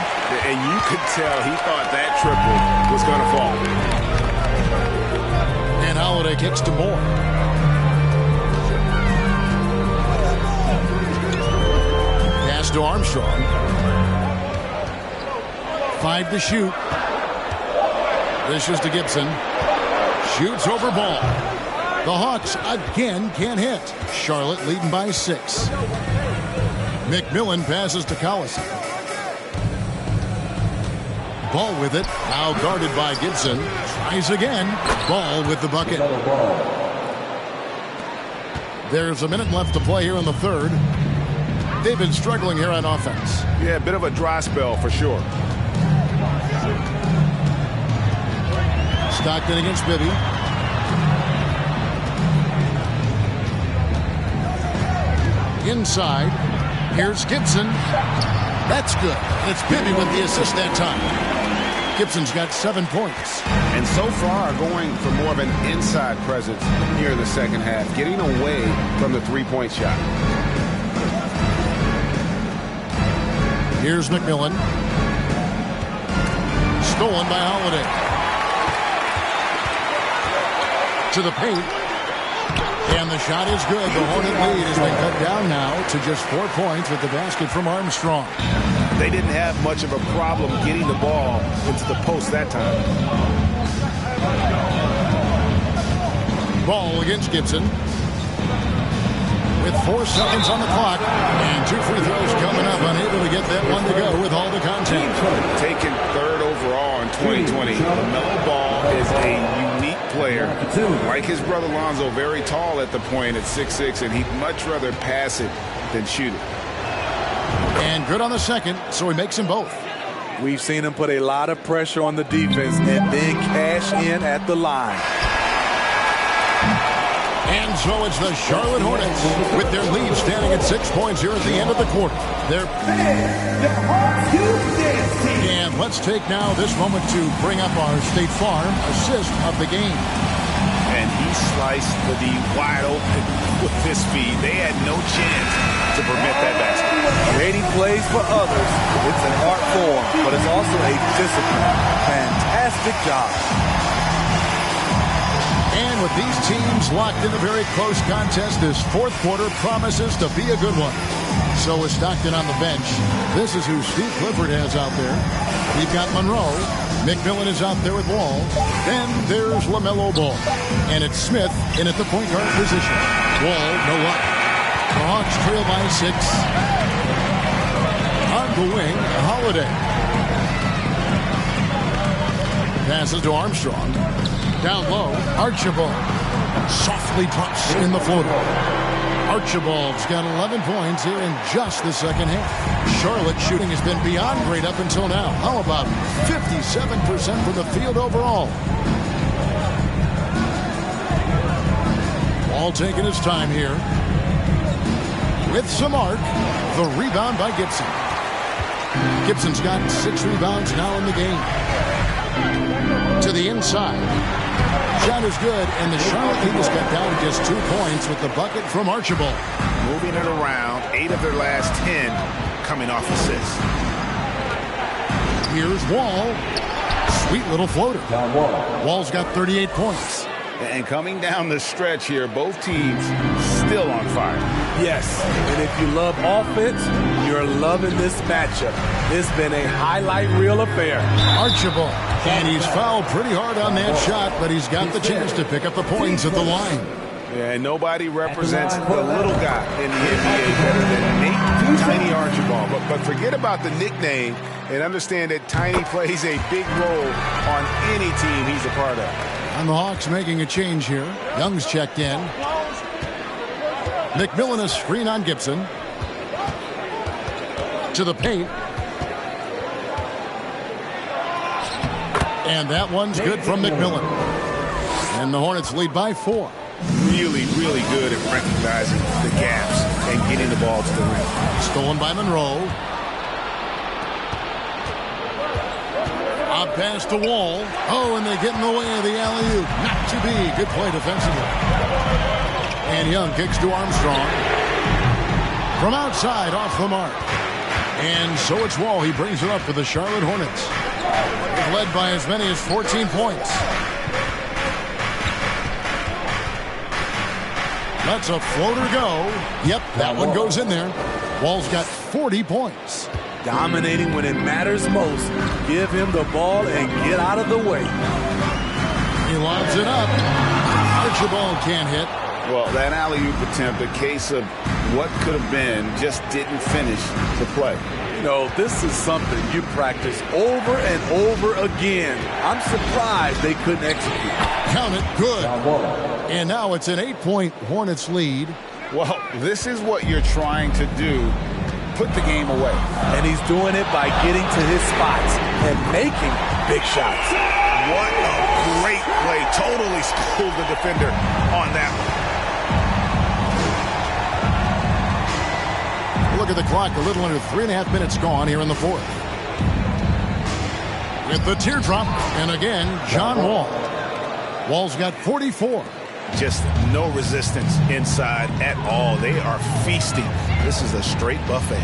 Speaker 4: And you could tell he thought that triple was going to fall.
Speaker 2: And Holiday kicks to Moore. Pass to Armstrong. 5 to shoot. This is to Gibson. Shoots over Ball. The Hawks again can't hit. Charlotte leading by 6. McMillan passes to Collison. Ball with it. Now guarded by Gibson. Tries again. Ball with the bucket. There's a minute left to play here in the third. They've been struggling here on offense.
Speaker 4: Yeah, a bit of a dry spell for sure.
Speaker 2: Stockton against Bibby. Inside. Here's Gibson. That's good. It's Bibby with the assist that time. Gibson's got 7 points.
Speaker 4: And so far going for more of an inside presence here in the second half, getting away from the three-point shot.
Speaker 2: Here's McMillan. Stolen by Holiday. To the paint. And the shot is good. The Hornet lead has been cut down now to just 4 points with the basket from Armstrong.
Speaker 4: They didn't have much of a problem getting the ball into the post that time.
Speaker 2: Ball against Gibson. With 4 seconds on the clock. And 2 free throws coming up. Unable to get that one to go with all the contact.
Speaker 4: Taken third overall in 2020. LaMelo Ball is a unique player. Like his brother Lonzo, very tall at the point at 6'6", and he'd much rather pass it than shoot it.
Speaker 2: And good on the second, so he makes them both.
Speaker 18: We've seen him put a lot of pressure on the defense and then cash in at the line.
Speaker 2: And so it's the Charlotte Hornets with their lead standing at 6 points here at the end of the quarter. And let's take now this moment to bring up our State Farm assist of the game.
Speaker 4: And he sliced the D wide open with his speed. They had no chance to prevent that basket.
Speaker 18: Creating plays for others, it's an art form, but it's also a discipline. Fantastic job.
Speaker 2: And with these teams locked in a very close contest, this fourth quarter promises to be a good one. So is Stockton on the bench. This is who Steve Clifford has out there. We've got Monroe. McMillan is out there with Wall. Then there's LaMelo Ball. And it's Smith in at the point guard position. Wall, no luck. The Hawks trail by 6. On the wing, Holiday. Passes to Armstrong. Down low, Archibald softly drops in the floater. Archibald's got 11 points here in just the second half. Charlotte shooting has been beyond great up until now. How about 57% from the field overall? Ball taking his time here. With some arc, the rebound by Gibson. Gibson's got 6 rebounds now in the game. To the inside. Shot is good, and the Charlotte lead is cut down to just 2 points with the bucket from Archibald.
Speaker 4: Moving it around, 8 of their last 10 coming off assists.
Speaker 2: Here's Wall. Sweet little floater. Wall's got 38 points.
Speaker 4: And coming down the stretch here, both teams still on fire.
Speaker 18: Yes, and if you love offense, you're loving this matchup. It's been a highlight reel affair.
Speaker 2: Archibald, and he's fouled pretty hard on that shot, but he's got the chance to pick up the points at the line.
Speaker 4: Yeah, and nobody represents the little guy in the NBA better than Nate Tiny Archibald. But forget about the nickname and understand that Tiny plays a big role on any team he's a part of.
Speaker 2: And the Hawks making a change here. Young's checked in. McMillan a screen on Gibson. To the paint. And that one's good from McMillan. And the Hornets lead by 4.
Speaker 4: Really, really good at recognizing the gaps and getting the ball to the rim.
Speaker 2: Stolen by Monroe. Up pass to Wall. Oh, and they get in the way of the alley-oop. Not to be. Good play defensively. And Young kicks to Armstrong. From outside, off the mark. And so it's Wall. He brings it up for the Charlotte Hornets. They've led by as many as 14 points. That's a floater go. Yep, that one goes in there. Wall's got 40 points.
Speaker 18: Dominating when it matters most. Give him the ball and get out of the way.
Speaker 2: He lobs it up. Archibald can't hit.
Speaker 3: Well, that alley-oop attempt, a case of what could have been, just didn't finish the play.
Speaker 18: You know, this is something you practice over and over again. I'm surprised they couldn't execute.
Speaker 2: Count it, good. And now it's an 8-point Hornets lead.
Speaker 3: Well, this is what you're trying to do. Put the game away.
Speaker 18: And he's doing it by getting to his spots and making big shots.
Speaker 4: What a great play. Totally schooled the defender on that one.
Speaker 2: Look at the clock, a little under 3.5 minutes gone here in the fourth. With the teardrop, and again, John Wall. Wall's got 44.
Speaker 4: Just no resistance inside at all. They are feasting. This is a straight buffet.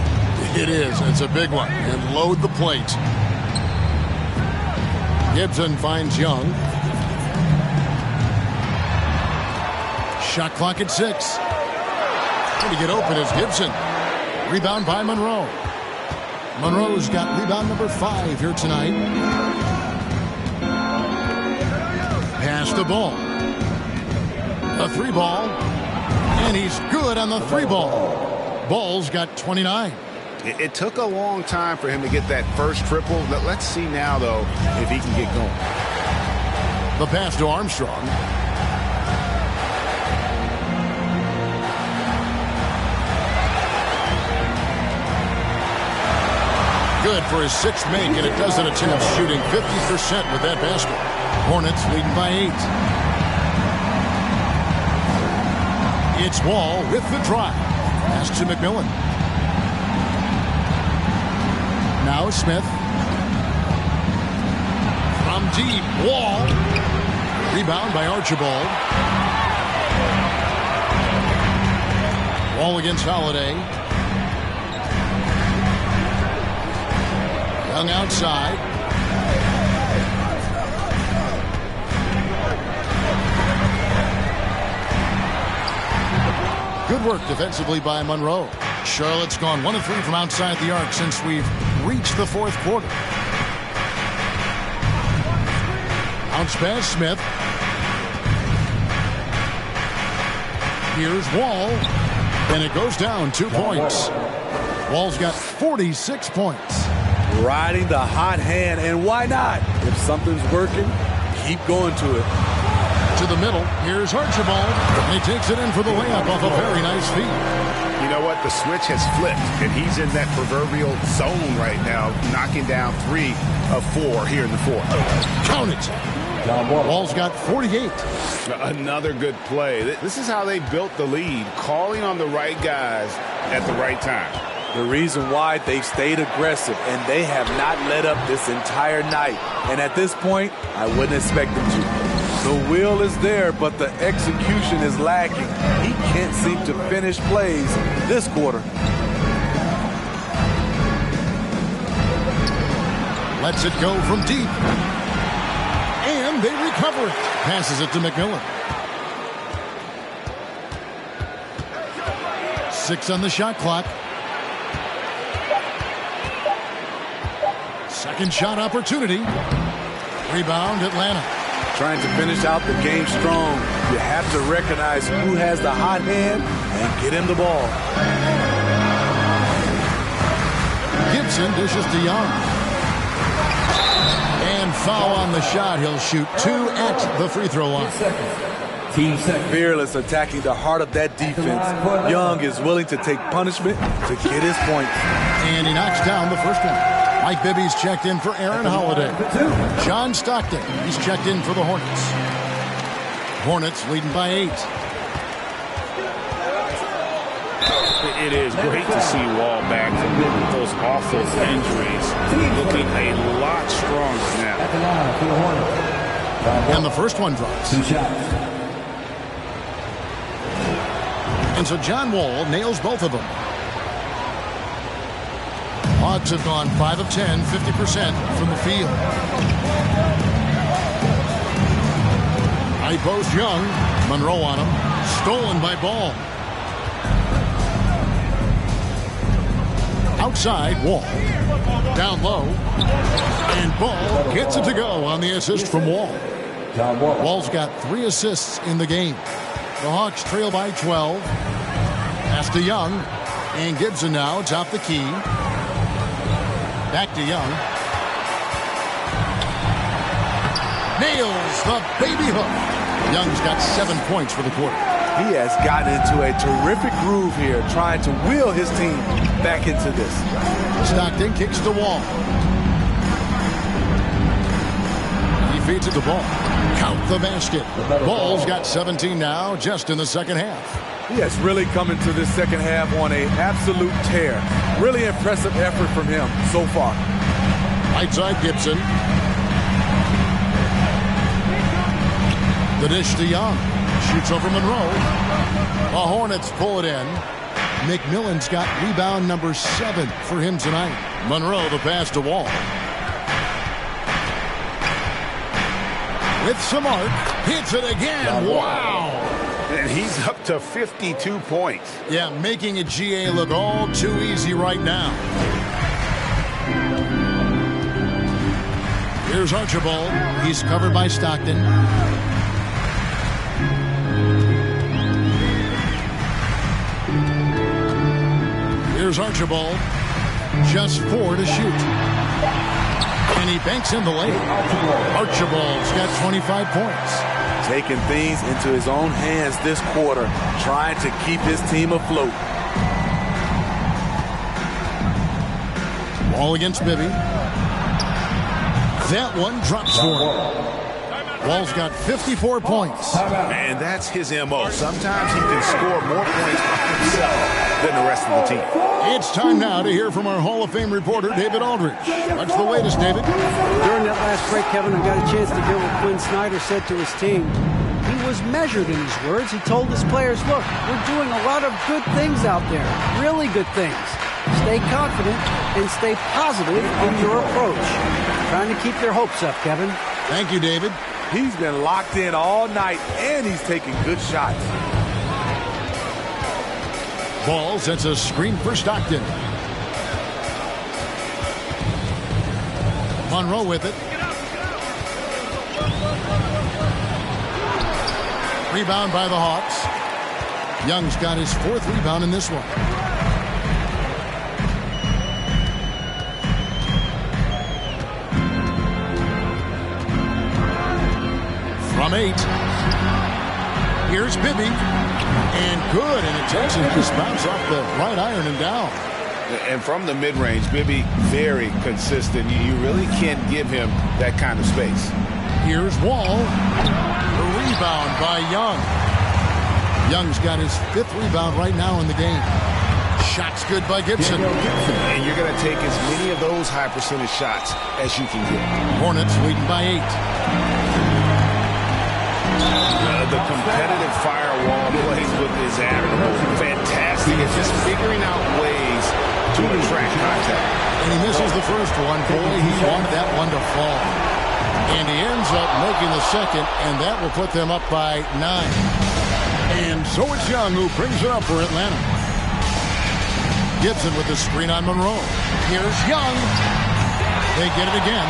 Speaker 2: It is. It's a big one. And load the plate. Gibson finds Young. Shot clock at 6. Trying to get open is Gibson. Rebound by Monroe. Monroe's got rebound number 5 here tonight. Pass the ball. A 3-ball. And he's good on the 3-ball. Ball's got 29.
Speaker 4: It took a long time for him to get that first triple. Let's see now, though, if he can get going.
Speaker 2: The pass to Armstrong. Good for his 6th make, and it doesn't attempt, shooting 50% with that basket. Hornets leading by 8. It's Wall with the drive. Pass to McMillan. Now Smith. From deep, Wall. Rebound by Archibald. Wall against Holiday. Young outside. Good work defensively by Monroe. Charlotte's gone 1 of 3 from outside the arc since we've reached the fourth quarter. Bounce pass, Smith. Here's Wall. And it goes down 2 points. Wall's got 46 points.
Speaker 18: Riding the hot hand, and why not? If something's working, keep going to it.
Speaker 2: To the middle, here's Archibald, and he takes it in for the layup off a very nice feed.
Speaker 4: You know what? The switch has flipped, and he's in that proverbial zone right now, knocking down 3 of 4 here in the fourth.
Speaker 2: Count it. Wall's got 48.
Speaker 4: Another good play. This is how they built the lead, calling on the right guys at the right time.
Speaker 18: The reason why they've stayed aggressive, and they have not let up this entire night. And at this point, I wouldn't expect them to. The will is there, but the execution is lacking. He can't seem to finish plays this quarter.
Speaker 2: Lets it go from deep. And they recover it. Passes it to McMillan. 6 on the shot clock. Second shot opportunity. Rebound, Atlanta.
Speaker 18: Trying to finish out the game strong. You have to recognize who has the hot hand and get him the ball.
Speaker 2: Gibson dishes to Young. And foul on the shot. He'll shoot 2 at the free throw line.
Speaker 18: Fearless attacking the heart of that defense. Young is willing to take punishment to get his points.
Speaker 2: And he knocks down the first one. Mike Bibby's checked in for Aaron Holiday. John Stockton, he's checked in for the Hornets. Hornets leading by 8.
Speaker 3: It is great to see Wall back from those awful injuries, looking a lot stronger now.
Speaker 2: And the first one drops. And so John Wall nails both of them. Hawks have gone 5 of 10, 50% from the field. High post Young. Monroe on him. Stolen by Ball. Outside, Wall. Down low. And Ball gets it to go on the assist from Wall. Wall's got 3 assists in the game. The Hawks trail by 12. Pass to Young. And Gibson now top the key. Back to Young. Nails the baby hook. Young's got 7 points for the quarter.
Speaker 18: He has gotten into a terrific groove here, trying to wheel his team back into this.
Speaker 2: Stockton kicks the Wall. He feeds it the Ball. Count the basket. Ball's got 17 now, just in the second half.
Speaker 18: He has really come into this second half on an absolute tear. Really impressive effort from him so far.
Speaker 2: Right side Gibson. The dish to Young. Shoots over Monroe. The Hornets pull it in. McMillan's got rebound number 7 for him tonight. Monroe the pass to Wall. With some arc. Hits it again. Wow.
Speaker 4: And he's up to 52 points.
Speaker 2: Yeah, making a GA look all too easy right now. Here's Archibald. He's covered by Stockton. Here's Archibald. Just 4 to shoot. And he banks in the lane. Archibald's got 25 points.
Speaker 18: Taking things into his own hands this quarter, trying to keep his team afloat.
Speaker 2: Wall against Bibby. That one drops for him. Wall's got 54 points.
Speaker 4: And that's his M.O. Sometimes he can score more points by himself than the rest of the team.
Speaker 2: It's time now to hear from our Hall of Fame reporter, David Aldridge. What's the latest, David?
Speaker 6: During that last break, Kevin, I got a chance to hear what Quinn Snyder said to his team. He was measured in his words. He told his players, look, we're doing a lot of good things out there, really good things. Stay confident and stay positive in your approach. Trying to keep their hopes up, Kevin.
Speaker 2: Thank you, David.
Speaker 18: He's been locked in all night, and he's taking good shots.
Speaker 2: Ball sets a screen for Stockton. Monroe with it. Rebound by the Hawks. Young's got his 4th rebound in this one. From 8. Here's Bibby. And good, and it takes him just bounce off the right iron and down.
Speaker 4: And from the mid-range, Bibby, very consistent. You really can't give him that kind of space.
Speaker 2: Here's Wall. The rebound by Young. Young's got his 5th rebound right now in the game. Shot's good by Gibson.
Speaker 4: And you're going to take as many of those high percentage shots as you can get.
Speaker 2: Hornets leading by 8.
Speaker 4: The competitive firewall plays with is admirable. Fantastic. It's just figuring out ways to attract contact.
Speaker 2: And he misses the first one. Boy, he wanted that one to fall. And he ends up making the second, and that will put them up by 9. And so it's Young who brings it up for Atlanta. Gibson with the screen on Monroe. Here's Young. They get it again.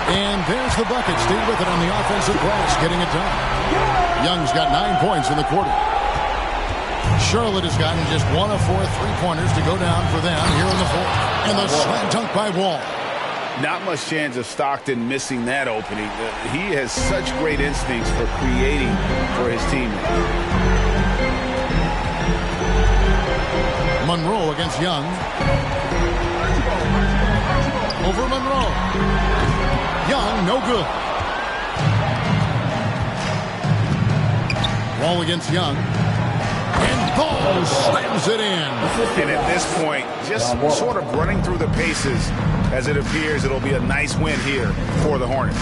Speaker 2: And there's the bucket. Stay with it on the offensive glass, getting it done. Young's got 9 points in the quarter. Charlotte has gotten just 1 of 4 3-pointers to go down for them here in the 4th. And the slam dunk by Wall.
Speaker 4: Not much chance of Stockton missing that opening. He has such great instincts for creating for his teammates.
Speaker 2: Monroe against Young. Over Monroe. Young, no good. Wall against Young. And Ball slams it in.
Speaker 4: And at this point, just sort of running through the paces as it appears it'll be a nice win here for the Hornets.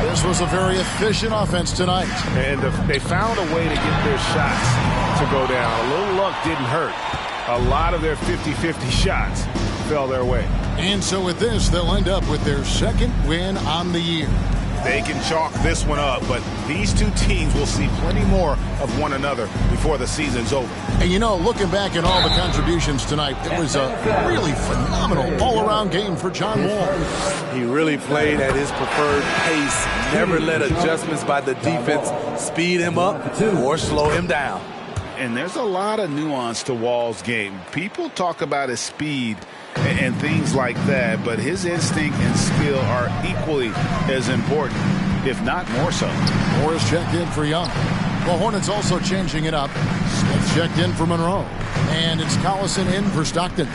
Speaker 2: This was a very efficient offense tonight.
Speaker 4: And they found a way to get their shots to go down. A little luck didn't hurt. A lot of their 50-50 shots fell their way.
Speaker 2: And so with this, they'll end up with their second win on the year.
Speaker 4: They can chalk this one up, but these two teams will see plenty more of one another before the season's over.
Speaker 2: And you know, looking back at all the contributions tonight, it was a really phenomenal all-around game for John Wall.
Speaker 18: He really played at his preferred pace, never let adjustments by the defense speed him up or slow him down.
Speaker 4: And there's a lot of nuance to Wall's game. People talk about his speed and things like that, but his instinct and skill are equally as important, if not more so.
Speaker 2: Morris checked in for Young. The Hornets also changing it up. Smith checked in for Monroe. And it's Collison in for Stockton.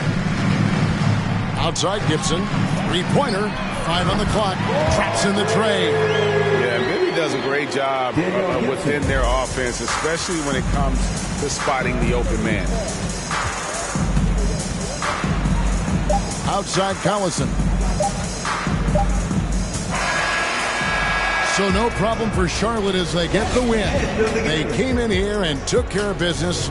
Speaker 2: Outside Gibson. Three-pointer. 5 on the clock. Traps in the tray.
Speaker 4: Yeah, Billy does a great job within their offense, especially when it comes to spotting the open man.
Speaker 2: Outside Collison. So no problem for Charlotte as they get the win. They came in here and took care of business.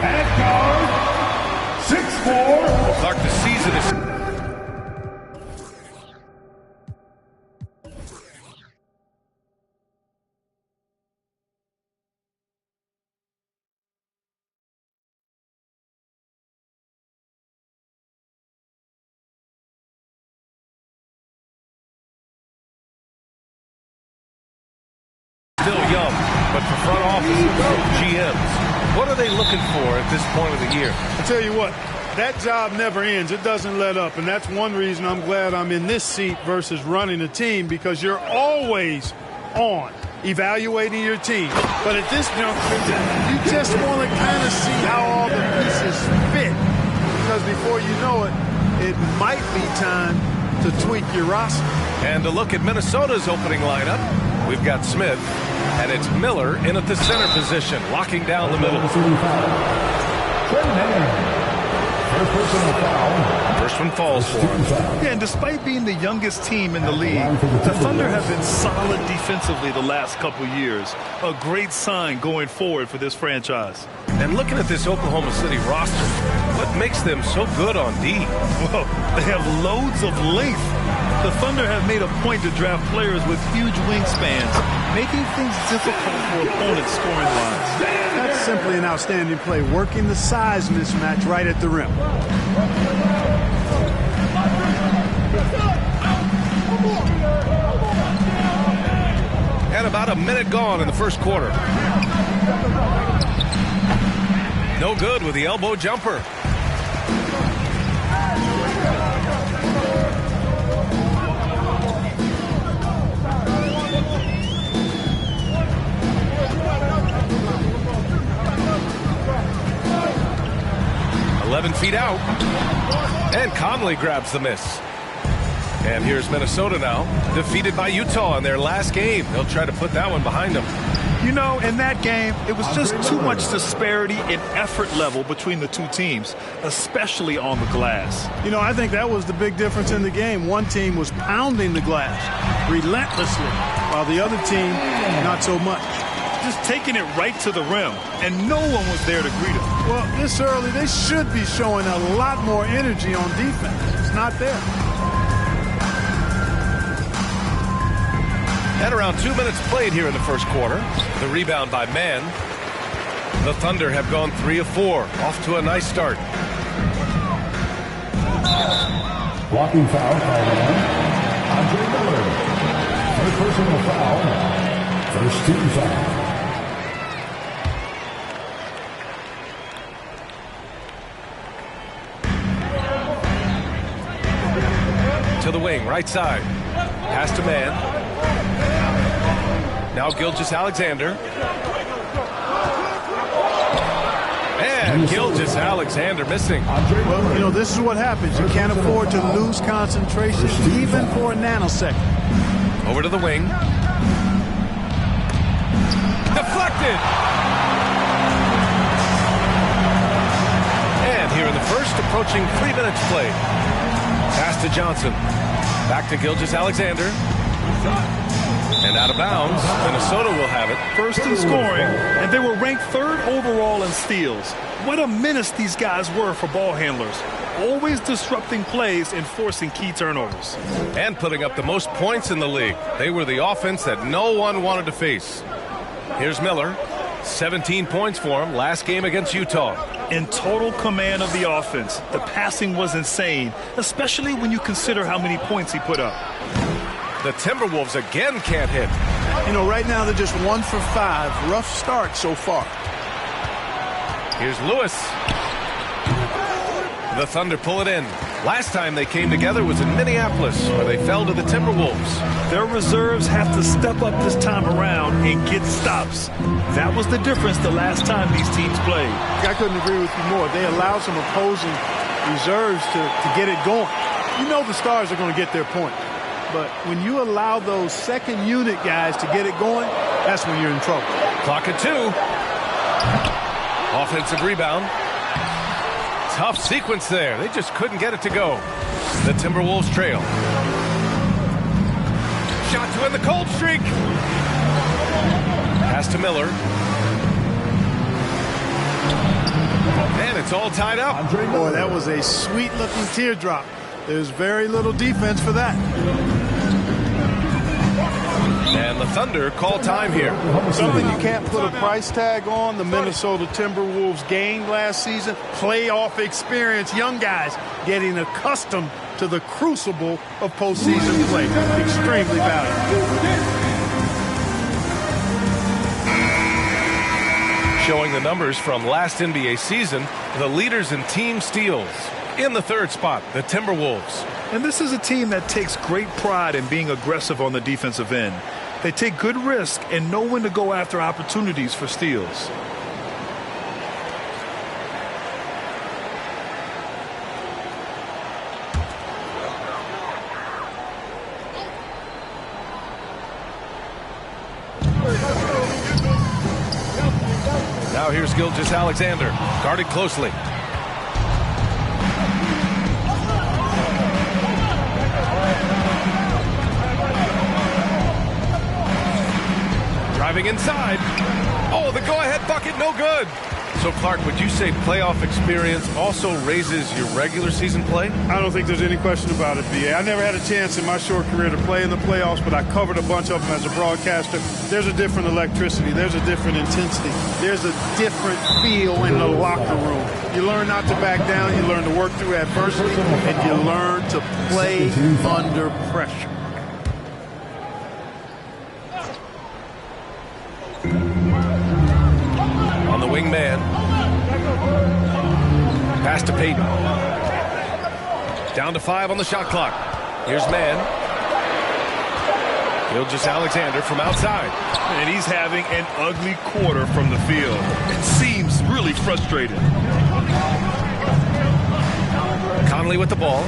Speaker 1: At guard, 6'4".
Speaker 9: Clark, the season is... still young, but for front offices, GMs, what are they looking for at this point of the year?
Speaker 10: I tell you what, that job never ends. It doesn't let up, and that's one reason I'm glad I'm in this seat versus running a team, because you're always on evaluating your team. But at this juncture, you just want to kind of see how all the pieces fit, because before you know it, it might be time to tweak your roster.
Speaker 9: And to look at Minnesota's opening lineup, we've got Smith, and it's Miller in at the center position, locking down the middle.
Speaker 1: First personal foul.
Speaker 9: First one falls for him.
Speaker 11: Yeah, and despite being the youngest team in the league, the Thunder have been solid defensively the last couple years. A great sign going forward for this franchise.
Speaker 9: And looking at this Oklahoma City roster, what makes them so good on D?
Speaker 11: Well, they have loads of length. The Thunder have made a point to draft players with huge wingspans, making things difficult for opponents scoring lines.
Speaker 10: That's simply an outstanding play, working the size mismatch right at the rim.
Speaker 9: And about a minute gone in the first quarter. No good with the elbow jumper. Feet out, and Conley grabs the miss. And here's Minnesota now, defeated by Utah in their last game. They'll try to put that one behind them.
Speaker 11: You know, in that game, it was just too much disparity in effort level between the two teams, especially on the glass.
Speaker 10: You know, I think that was the big difference in the game. One team was pounding the glass relentlessly, while the other team, not so much.
Speaker 11: Just taking it right to the rim, and no one was there to greet him.
Speaker 10: Well, this early, they should be showing a lot more energy on defense. It's not there.
Speaker 9: And around 2 minutes played here in the first quarter. The rebound by Mann. The Thunder have gone 3 of 4, off to a nice start.
Speaker 1: Blocking foul by Andre Miller. Third personal foul. First team foul.
Speaker 9: To the wing, right side. Pass to Mann. Now Gilgeous-Alexander. And Gilgeous-Alexander missing.
Speaker 10: Well, you know, this is what happens. You can't afford to lose concentration even for a nanosecond.
Speaker 9: Over to the wing. Deflected. And here in the first, approaching 3 minutes played. Pass to Johnson. Back to Gilgeous-Alexander. And out of bounds. Minnesota will have it.
Speaker 11: First in scoring, and they were ranked 3rd overall in steals. What a menace these guys were for ball handlers. Always disrupting plays and forcing key turnovers.
Speaker 9: And putting up the most points in the league. They were the offense that no one wanted to face. Here's Miller. 17 points for him last game against Utah.
Speaker 11: In total command of the offense. The passing was insane, especially when you consider how many points he put up.
Speaker 9: The Timberwolves again can't hit.
Speaker 10: You know, right now they're just 1 for 5. Rough start so far.
Speaker 9: Here's Lewis. The Thunder pull it in. Last time they came together was in Minneapolis, where they fell to the Timberwolves.
Speaker 11: Their reserves have to step up this time around and get stops. That was the difference the last time these teams played.
Speaker 10: I couldn't agree with you more. They allow some opposing reserves to get it going. You know the Stars are going to get their point. But when you allow those second unit guys to get it going, that's when you're in trouble.
Speaker 9: Clock at 2. Offensive rebound. Tough sequence there. They just couldn't get it to go. The Timberwolves trail. Shot to end the cold streak. Pass to Miller. And it's all tied up.
Speaker 10: Boy, that was a sweet-looking teardrop. There's very little defense for that.
Speaker 9: And the Thunder call time here.
Speaker 10: Something you can't put a price tag on. The Minnesota Timberwolves gained last season. Playoff experience. Young guys getting accustomed to the crucible of postseason play. Extremely valuable.
Speaker 9: Showing the numbers from last NBA season, the leaders in team steals. In the 3rd spot, the Timberwolves.
Speaker 11: And this is a team that takes great pride in being aggressive on the defensive end. They take good risk and know when to go after opportunities for steals.
Speaker 9: Now here's Gilgeous-Alexander, guarded closely. Driving inside. Oh, the go-ahead bucket, no good. So, Clark, would you say playoff experience also raises your regular season play?
Speaker 10: I don't think there's any question about it, B.A. I never had a chance in my short career to play in the playoffs, but I covered a bunch of them as a broadcaster. There's a different electricity. There's a different intensity. There's a different feel in the locker room. You learn not to back down. You learn to work through adversity, and you learn to play under pressure.
Speaker 9: On the wing man. Pass to Peyton. Down to 5 on the shot clock. Here's man. Gilgeous-Alexander from outside.
Speaker 11: And he's having an ugly quarter from the field. It seems really frustrated.
Speaker 9: Conley with the ball.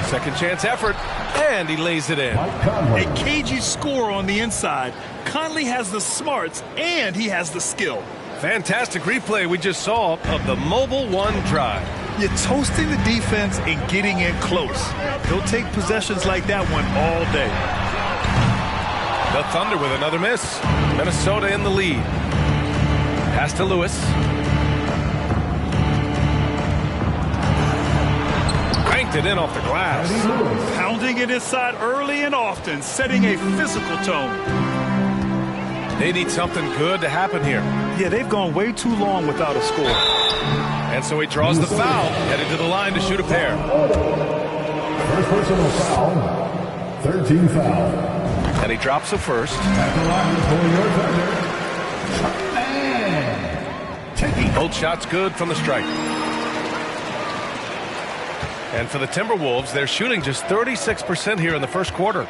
Speaker 9: Second chance effort. And he lays it in.
Speaker 11: A cagey score on the inside. Conley has the smarts and he has the skill.
Speaker 9: Fantastic replay we just saw of the Mobile One drive.
Speaker 11: You're toasting the defense and getting in close. He'll take possessions like that one all day.
Speaker 9: The Thunder with another miss. Minnesota in the lead. Pass to Lewis. Cranked it in off the glass.
Speaker 11: Pounding it inside early and often, setting a physical tone.
Speaker 9: They need something good to happen here.
Speaker 11: Yeah, they've gone way too long without a score.
Speaker 9: And so he draws the foul, headed to the line to shoot a pair.
Speaker 1: First personal foul, 13 foul.
Speaker 9: And he drops the first.
Speaker 1: At the line for your Thunder,
Speaker 9: Both shots good from the stripe. And for the Timberwolves, they're shooting just 36% here in the first quarter.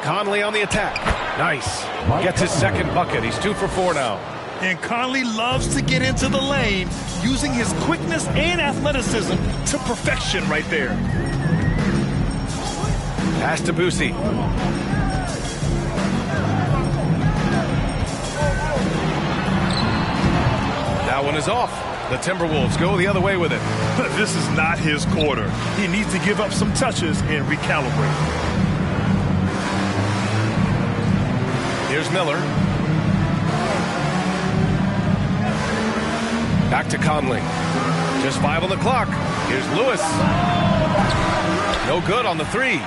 Speaker 9: Conley on the attack. Nice. Gets his second bucket. He's 2 for 4 now.
Speaker 11: And Conley loves to get into the lane, using his quickness and athleticism to perfection right there.
Speaker 9: Pass to Boosie. That one is off. The Timberwolves go the other way with it.
Speaker 11: This is not his quarter. He needs to give up some touches and recalibrate.
Speaker 9: Here's Miller. Back to Conley. Just 5 on the clock. Here's Lewis. No good on the 3.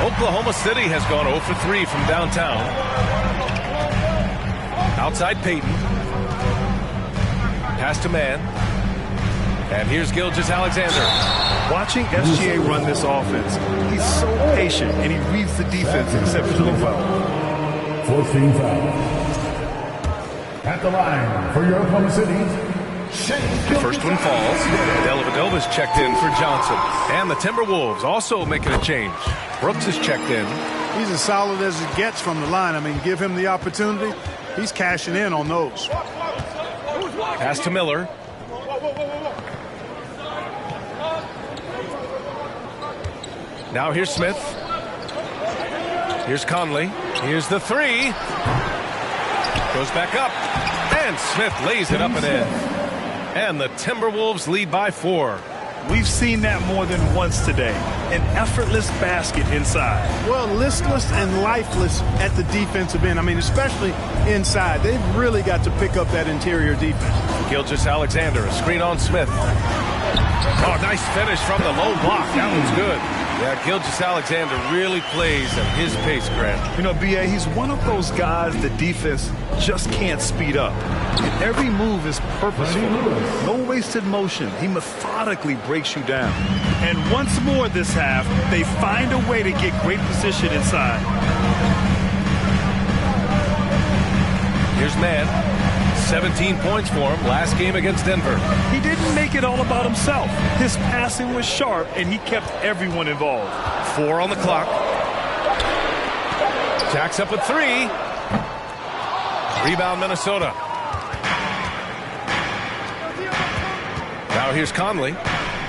Speaker 9: Oklahoma City has gone 0 for 3 from downtown. Outside Peyton. Pass to man. And here's Gilgeous-Alexander.
Speaker 11: Watching SGA run this offense, he's so patient and he reads the defense exceptionally well.
Speaker 1: 14 foul. At the line for your Oklahoma City,
Speaker 9: The first one falls. Dellavedova's checked in for Johnson. And the Timberwolves also making a change. Brooks is checked in.
Speaker 10: He's as solid as it gets from the line. I mean, give him the opportunity. He's cashing in on those.
Speaker 9: Pass to Miller. Now here's Smith. Here's Conley. Here's the 3. Goes back up. And Smith lays it up and in. And the Timberwolves lead by 4.
Speaker 11: We've seen that more than once today. An effortless basket inside.
Speaker 10: Well, listless and lifeless at the defensive end. I mean, especially inside. They've really got to pick up that interior defense.
Speaker 9: Gilgeous-Alexander, a screen on Smith. Oh, nice finish from the low block. That one's good. Yeah, Gilgeous-Alexander really plays at his pace, Grant.
Speaker 11: You know, B.A., he's one of those guys the defense just can't speed up. And every move is purposeful. No wasted motion. He methodically breaks you down. And once more this half, they find a way to get great position inside.
Speaker 9: Here's man. 17 points for him last game against Denver.
Speaker 11: He didn't make it all about himself. His passing was sharp, and he kept everyone involved.
Speaker 9: 4 on the clock. Jacks up with 3. Rebound Minnesota. Now here's Conley.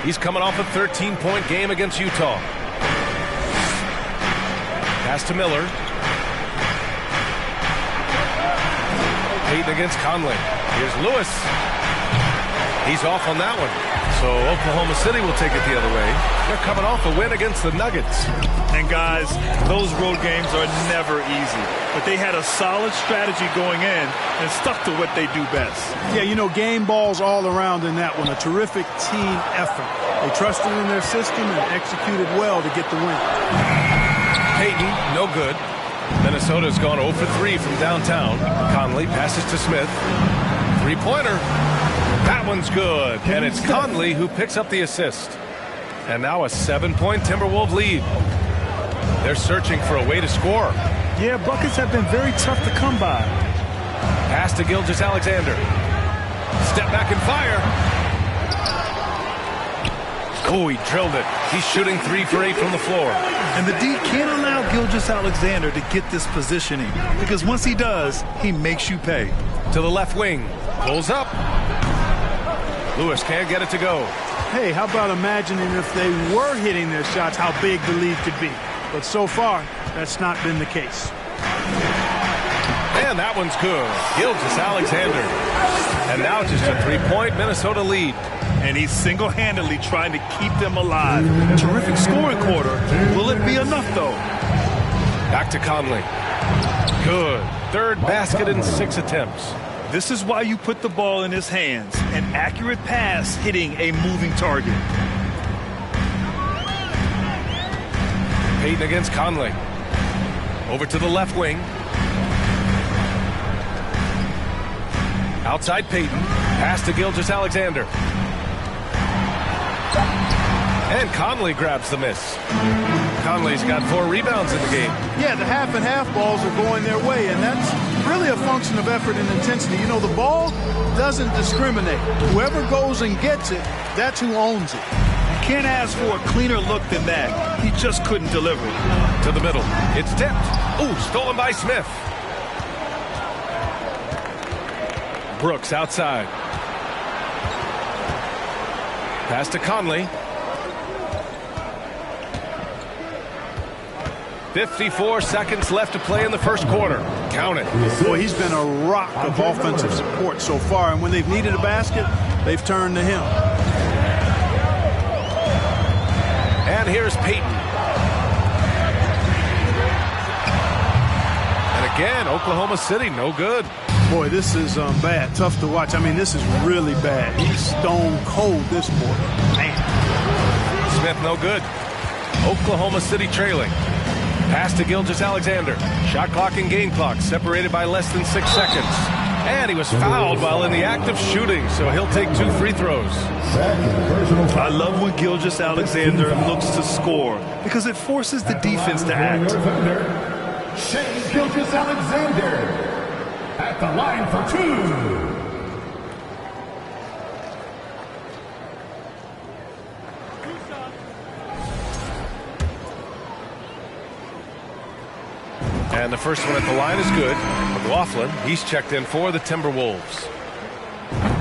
Speaker 9: He's coming off a 13-point game against Utah. Pass to Miller. Peyton against Conley. Here's Lewis. He's off on that one. So Oklahoma City will take it the other way. They're coming off a win against the Nuggets.
Speaker 11: And guys, those road games are never easy. But they had a solid strategy going in and stuck to what they do best.
Speaker 10: Yeah, you know, game balls all around in that one. A terrific team effort. They trusted in their system and executed well to get the win.
Speaker 9: Payton, no good. Minnesota's gone 0 for 3 from downtown. Conley passes to Smith. Three-pointer. That one's good. And it's Conley who picks up the assist. And now a 7-point Timberwolves lead. They're searching for a way to score.
Speaker 11: Yeah, buckets have been very tough to come by.
Speaker 9: Pass to Gilgeous-Alexander. Step back and fire. Oh, he drilled it. He's shooting 3 for 8 from the floor.
Speaker 11: And the D can't allow Gilgeous-Alexander to get this positioning, because once he does, he makes you pay.
Speaker 9: To the left wing. Pulls up. Lewis can't get it to go.
Speaker 10: Hey, how about imagining if they were hitting their shots, how big the lead could be. But so far, that's not been the case.
Speaker 9: And that one's good. Gilgeous-Alexander. And now just a 3-point Minnesota lead.
Speaker 11: And he's single-handedly trying to keep them alive. Terrific scoring quarter. Will it be enough, though?
Speaker 9: Back to Conley. Good. Third basket in 6 attempts.
Speaker 11: This is why you put the ball in his hands. An accurate pass hitting a moving target.
Speaker 9: Payton against Conley. Over to the left wing. Outside Payton. Pass to Gilgeous-Alexander. And Conley grabs the miss. Conley's got 4 rebounds in the game.
Speaker 10: Yeah, the half and half balls are going their way, and that's really a function of effort and intensity. You know, the ball doesn't discriminate. Whoever goes and gets it, that's who owns it.
Speaker 11: You can't ask for a cleaner look than that. He just couldn't deliver.
Speaker 9: To the middle. It's tipped. Ooh, stolen by Smith. Brooks outside. Pass to Conley. 54 seconds left to play in the first quarter. Count it.
Speaker 10: Boy, he's been a rock of offensive support so far, and when they've needed a basket, they've turned to him.
Speaker 9: And here's Payton. And again, Oklahoma City, no good.
Speaker 10: Boy, this is bad. Tough to watch. I mean, this is really bad. He's stone cold this quarter. Man.
Speaker 9: Smith, no good. Oklahoma City trailing. Pass to Gilgeous-Alexander. Shot clock and game clock separated by less than 6 seconds. And he was fouled while in the act of shooting, so he'll take 2 free throws.
Speaker 11: I love when Gilgeous-Alexander looks to score because it forces the defense to act.
Speaker 1: Shea Gilgeous-Alexander at the line for 2.
Speaker 9: And the first one at the line is good. McLaughlin, he's checked in for the Timberwolves.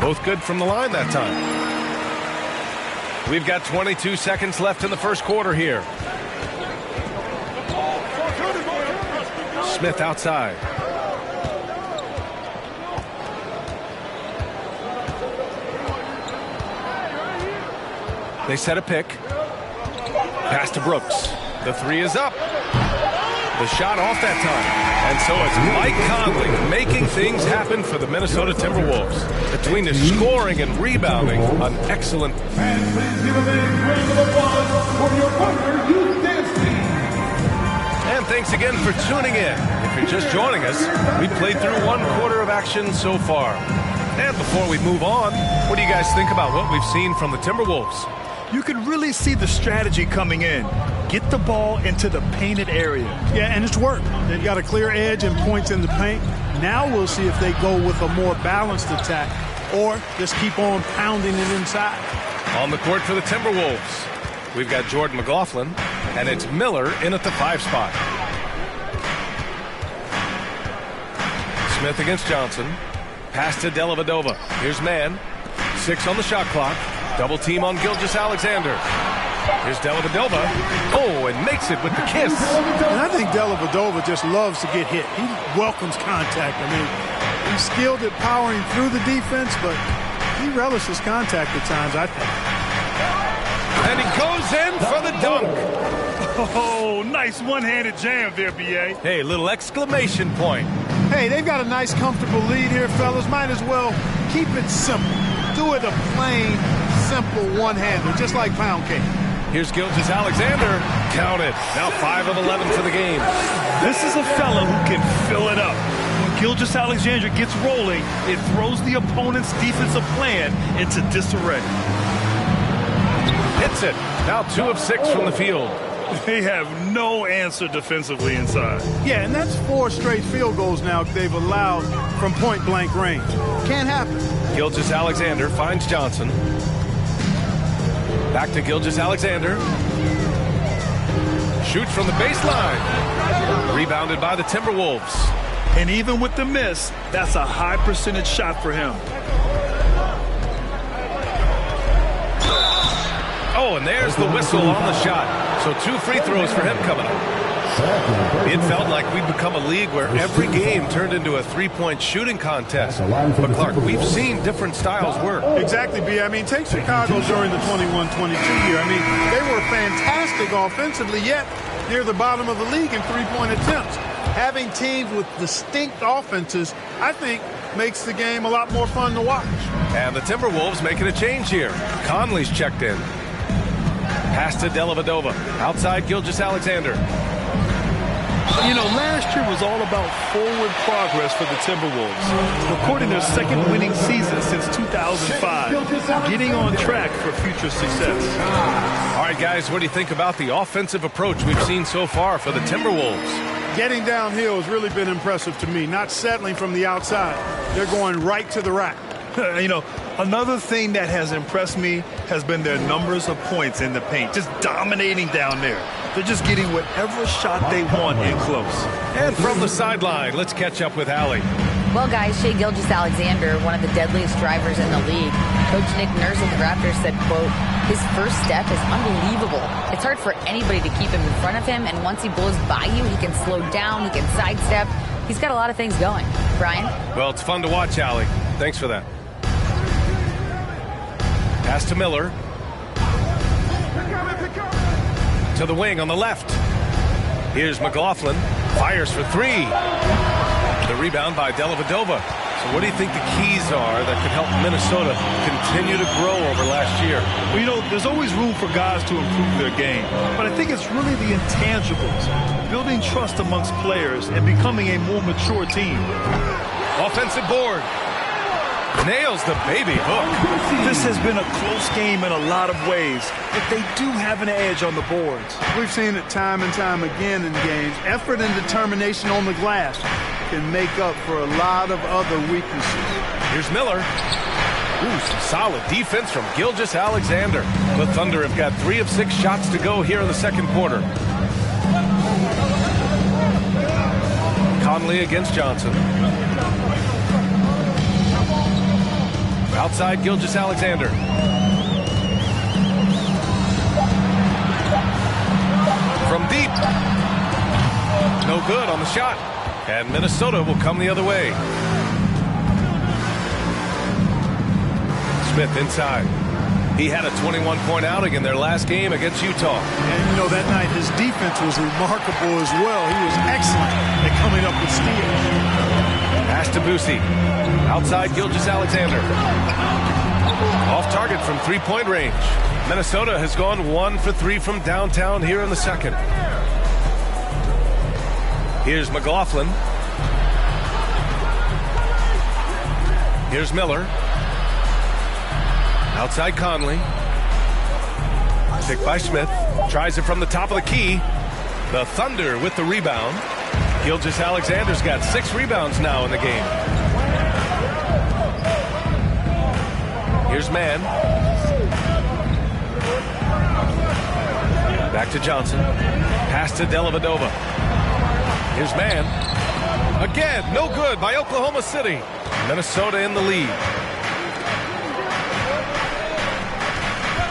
Speaker 9: Both good from the line that time. We've got 22 seconds left in the first quarter here. Smith outside. They set a pick. Pass to Brooks. The 3 is up. The shot off that time. And so it's Mike Conley making things happen for the Minnesota Timberwolves. Between the scoring and rebounding, an excellent.
Speaker 1: And please give a big round of applause for your partner, Youth Dance Team.
Speaker 9: And thanks again for tuning in. If you're just joining us, we played through 1 quarter of action so far. And before we move on, what do you guys think about what we've seen from the Timberwolves?
Speaker 11: You can really see the strategy coming in. Get the ball into the painted area.
Speaker 10: Yeah, and it's worked. They've got a clear edge and points in the paint. Now we'll see if they go with a more balanced attack or just keep on pounding it inside.
Speaker 9: On the court for the Timberwolves, we've got Jordan McLaughlin, and it's Miller in at the 5 spot. Smith against Johnson. Pass to Dellavedova. Here's Mann. 6 on the shot clock. Double team on Gilgeous-Alexander. Here's Dellavedova. Oh, and makes it with the kiss.
Speaker 10: And I think Dellavedova just loves to get hit. He welcomes contact. I mean, he's skilled at powering through the defense, but He relishes contact at times, I think.
Speaker 9: And he goes in for the dunk.
Speaker 11: Oh, nice one-handed jam there, B.A.
Speaker 9: Hey, little exclamation point.
Speaker 10: Hey, they've got a nice, comfortable lead here, fellas. Might as well keep it simple. Do it a plain, simple one-hander, just like pound cake.
Speaker 9: Here's Gilgeous-Alexander. Count it. Now 5 of 11 for the game.
Speaker 11: This is a fella who can fill it up. When Gilgeous-Alexander gets rolling, it throws the opponent's defensive plan into disarray.
Speaker 9: Hits it. Now 2 of 6 from the field.
Speaker 11: They have no answer defensively inside.
Speaker 10: Yeah, and that's 4 straight field goals now they've allowed from point-blank range. Can't happen.
Speaker 9: Gilgeous-Alexander finds Johnson. Back to Gilgeous-Alexander. Shoots from the baseline. Rebounded by the Timberwolves.
Speaker 11: And even with the miss, that's a high percentage shot for him.
Speaker 9: Oh, and there's the whistle on the shot. So 2 free throws for him coming up. It felt like we'd become a league where every game turned into a three-point shooting contest. But, Clark, we've seen different styles work.
Speaker 10: Exactly, B. I mean, take Chicago during the 21-22 year. I mean, they were fantastic offensively, yet near the bottom of the league in three-point attempts. Having teams with distinct offenses, I think, makes the game a lot more fun to watch.
Speaker 9: And the Timberwolves making a change here. Conley's checked in. Pass to Dellavedova. Outside Gilgeous-Alexander.
Speaker 11: You know, last year was all about forward progress for the Timberwolves, recording their second winning season since 2005, getting on track for future success.
Speaker 9: All right, guys, what do you think about the offensive approach we've seen so far for the Timberwolves?
Speaker 10: Getting downhill has really been impressive to me, not settling from the outside. They're going right to the rack.
Speaker 11: You know, another thing that has impressed me has been their numbers of points in the paint, just dominating down there. They're just getting whatever shot they want in close.
Speaker 9: And from the sideline, let's catch up with Allie.
Speaker 13: Well, guys, Shai Gilgeous-Alexander, one of the deadliest drivers in the league. Coach Nick Nurse of the Raptors said, quote, his first step is unbelievable. It's hard for anybody to keep him in front of him, and once he blows by you, he can slow down, he can sidestep. He's got a lot of things going. Brian?
Speaker 9: Well, it's fun to watch, Allie. Thanks for that. Pass to Miller. To the wing on the left. Here's McLaughlin. Fires for 3. The rebound by Dellavedova. So what do you think the keys are that could help Minnesota continue to grow over last year?
Speaker 11: Well, you know, there's always room for guys to improve their game. But I think it's really the intangibles, building trust amongst players and becoming a more mature team.
Speaker 9: Offensive board. Nails the baby hook.
Speaker 11: This has been a close game in a lot of ways, but they do have an edge on the boards.
Speaker 10: We've seen it time and time again in games. Effort and determination on the glass can make up for a lot of other weaknesses.
Speaker 9: Here's Miller. Ooh, some solid defense from Gilgeous-Alexander. The Thunder have got 3 of 6 shots to go here in the second quarter. Conley against Johnson. Outside Gilgeous-Alexander. From deep. No good on the shot. And Minnesota will come the other way. Smith inside. He had a 21-point outing in their last game against Utah.
Speaker 10: And, you know, that night his defense was remarkable as well. He was excellent at coming up with steals.
Speaker 9: Pass to Boosie. Outside Gilgeous-Alexander. Off target from three-point range. Minnesota has gone 1 for 3 from downtown here in the second. Here's McLaughlin. Here's Miller. Outside Conley. Picked by Smith. Tries it from the top of the key. The Thunder with the rebound. Gilgeous-Alexander's got 6 rebounds now in the game. Here's Mann. Back to Johnson. Pass to Dellavedova. Here's Mann. Again, no good by Oklahoma City. Minnesota in the lead.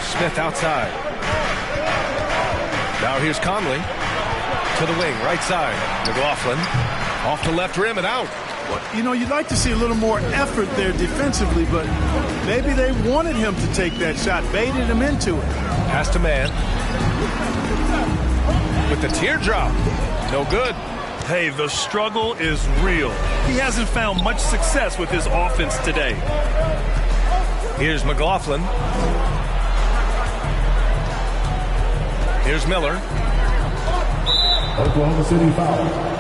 Speaker 9: Smith outside. Now here's Conley. To the wing, right side. McLaughlin. Off to left rim and out.
Speaker 10: You know, you'd like to see a little more effort there defensively, but maybe they wanted him to take that shot, baited him into it.
Speaker 9: Pass to man. With the teardrop. No good.
Speaker 11: Hey, the struggle is real. He hasn't found much success with his offense today.
Speaker 9: Here's McLaughlin. Here's Miller.
Speaker 1: Oklahoma City foul.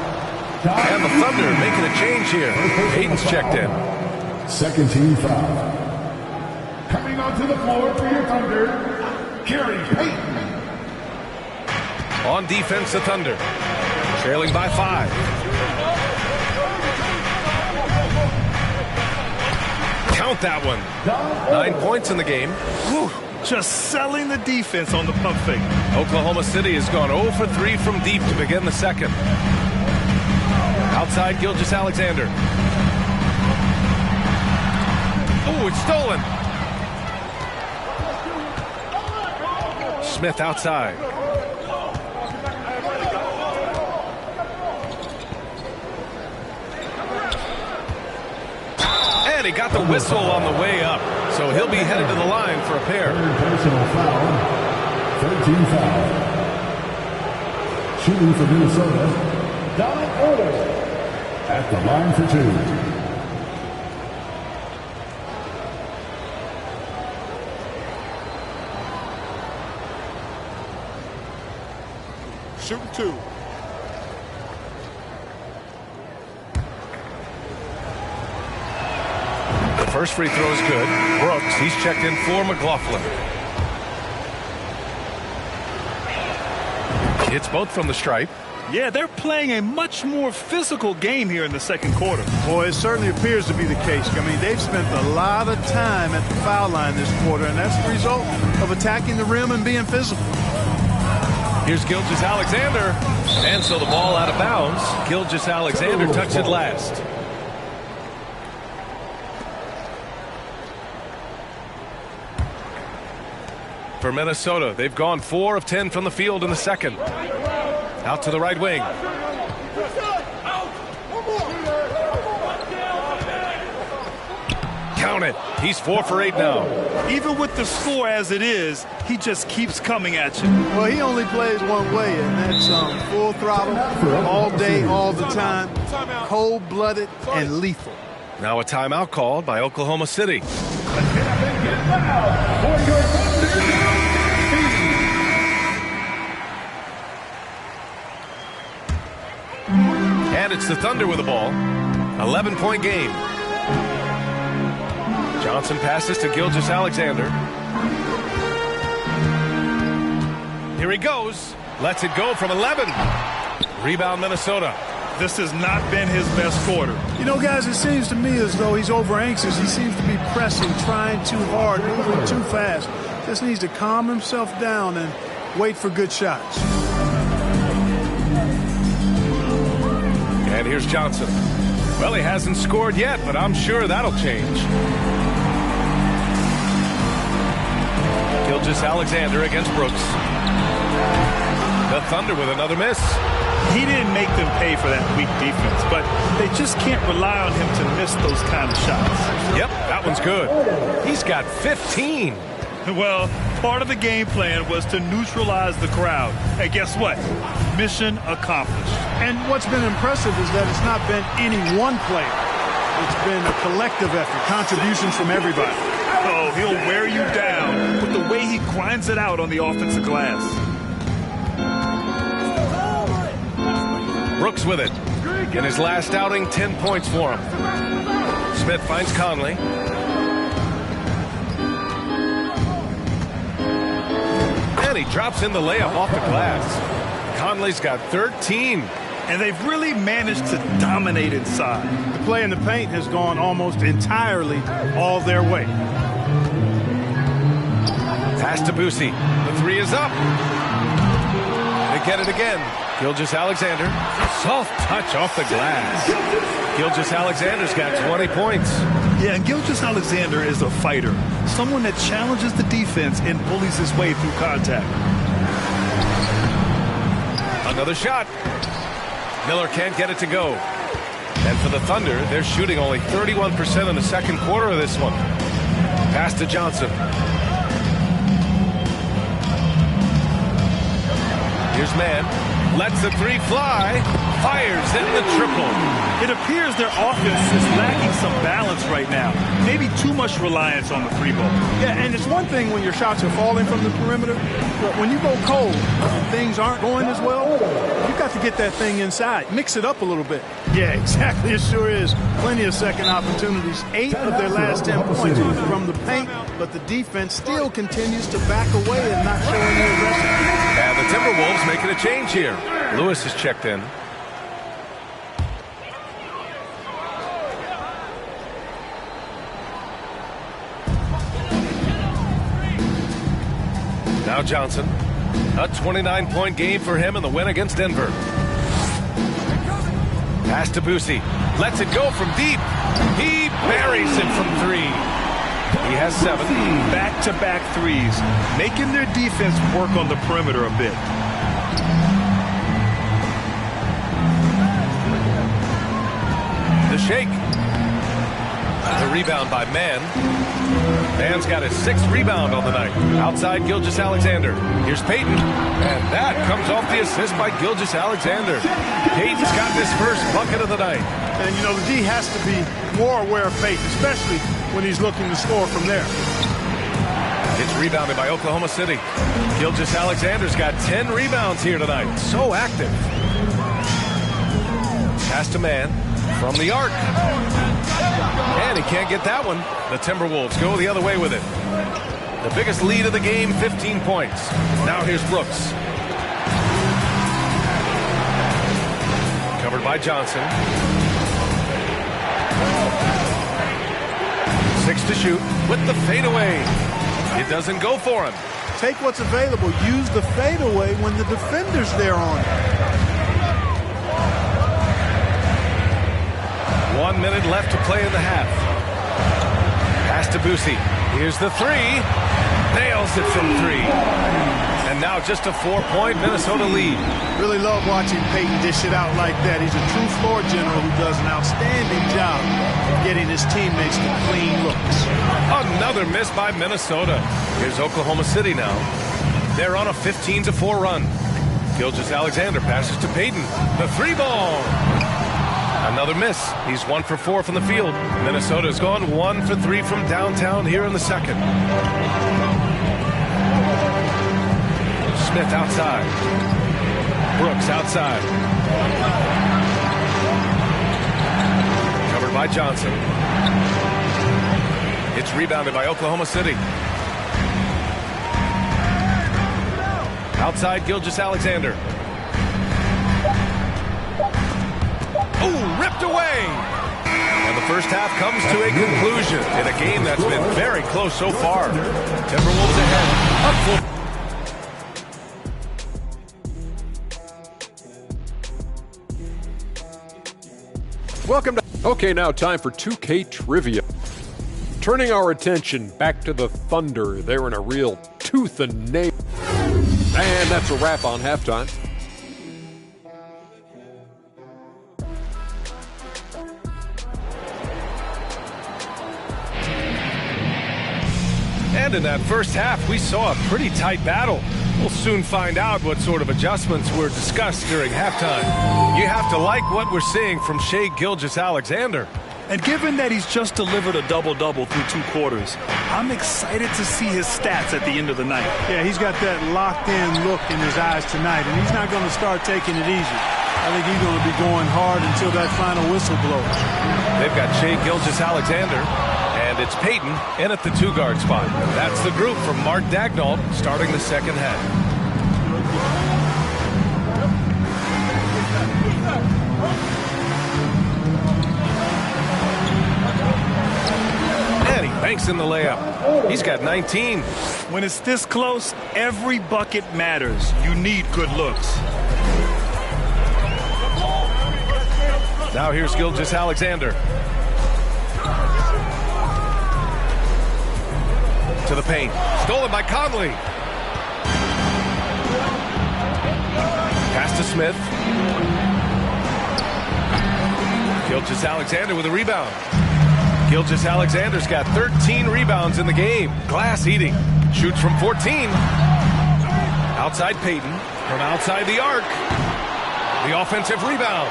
Speaker 9: And the Thunder making a change here. Hayden's checked in.
Speaker 1: Second team foul. Coming onto the floor for your Thunder, Gary Payton.
Speaker 9: On defense, the Thunder. Trailing by 5. Count that one. 9 points in the game.
Speaker 11: Whew. Just selling the defense on the pump fake.
Speaker 9: Oklahoma City has gone 0 for 3 from deep to begin the second. Outside, Gilgeous-Alexander. Oh, it's stolen. Smith outside. And he got the whistle on the way up. So he'll be headed to the line for a pair.
Speaker 1: Personal foul. 13 foul. Shooting for Minnesota, Donald Order. At the line for 2.
Speaker 12: Shooting 2.
Speaker 9: The first free throw is good. Brooks, he's checked in for McLaughlin. Hits both from the stripe.
Speaker 11: Yeah, they're playing a much more physical game here in the second quarter.
Speaker 10: Boy, it certainly appears to be the case. I mean, they've spent a lot of time at the foul line this quarter, and that's the result of attacking the rim and being physical.
Speaker 9: Here's Gilgeous-Alexander. And so the ball out of bounds. Gilgeous-Alexander touched it last. For Minnesota, they've gone 4 of 10 from the field in the second. Out to the right wing. Count it. He's 4 for 8 now.
Speaker 11: Even with the score as it is, he just keeps coming at you.
Speaker 10: Well, he only plays one way, and that's full throttle, all day, all the time, cold-blooded and lethal.
Speaker 9: Now a timeout called by Oklahoma City. And it's the Thunder with the ball. 11-point game. Johnson passes to Gilgeous-Alexander. Here he goes. Lets it go from 11. Rebound Minnesota.
Speaker 11: This has not been his best quarter.
Speaker 10: You know, guys, it seems to me as though he's over anxious. He seems to be pressing, trying too hard, moving too fast. Just needs to calm himself down and wait for good shots.
Speaker 9: And here's Johnson. Well, he hasn't scored yet, but I'm sure that'll change. Gilgeous-Alexander against Brooks. The Thunder with another miss.
Speaker 11: He didn't make them pay for that weak defense, but they just can't rely on him to miss those kind of shots.
Speaker 9: Yep, that one's good. He's got 15.
Speaker 11: Well, part of the game plan was to neutralize the crowd. And guess what? Mission accomplished.
Speaker 10: And what's been impressive is that it's not been any one player. It's been a collective effort, contributions from everybody.
Speaker 11: Oh, he'll wear you down with the way he grinds it out on the offensive glass.
Speaker 9: Brooks with it. In his last outing, 10 points for him. Smith finds Conley. And he drops in the layup off the glass. Conley's got 13.
Speaker 11: And they've really managed to dominate inside.
Speaker 10: The play in the paint has gone almost entirely all their way.
Speaker 9: Pass to Boosie. The three is up. They get it again. Gilgeous-Alexander. Soft touch off the glass. Gilgeous-Alexander's got 20 points.
Speaker 11: Yeah, and Gilgeous-Alexander is a fighter. Someone that challenges the defense and bullies his way through contact.
Speaker 9: Another shot. Miller can't get it to go. And And for the Thunder, they're shooting only 31% in the second quarter of this one. Pass to Johnson. Here's Mann. Lets the three fly. Fires in the triple.
Speaker 11: It appears their offense is lacking some balance right now. Maybe too much reliance on the three ball.
Speaker 10: Yeah, and it's one thing when your shots are falling from the perimeter, but when you go cold and things aren't going as well, you've got to get that thing inside. Mix it up a little bit.
Speaker 11: Yeah, exactly. It sure is. Plenty of second opportunities. 8 of their last 10 points from the paint, but the defense still continues to back away and not show any aggression.
Speaker 9: And the Timberwolves making a change here. Lewis has checked in. Now Johnson. A 29-point game for him in the win against Denver. Pass to Boosie. Lets it go from deep. He buries it from 3. He has 7.
Speaker 11: Back-to-back threes, making their defense work on the perimeter a bit.
Speaker 9: The shake. The rebound by Mann. Mann's got his 6th rebound on the night. Outside Gilgeous-Alexander. Here's Payton. And that comes off the assist by Gilgeous-Alexander. Payton's got his first bucket of the night.
Speaker 10: And, you know, the D has to be more aware of Payton, especially when he's looking to score from there.
Speaker 9: It's rebounded by Oklahoma City. Gilgeous-Alexander's got 10 rebounds here tonight. So active. Pass to Mann from the arc. And he can't get that one. The Timberwolves go the other way with it. The biggest lead of the game, 15 points. Now here's Brooks. Covered by Johnson. 6 to shoot with the fadeaway. It doesn't go for him.
Speaker 10: Take what's available. Use the fadeaway when the defender's there on it.
Speaker 9: 1 minute left to play in the half. Pass to Boosie. Here's the 3. Nails it from 3. And now just a 4-point Minnesota lead.
Speaker 10: Really love watching Payton dish it out like that. He's a true floor general who does an outstanding job of getting his teammates to clean looks.
Speaker 9: Another miss by Minnesota. Here's Oklahoma City now. They're on a 15-4 run. Gilgeous-Alexander passes to Payton. The 3-ball. Another miss. He's 1 for 4 from the field. Minnesota's gone 1 for 3 from downtown here in the second. Smith outside. Brooks outside. Covered by Johnson. It's rebounded by Oklahoma City. Outside Gilgeous-Alexander. Oh, ripped away. And the first half comes to a conclusion in a game that's been very close so far. Timberwolves ahead.
Speaker 8: Welcome to... Okay, now time for 2K Trivia. Turning our attention back to the Thunder. They're in a real tooth and nail. And that's a wrap on halftime.
Speaker 9: And in that first half, we saw a pretty tight battle. We'll soon find out what sort of adjustments were discussed during halftime. You have to like what we're seeing from Shai Gilgeous-Alexander.
Speaker 11: And given that he's just delivered a double-double through 2 quarters, I'm excited to see his stats at the end of the night.
Speaker 10: Yeah, he's got that locked-in look in his eyes tonight, and he's not going to start taking it easy. I think he's going to be going hard until that final whistle blows.
Speaker 9: They've got Shai Gilgeous-Alexander, and it's Payton in at the 2-guard spot. That's the group from Mark Daigneault starting the second half. And he banks in the layup. He's got 19.
Speaker 11: When it's this close, every bucket matters. You need good looks.
Speaker 9: Now here's Gilgeous-Alexander. To the paint. Stolen by Conley. Pass to Smith. Gilgeous-Alexander with a rebound. Gilgeous-Alexander's got 13 rebounds in the game. Glass eating. Shoots from 14. Outside Payton. From outside the arc. The offensive rebound.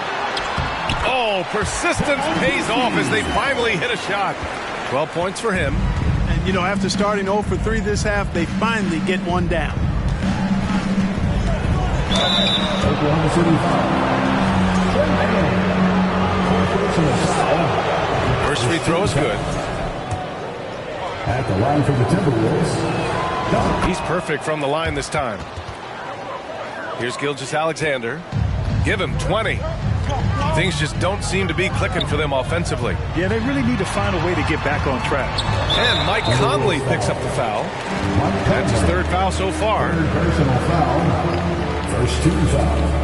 Speaker 9: Oh, persistence pays off as they finally hit a shot. 12 points for him.
Speaker 10: And, you know, after starting 0 for 3 this half, they finally get one down.
Speaker 1: Oklahoma City foul.
Speaker 9: First free throw is good.
Speaker 1: At the line for the Timberwolves.
Speaker 9: He's perfect from the line this time. Here's Gilgeous-Alexander. Give him 20. Things just don't seem to be clicking for them offensively.
Speaker 11: Yeah, they really need to find a way to get back on track.
Speaker 9: And Mike Conley picks up the foul. That's his third foul so far.
Speaker 1: Third personal foul. First team foul.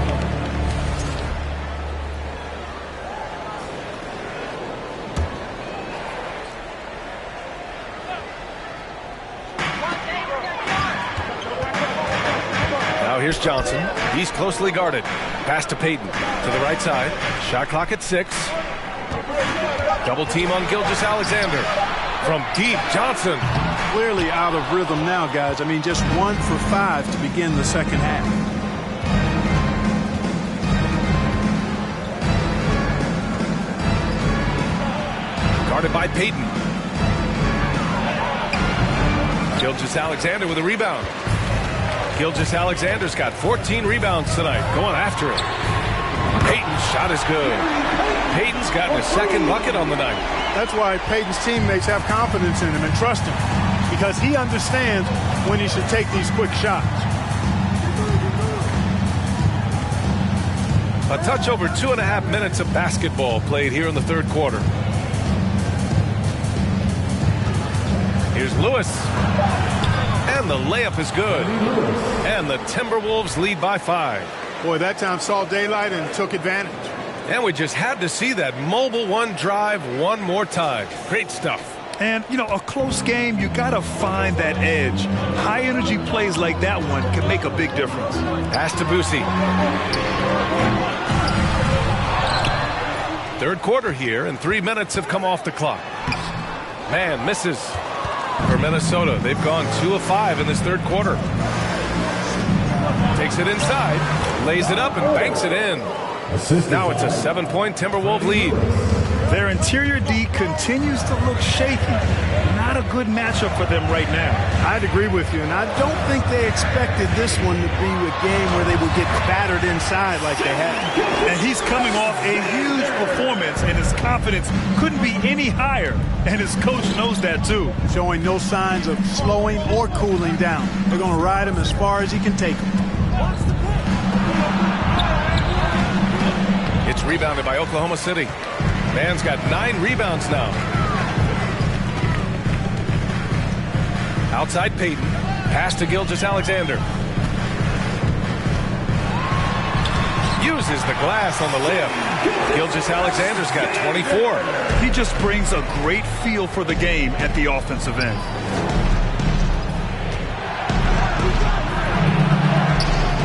Speaker 9: Here's Johnson. He's closely guarded. Pass to Payton. To the right side. Shot clock at 6. Double team on Gilgeous-Alexander. From deep, Johnson.
Speaker 10: Clearly out of rhythm now, guys. I mean, just 1 for 5 to begin the second half.
Speaker 9: Guarded by Payton. Gilgeous-Alexander with a rebound. Gilgeous-Alexander's got 14 rebounds tonight. Going after it. Payton's shot is good. Payton's gotten a second bucket on the night.
Speaker 10: That's why Payton's teammates have confidence in him and trust him, because he understands when he should take these quick shots.
Speaker 9: A touch over 2.5 minutes of basketball played here in the third quarter. Here's Lewis. And the layup is good. And the Timberwolves lead by 5.
Speaker 10: Boy, that time saw daylight and took advantage.
Speaker 9: And we just had to see that mobile one drive one more time. Great stuff.
Speaker 11: And, you know, a close game, you got to find that edge. High-energy plays like that one can make a big difference.
Speaker 9: Pass to Boosie. Third quarter here, and 3 minutes have come off the clock. Man misses for Minnesota. They've gone 2 of 5 in this third quarter. Takes it inside, lays it up, and banks it in. Now it's a 7-point Timberwolves lead.
Speaker 11: Their interior D continues to look shaky. Not a good matchup for them right now.
Speaker 10: I'd agree with you, and I don't think they expected this one to be a game where they would get battered inside like they have.
Speaker 11: And he's coming off a huge performance, and his confidence couldn't be any higher. And his coach knows that, too.
Speaker 10: Showing no signs of slowing or cooling down. They're going to ride him as far as he can take him.
Speaker 9: It's rebounded by Oklahoma City. Man's got 9 rebounds now. Outside Payton. Pass to Gilgeous-Alexander. Uses the glass on the layup. Gilgeous-Alexander's got 24.
Speaker 11: He just brings a great feel for the game at the offensive end.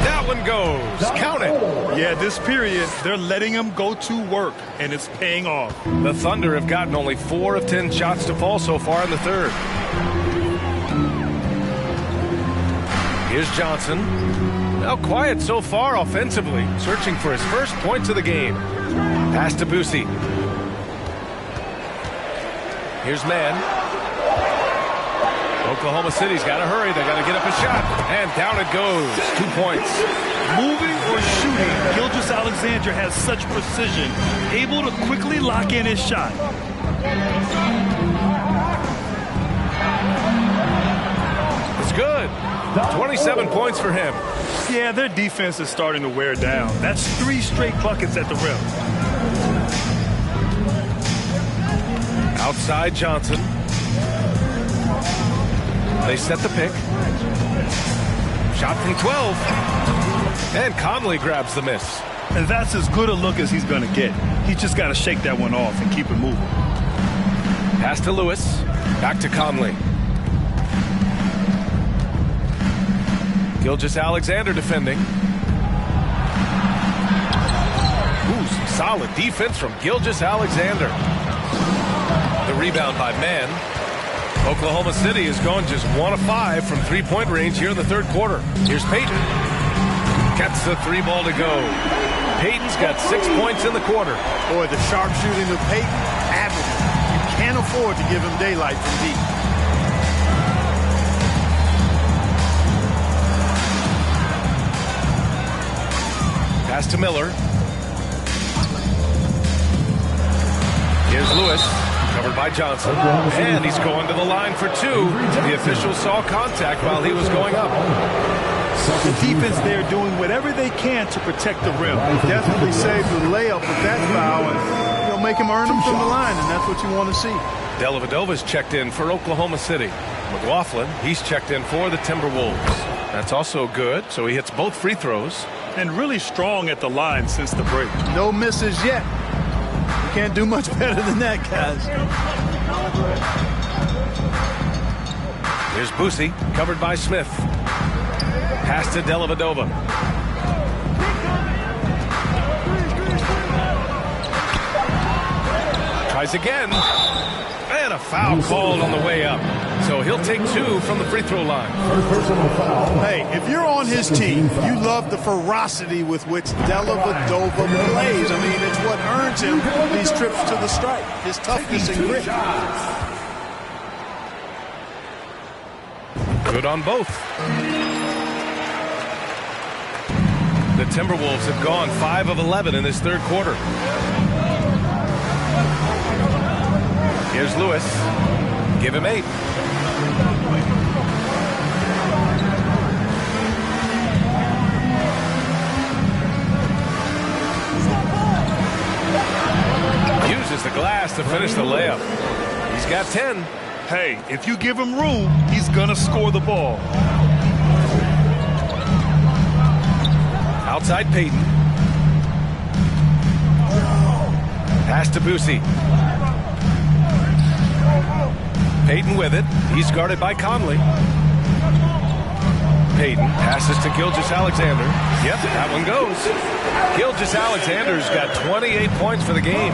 Speaker 9: That one goes. Count it.
Speaker 11: Yeah, this period, they're letting him go to work, and it's paying off.
Speaker 9: The Thunder have gotten only 4 of 10 shots to fall so far in the third. Here's Johnson. Now quiet so far offensively, searching for his first points of the game. Pass to Boosie. Here's Mann. Oklahoma City's got to hurry. They got to get up a shot. And down it goes. 2 points.
Speaker 11: Moving or shooting, Gilgeous-Alexander has such precision, able to quickly lock in his shot.
Speaker 9: It's good. 27 points for him.
Speaker 11: Yeah, their defense is starting to wear down. That's 3 straight buckets at the rim.
Speaker 9: Outside Johnson. They set the pick. Shot from 12. And Conley grabs the miss.
Speaker 11: And that's as good a look as he's going to get. He's just got to shake that one off and keep it moving.
Speaker 9: Pass to Lewis. Back to Conley. Gilgeous-Alexander defending. Ooh, Solid defense from Gilgeous-Alexander. The rebound by Mann. Oklahoma City has gone just 1 of 5 from three-point range here in the third quarter. Here's Payton. Gets the three ball to go. Payton's got 6 points in the quarter.
Speaker 10: Boy, the sharp shooting of Payton, admirable. You can't afford to give him daylight from deep.
Speaker 9: Pass to Miller. Here's Lewis, covered by Johnson. And he's going to the line for 2. The official saw contact while he was going up.
Speaker 11: The defense there doing whatever they can to protect the rim.
Speaker 10: Definitely saved the layup with that foul and make him earn them from the line, and that's what you want to see.
Speaker 9: Dellavedova's checked in for Oklahoma City. McLaughlin, he's checked in for the Timberwolves. That's also good, so he hits both free throws.
Speaker 11: And really strong at the line since the break.
Speaker 10: No misses yet. You can't do much better than that, guys.
Speaker 9: Here's Boosie, covered by Smith. Pass to Dellavedova. Tries again. And a foul called on the way up. So he'll take 2 from the free throw line.
Speaker 10: Hey, if you're on his team, you love the ferocity with which Dellavedova plays. I mean, it's what earns him these trips to the stripe, his toughness and grit.
Speaker 9: Good on both. The Timberwolves have gone 5 of 11 in this third quarter. Here's Lewis. Give him 8. Uses the glass to finish the layup. He's got 10.
Speaker 11: Hey, if you give him room, he's going to score the ball.
Speaker 9: Outside Payton. Pass to Boosie. Payton with it. He's guarded by Conley. Payton passes to Gilgeous-Alexander. Yep, that one goes. Gilgeous-Alexander's got 28 points for the game.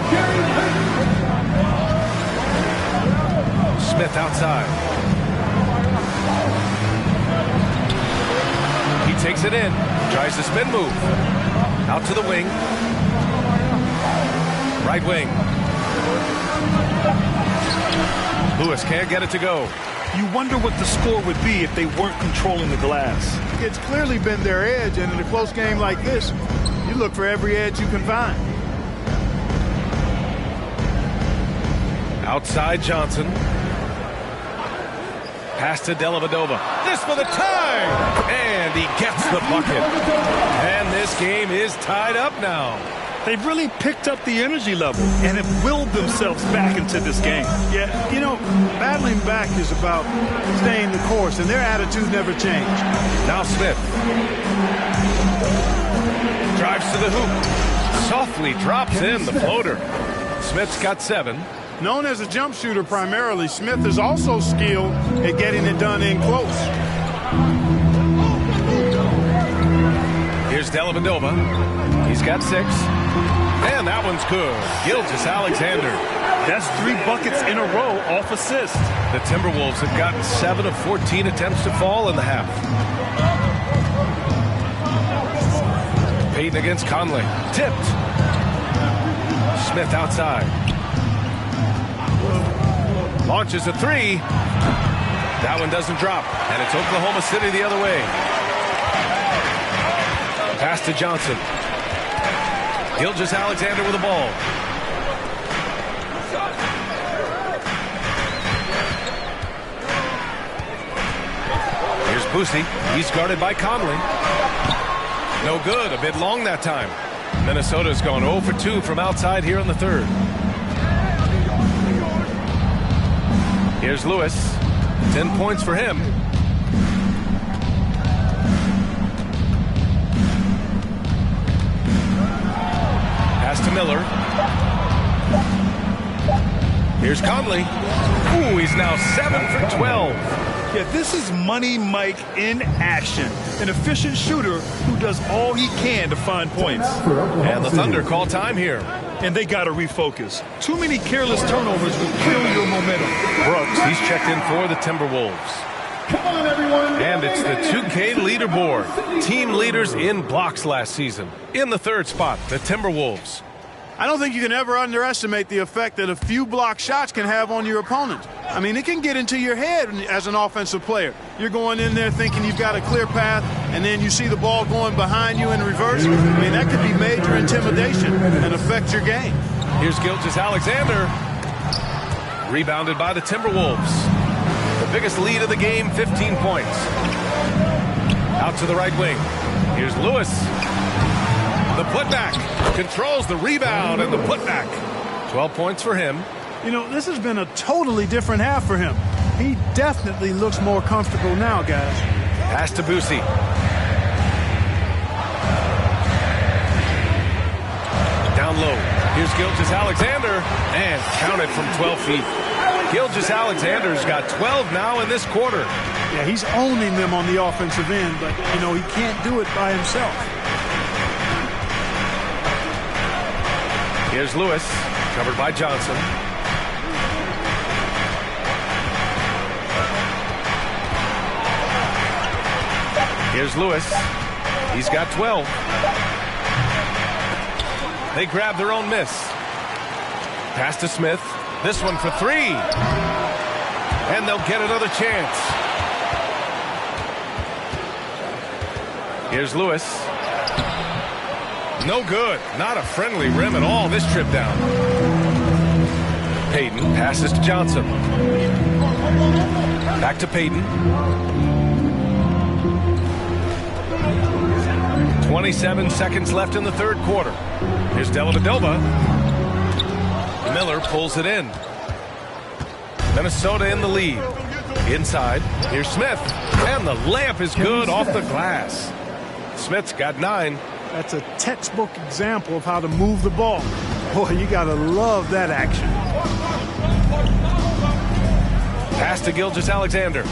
Speaker 9: Smith outside. He takes it in. Tries the spin move. Out to the wing. Right wing. Lewis can't get it to go.
Speaker 11: You wonder what the score would be if they weren't controlling the glass.
Speaker 10: It's clearly been their edge, and in a close game like this, you look for every edge you can find.
Speaker 9: Outside Johnson. Pass to Dellavedova. This for the tie! And he gets the bucket. And this game is tied up now.
Speaker 11: They've really picked up the energy level and have willed themselves back into this game.
Speaker 10: Yeah, you know, battling back is about staying the course, and their attitude never changed.
Speaker 9: Now Smith. Drives to the hoop. Softly drops in the floater. Smith's got 7.
Speaker 10: Known as a jump shooter primarily, Smith is also skilled at getting it done in close.
Speaker 9: Here's Dellavedova. He's got 6. And that one's good. Gilgeous-Alexander.
Speaker 11: That's 3 buckets in a row off assist.
Speaker 9: The Timberwolves have gotten 7 of 14 attempts to fall in the half. Payton against Conley. Tipped. Smith outside. Launches a 3. That one doesn't drop. And it's Oklahoma City the other way. Pass to Johnson. Gilgeous-Alexander with the ball. Here's Boosie. He's guarded by Conley. No good. A bit long that time. Minnesota's gone 0 for 2 from outside here in the third. Here's Lewis. 10 points for him. Pass to Miller. Here's Conley. Ooh, he's now 7 for 12.
Speaker 11: Yeah, this is Money Mike in action. An efficient shooter who does all he can to find points.
Speaker 9: And the Thunder call time here.
Speaker 11: And they got to refocus. Too many careless turnovers will kill your momentum.
Speaker 9: Brooks, he's checked in for the Timberwolves.
Speaker 1: Come on, everyone.
Speaker 9: And it's the 2K leaderboard. Team leaders in blocks last season. In the third spot, the Timberwolves.
Speaker 10: I don't think you can ever underestimate the effect that a few block shots can have on your opponent. I mean, it can get into your head as an offensive player. You're going in there thinking you've got a clear path, and then you see the ball going behind you in reverse. I mean, that could be major intimidation and affect your game.
Speaker 9: Here's Gilgeous-Alexander. Rebounded by the Timberwolves. The biggest lead of the game, 15 points. Out to the right wing. Here's Lewis. The putback. Controls the rebound and the putback. 12 points for him.
Speaker 10: You know, this has been a totally different half for him. He definitely looks more comfortable now, guys.
Speaker 9: Pass to Boosie. Down low. Here's Gilgeous-Alexander. And counted from 12 feet. Gilgeous-Alexander's got 12 now in this quarter.
Speaker 10: Yeah, he's owning them on the offensive end, but, you know, he can't do it by himself.
Speaker 9: Here's Lewis, covered by Johnson. Here's Lewis. He's got 12. They grab their own miss. Pass to Smith. This one for three. And they'll get another chance. Here's Lewis. No good. Not a friendly rim at all this trip down. Payton passes to Johnson. Back to Payton. 27 seconds left in the third quarter. Here's Dellavedova. Miller pulls it in. Minnesota in the lead. Inside. Here's Smith. And the layup is good off the glass. Smith's got 9.
Speaker 10: That's a textbook example of how to move the ball. Boy, you got to love that action.
Speaker 9: Pass to Gilgeous-Alexander.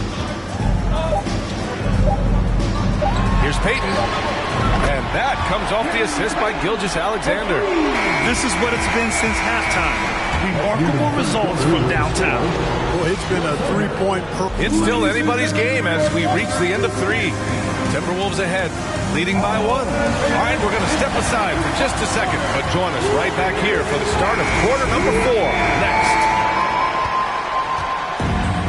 Speaker 9: Here's Payton. And that comes off the assist by Gilgeous-Alexander.
Speaker 11: This is what it's been since halftime. Remarkable results from downtown.
Speaker 10: Boy, it's been a three-point.
Speaker 9: It's still anybody's game as we reach the end of 3. Timberwolves ahead, leading by 1. All right, we're going to step aside for just a second, but join us right back here for the start of quarter number 4 next.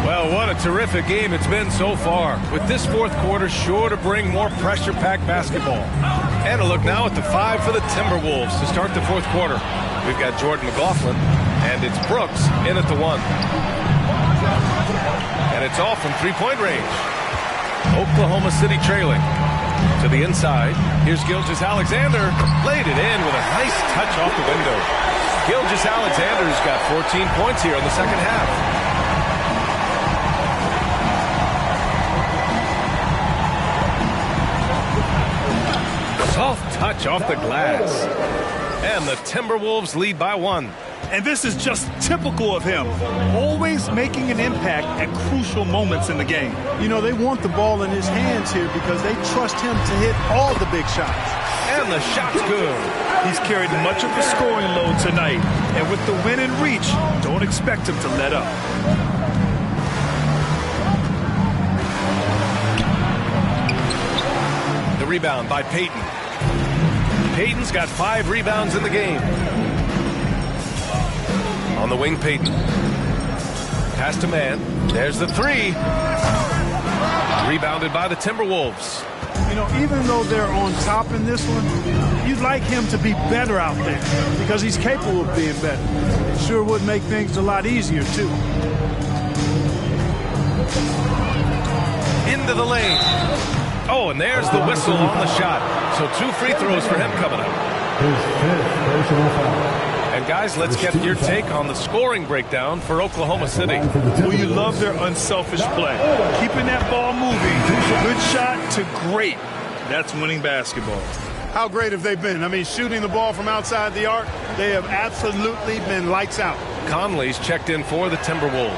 Speaker 9: Well, what a terrific game it's been so far, with this fourth quarter sure to bring more pressure-packed basketball. And a look now at the 5 for the Timberwolves to start the fourth quarter. We've got Jordan McLaughlin, and it's Brooks in at the 1. And it's all from three-point range. Oklahoma City trailing. To the inside. Here's Gilgeous-Alexander. Laid it in with a nice touch off the window. Gilgeous-Alexander's got 14 points here in the second half. Soft touch off the glass. And the Timberwolves lead by 1.
Speaker 11: And this is just typical of him, always making an impact at crucial moments in the game.
Speaker 10: You know, they want the ball in his hands here because they trust him to hit all the big shots.
Speaker 9: And the shot's good.
Speaker 11: He's carried much of the scoring load tonight. And with the win in reach, don't expect him to let up.
Speaker 9: The rebound by Payton. Payton's got 5 rebounds in the game. On the wing, Payton. Pass to man. There's the 3. Rebounded by the Timberwolves.
Speaker 10: You know, even though they're on top in this one, you'd like him to be better out there because he's capable of being better. It sure would make things a lot easier, too.
Speaker 9: Into the lane. Oh, and there's the whistle on the shot. So 2 free throws for him coming up.
Speaker 1: His 5th personal foul.
Speaker 9: And guys, let's get your take on the scoring breakdown for Oklahoma City.
Speaker 11: Well, you love their unselfish play. Keeping that ball moving. Good shot to great. That's winning basketball.
Speaker 10: How great have they been? I mean, shooting the ball from outside the arc, they have absolutely been lights out.
Speaker 9: Conley's checked in for the Timberwolves.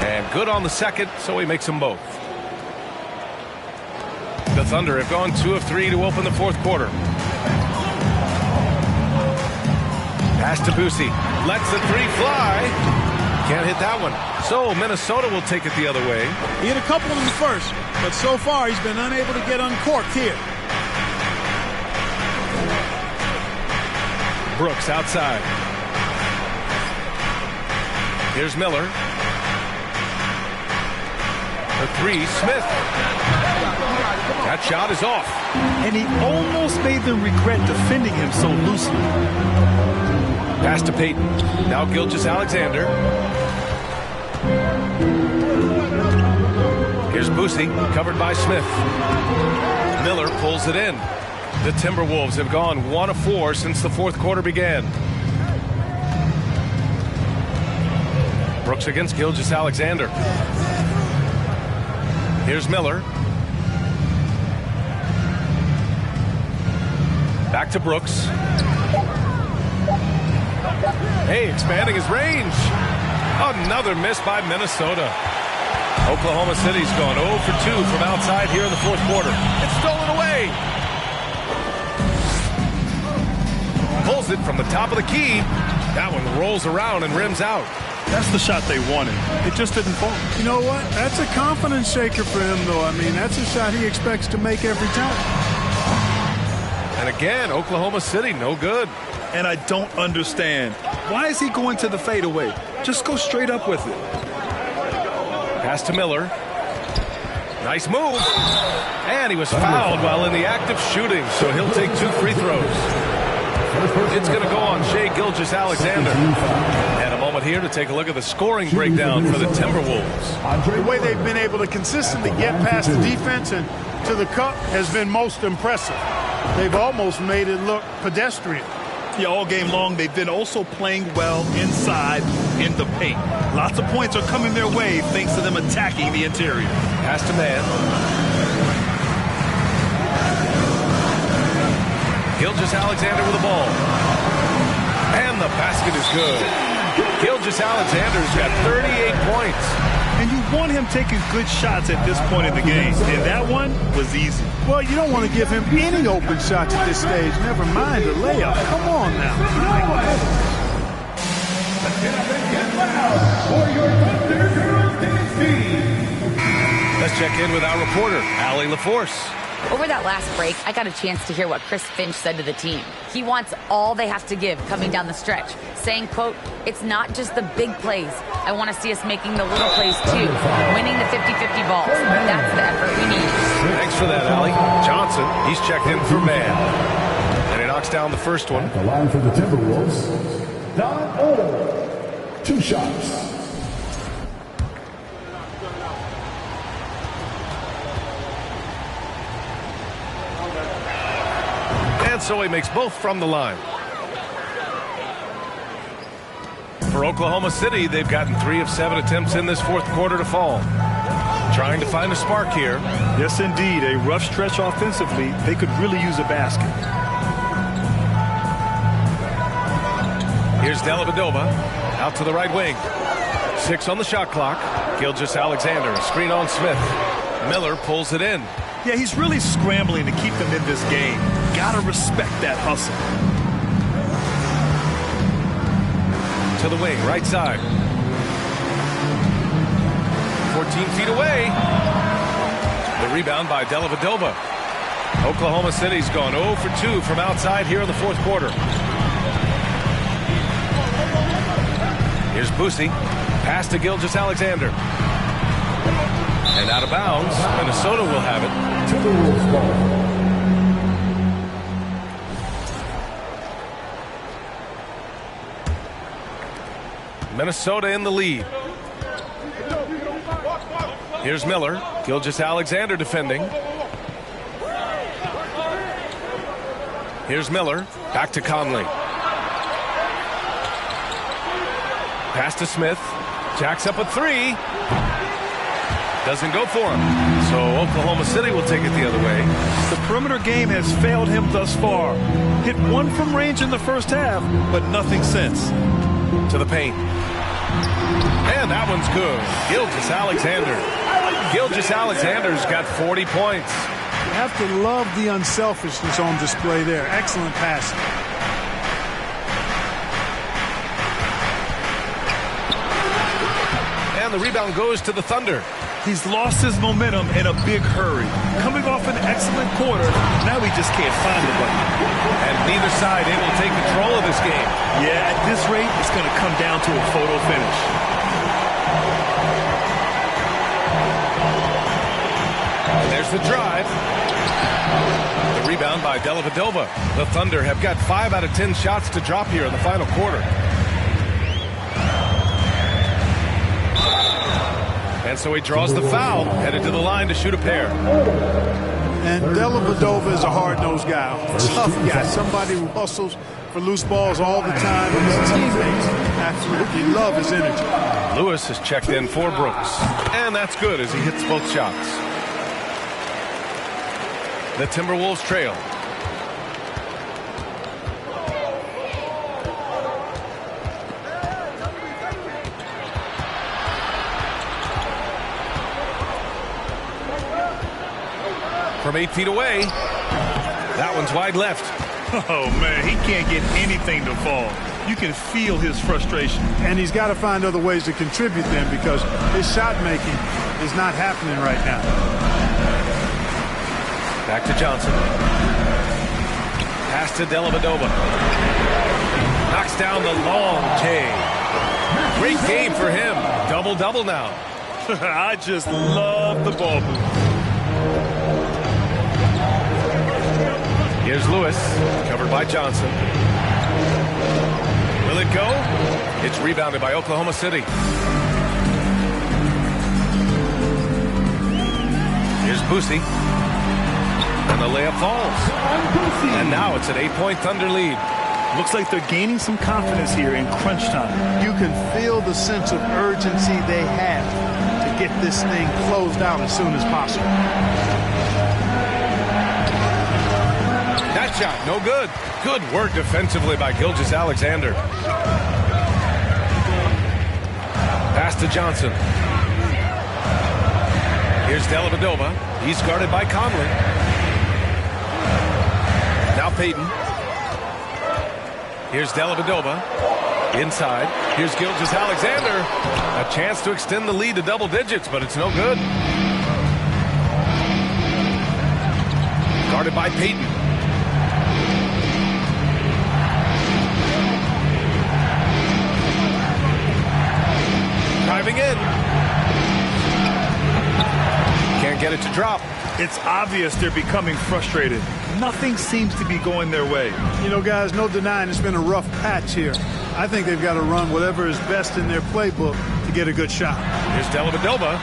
Speaker 9: And good on the second, so he makes them both. The Thunder have gone 2 of 3 to open the fourth quarter. Pass to Boosie. Lets the three fly. Can't hit that one. So Minnesota will take it the other way.
Speaker 10: He hit a couple in the first, but so far he's been unable to get uncorked here.
Speaker 9: Brooks outside. Here's Miller. The three, Smith. That shot is off.
Speaker 11: And he almost made them regret defending him so loosely.
Speaker 9: Pass to Payton. Now Gilgeous-Alexander. Here's Boosie, covered by Smith. Miller pulls it in. The Timberwolves have gone 1 of 4 since the fourth quarter began. Brooks against Gilgeous-Alexander. Here's Miller. Back to Brooks. Hey, expanding his range. Another miss by Minnesota. Oklahoma City's gone 0 for 2 from outside here in the fourth quarter. It's stolen away. Pulls it from the top of the key. That one rolls around and rims out.
Speaker 11: That's the shot they wanted. It just didn't fall.
Speaker 10: You know what? That's a confidence shaker for him, though. I mean, that's a shot he expects to make every time.
Speaker 9: And again, Oklahoma City, no good.
Speaker 11: And I don't understand. Why is he going to the fadeaway? Just go straight up with it.
Speaker 9: Pass to Miller. Nice move. And he was fouled while in the act of shooting, so he'll take 2 free throws. It's going to go on Shai Gilgeous-Alexander. And a moment here to take a look at the scoring breakdown for the Timberwolves.
Speaker 10: The way they've been able to consistently get past the defense and to the cup has been most impressive. They've almost made it look pedestrian.
Speaker 11: Yeah, all game long, they've been also playing well inside in the paint. Lots of points are coming their way thanks to them attacking the interior.
Speaker 9: Pass to man. Gilgeous-Alexander with the ball. And the basket is good. Gilgeous-Alexander's got 38 points.
Speaker 11: And you want him taking good shots at this point in the game. And that one was easy.
Speaker 10: Well, you don't want to give him any open shots at this stage. Never mind a layup. Come on now.
Speaker 9: Let's check in with our reporter, Allie LaForce.
Speaker 13: Over that last break, I got a chance to hear what Chris Finch said to the team. He wants all they have to give coming down the stretch, saying, quote, "It's not just the big plays. I want to see us making the little plays too, winning the 50-50 balls. That's the effort we need."
Speaker 9: Thanks for that, Allie. Johnson, he's checked in for man. And he knocks down the first one.
Speaker 19: The line for the Timberwolves, Don O. 2 shots.
Speaker 9: And so he makes both from the line. For Oklahoma City, they've gotten 3 of 7 attempts in this fourth quarter to fall. Trying to find a spark here.
Speaker 11: Yes, indeed. A rough stretch offensively. They could really use a basket.
Speaker 9: Here's Dellavedova out to the right wing. 6 on the shot clock. Gilgeous-Alexander, a screen on Smith. Miller pulls it in.
Speaker 11: Yeah, he's really scrambling to keep them in this game. Gotta respect that hustle.
Speaker 9: To the wing, right side. 14 feet away. The rebound by Dellavedova. Oklahoma City's gone 0 for 2 from outside here in the fourth quarter. Here's Boosie. Pass to Gilgeous-Alexander. And out of bounds. Minnesota will have it.
Speaker 19: Timberwolves ball.
Speaker 9: Minnesota in the lead. Here's Miller. Gilgeous-Alexander defending. Here's Miller. Back to Conley. Pass to Smith. Jacks up a 3. Doesn't go for him. So Oklahoma City will take it the other way.
Speaker 11: The perimeter game has failed him thus far. Hit 1 from range in the first half, but nothing since.
Speaker 9: To the paint. And that one's good. Gilgeous-Alexander. Gilgeous-Alexander's got 40 points.
Speaker 10: You have to love the unselfishness on display there. Excellent passing.
Speaker 9: And the rebound goes to the Thunder.
Speaker 11: He's lost his momentum in a big hurry. Coming off an excellent quarter, now he just can't find the button.
Speaker 9: And neither side able to take control of this game.
Speaker 11: Yeah, at this rate, it's going to come down to a photo finish.
Speaker 9: And there's the drive. The rebound by Dellavedova. The Thunder have got 5 out of 10 shots to drop here in the final quarter. And so he draws the foul, headed to the line to shoot a pair.
Speaker 10: And Dellavedova is a hard-nosed guy, tough guy, somebody who hustles for loose balls all the time. His teammates absolutely love his energy.
Speaker 9: Lewis has checked in for Brooks, and that's good as he hits both shots. The Timberwolves trail. From 8 feet away, that one's wide left.
Speaker 11: Oh, man, he can't get anything to fall. You can feel his frustration.
Speaker 10: And he's got to find other ways to contribute then because his shot making is not happening right now.
Speaker 9: Back to Johnson. Pass to Dellavedova. Knocks down the long J. Great game for him. Double-double now.
Speaker 11: I just love the ball move.
Speaker 9: Here's Lewis, covered by Johnson. Will it go? It's rebounded by Oklahoma City. Here's Boosie. And the layup falls. And now it's an 8-point Thunder lead.
Speaker 11: Looks like they're gaining some confidence here in crunch time.
Speaker 10: You can feel the sense of urgency they have to get this thing closed out as soon as possible.
Speaker 9: That shot, no good. Good work defensively by Gilgeous-Alexander. Pass to Johnson. Here's Dellavedova. He's guarded by Conley. Now Payton. Here's Dellavedova. Inside. Here's Gilgeous-Alexander. A chance to extend the lead to double digits, but it's no good. Guarded by Payton. Driving in. Can't get it to drop.
Speaker 11: It's obvious they're becoming frustrated. Nothing seems to be going their way.
Speaker 10: You know, guys, no denying it's been a rough patch here. I think they've got to run whatever is best in their playbook to get a good shot.
Speaker 9: Here's Dellavedova.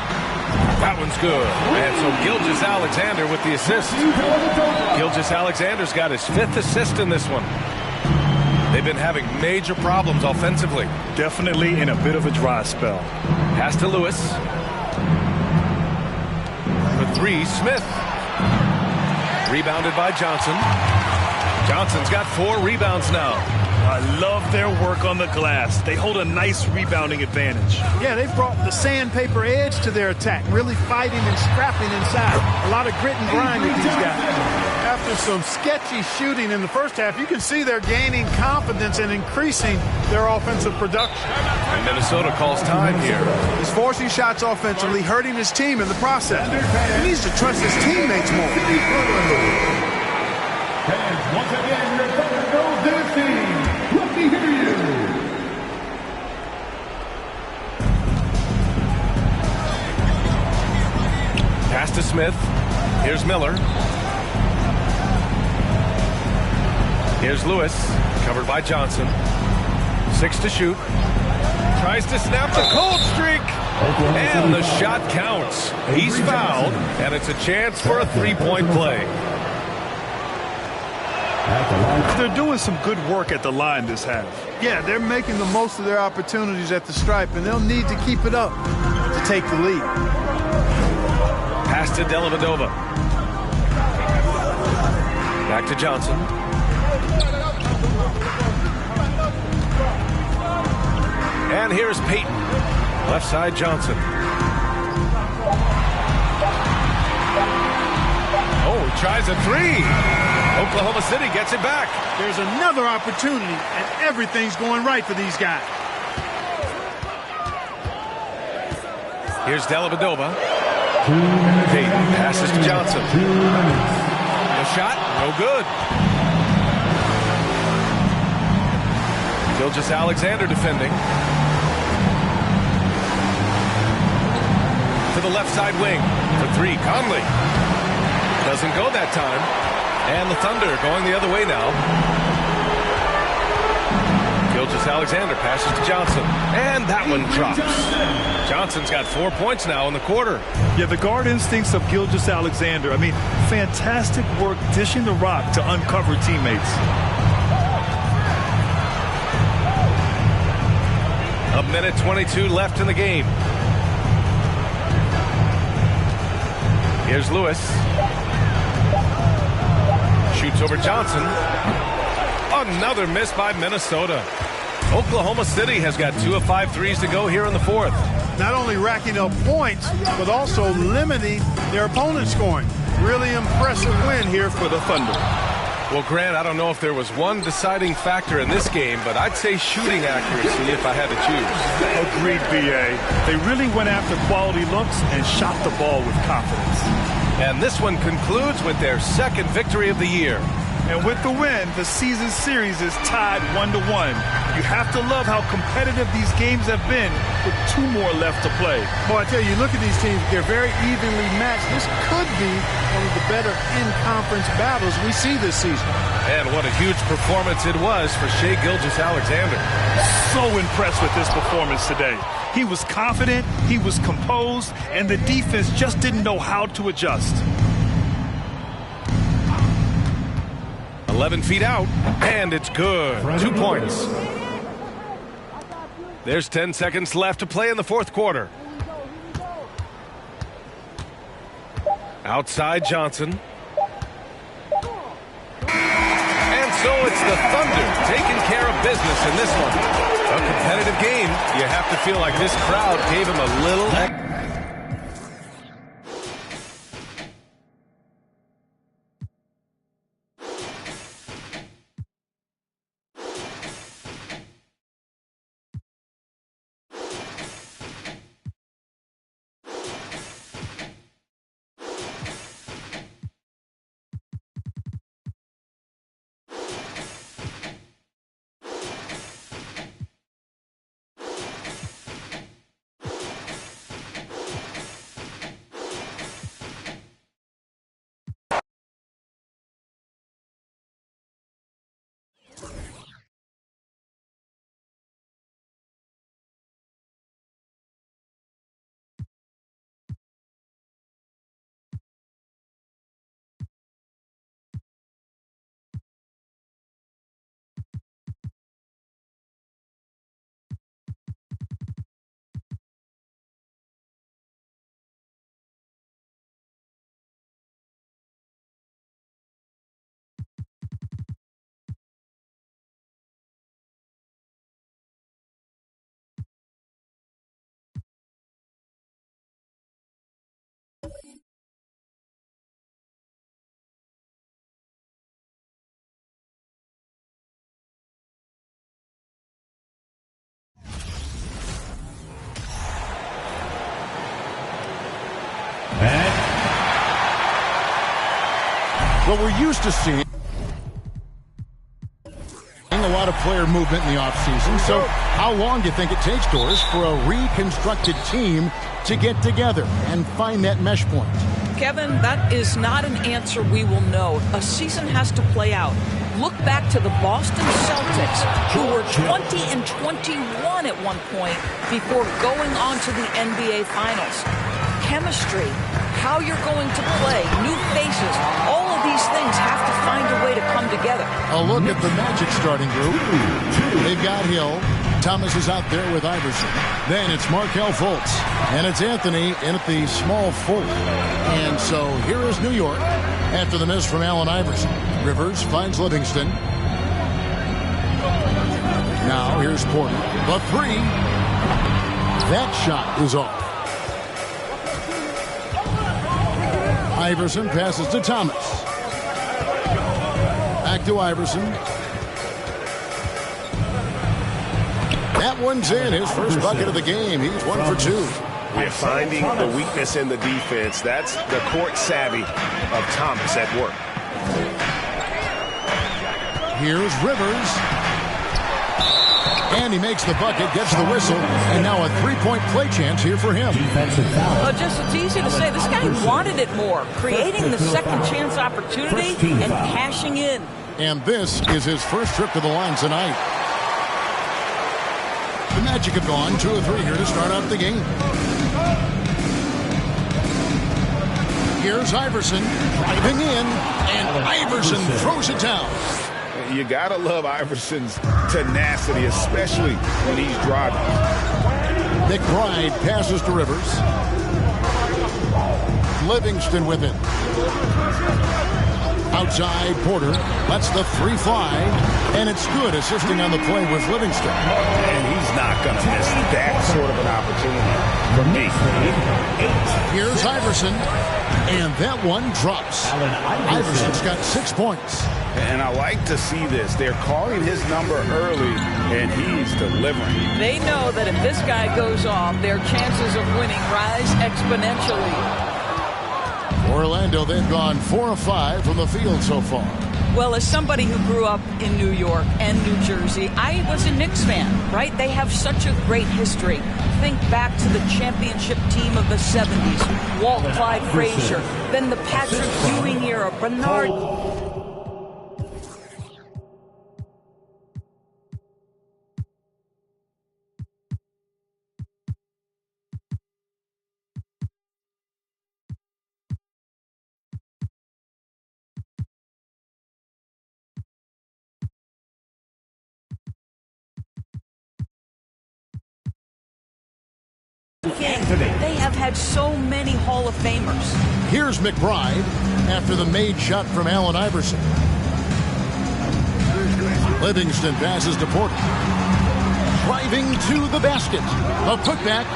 Speaker 9: That one's good. And so Gilgeous-Alexander with the assist. Gilgeous-Alexander's got his 5th assist in this one. They've been having major problems offensively.
Speaker 11: Definitely in a bit of a dry spell.
Speaker 9: Pass to Lewis. For 3, Smith. Rebounded by Johnson. Johnson's got 4 rebounds now.
Speaker 11: I love their work on the glass. They hold a nice rebounding advantage.
Speaker 10: Yeah, they've brought the sandpaper edge to their attack, really fighting and scrapping inside. A lot of grit and grind with these guys. After some sketchy shooting in the first half, you can see they're gaining confidence and increasing their offensive production.
Speaker 9: And Minnesota calls time here.
Speaker 10: He's forcing shots offensively, hurting his team in the process. He needs to trust his teammates more.
Speaker 19: And once again, your Thunder goes to the team. Let me hear you.
Speaker 9: Pass to Smith. Here's Miller. Here's Lewis, covered by Johnson. 6 to shoot. Tries to snap the cold streak. And the shot counts. He's fouled, and it's a chance for a 3-point play.
Speaker 11: They're doing some good work at the line this half.
Speaker 10: Yeah, they're making the most of their opportunities at the stripe, and they'll need to keep it up to take the lead.
Speaker 9: Pass to Dellavedova. Back to Johnson. And here's Payton. Left side Johnson. Oh, tries a three. Oklahoma City gets it back.
Speaker 10: There's another opportunity, and everything's going right for these guys.
Speaker 9: Here's Dellavedova. Payton passes to Johnson. The shot, no good. Gilgeous-Alexander defending. To the left side wing. For three, Conley. Doesn't go that time. And the Thunder going the other way now. Gilgeous-Alexander passes to Johnson. And that one drops. Johnson's got 4 points now in the quarter.
Speaker 11: Yeah, the guard instincts of Gilgeous-Alexander. I mean, fantastic work dishing the rock to uncover teammates.
Speaker 9: A minute 22 left in the game. Here's Lewis. Shoots over Johnson. Another miss by Minnesota. Oklahoma City has got 2 of 5 threes to go here in the fourth.
Speaker 10: Not only racking up points, but also limiting their opponent's scoring. Really impressive win here for the Thunder.
Speaker 9: Well, Grant, I don't know if there was one deciding factor in this game, but I'd say shooting accuracy if I had to choose.
Speaker 11: Agreed, B.A. They really went after quality looks and shot the ball with confidence.
Speaker 9: And this one concludes with their second victory of the year.
Speaker 11: And with the win, the season series is tied 1-1. You have to love how competitive these games have been with 2 more left to play.
Speaker 10: Boy, I tell you, look at these teams. They're very evenly matched. This could be one of the better in-conference battles we see this season.
Speaker 9: And what a huge performance it was for Shai Gilgeous-Alexander.
Speaker 11: So impressed with this performance today. He was confident, he was composed, and the defense just didn't know how to adjust.
Speaker 9: 11 feet out, and it's good. 2 points. There's 10 seconds left to play in the fourth quarter. Outside Johnson. And so it's the Thunder taking care of business in this one. A competitive game. You have to feel like this crowd gave him a little...
Speaker 2: Well, we're used to seeing a lot of player movement in the offseason. So how long do you think it takes, Doris, for a reconstructed team to get together and find that mesh point?
Speaker 14: Kevin, that is not an answer we will know. A season has to play out. Look back to the Boston Celtics, who were 20-21 at one point before going on to the NBA Finals. Chemistry, how you're going to play, new faces, all of these things have to find a way to come together.
Speaker 2: A look at the Magic starting group. They've got Hill. Thomas is out there with Iverson. Then it's Markelle Fultz. And it's Anthony in at the small forward. And so here is New York after the miss from Allen Iverson. Rivers finds Livingston. Now here's Porter. The three. That shot is off. Iverson passes to Thomas. back to Iverson. That one's in. His first bucket of the game. He's 1 for 2.
Speaker 4: We're finding the weakness in the defense. That's the court savvy of Thomas at work.
Speaker 2: Here's Rivers. And he makes the bucket, gets the whistle, and now a three-point play chance here for him.
Speaker 14: Just it's easy to say. This guy wanted it more, creating the second chance opportunity and cashing in.
Speaker 2: And this is his first trip to the line tonight. The Magic have gone 2 of 3 here to start out the game. Here's Iverson driving in, and Iverson throws it down.
Speaker 3: You got to love Iverson's tenacity, especially when he's driving.
Speaker 2: McBride passes to Rivers. Livingston with it. Outside, Porter lets the 3 fly, and it's good, assisting on the play with Livingston.
Speaker 4: And he's not going to miss that sort of an opportunity for me.
Speaker 2: Here's Iverson, and that one drops. Iverson's got 6 points.
Speaker 3: And I like to see this. They're calling his number early, and he's delivering.
Speaker 14: They know that if this guy goes off, their chances of winning rise exponentially.
Speaker 2: Orlando, they've gone 4 of 5 from the field so far.
Speaker 14: Well, as somebody who grew up in New York and New Jersey, I was a Knicks fan, right? They have such a great history. Think back to the championship team of the 70s. Walt Clyde Frazier, then the Patrick Ewing era, Bernard. They have had so many Hall of Famers.
Speaker 2: Here's McBride after the made shot from Allen Iverson. Livingston passes to Porter. Driving to the basket. A putback.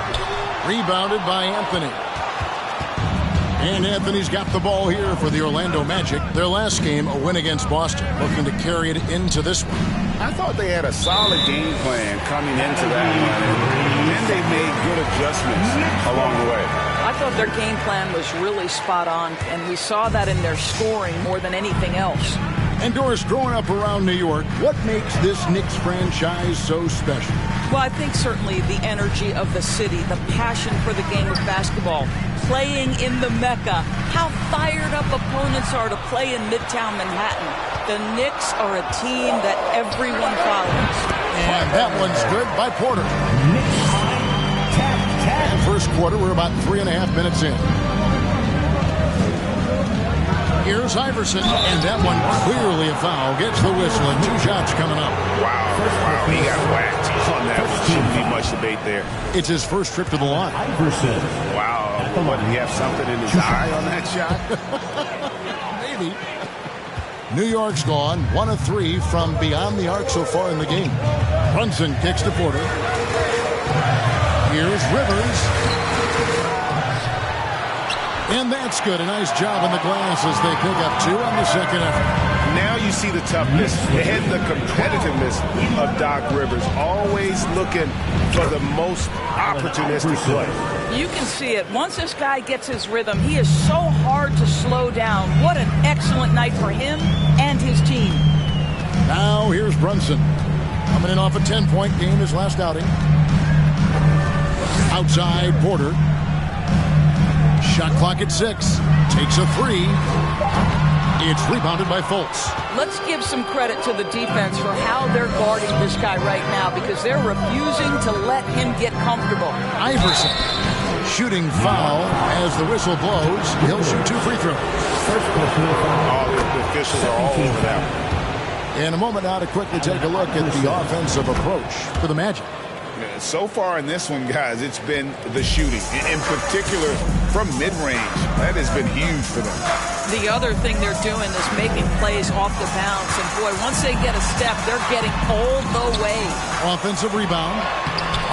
Speaker 2: Rebounded by Anthony. And Anthony's got the ball here for the Orlando Magic. Their last game, a win against Boston. Looking to carry it into this one.
Speaker 3: I thought they had a solid game plan coming into that one, and then they made good adjustments along the way.
Speaker 14: I thought their game plan was really spot on, and we saw that in their scoring more than anything else.
Speaker 2: And Doris, growing up around New York, what makes this Knicks franchise so special?
Speaker 14: Well, I think certainly the energy of the city, the passion for the game of basketball, playing in the Mecca, how fired up opponents are to play in Midtown Manhattan. The Knicks are a team that everyone follows.
Speaker 2: And that one's good by Porter. And first quarter, we're about 3.5 minutes in. Here's Iverson, and that one clearly a foul. Gets the whistle, and 2 shots coming up.
Speaker 3: Wow, he got whacked on that one. Shouldn't be much debate there.
Speaker 2: It's his first trip to the line.
Speaker 3: Wow, what, did he have something in his eye on that shot?
Speaker 2: Maybe. New York's gone 1 of 3 from beyond the arc so far in the game. Brunson kicks to Porter. Here's Rivers. And that's good. A nice job on the glass as they pick up 2 on the second effort.
Speaker 4: Now you see the toughness and the competitiveness of Doc Rivers. Always looking for the most opportunistic play.
Speaker 14: You can see it. Once this guy gets his rhythm, he is so hard to slow down. What an excellent night for him and his team.
Speaker 2: Now here's Brunson. Coming in off a 10-point game his last outing. Outside, Porter. Shot clock at 6. Takes a 3. It's rebounded by Fultz.
Speaker 14: Let's give some credit to the defense for how they're guarding this guy right now because they're refusing to let him get comfortable.
Speaker 2: Iverson shooting foul as the whistle blows. He'll shoot 2 free throws.
Speaker 4: All the officials are all over that.
Speaker 2: In a moment now to quickly take a look at the offensive approach for the Magic.
Speaker 3: So far in this one, guys, it's been the shooting, in particular from mid-range. That has been huge for them.
Speaker 14: The other thing they're doing is making plays off the bounce. And, boy, once they get a step, they're getting all the way.
Speaker 2: Offensive rebound.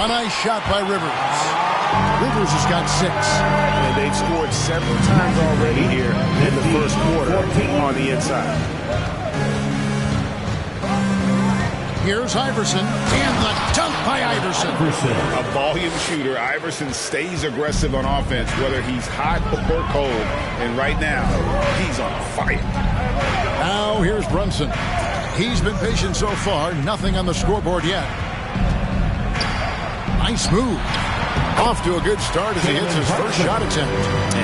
Speaker 2: A nice shot by Rivers. Rivers has got 6.
Speaker 4: And they've scored several times already here in the first quarter on the inside.
Speaker 2: Here's Iverson, and the dunk by Iverson.
Speaker 3: A volume shooter. Iverson stays aggressive on offense, whether he's hot or cold. And right now, he's on fire.
Speaker 2: Now here's Brunson. He's been patient so far. Nothing on the scoreboard yet. Nice move. Off to a good start as he hits his first shot attempt.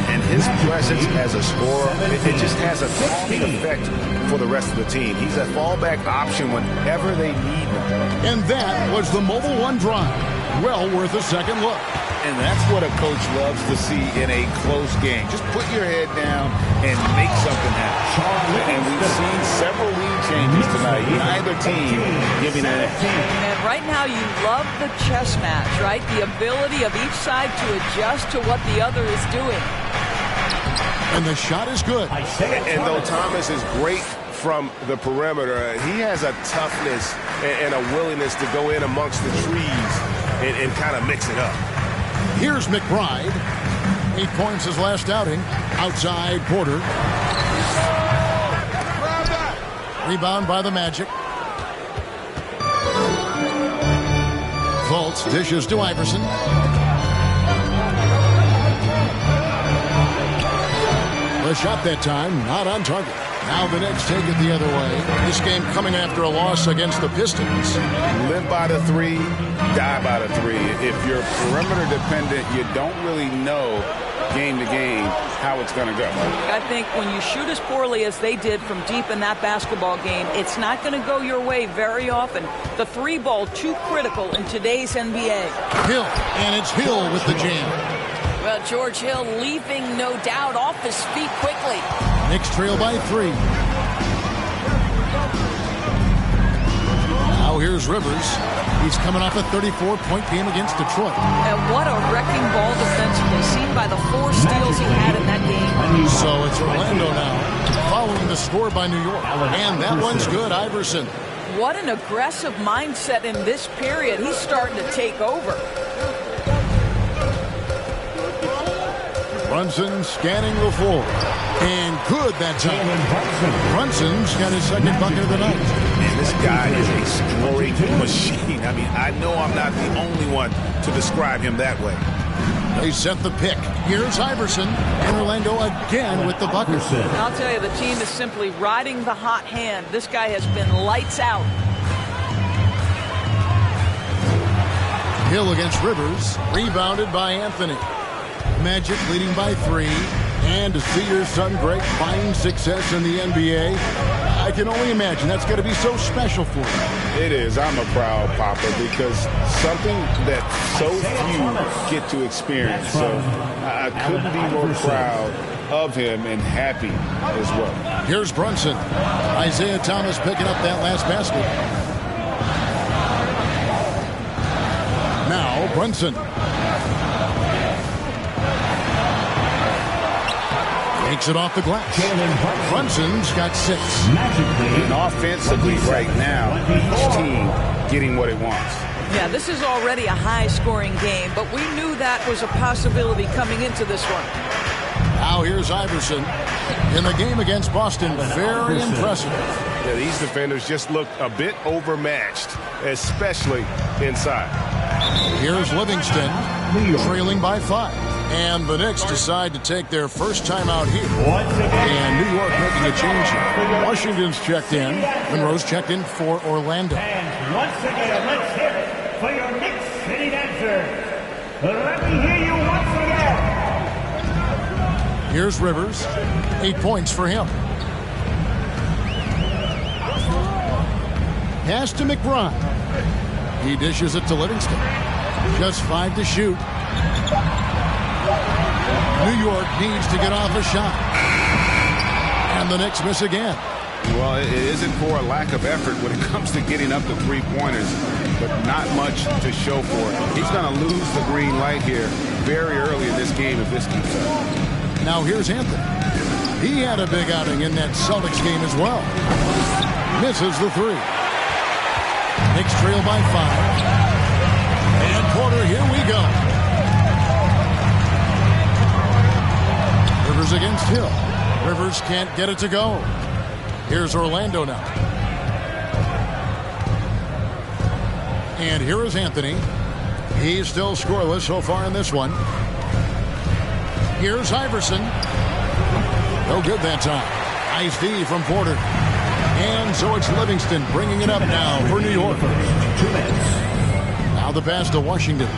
Speaker 4: And his presence as a scorer, it just has a calming effect for the rest of the team. He's a fallback option whenever they need him.
Speaker 2: And that was the Mobile One drive. Well worth a second look.
Speaker 3: And that's what a coach loves to see in a close game. Just put your head down and make something happen. And we've seen several lead changes tonight. Neither team giving an edge.
Speaker 14: And right now you love the chess match, right? The ability of each side to adjust to what the other is doing.
Speaker 2: And the shot is good.
Speaker 4: And though Thomas is great from the perimeter, he has a toughness and a willingness to go in amongst the trees and kind of mix it up.
Speaker 2: Here's McBride. 8 points his last outing. Outside Porter. Rebound by the Magic. Fultz dishes to Iverson. The shot that time, not on target. Now the Knicks take it the other way. This game coming after a loss against the Pistons.
Speaker 3: Live by the three, die by the three. If you're perimeter dependent, you don't really know game to game how it's going to go.
Speaker 14: I think when you shoot as poorly as they did from deep in that basketball game, it's not going to go your way very often. The three ball too critical in today's NBA.
Speaker 2: Hill, and it's Hill with the jam.
Speaker 14: Well, George Hill leaping, no doubt, off his feet quickly.
Speaker 2: Knicks trail by 3. Now here's Rivers. He's coming off a 34-point game against Detroit.
Speaker 14: And what a wrecking ball defensively, seen by the 4 steals he had in that game.
Speaker 2: So it's Orlando now, following the score by New York. And that one's good, Iverson.
Speaker 14: What an aggressive mindset in this period. He's starting to take over.
Speaker 2: Brunson scanning the floor. And good that time. Brunson's got his second bucket of the night.
Speaker 4: Man, this guy is a scoring machine. I mean, I know I'm not the only one to describe him that way.
Speaker 2: They set the pick. Here's Iverson. And Orlando again with the bucket.
Speaker 14: I'll tell you, the team is simply riding the hot hand. This guy has been lights out.
Speaker 2: Hill against Rivers. Rebounded by Anthony. Magic leading by 3. And to see your son Greg find success in the NBA, I can only imagine that's going to be so special for him.
Speaker 3: It is. I'm a proud papa because something that so few get to experience. So I couldn't be more proud of him and happy as well.
Speaker 2: Here's Brunson. Isaiah Thomas picking up that last basket. Now Brunson. Takes it off the glass. Brunson's got 6.
Speaker 3: And offensively right now, each team getting what it wants.
Speaker 14: Yeah, this is already a high-scoring game, but we knew that was a possibility coming into this one.
Speaker 2: Now here's Iverson. In the game against Boston, very impressive.
Speaker 4: Yeah, these defenders just look a bit overmatched, especially inside.
Speaker 2: Here's Livingston, trailing by 5. And the Knicks decide to take their first time out here. And New York making a change here. Washington's checked in. Monroe's checked in for Orlando.
Speaker 1: And once again, let's hear it for your Knicks City Dancers. Let me hear you once again.
Speaker 2: Here's Rivers. 8 points for him. Pass to McBride. He dishes it to Livingston. Just 5 to shoot. New York needs to get off a shot. And the Knicks miss again.
Speaker 3: Well, it isn't for a lack of effort when it comes to getting up the three-pointers, but not much to show for it. He's going to lose the green light here very early in this game if this keeps up.
Speaker 2: Now here's Anthony. He had a big outing in that Celtics game as well. Misses the 3. Knicks trail by 5. And Porter, here we go. Rivers against Hill. Rivers can't get it to go. Here's Orlando now. And here is Anthony. He's still scoreless so far in this one. Here's Iverson. No good that time. Nice D from Porter. And so it's Livingston bringing it up now for New York. Now the pass to Washington.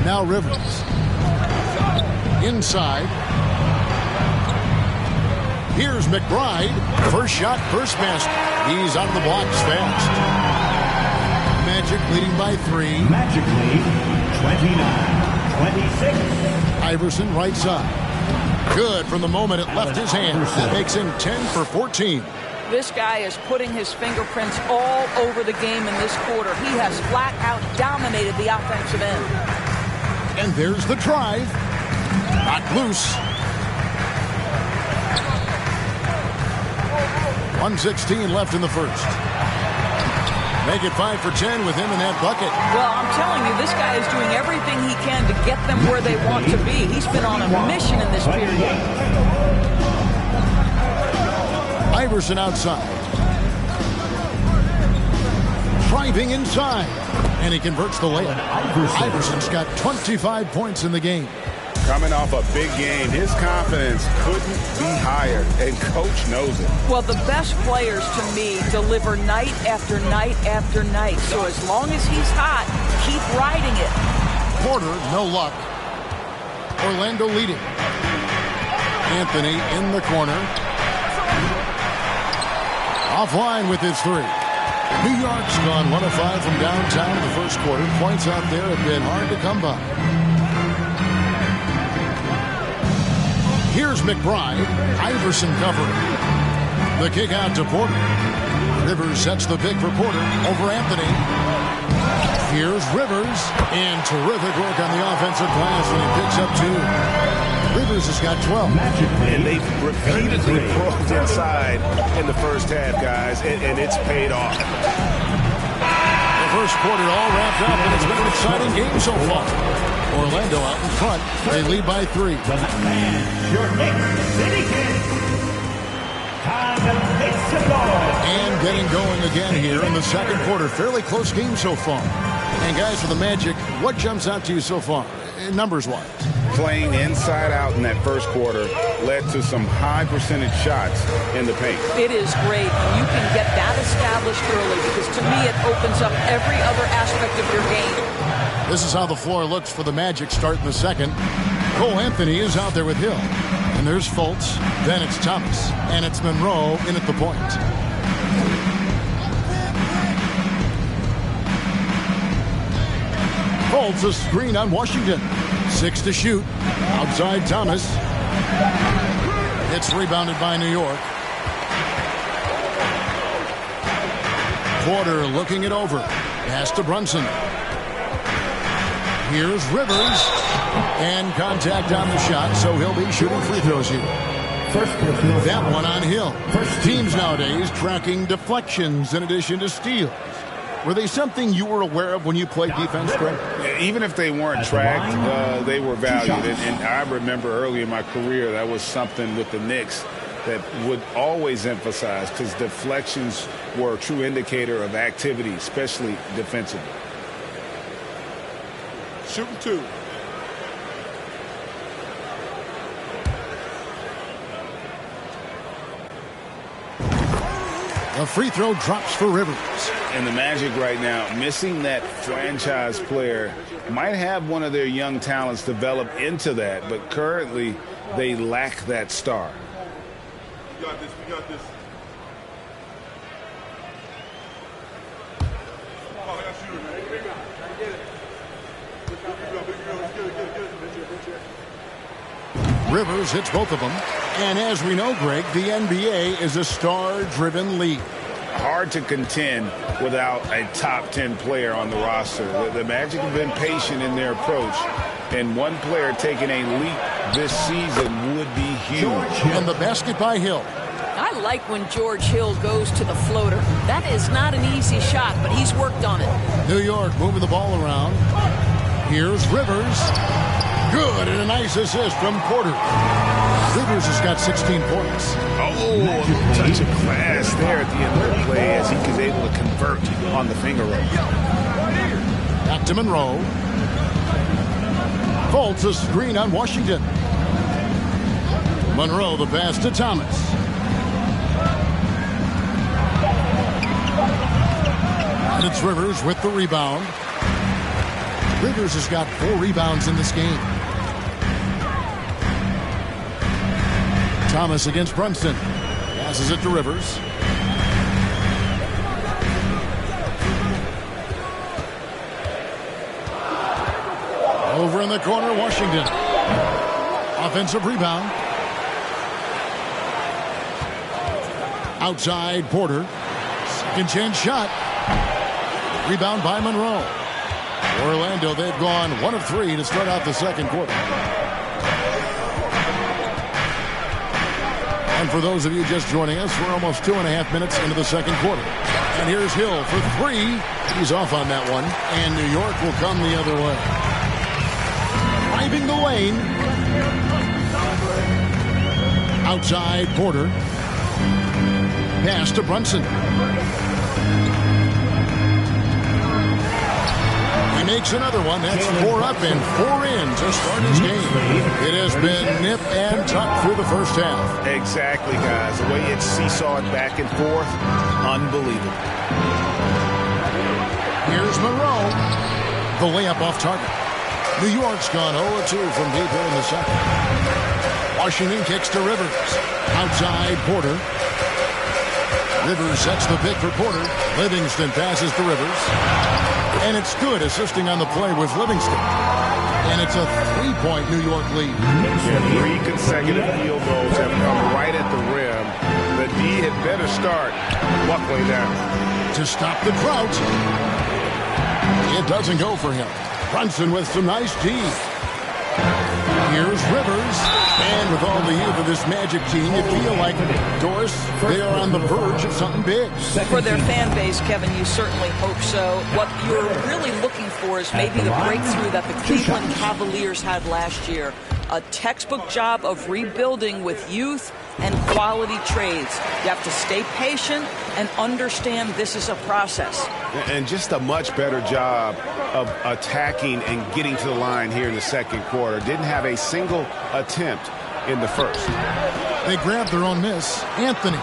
Speaker 2: Now Rivers. Inside. Here's McBride. First shot, first basket. He's out of the blocks fast. Magic leading by 3.
Speaker 1: Magic lead, 29-26.
Speaker 2: Iverson right side. Good from the moment it left his hands. That makes him 10 for 14.
Speaker 14: This guy is putting his fingerprints all over the game in this quarter. He has flat out dominated the offensive end.
Speaker 2: And there's the drive. Not loose. 1:16 left in the first. Make it 5 for 10 with him in that bucket.
Speaker 14: Well, I'm telling you, this guy is doing everything he can to get them where they want to be. He's been on a mission in this period.
Speaker 2: Iverson outside. Driving inside. And he converts the layup. Iverson's got 25 points in the game.
Speaker 4: Coming off a big game, his confidence couldn't be higher, and Coach knows it.
Speaker 14: Well, the best players, to me, deliver night after night after night. So as long as he's hot, keep riding it.
Speaker 2: Porter, no luck. Orlando leading. Anthony in the corner. Offline with his 3. New York's gone 1 of 5 from downtown in the first quarter. Points out there have been hard to come by. Here's McBride. Iverson covering. The kick out to Porter. Rivers sets the pick for Porter over Anthony. Here's Rivers. And terrific work on the offensive glass when he picks up 2. Rivers has got 12.
Speaker 4: And they've repeatedly probed inside in the first half, guys, and it's paid off.
Speaker 2: The first quarter all wrapped up, and it's been an exciting game so far. Orlando out in front. They lead by 3.
Speaker 1: Your next City Kid. Time to make some noise.
Speaker 2: And getting going again here in the second quarter. Fairly close game so far. And guys, for the Magic, what jumps out to you so far, numbers-wise?
Speaker 4: Playing inside out in that first quarter led to some high percentage shots in the paint.
Speaker 14: It is great when you can get that established early, because to me it opens up every other aspect of your game.
Speaker 2: This is how the floor looks for the Magic start in the second. Cole Anthony is out there with Hill. And there's Fultz. Then it's Thomas. And it's Monroe in at the point. Fultz a screen on Washington. 6 to shoot. Outside Thomas. It's rebounded by New York. Porter looking it over. Pass to Brunson. Here's Rivers. And contact on the shot, so he'll be shooting free throws here. That one on Hill. Teams nowadays tracking deflections in addition to steals. Were they something you were aware of when you played defense, Greg?
Speaker 4: Even if they weren't tracked, they were valued. And I remember early in my career, that was something with the Knicks that would always emphasize, because deflections were a true indicator of activity, especially defensively.
Speaker 12: Shooting 2.
Speaker 2: A free throw drops for Rivers.
Speaker 4: And the Magic right now, missing that franchise player, might have one of their young talents develop into that, but currently they lack that star.
Speaker 12: You got this. You got this.
Speaker 2: Rivers hits both of them. And as we know, Greg, the NBA is a star-driven league.
Speaker 4: Hard to contend without a top 10 player on the roster. The Magic have been patient in their approach, and one player taking a leap this season would be huge.
Speaker 2: And the basket by Hill.
Speaker 14: I like when George Hill goes to the floater. That is not an easy shot, but he's worked on it.
Speaker 2: New York moving the ball around. Here's Rivers. Good, and a nice assist from Porter. Rivers has got 16 points.
Speaker 4: Oh, touch of class there at the end of the play as he was able to convert on the finger roll.
Speaker 2: Back to Monroe. Folds a screen on Washington. Monroe, the pass to Thomas. And it's Rivers with the rebound. Rivers has got 4 rebounds in this game. Thomas against Brunson. Passes it to Rivers. Over in the corner, Washington. Offensive rebound. Outside, Porter. Second chance shot. Rebound by Monroe. Orlando, they've gone 1 of 3 to start out the second quarter. And for those of you just joining us, we're almost 2.5 minutes into the second quarter. And here's Hill for 3. He's off on that one. And New York will come the other way. Driving the lane. Outside, Porter. Pass to Brunson. He makes another one. That's 4 up and 4 in to start his game. It has been nip and tuck through the first half.
Speaker 4: Exactly, guys. The way it's seesawed back and forth, unbelievable.
Speaker 2: Here's Monroe. The layup off target. New York's gone 0-2 from deep here in the second. Washington kicks to Rivers. Outside, Porter. Rivers sets the pick for Porter. Livingston passes to Rivers. And it's good, assisting on the play with Livingston. And it's a 3-point New York lead.
Speaker 4: Yeah, 3 consecutive field goals have come right at the rim. The D had better start buckling down.
Speaker 2: To stop the crowd. It doesn't go for him. Brunson with some nice D. Here's Rivers. And with all the youth of this Magic team, you feel like, Doris, they are on the verge of something big.
Speaker 14: For their fan base, Kevin, you certainly hope so. What you're really looking for is maybe the breakthrough that the Cleveland Cavaliers had last year. A textbook job of rebuilding with youth and quality trades. You have to stay patient and understand this is a process.
Speaker 4: And just a much better job of attacking and getting to the line here in the second quarter. Didn't have a single attempt in the first.
Speaker 2: They grabbed their own miss. Anthony.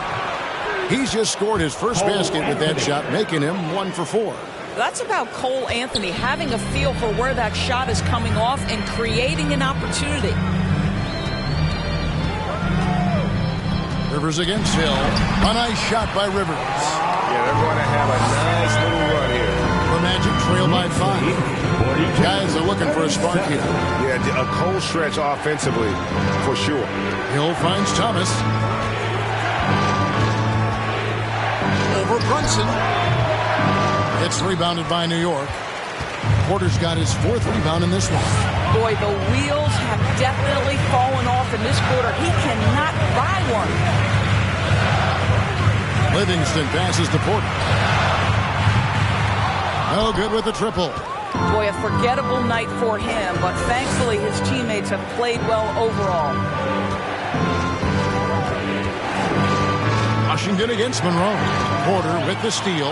Speaker 2: He's just scored his first basket with that shot, making him 1 for 4.
Speaker 14: That's about Cole Anthony, having a feel for where that shot is coming off and creating an opportunity.
Speaker 2: Rivers against Hill. A nice shot by Rivers.
Speaker 4: Yeah, they're going to have a nice little run here.
Speaker 2: The Magic trail by 5. Guys are looking for a spark here.
Speaker 4: Yeah, a cold stretch offensively, for sure.
Speaker 2: Hill finds Thomas. Over Brunson. It's rebounded by New York. Porter's got his 4th rebound in this one.
Speaker 14: Boy, the wheels have definitely fallen off in this quarter. He cannot buy one.
Speaker 2: Livingston passes to Porter. No good with the triple.
Speaker 14: Boy, a forgettable night for him, but thankfully his teammates have played well overall.
Speaker 2: Washington against Monroe. Porter with the steal.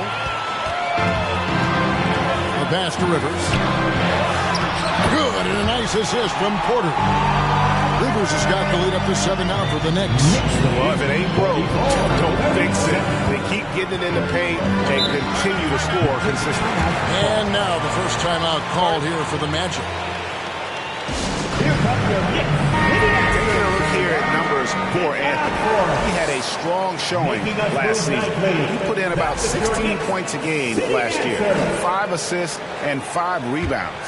Speaker 2: The pass to Rivers. Good, and a nice assist from Porter. Rivers has got the lead up to 7 now for the Knicks.
Speaker 4: Well, if it ain't broke, don't fix it. They keep getting it in the paint and continue to score consistently.
Speaker 2: And now the first timeout called here for the Magic.
Speaker 4: Taking a look here at numbers for Anthony. He had a strong showing last season. He put in about 16 points a game last year, 5 assists and 5 rebounds.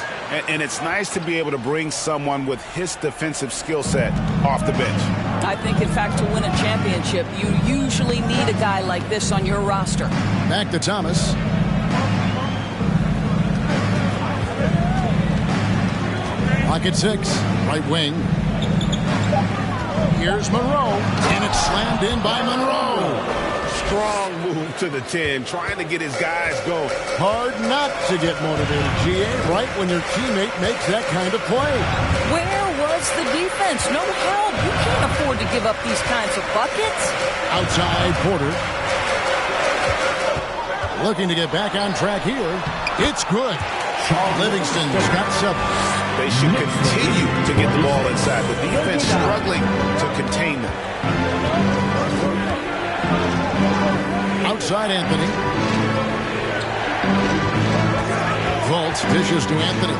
Speaker 4: And it's nice to be able to bring someone with his defensive skill set off the bench.
Speaker 14: I think, in fact, to win a championship, you usually need a guy like this on your roster.
Speaker 2: Back to Thomas. Pocket 6, right wing. Here's Monroe, and it's slammed in by Monroe.
Speaker 4: Strong move to the 10, trying to get his guys going.
Speaker 2: Hard not to get motivated, GA, right when your teammate makes that kind of play.
Speaker 14: Where was the defense? No help. You can't afford to give up these kinds of buckets.
Speaker 2: Outside, Porter. Looking to get back on track here. It's good. Livingston's got 7.
Speaker 3: They should continue to get the ball inside. The defense struggling to contain them.
Speaker 2: Outside Anthony. Volts dishes to Anthony.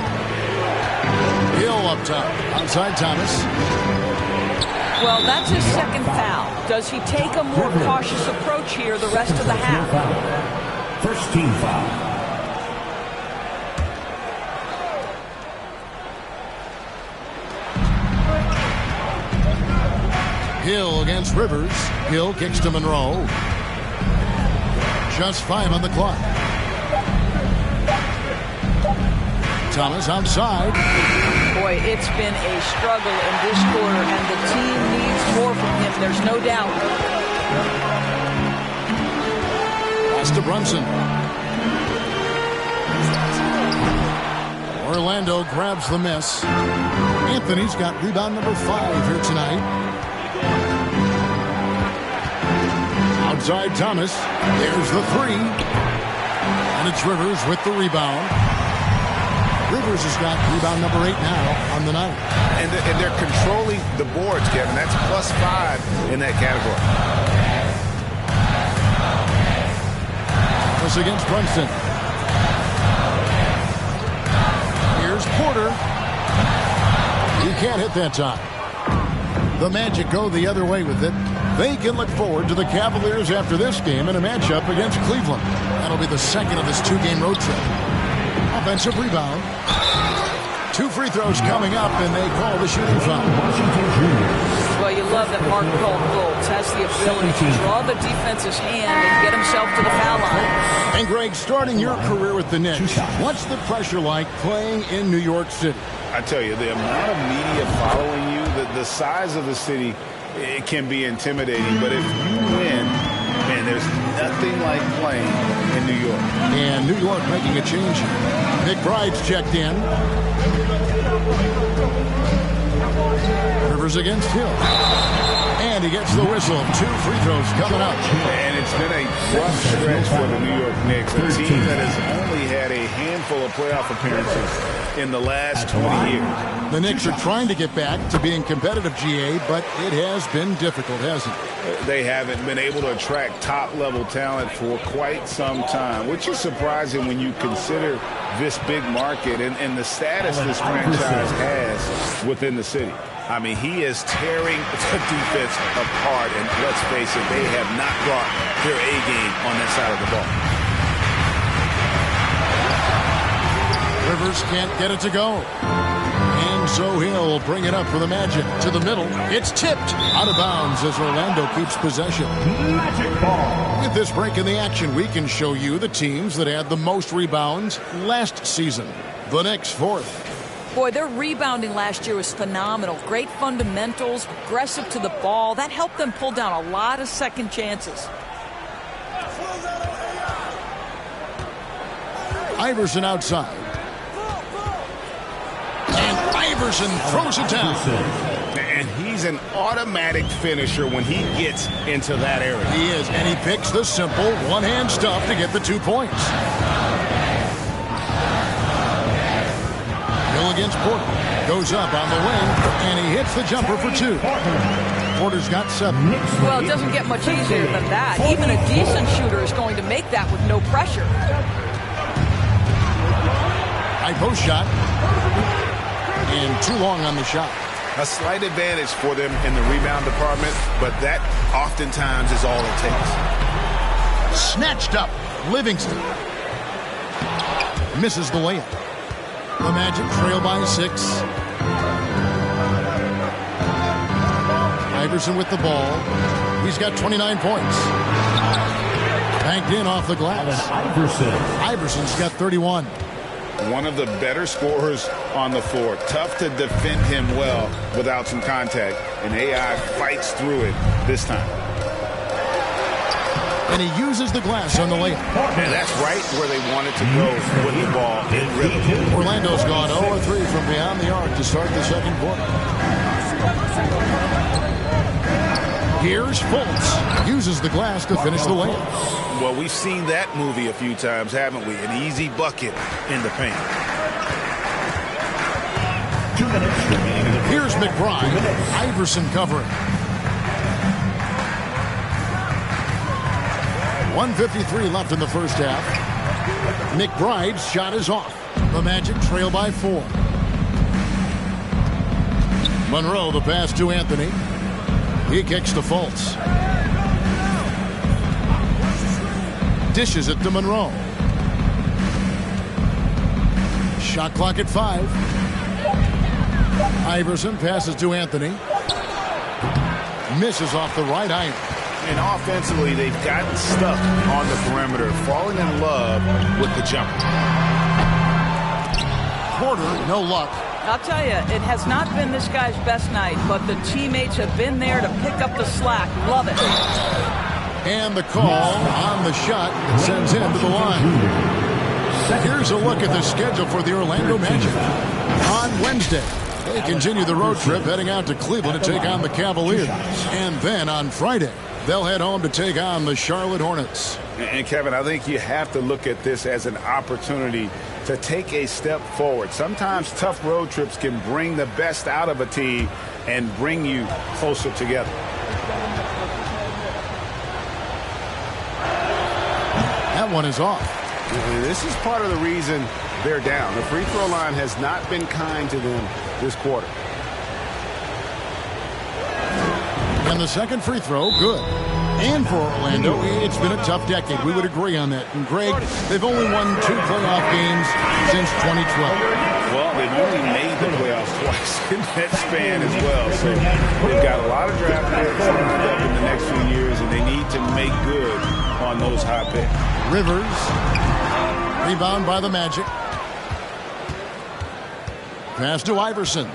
Speaker 2: Hill up top. Outside Thomas.
Speaker 14: Well, that's his second foul. Does he take a more cautious approach here the rest of the half?
Speaker 19: First team foul.
Speaker 2: Hill against Rivers. Hill kicks to Monroe. Just 5 on the clock. Thomas outside.
Speaker 14: Boy, it's been a struggle in this quarter, and the team needs more from him. There's no doubt.
Speaker 2: Pass to Brunson. Orlando grabs the miss. Anthony's got rebound number 5 here tonight. Outside Thomas. There's the 3. And it's Rivers with the rebound. Rivers has got rebound number 8 now on the night.
Speaker 3: And they're controlling the boards, Kevin. That's +5 in that category.
Speaker 2: Thomas against Brunson. Here's Porter. He can't hit that time. The Magic go the other way with it. They can look forward to the Cavaliers after this game in a matchup against Cleveland. That'll be the second of this 2-game road trip. Offensive rebound. 2 free throws coming up, and they call the shooting foul.
Speaker 14: Well, you love that Mark Fultz has the ability to draw the defense's hand and get himself to the foul line.
Speaker 2: And Greg, starting your career with the Knicks, what's the pressure like playing in New York City?
Speaker 3: I tell you, the amount of media following you, the size of the city, it can be intimidating. But if you win, man, there's nothing like playing in New York.
Speaker 2: And New York making a change. McBride's checked in. Rivers against Hill. And he gets the whistle. 2 free throws coming up.
Speaker 3: And it's been a rough stretch for the New York Knicks, a team that has only had a handful of playoff appearances in the last 20 years.
Speaker 2: The Knicks are trying to get back to being competitive, GA, but it has been difficult, hasn't it?
Speaker 3: They haven't been able to attract top-level talent for quite some time, which is surprising when you consider this big market and the status this franchise has within the city. I mean, he is tearing the defense apart, and let's face it, they have not brought their A-game on that side of the ball.
Speaker 2: Rivers can't get it to go. And so he'll bring it up for the Magic to the middle. It's tipped out of bounds as Orlando keeps possession.
Speaker 19: Magic ball.
Speaker 2: With this break in the action, we can show you the teams that had the most rebounds last season. The Knicks 4th.
Speaker 14: Boy, their rebounding last year was phenomenal. Great fundamentals, aggressive to the ball. That helped them pull down a lot of second chances.
Speaker 2: Iverson outside. And Iverson throws it down.
Speaker 3: And he's an automatic finisher when he gets into that area.
Speaker 2: He is, and he picks the simple one-hand stuff to get the 2 points. Hill against Porter. Goes up on the wing, and he hits the jumper for 2. Porter's got 7.
Speaker 14: Well, it doesn't get much easier than that. Even a decent shooter is going to make that with no pressure.
Speaker 2: High post shot. And too long on the shot.
Speaker 3: A slight advantage for them in the rebound department, but that oftentimes is all it takes.
Speaker 2: Snatched up. Livingston. Misses the layup. The Magic trail by 6. Iverson with the ball. He's got 29 points. Banked in off the glass. Iverson's got 31.
Speaker 3: One of the better scorers on the floor. Tough to defend him well without some contact. And AI fights through it this time.
Speaker 2: And he uses the glass on the layup.
Speaker 3: And that's right where they wanted to go with the ball in rhythm.
Speaker 2: Orlando's gone 0-3 from beyond the arc to start the second quarter. Here's Fultz. Uses the glass to finish the layup.
Speaker 3: Well, we've seen that movie a few times, haven't we? An easy bucket in the paint.
Speaker 19: 2 minutes remaining in the first
Speaker 2: Here's
Speaker 19: half.
Speaker 2: McBride.
Speaker 19: 2 minutes.
Speaker 2: Iverson covering. 1:53 left in the first half. McBride's shot is off. The Magic trail by 4. Monroe, the pass to Anthony. He kicks to Fultz. Dishes it to Monroe. Shot clock at 5. Iverson passes to Anthony. Misses off the right iron.
Speaker 4: And offensively, they've gotten stuck on the perimeter, falling in love with the jump.
Speaker 2: Porter, no luck.
Speaker 14: I'll tell you, it has not been this guy's best night, but the teammates have been there to pick up the slack. Love it.
Speaker 2: And the call on the shot sends him to the line. Here's a look at the schedule for the Orlando Magic. On Wednesday, they continue the road trip heading out to Cleveland to take on the Cavaliers. And then on Friday, they'll head home to take on the Charlotte Hornets.
Speaker 4: And Kevin, I think you have to look at this as an opportunity to take a step forward. Sometimes tough road trips can bring the best out of a team and bring you closer together.
Speaker 2: That one is off.
Speaker 4: This is part of the reason they're down. The free throw line has not been kind to them this quarter.
Speaker 2: And the second free throw, good. And for Orlando, it's been a tough decade. We would agree on that. And Greg, they've only won 2 playoff games since 2012.
Speaker 4: Well, they've only made the playoffs twice in that span as well. So they've got a lot of draft picks lined up in the next few years, and they need to make good on those high picks.
Speaker 2: Rivers, rebound by the Magic. Pass to Iverson.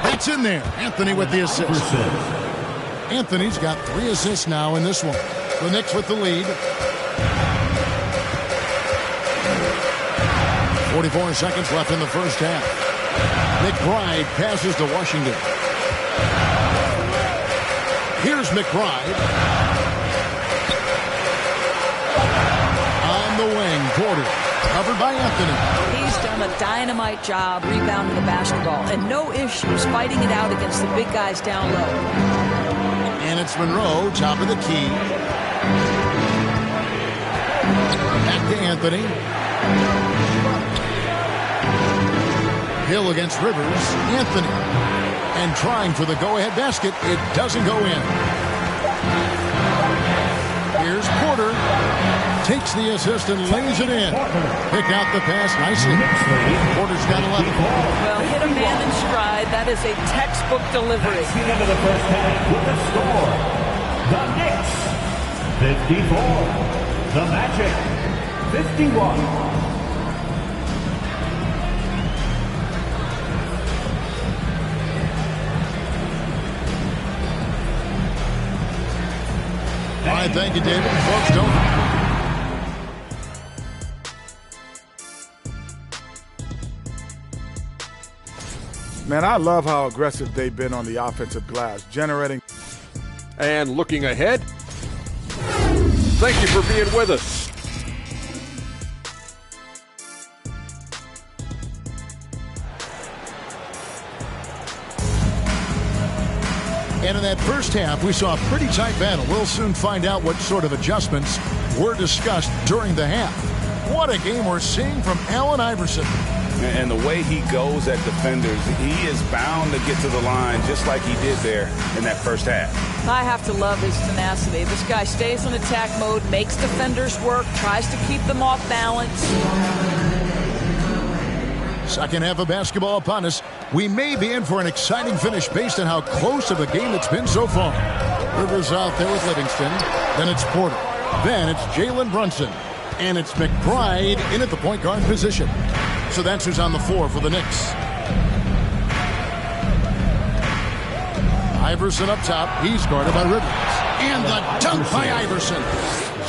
Speaker 2: That's in there. Anthony with the assist. Anthony's got 3 assists now in this one. The Knicks with the lead. 44 seconds left in the first half. McBride passes to Washington. Here's McBride. On the wing, Porter. Covered by Anthony.
Speaker 14: He's done a dynamite job rebounding the basketball, and no issues fighting it out against the big guys down low.
Speaker 2: And it's Monroe, top of the key. Back to Anthony. Hill against Rivers. Anthony. And trying for the go-ahead basket. It doesn't go in. Here's Porter. Takes the assist and lays it in. Pick out the pass nicely. Porter's got 11.
Speaker 14: Well, hit a man in stride. That is a textbook delivery.
Speaker 1: That's the end of the first half with the score. The Knicks, 54. The Magic, 51.
Speaker 2: All right, thank you, David. Folks, don't...
Speaker 12: Man, I love how aggressive they've been on the offensive glass, generating.
Speaker 8: And looking ahead, thank you for being with us.
Speaker 2: And in that first half, we saw a pretty tight battle. We'll soon find out what sort of adjustments were discussed during the half. What a game we're seeing from Allen Iverson.
Speaker 4: And the way he goes at defenders, he is bound to get to the line just like he did there in that first half.
Speaker 14: I have to love his tenacity. This guy stays in attack mode, makes defenders work, tries to keep them off balance.
Speaker 2: Second half of basketball upon us. We may be in for an exciting finish based on how close of a game it's been so far. Rivers out there with Livingston. Then it's Porter. Then it's Jalen Brunson. And it's McBride in at the point guard position. So that's who's on the floor for the Knicks. Iverson up top. He's guarded by Rivers. And the dunk by Iverson.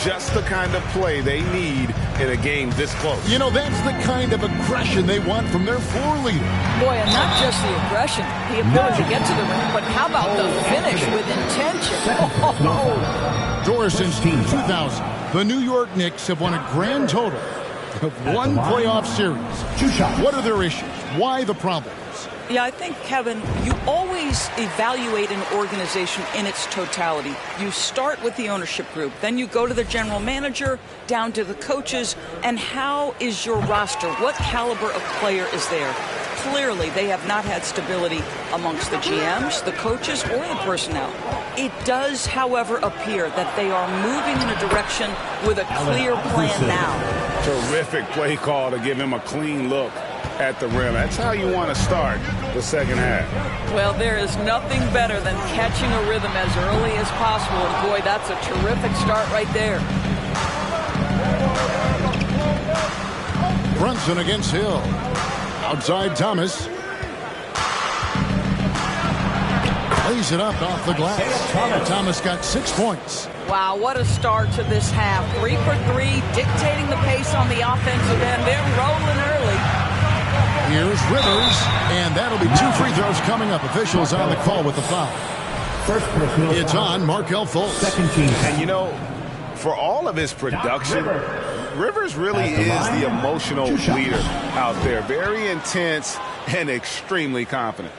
Speaker 4: Just the kind of play they need in a game this close.
Speaker 2: You know, that's the kind of aggression they want from their floor leader.
Speaker 14: Boy, and not just the aggression, the ability to get to the rim, but how about the finish with intention?
Speaker 2: Doris, since 2000, the New York Knicks have won a grand total of 1 playoff series. What are their issues? Why the problems?
Speaker 14: Yeah, I think, Kevin, you always evaluate an organization in its totality. You start with the ownership group, then you go to the general manager, down to the coaches, and how is your roster? What caliber of player is there? Clearly, they have not had stability amongst the GMs, the coaches, or the personnel. It does, however, appear that they are moving in a direction with a clear plan now.
Speaker 4: Terrific play call to give him a clean look at the rim. That's how you want to start the second half.
Speaker 14: Well, there is nothing better than catching a rhythm as early as possible. And boy, that's a terrific start right there.
Speaker 2: Brunson against Hill. Outside Thomas. Lays it up off the glass. Thomas got 6 points.
Speaker 14: Wow, what a start to this half. 3 for 3, dictating the pace on the offensive end. They're rolling early.
Speaker 2: Here's Rivers, and that'll be 2 free throws coming up. Officials on the call with the foul. It's on Markelle Fultz.
Speaker 4: And you know, for all of his production, Rivers really is the emotional leader out there. Very intense and extremely confident.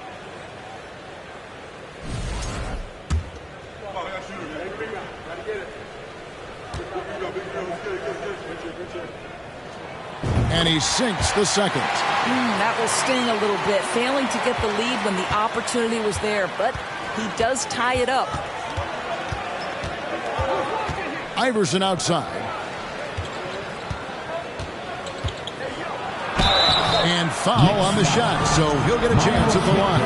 Speaker 2: And he sinks the second.
Speaker 14: That will sting a little bit. Failing to get the lead when the opportunity was there, but he does tie it up.
Speaker 2: Iverson outside. And foul on the shot, so he'll get a chance at the line.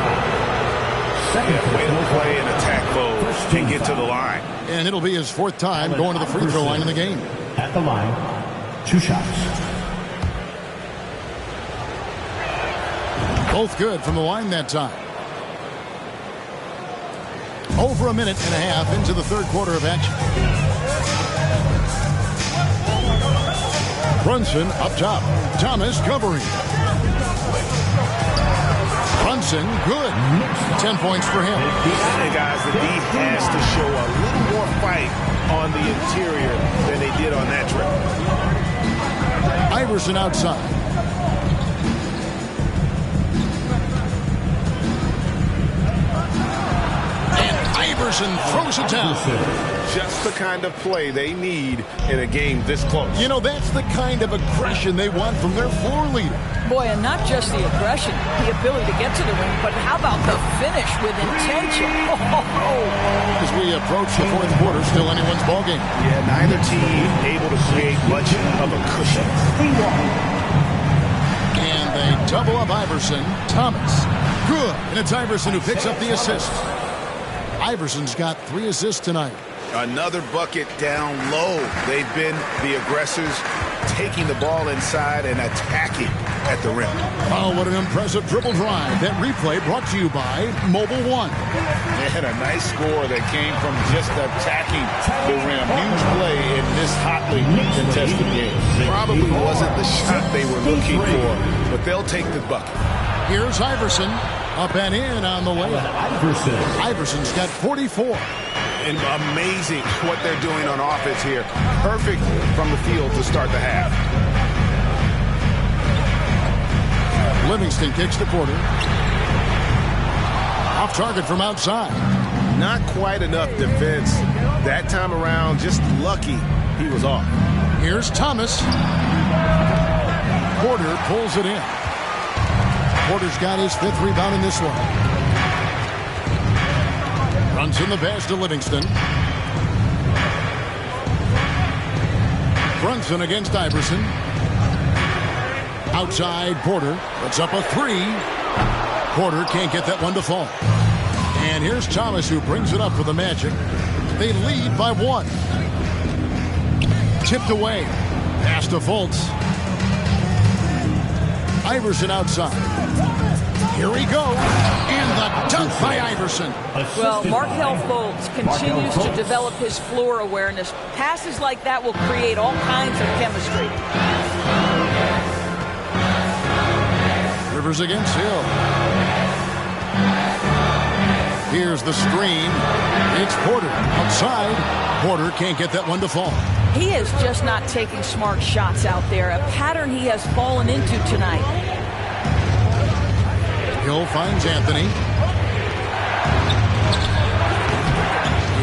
Speaker 4: Way to play in attack mode and get to the line.
Speaker 2: And it'll be his 4th time going to the free throw line in the game.
Speaker 19: At the line, 2 shots.
Speaker 2: Both good from the line that time. Over a minute and a half into the 3rd quarter of action. Brunson up top. Thomas covering. Brunson, good. 10 points for him.
Speaker 4: Hey guys, the D has to show a little more fight on the interior than they did on that trip.
Speaker 2: Iverson outside. Iverson throws it down.
Speaker 4: Just the kind of play they need in a game this close.
Speaker 2: You know, that's the kind of aggression they want from their floor leader.
Speaker 14: Boy, and not just the aggression, the ability to get to the rim, but how about the finish with intention?
Speaker 2: As we approach the 4th quarter, still anyone's ballgame.
Speaker 4: Yeah, neither team able to create much of a cushion.
Speaker 2: And they double up Iverson. Thomas, good. And it's Iverson who picks up the assist. Iverson's got 3 assists tonight.
Speaker 4: Another bucket down low. They've been the aggressors, taking the ball inside and attacking at the rim.
Speaker 2: Oh, what an impressive dribble drive. That replay brought to you by Mobile One.
Speaker 4: They had a nice score that came from just attacking the rim. Huge play in this hotly contested game. Probably wasn't the shot they were looking for, but they'll take the bucket.
Speaker 2: Here's Iverson. Up and in on the way. Iverson's got 44.
Speaker 4: And amazing what they're doing on offense here. Perfect from the field to start the half.
Speaker 2: Livingston kicks the quarter. Off target from outside.
Speaker 4: Not quite enough defense that time around. Just lucky he was off.
Speaker 2: Here's Thomas. Porter pulls it in. Porter's got his 5th rebound in this one. Runs in the pass to Livingston. Brunson against Iverson. Outside Porter. Puts up a 3. Porter can't get that one to fall. And here's Thomas who brings it up for the Magic. They lead by 1. Tipped away. Pass to Fultz. Iverson outside. Here we go. And the dunk by Iverson.
Speaker 14: Well, Markelle Fultz continues to develop his floor awareness. Passes like that will create all kinds of chemistry.
Speaker 2: Rivers against Hill. Here's the screen. It's Porter outside. Porter can't get that one to fall.
Speaker 14: He is just not taking smart shots out there, a pattern he has fallen into tonight.
Speaker 2: Hill finds Anthony.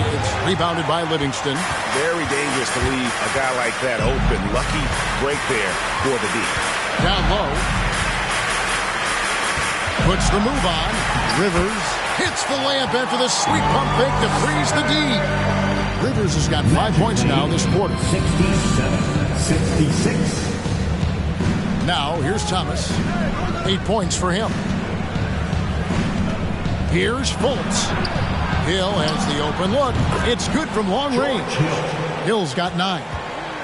Speaker 2: It's rebounded by Livingston.
Speaker 4: Very dangerous to leave a guy like that open. Lucky break there for the D.
Speaker 2: Down low. Puts the move on. Rivers hits the layup after the sweet pump fake to freeze the D. Rivers has got 5 points now this quarter.
Speaker 19: 67-66.
Speaker 2: Now, here's Thomas. 8 points for him. Here's Fultz. Hill has the open look. It's good from long range. Hill's got 9.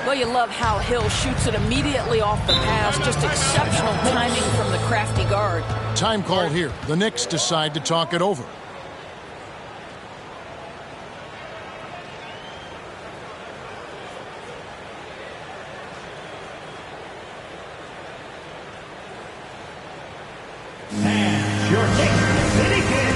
Speaker 14: Well, you love how Hill shoots it immediately off the pass. Just exceptional timing from the crafty guard.
Speaker 2: Time call here. The Knicks decide to talk it over.
Speaker 19: And your Knicks City Kid.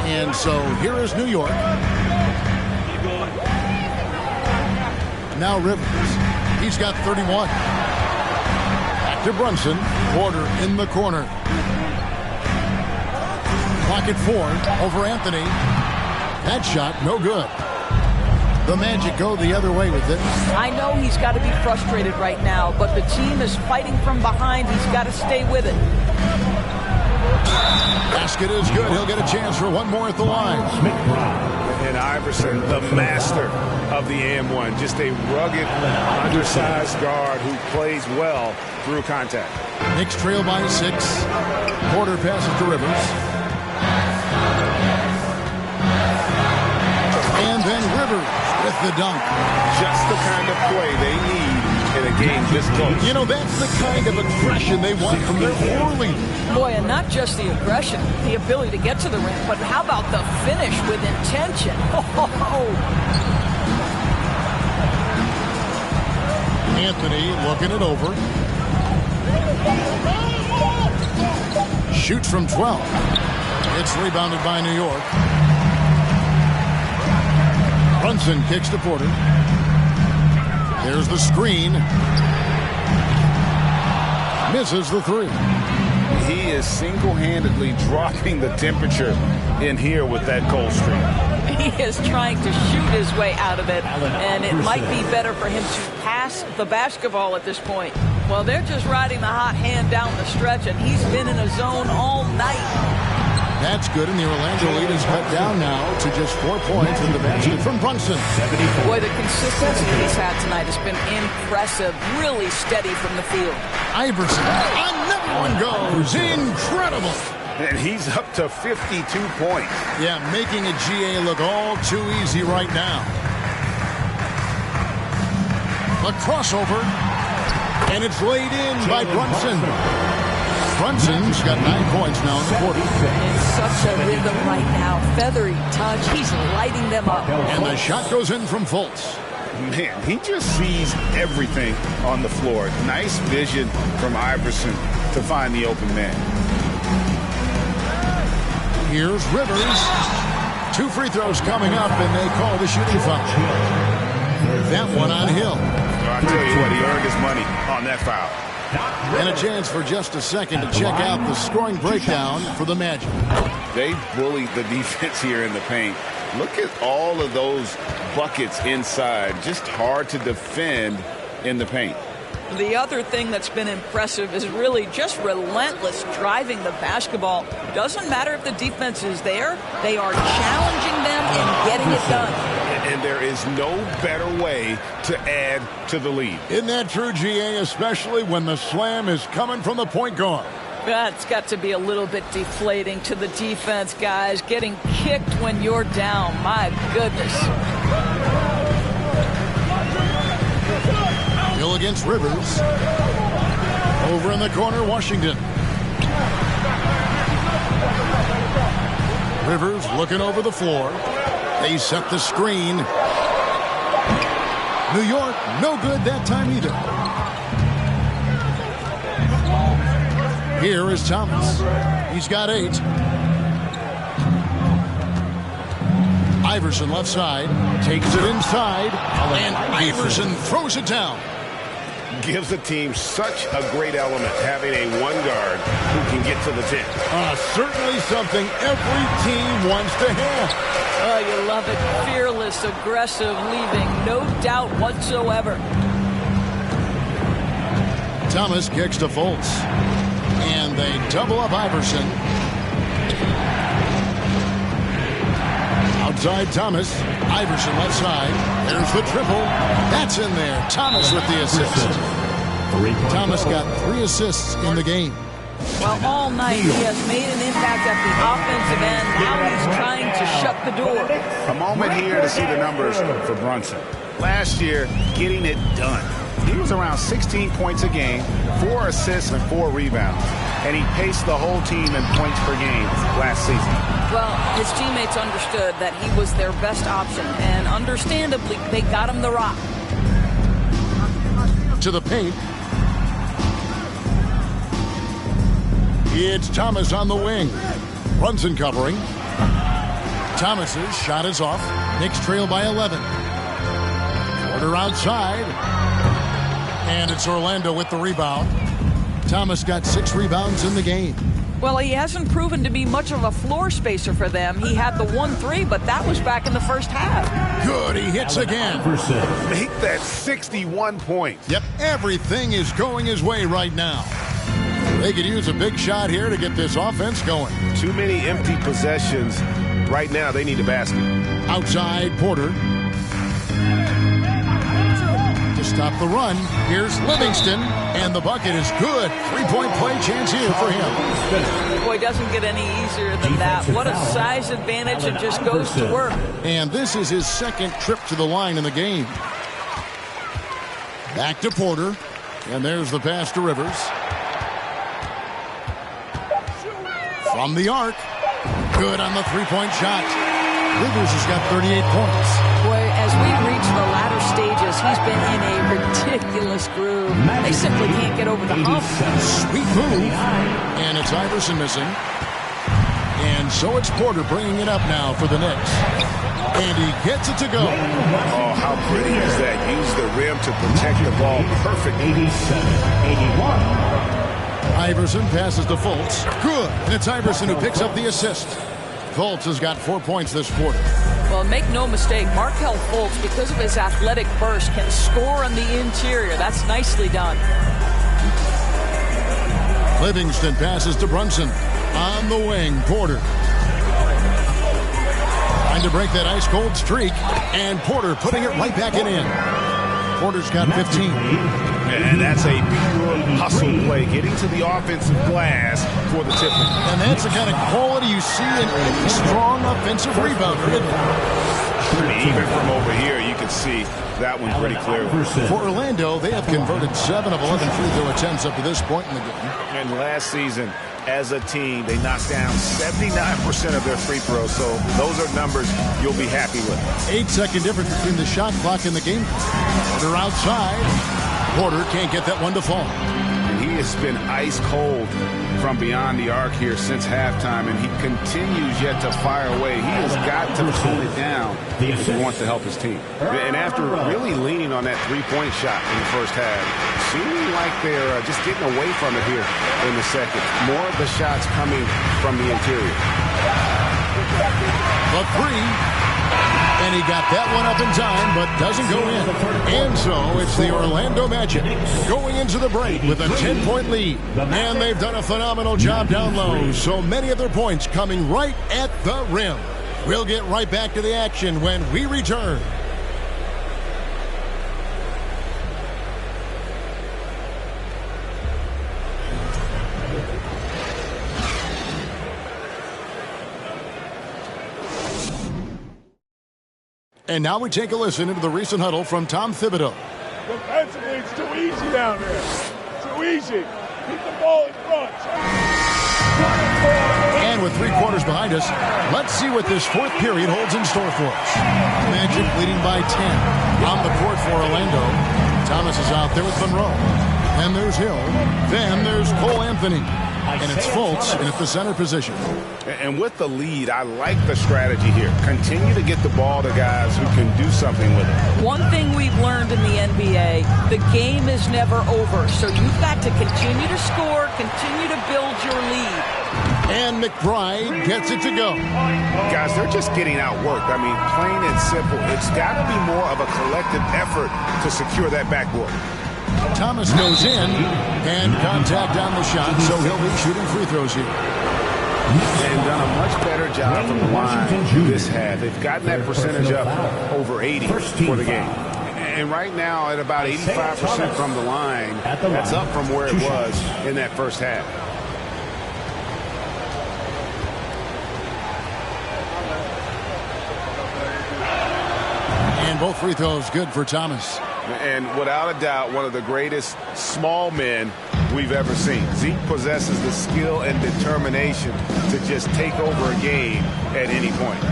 Speaker 2: And so here is New York. Now Rivers. He's got 31. Back to Brunson. Porter in the corner. Clock at 4 over Anthony. That shot, no good. The Magic go the other way with it.
Speaker 14: I know he's got to be frustrated right now, but the team is fighting from behind. He's got to stay with it.
Speaker 2: Basket is good. He'll get a chance for one more at the line.
Speaker 4: And Iverson, the master of the and-one. Just a rugged, undersized guard who plays well through contact.
Speaker 2: Knicks trail by 6. Porter passes to Rivers. And then Rivers with the dunk.
Speaker 4: Just the kind of play they need in a game this close.
Speaker 2: You know, that's the kind of aggression they want from their floor leader.
Speaker 14: Boy, and not just the aggression, the ability to get to the rim, but how about the finish with intention?
Speaker 2: Anthony looking it over. Shoots from 12. It's rebounded by New York. Brunson kicks to Porter. There's the screen. Misses the 3.
Speaker 4: He is single-handedly dropping the temperature in here with that cold streak.
Speaker 14: He is trying to shoot his way out of it, and it might be better for him to pass the basketball at this point. Well, they're just riding the hot hand down the stretch, and he's been in a zone all night.
Speaker 2: That's good, and the Orlando lead is cut down now to just 4 points in the basket from Brunson.
Speaker 14: Boy, the consistency he's had tonight has been impressive, really steady from the field.
Speaker 2: Iverson, another one goes. Incredible.
Speaker 4: And he's up to 52 points.
Speaker 2: Yeah, making a GA look all too easy right now. A crossover, and it's laid in by Brunson. Brunson's got 9 points now in the quarter.
Speaker 14: In such a rhythm right now. Feathery touch. He's lighting them up.
Speaker 2: And the shot goes in from Fultz.
Speaker 4: Man, he just sees everything on the floor. Nice vision from Iverson to find the open man.
Speaker 2: Here's Rivers. 2 free throws coming up, and they call the shooting foul. That one on Hill.
Speaker 4: I'll tell you what, he earned his money on that foul.
Speaker 2: And a chance for just a second to check out the scoring breakdown for the Magic.
Speaker 4: They bullied the defense here in the paint. Look at all of those buckets inside. Just hard to defend in the paint.
Speaker 14: The other thing that's been impressive is really just relentless driving the basketball. Doesn't matter if the defense is there. They are challenging them and getting it done.
Speaker 4: And there is no better way to add to the lead.
Speaker 2: Isn't that true, GA, especially when the slam is coming from the point guard?
Speaker 14: That's got to be a little bit deflating to the defense, guys. Getting kicked when you're down. My goodness.
Speaker 2: Hill against Rivers. Over in the corner, Washington. Rivers looking over the floor. They set the screen. New York, no good that time either. Here is Thomas. He's got 8. Iverson left side. Takes it inside. And Iverson throws it down.
Speaker 4: Gives the team such a great element, having a one guard who can get to the 10.
Speaker 2: Certainly something every team wants to have.
Speaker 14: Oh, you love it. Fearless, aggressive, leaving no doubt whatsoever.
Speaker 2: Thomas kicks to Fultz. And they double up Iverson. Outside Thomas. Iverson left side. There's the triple. That's in there. Thomas with the assist. Thomas got 3 assists in the game.
Speaker 14: Well, all night he has made an impact at the offensive end. Now he's trying to shut the door.
Speaker 4: A moment here to see the numbers for Brunson. Last year, getting it done. He was around 16 points a game, 4 assists and 4 rebounds. And he paced the whole team in points per game last season.
Speaker 14: Well, his teammates understood that he was their best option. And understandably, they got him the rock.
Speaker 2: To the paint. It's Thomas on the wing. Brunson covering. Thomas's shot is off. Knicks trail by 11. Porter outside. And it's Orlando with the rebound. Thomas got 6 rebounds in the game.
Speaker 14: Well, he hasn't proven to be much of a floor spacer for them. He had the 1-3, but that was back in the first half.
Speaker 2: Good, he hits again.
Speaker 4: Make that 61 points.
Speaker 2: Yep, everything is going his way right now. They could use a big shot here to get this offense going.
Speaker 4: Too many empty possessions. Right now, they need a basket.
Speaker 2: Outside, Porter. To stop the run, here's Livingston, and the bucket is good. 3-point play chance here for him.
Speaker 14: Boy, doesn't get any easier than that. What a size advantage, and just goes to work.
Speaker 2: And this is his 2nd trip to the line in the game. Back to Porter, and there's the pass to Rivers. From the arc, good on the 3-point shot. Rivers has got 38 points.
Speaker 14: Boy, as we reach the latter stages, he's been in a ridiculous groove. They simply can't get over the hump.
Speaker 2: Sweet move. And it's Iverson missing. And so it's Porter bringing it up now for the Knicks. And he gets it to go.
Speaker 4: Oh, how pretty is that? Use the rim to protect the ball perfectly.
Speaker 19: 87-81.
Speaker 2: Iverson passes to Fultz. Good. And it's Iverson who picks up the assist. Fultz has got 4 points this quarter.
Speaker 14: Well, make no mistake, Markelle Fultz, because of his athletic burst, can score on the interior. That's nicely done.
Speaker 2: Livingston passes to Brunson. On the wing, Porter. Trying to break that ice-cold streak. And Porter putting it right back in. Porter's got 15.
Speaker 4: And that's a pure hustle play, getting to the offensive glass for the tip.
Speaker 2: And that's the kind of quality you see in any strong offensive rebounder.
Speaker 4: Even from over here, you can see that one pretty clearly.
Speaker 2: For Orlando, they have converted 7 of 11 free throw attempts up to this point in the game.
Speaker 4: And last season, as a team, they knocked down 79% of their free throws. So those are numbers you'll be happy with.
Speaker 2: 8-second difference between the shot clock and the game. Porter outside. Porter can't get that one to fall.
Speaker 4: And he has been ice cold from beyond the arc here since halftime, and he continues yet to fire away. He has got to tone it down if he wants to help his team. And after really leaning on that 3-point shot in the first half, seeming like they're just getting away from it here in the second. More of the shots coming from the interior.
Speaker 2: The 3. And he got that one up in time, but doesn't go in. And so it's the Orlando Magic going into the break with a 10-point lead. And they've done a phenomenal job down low. So many of their points coming right at the rim. We'll get right back to the action when we return. And now we take a listen into the recent huddle from Tom Thibodeau.
Speaker 12: Defensively, it's too easy down there. Too easy. Keep the ball in front.
Speaker 2: And with 3 quarters behind us, let's see what this 4th period holds in store for us. Magic leading by 10. On the court for Orlando. Thomas is out there with Monroe. Then there's Hill. Then there's Cole Anthony. And it's Fultz in at the center position.
Speaker 4: And with the lead, I like the strategy here. Continue to get the ball to guys who can do something with it.
Speaker 14: One thing we've learned in the NBA, the game is never over. So you've got to continue to score, continue to build your lead.
Speaker 2: And McBride gets it to go.
Speaker 4: Guys, they're just getting outworked. I mean, plain and simple. It's got to be more of a collective effort to secure that backboard.
Speaker 2: Thomas goes in, and contact on the shot, so he'll be shooting free throws here.
Speaker 4: And done a much better job from the line this half. They've gotten that percentage up over 80 for the game. And right now at about 85% from the line, that's up from where it was in that first half.
Speaker 2: And both free throws good for Thomas.
Speaker 4: And without a doubt, one of the greatest small men we've ever seen. Zeke possesses the skill and determination to just take over a game at any point.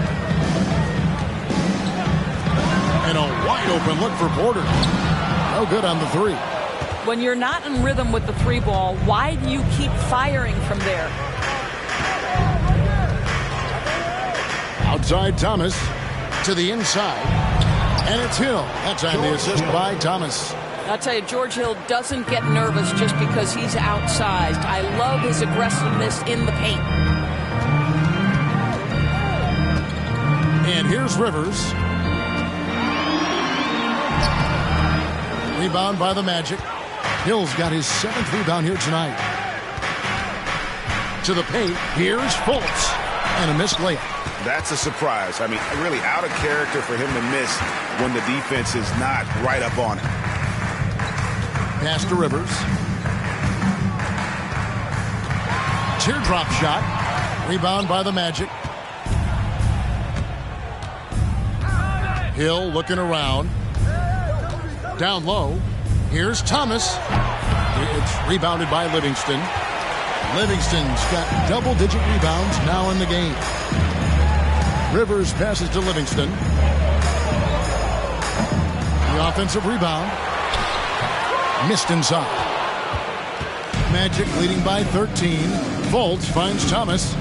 Speaker 2: And a wide open look for Porter. No good on the 3.
Speaker 14: When you're not in rhythm with the 3 ball, why do you keep firing from there?
Speaker 2: Outside Thomas to the inside. And it's Hill. That time the assist by Thomas.
Speaker 14: I'll tell you, George Hill doesn't get nervous just because he's outsized. I love his aggressiveness in the paint.
Speaker 2: And here's Rivers. Rebound by the Magic. Hill's got his 7th rebound here tonight. To the paint. Here's Fultz. And a missed layup.
Speaker 4: That's a surprise. I mean, really out of character for him to miss when the defense is not right up on it.
Speaker 2: Pass to Rivers. Teardrop shot. Rebound by the Magic. Hill looking around. Down low. Here's Thomas. It's rebounded by Livingston. Livingston's got double-digit rebounds now in the game. Rivers passes to Livingston. The offensive rebound. Missed inside. Magic leading by 13. Fultz finds Thomas.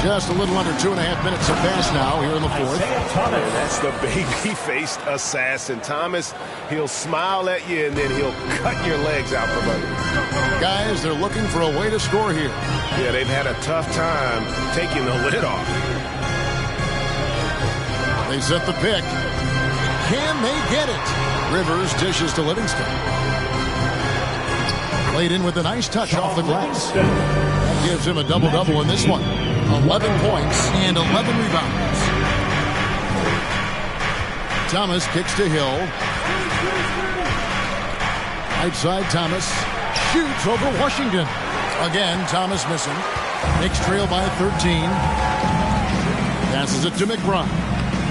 Speaker 2: Just a little under 2.5 minutes of pass now here in the 4th.
Speaker 4: That's the baby-faced assassin. Thomas, he'll smile at you and then he'll cut your legs out from under.
Speaker 2: Guys, they're looking for a way to score here.
Speaker 4: Yeah, they've had a tough time taking the lid off.
Speaker 2: They set the pick. Can they get it? Rivers dishes to Livingston. Played in with a nice touch off the glass. That gives him a double-double in this one. 11 points and 11 rebounds. Thomas kicks to Hill. Right side, Thomas shoots over Washington. Again, Thomas missing. Knicks trail by 13. Passes it to McBride.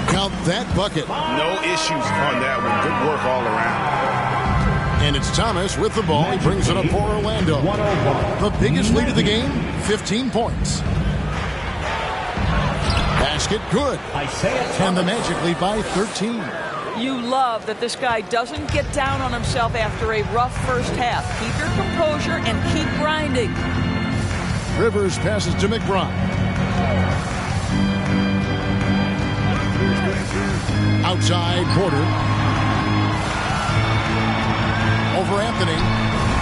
Speaker 2: Count that bucket.
Speaker 4: No issues on that one. Good work all around.
Speaker 2: And it's Thomas with the ball. He brings it up for Orlando. The biggest lead of the game, 15 points. Basket good. And the Magic lead by 13.
Speaker 14: You love that this guy doesn't get down on himself after a rough first half. Keep your composure and keep grinding.
Speaker 2: Rivers passes to McBride. Outside Porter. Over Anthony.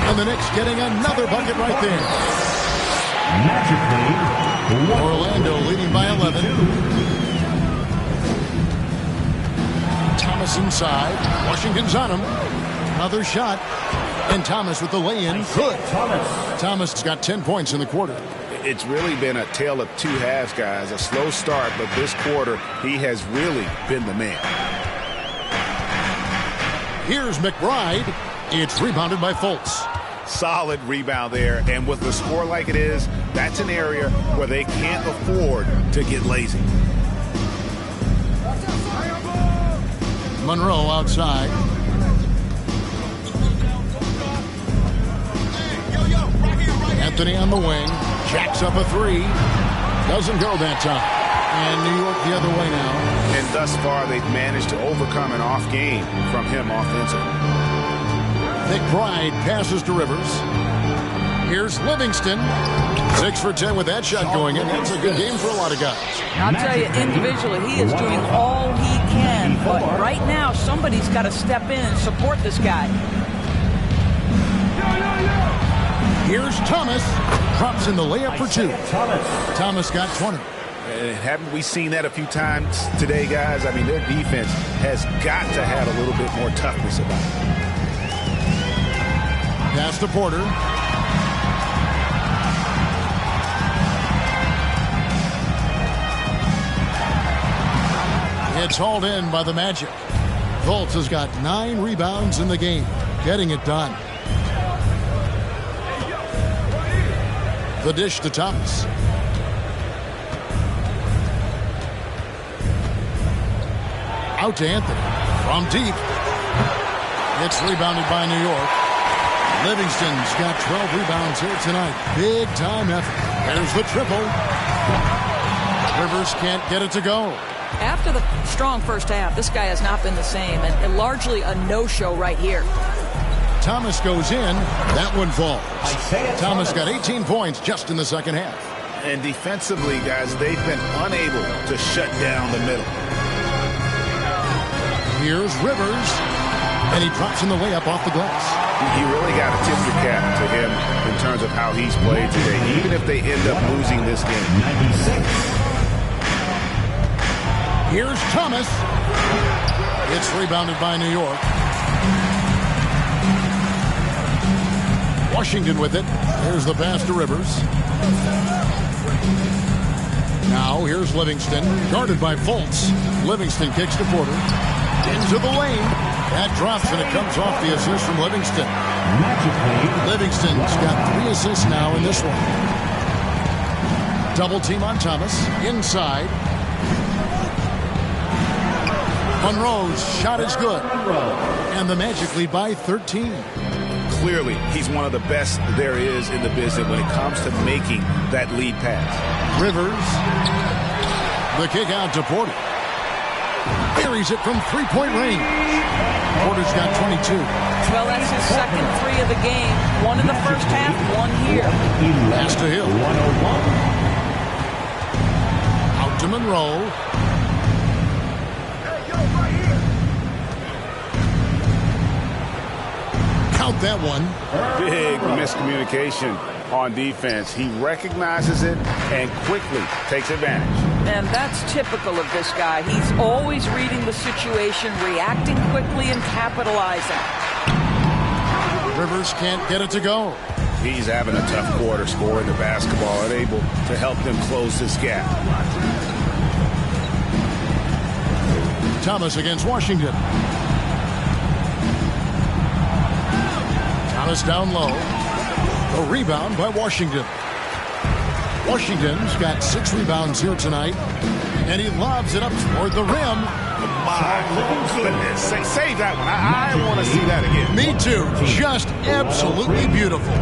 Speaker 2: And the Knicks getting another bucket right there.
Speaker 1: Magic lead.
Speaker 2: Orlando leading by 11. Thomas inside. Washington's on him. Another shot. And Thomas with the lay-in. Good. Thomas has got 10 points in the quarter.
Speaker 4: It's really been a tale of 2 halves, guys. A slow start, but this quarter, he has really been the man.
Speaker 2: Here's McBride. It's rebounded by Fultz.
Speaker 4: Solid rebound there, and with the score like it is, that's an area where they can't afford to get lazy.
Speaker 2: Monroe outside. Anthony on the wing. Jacks up a three. Doesn't go that time. And New York the other way now.
Speaker 4: And thus far, they've managed to overcome an off game from him offensively.
Speaker 2: McBride passes to Rivers. Here's Livingston. 6 for 10 with that shot going in. That's a good game for a lot of guys.
Speaker 14: I'll tell you, individually, he is doing all he can. But right now, somebody's got to step in and support this guy.
Speaker 2: Here's Thomas. Drops in the layup for 2. Thomas got 20.
Speaker 4: And haven't we seen that a few times today, guys? I mean, their defense has got to have a little bit more toughness about it.
Speaker 2: Pass to Porter. It's hauled in by the Magic. Fultz has got 9 rebounds in the game. Getting it done. The dish to Thomas. Out to Anthony. From deep. It's rebounded by New York. Livingston's got 12 rebounds here tonight. Big time effort. There's the triple. Rivers can't get it to go.
Speaker 14: After the strong first half, this guy has not been the same, and largely a no-show right here.
Speaker 2: Thomas goes in. That one falls. Thomas got 18 points just in the second half.
Speaker 4: And defensively, guys, they've been unable to shut down the middle.
Speaker 2: Here's Rivers. And he drops in the layup off the glass.
Speaker 4: You really got to tip your cap to him in terms of how he's played today, even if they end up losing this game.
Speaker 19: 96.
Speaker 2: Here's Thomas. It's rebounded by New York. Washington with it. Here's the pass to Rivers. Now here's Livingston. Guarded by Fultz. Livingston kicks to Porter. Into the lane. That drops and it comes off the assist from Livingston. Livingston's got 3 assists now in this one. Double team on Thomas. Inside. Monroe's shot is good. And the Magic lead by 13.
Speaker 4: Clearly, he's one of the best there is in the business when it comes to making that lead pass.
Speaker 2: Rivers. The kick out to Porter. Buries it from three-point range. Porter's got 22.
Speaker 14: Well, that's his second 3 of the game. 1 in the first half, 1 here.
Speaker 2: Pass to Hill. Out to Monroe. Count that one.
Speaker 4: Big miscommunication on defense. He recognizes it and quickly takes advantage.
Speaker 14: And that's typical of this guy. He's always reading the situation, reacting quickly, and capitalizing.
Speaker 2: Rivers can't get it to go.
Speaker 4: He's having a tough quarter scoring the basketball and able to help them close this gap.
Speaker 2: Thomas against Washington. Thomas down low. A rebound by Washington. Washington's got 6 rebounds here tonight. And he lobs it up toward the rim.
Speaker 4: My goodness. Save that one. I want to see that again.
Speaker 2: Me too. Just absolutely beautiful.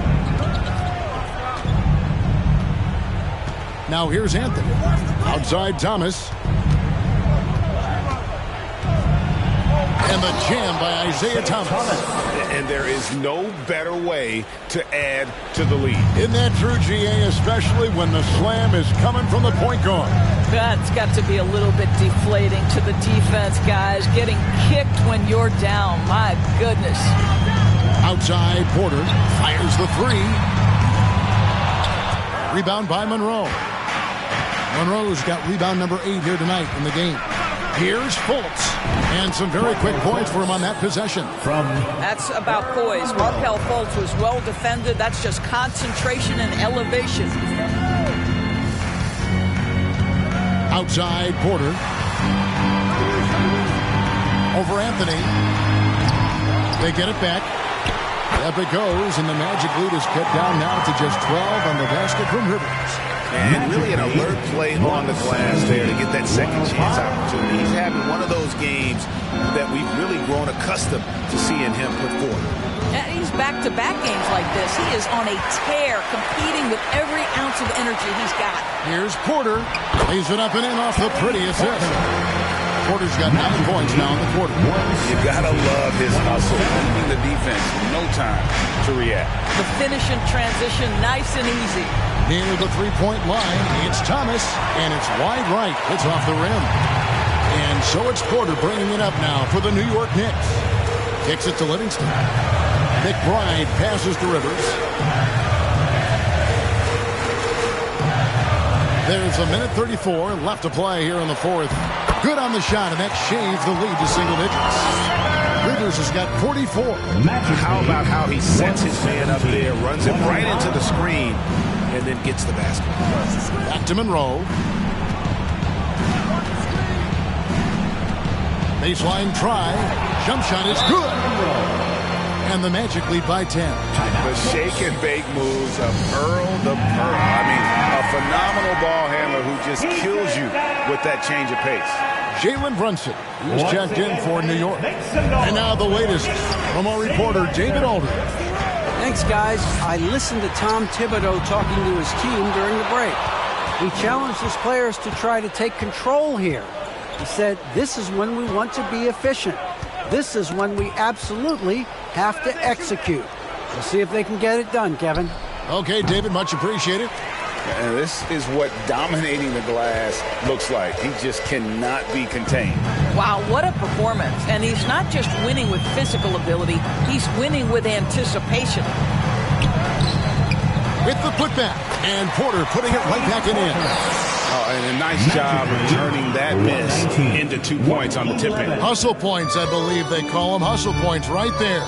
Speaker 2: Now here's Anthony. Outside Thomas. And the jam by Isaiah Thomas.
Speaker 4: And there is no better way to add to the lead.
Speaker 2: Isn't that true, GA, especially when the slam is coming from the point guard?
Speaker 14: That's got to be a little bit deflating to the defense, guys. Getting kicked when you're down. My goodness.
Speaker 2: Outside, Porter fires the 3. Rebound by Monroe. Monroe's got rebound number 8 here tonight in the game. Here's Fultz. And some very quick points for him on that possession.
Speaker 14: That's about poise. Markelle Fultz was well defended. That's just concentration and elevation.
Speaker 2: Outside, Porter. Over Anthony. They get it back. Up it goes, and the Magic lead is cut down now to just 12 on the basket from Rivers.
Speaker 3: And really an alert play on the glass there to get that second chance opportunity. He's having one of those games that we've really grown accustomed to seeing him put forth.
Speaker 14: And he's back-to-back games like this. He is on a tear, competing with every ounce of energy he's got.
Speaker 2: Here's Porter. Lays it up and in off the pretty assist. Porter's got 9 points now in the quarter.
Speaker 3: You gotta love his hustle, leaving the defense no time to react.
Speaker 14: The finish in transition, nice and easy.
Speaker 2: Near the three-point line, it's Thomas, and it's wide right. It's off the rim. And so it's Porter bringing it up now for the New York Knicks. Kicks it to Livingston. McBride passes to Rivers. There's a minute 34 left to play here in the fourth. Good on the shot, and that shaves the lead to single digits. Rivers has got 44.
Speaker 3: How about how he sets his man up there, runs it right into the screen, and then gets the basket.
Speaker 2: Back to Monroe. Baseline try. Jump shot is good. And the Magic lead by 10.
Speaker 3: The shake and bake moves of Earl the Pearl. I mean, a phenomenal ball handler who just kills you with that change of pace.
Speaker 2: Jalen Brunson, who's checked in for New York. And now the latest from our reporter, David Aldridge.
Speaker 6: Thanks, guys. I listened to Tom Thibodeau talking to his team during the break. He challenged his players to try to take control here. He said, this is when we want to be efficient. This is when we absolutely have to execute. We'll see if they can get it done, Kevin.
Speaker 2: Okay, David, much appreciated.
Speaker 3: And this is what dominating the glass looks like. He just cannot be contained.
Speaker 14: Wow, what a performance. And he's not just winning with physical ability, he's winning with anticipation.
Speaker 2: With the putback, and Porter putting it right back in.
Speaker 3: Oh, and a nice job of turning that miss into 2 points on the tip in.
Speaker 2: Hustle points, I believe they call them. Hustle points right there.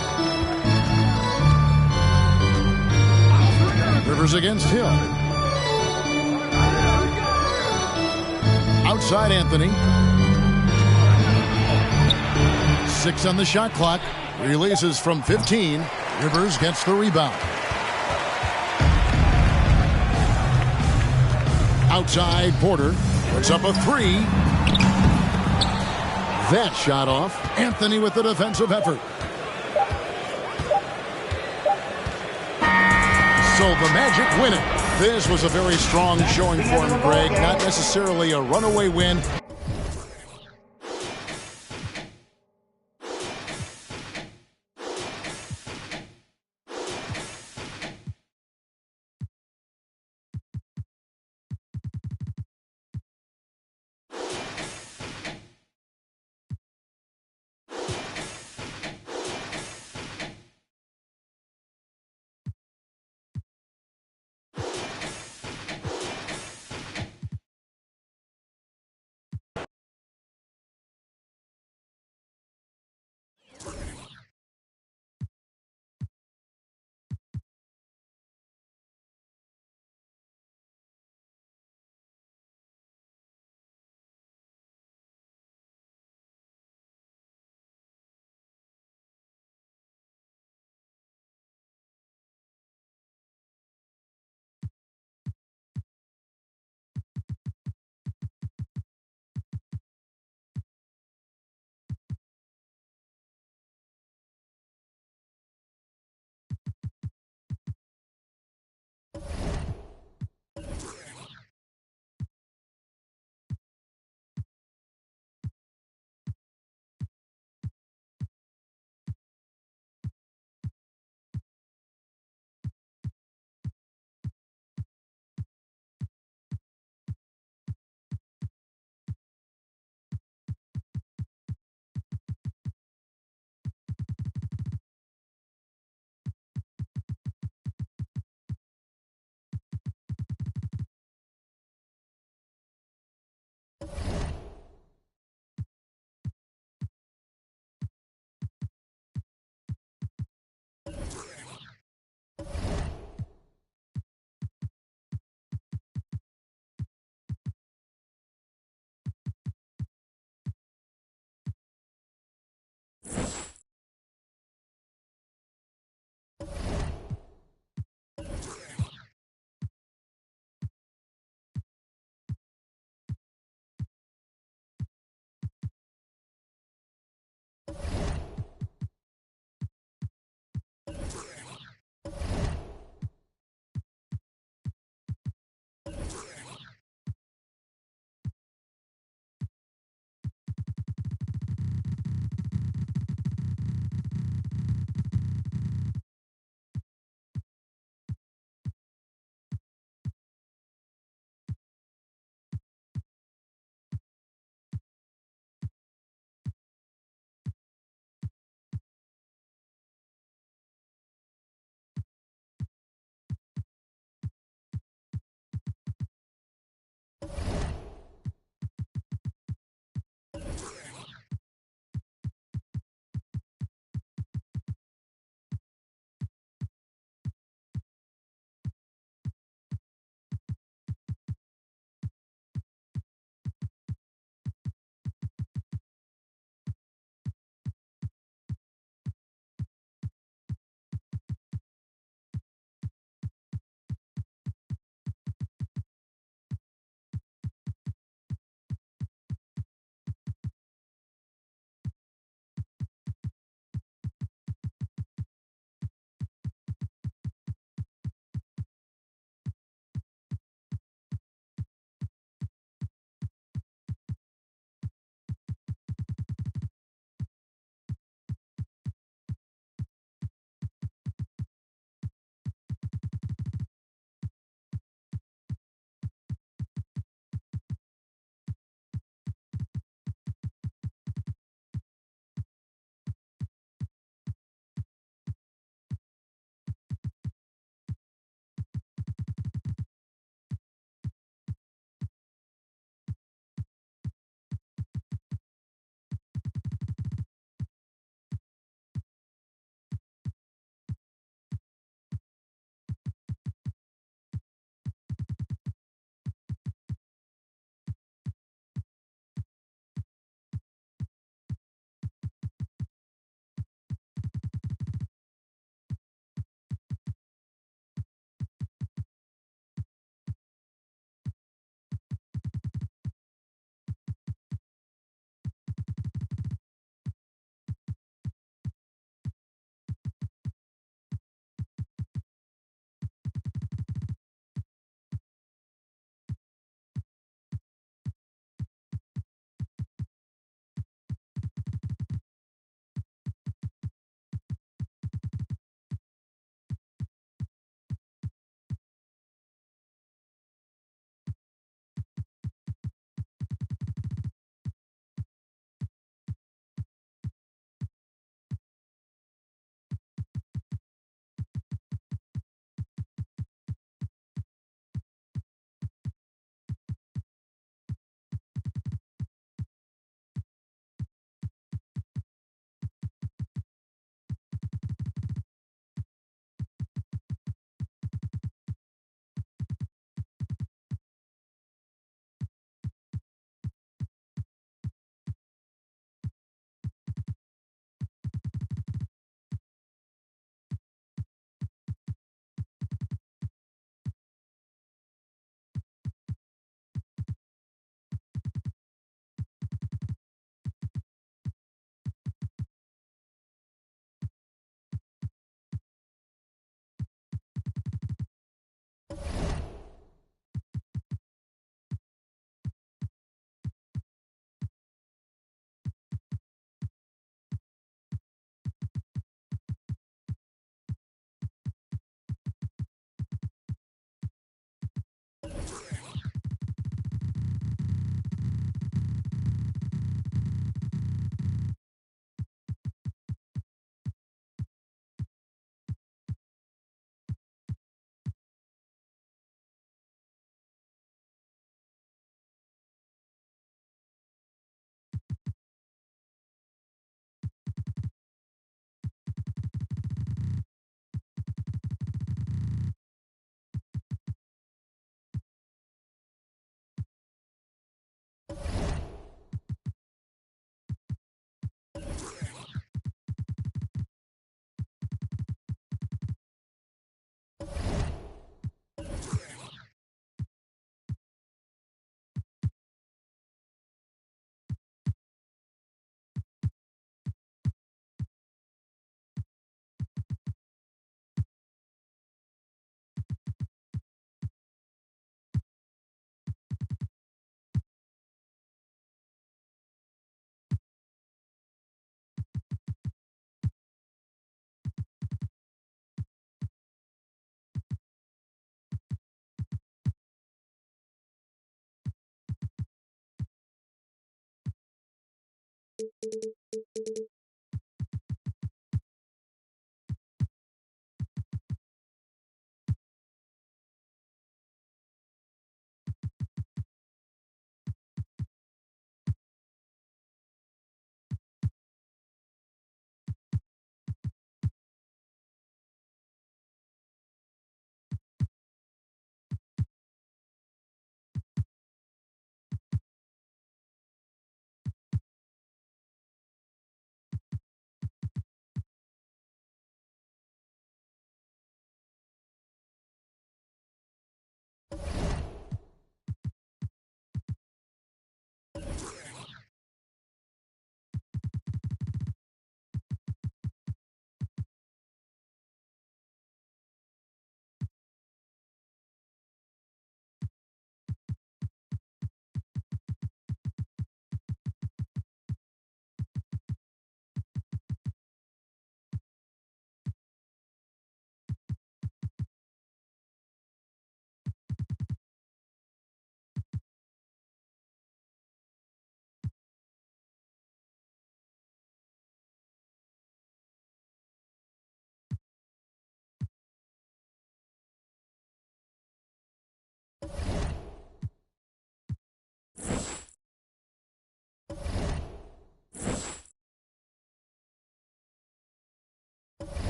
Speaker 2: Rivers against Hill. Outside Anthony. 6 on the shot clock. Releases from 15. Rivers gets the rebound. Outside Porter. Puts up a 3. That shot off. Anthony with the defensive effort. So the Magic win it. This was a very strong showing for him, Greg. Not necessarily a runaway win.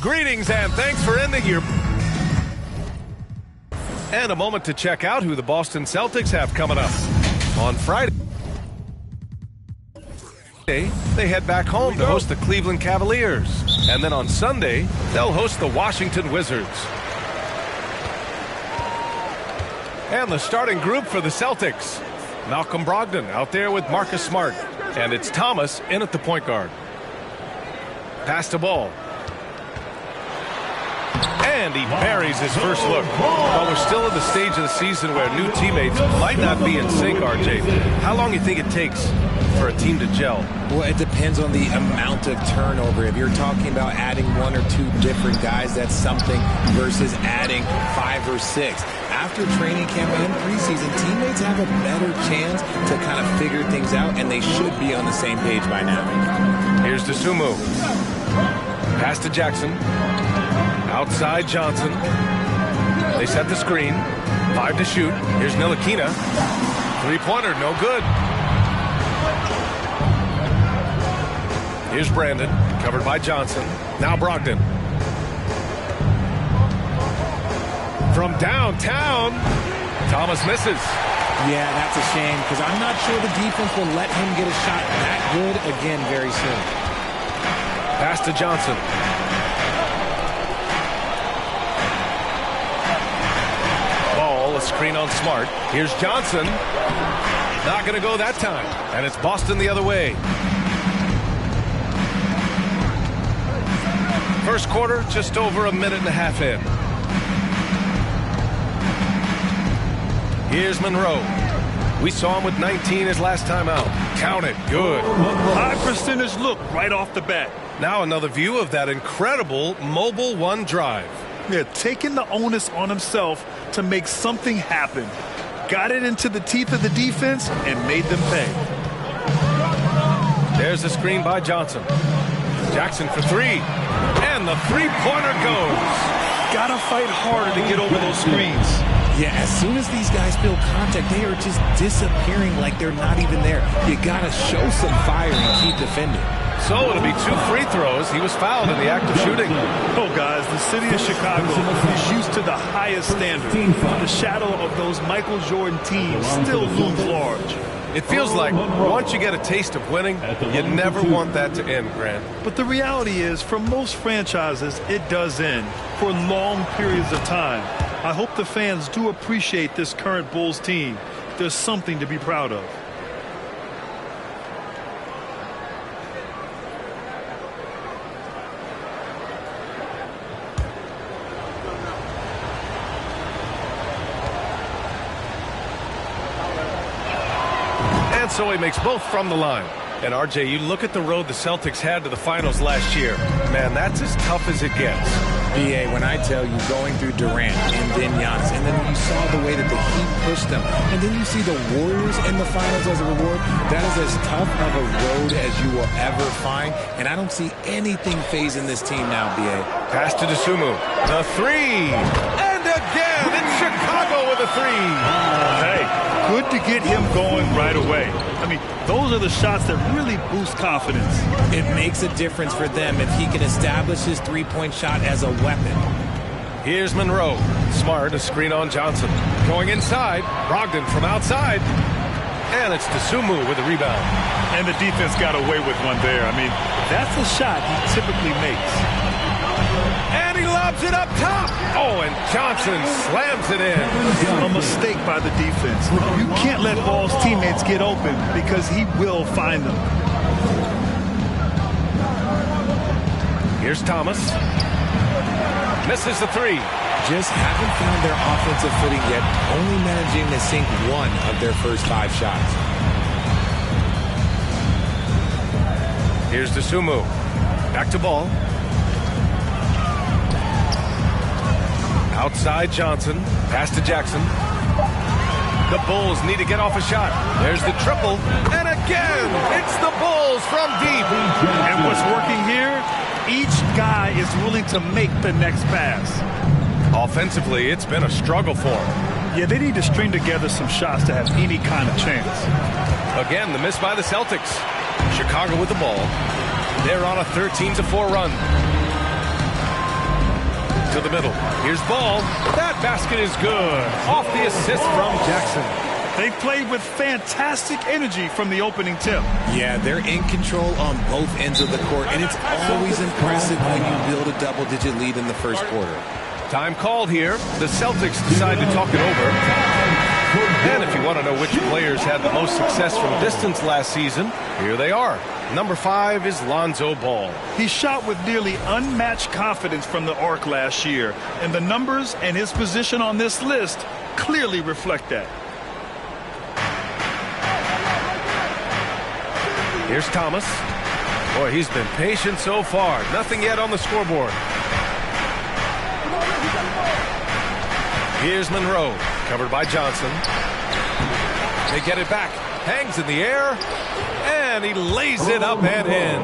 Speaker 9: Greetings and thanks for ending your... And a moment to check out who the Boston Celtics have coming up. On Friday, they head back home to host the Cleveland Cavaliers. And then on Sunday, they'll host the Washington Wizards. And the starting group for the Celtics. Malcolm Brogdon out there with Marcus Smart. And it's Thomas in at the point guard. Pass the ball. And he buries his first look. While we're still in the stage of the season where new teammates might not be in sync, RJ, how long do you think it takes for a team to gel?
Speaker 5: Well, it depends on the amount of turnover. If you're talking about adding one or two different guys, that's something, versus adding 5 or 6. After training camp and preseason, teammates have a better chance to kind of figure things out, and they should be on the same page by now.
Speaker 9: Here's Dosunmu. Pass to Jackson. Outside Johnson. They set the screen. 5 to shoot. Here's Ntilikina. Three-pointer, no good. Here's Brandon, covered by Johnson. Now Brogdon. From downtown, Thomas misses.
Speaker 5: Yeah, that's a shame, because I'm not sure the defense will let him get a shot that good again very soon.
Speaker 9: Pass to Johnson. screen on Smart. Here's Johnson. Not going to go that time. And it's Boston the other way. First quarter, just over a minute and a half in. Here's Monroe. We saw him with 19 his last time out. Count it. Good.
Speaker 11: High percentage look right off the bat.
Speaker 9: Now another view of that incredible mobile one drive.
Speaker 11: Yeah, taking the onus on himself to make something happen. Got it into the teeth of the defense and made them pay.
Speaker 9: There's the screen by Johnson. Jackson for three. And the three-pointer goes.
Speaker 11: Gotta fight harder to get over those screens.
Speaker 5: Yeah, as soon as these guys feel contact, they are just disappearing like they're not even there. You gotta show some fire and keep defending.
Speaker 9: So it'll be 2 free throws. He was fouled in the act of shooting.
Speaker 11: Oh, guys, the city of Chicago is used to the highest standard. The shadow of those Michael Jordan teams still looms large.
Speaker 9: It feels like once you get a taste of winning, you never want that to end, Grant.
Speaker 11: But the reality is, for most franchises, it does end for long periods of time. I hope the fans do appreciate this current Bulls team. There's something to be proud of.
Speaker 9: And so he makes both from the line. And RJ, you look at the road the Celtics had to the finals last year. Man, that's as tough as it gets.
Speaker 5: BA, when I tell you going through Durant and then Giannis, and then you saw the way that the Heat pushed them, and then you see the Warriors in the finals as a reward, that is as tough of a road as you will ever find. And I don't see anything phasing this team now, BA.
Speaker 9: Pass to Dosunmu. The three. And again, it's Chicago with a three.
Speaker 11: Hey, good to get him going right away. I mean, those are the shots that really boost confidence.
Speaker 5: It makes a difference for them if he can establish his three-point shot as a weapon.
Speaker 9: Here's Monroe. Smart, a screen on Johnson. Going inside. Brogdon from outside. And it's Dosunmu with a rebound.
Speaker 11: And the defense got away with one there. I mean, that's a shot he typically makes.
Speaker 9: And he lobs it up top. Oh, and Johnson slams it in.
Speaker 11: A mistake by the defense. You can't let Ball's teammates get open because he will find them.
Speaker 9: Here's Thomas. Misses the three.
Speaker 5: Just haven't found their offensive footing yet, only managing to sink one of their first 5 shots.
Speaker 9: Here's Dosunmu. Back to Ball. Outside Johnson. Pass to Jackson. The Bulls need to get off a shot. There's the triple. And again, it's the Bulls from deep.
Speaker 11: And what's working here, each guy is willing to make the next pass.
Speaker 9: Offensively, it's been a struggle for them.
Speaker 11: Yeah, they need to string together some shots to have any kind of chance.
Speaker 9: Again, the miss by the Celtics. Chicago with the ball. They're on a 13-4 run. To the middle. Here's Ball. That basket is good. Off the assist from Jackson.
Speaker 11: They played with fantastic energy from the opening tip.
Speaker 5: Yeah, they're in control on both ends of the court, and it's always impressive when you build a double-digit lead in the first quarter.
Speaker 9: Time called here. The Celtics decide to talk it over. And if you want to know which players had the most success from distance last season, here they are. Number 5 is Lonzo Ball.
Speaker 11: He shot with nearly unmatched confidence from the arc last year, and the numbers and his position on this list clearly reflect that.
Speaker 9: Here's Thomas. Boy, he's been patient so far. Nothing yet on the scoreboard. Here's Monroe, covered by Johnson. They get it back. Hangs in the air, and he lays it up and in.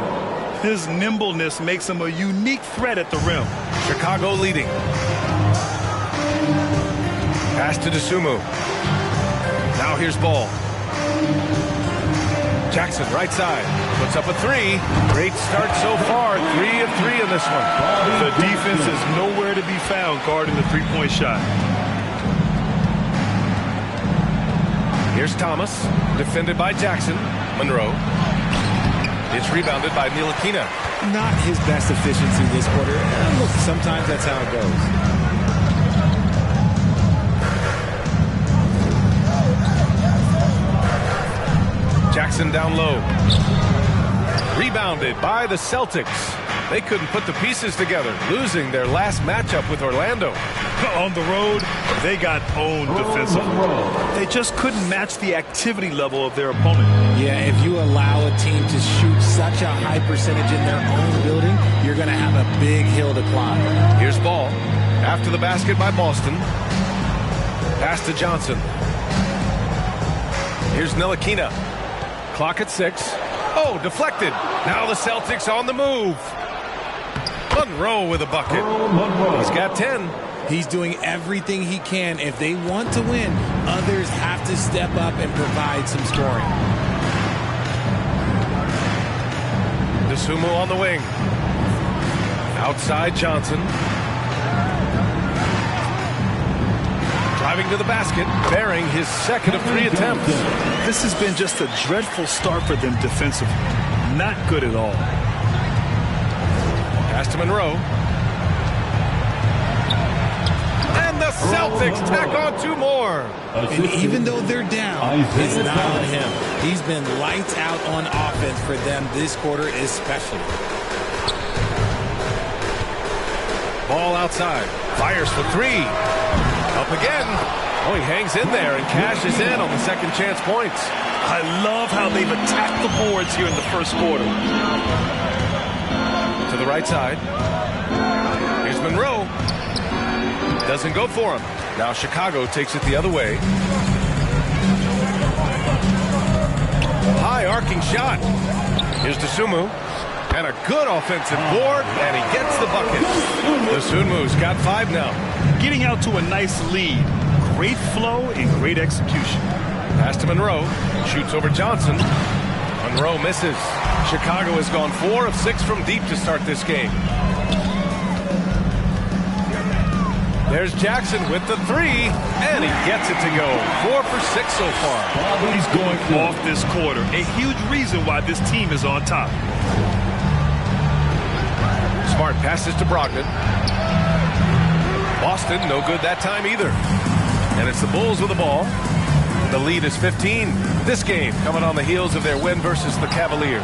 Speaker 11: His nimbleness makes him a unique threat at the rim.
Speaker 9: Chicago leading. Pass to Dosunmu. Now here's Ball. Jackson, right side, puts up a three. Great start so far. 3 of 3 in this one.
Speaker 11: The defense is nowhere to be found guarding the three-point shot.
Speaker 9: Here's Thomas, defended by Jackson. Monroe. It's rebounded by Ntilikina.
Speaker 5: Not his best efficiency this quarter. Look, sometimes that's how it goes.
Speaker 9: Jackson down low. Rebounded by the Celtics. They couldn't put the pieces together, losing their last matchup with Orlando.
Speaker 11: On the road, they got owned defensively. They just couldn't match the activity level of their opponent.
Speaker 5: Yeah, if you allow a team to shoot such a high percentage in their own building, you're going to have a big hill to climb.
Speaker 9: Here's Ball. After the basket by Boston. Pass to Johnson. Here's Ntilikina. Clock at 6. Oh, deflected. Now the Celtics on the move. Monroe with a bucket. He's got 10.
Speaker 5: He's doing everything he can. If they want to win, others have to step up and provide some scoring.
Speaker 9: DeSumo on the wing. Outside Johnson. Driving to the basket, bearing his second of 3 attempts.
Speaker 11: This has been just a dreadful start for them defensively. Not good at all.
Speaker 9: Pass to Monroe. And the Celtics tack on 2 more.
Speaker 5: And even though they're down, it's not on him. He's been lights out on offense for them this quarter especially.
Speaker 9: Ball outside. Fires for 3. Up again. Oh, he hangs in there and cashes in on the second chance points.
Speaker 11: I love how they've attacked the boards here in the first quarter.
Speaker 9: To the right side. Here's Monroe. Doesn't go for him. Now Chicago takes it the other way. High arcing shot. Here's DeSumo. And a good offensive board, and he gets the bucket. DeSumu's got 5 now.
Speaker 11: Getting out to a nice lead. Great flow and great execution.
Speaker 9: Pass to Monroe. Shoots over Johnson. Monroe misses. Chicago has gone 4 of 6 from deep to start this game. There's Jackson with the 3, and he gets it to go. 4 for 6 so far.
Speaker 11: He's going off this quarter. A huge reason why this team is on top.
Speaker 9: Smart passes to Brogdon. Boston, no good that time either. And it's the Bulls with the ball. The lead is 15. This game coming on the heels of their win versus the Cavaliers.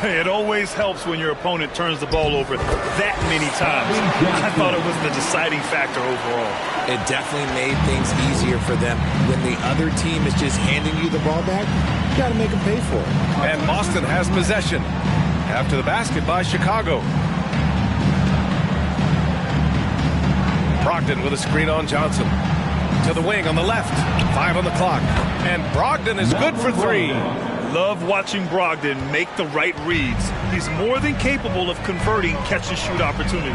Speaker 11: It always helps when your opponent turns the ball over that many times. I thought it was the deciding factor overall.
Speaker 5: It definitely made things easier for them. When the other team is just handing you the ball back, you got to make them pay for it.
Speaker 9: And Boston has possession. After the basket by Chicago. Brogdon with a screen on Johnson. To the wing on the left. 5 on the clock. And Brogdon is good for 3.
Speaker 11: Love watching Brogdon make the right reads. He's more than capable of converting catch-and-shoot opportunities.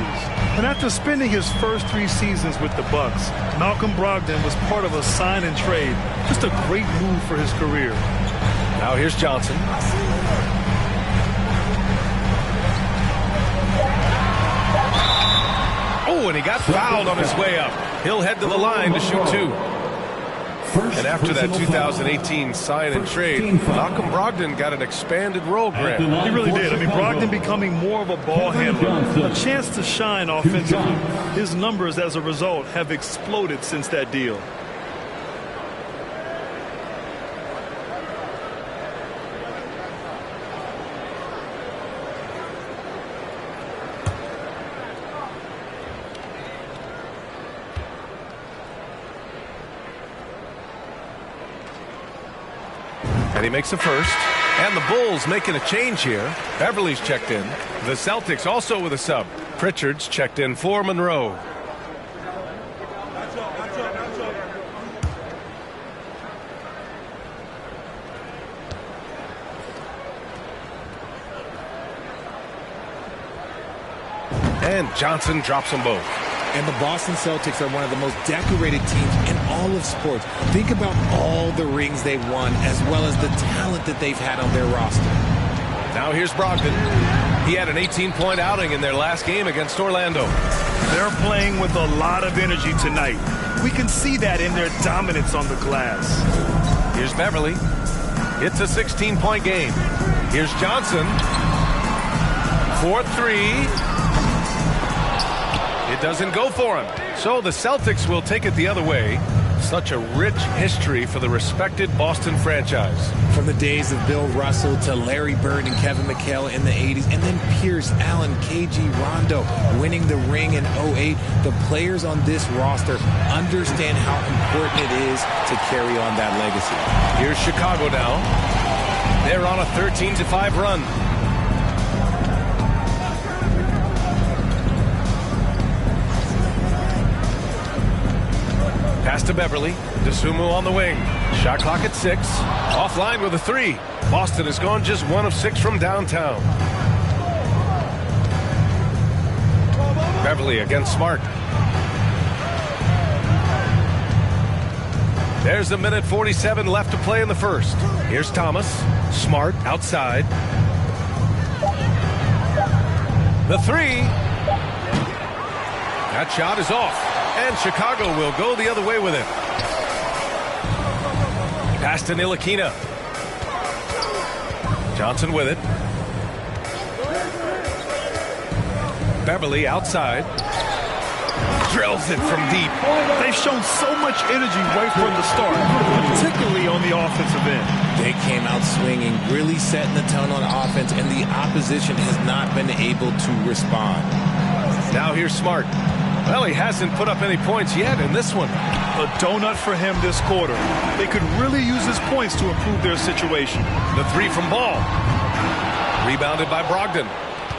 Speaker 11: And after spending his first 3 seasons with the Bucks, Malcolm Brogdon was part of a sign and trade. Just a great move for his career.
Speaker 9: Now here's Johnson. Oh, and he got fouled on his way up. He'll head to the line to shoot 2. And after that 2018 sign and trade, Malcolm Brogdon got an expanded role grab.
Speaker 11: He really did. I mean, Brogdon becoming more of a ball handler, a chance to shine offensively. His numbers as a result have exploded since that deal.
Speaker 9: And he makes a first. And the Bulls making a change here. Beverly's checked in. The Celtics also with a sub. Pritchard's checked in for Monroe. And Johnson drops them both.
Speaker 5: And the Boston Celtics are one of the most decorated teams in all of sports. Think about all the rings they've won, as well as the talent that they've had on their roster.
Speaker 9: Now here's Brogdon. He had an 18-point outing in their last game against Orlando.
Speaker 11: They're playing with a lot of energy tonight. We can see that in their dominance on the glass.
Speaker 9: Here's Beverly. It's a 16-point game. Here's Johnson. 4-3. It doesn't go for him. So the Celtics will take it the other way. Such a rich history for the respected Boston franchise.
Speaker 5: From the days of Bill Russell to Larry Bird and Kevin McHale in the 80s, and then Pierce, Allen, KG, Rondo winning the ring in 08. The players on this roster understand how important it is to carry on that legacy.
Speaker 9: Here's Chicago now. They're on a 13-5 run. Pass to Beverly. DeSumo on the wing. Shot clock at 6. Offline with a 3. Boston has gone just 1 of 6 from downtown. Beverly against Smart. There's a minute 47 left to play in the first. Here's Thomas. Smart outside. The 3. That shot is off. And Chicago will go the other way with it. Pass to Ntilikina. Johnson with it. Beverly outside. Drills it from deep.
Speaker 11: They've shown so much energy right from the start, particularly on the offensive end.
Speaker 5: They came out swinging, really setting the tone on offense, and the opposition has not been able to respond.
Speaker 9: Now here's Smart. Well, he hasn't put up any points yet in this one.
Speaker 11: A donut for him this quarter. They could really use his points to improve their situation.
Speaker 9: The 3 from Ball. Rebounded by Brogdon.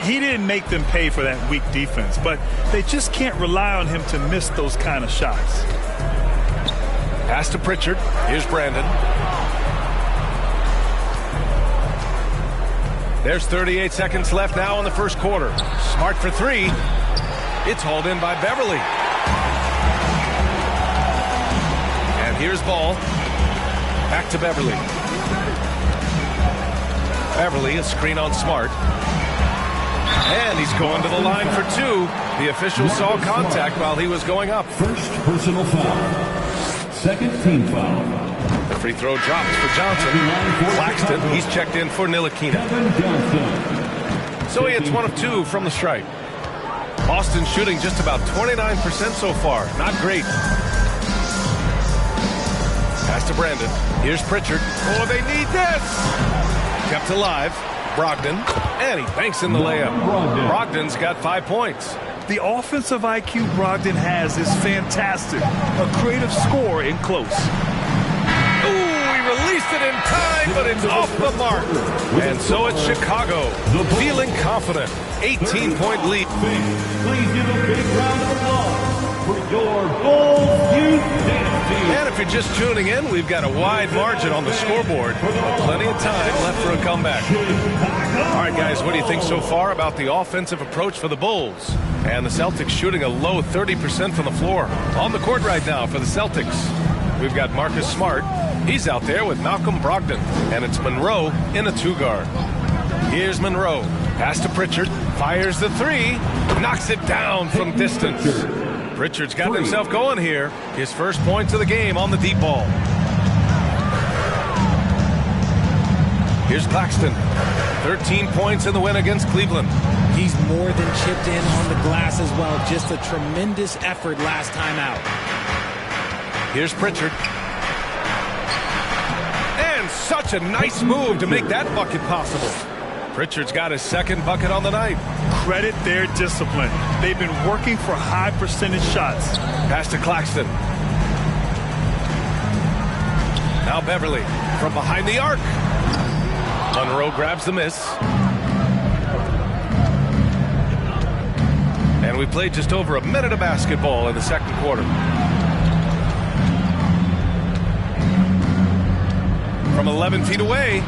Speaker 11: He didn't make them pay for that weak defense, but they just can't rely on him to miss those kind of shots.
Speaker 9: Pass to Pritchard. Here's Brandon. There's 38 seconds left now in the first quarter. Smart for 3. It's hauled in by Beverly. And here's Ball. Back to Beverly. Beverly, a screen on Smart. And he's going to the line for 2. The official saw contact while he was going up.
Speaker 19: First personal foul. Second team foul.
Speaker 9: The free throw drops for Johnson. Claxton, he's checked in for Ntilikina. So he hits 1 of 2 from the stripe. Boston shooting just about 29% so far. Not great. Pass to Brandon. Here's Pritchard. Oh, they need this. Kept alive. Brogdon. And he banks in the layup. Brogdon's got 5 points.
Speaker 11: The offensive IQ Brogdon has is fantastic. A creative scorer in close.
Speaker 9: Ooh, he released it in time, but it's off the mark. And so it's Chicago, feeling confident. 18-point lead.
Speaker 1: Please give a big round of applause for your Bulls youth dance team.
Speaker 9: And if you're just tuning in, we've got a wide margin on the scoreboard. Plenty of time left for a comeback. All right, guys, what do you think so far about the offensive approach for the Bulls? And the Celtics shooting a low 30% from the floor. On the court right now for the Celtics, we've got Marcus Smart. He's out there with Malcolm Brogdon. And it's Monroe in a 2-guard. Here's Monroe. Pass to Pritchard. Fires the 3. Knocks it down from distance. Pritchard's got himself going here. His first points of the game on the deep ball. Here's Claxton. 13 points in the win against Cleveland.
Speaker 5: He's more than chipped in on the glass as well. Just a tremendous effort last time out.
Speaker 9: Here's Pritchard. And such a nice move to make that bucket possible. Pritchard's got his second bucket on the night.
Speaker 11: Credit their discipline. They've been working for high percentage shots.
Speaker 9: Pass to Claxton. Now Beverly from behind the arc. Monroe grabs the miss. And we played just over a minute of basketball in the second quarter. From 11 feet away.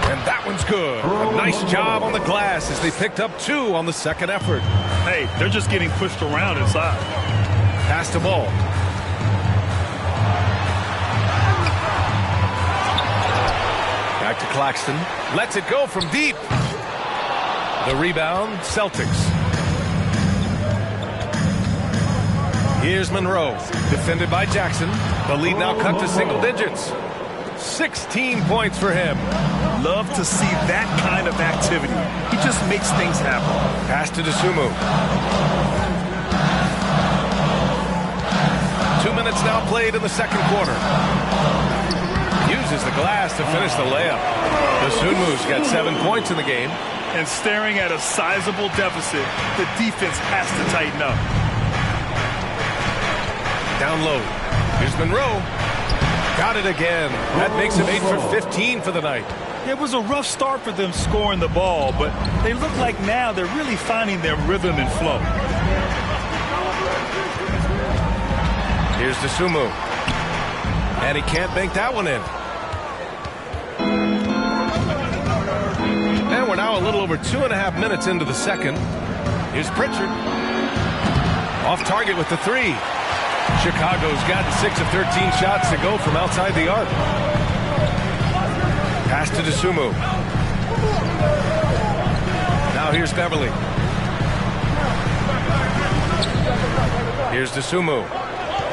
Speaker 9: And that one's good. A nice job on the glass as they picked up 2 on the second effort.
Speaker 11: Hey, they're just getting pushed around inside.
Speaker 9: Pass to Ball. Back to Claxton. Lets it go from deep. The rebound, Celtics. Here's Monroe. Defended by Jackson. The lead now cut to single digits. 16 points for him.
Speaker 11: Love to see that kind of activity. He just makes things happen.
Speaker 9: Pass to DeSumo. 2 minutes now played in the second quarter. Uses the glass to finish the layup. The Sunmu's got 7 points in the game.
Speaker 11: And staring at a sizable deficit, the defense has to tighten up.
Speaker 9: Down low. Here's Monroe. Got it again. That makes him 8 for 15 for the night.
Speaker 11: It was a rough start for them scoring the ball, but they look like now they're really finding their rhythm and flow.
Speaker 9: Here's Sumu. And he can't bank that one in. And we're now a little over 2.5 minutes into the second. Here's Pritchard. Off target with the 3. Chicago's gotten 6 of 13 shots to go from outside the arc. Pass to Sumu. Now here's Beverly. Here's Sumu.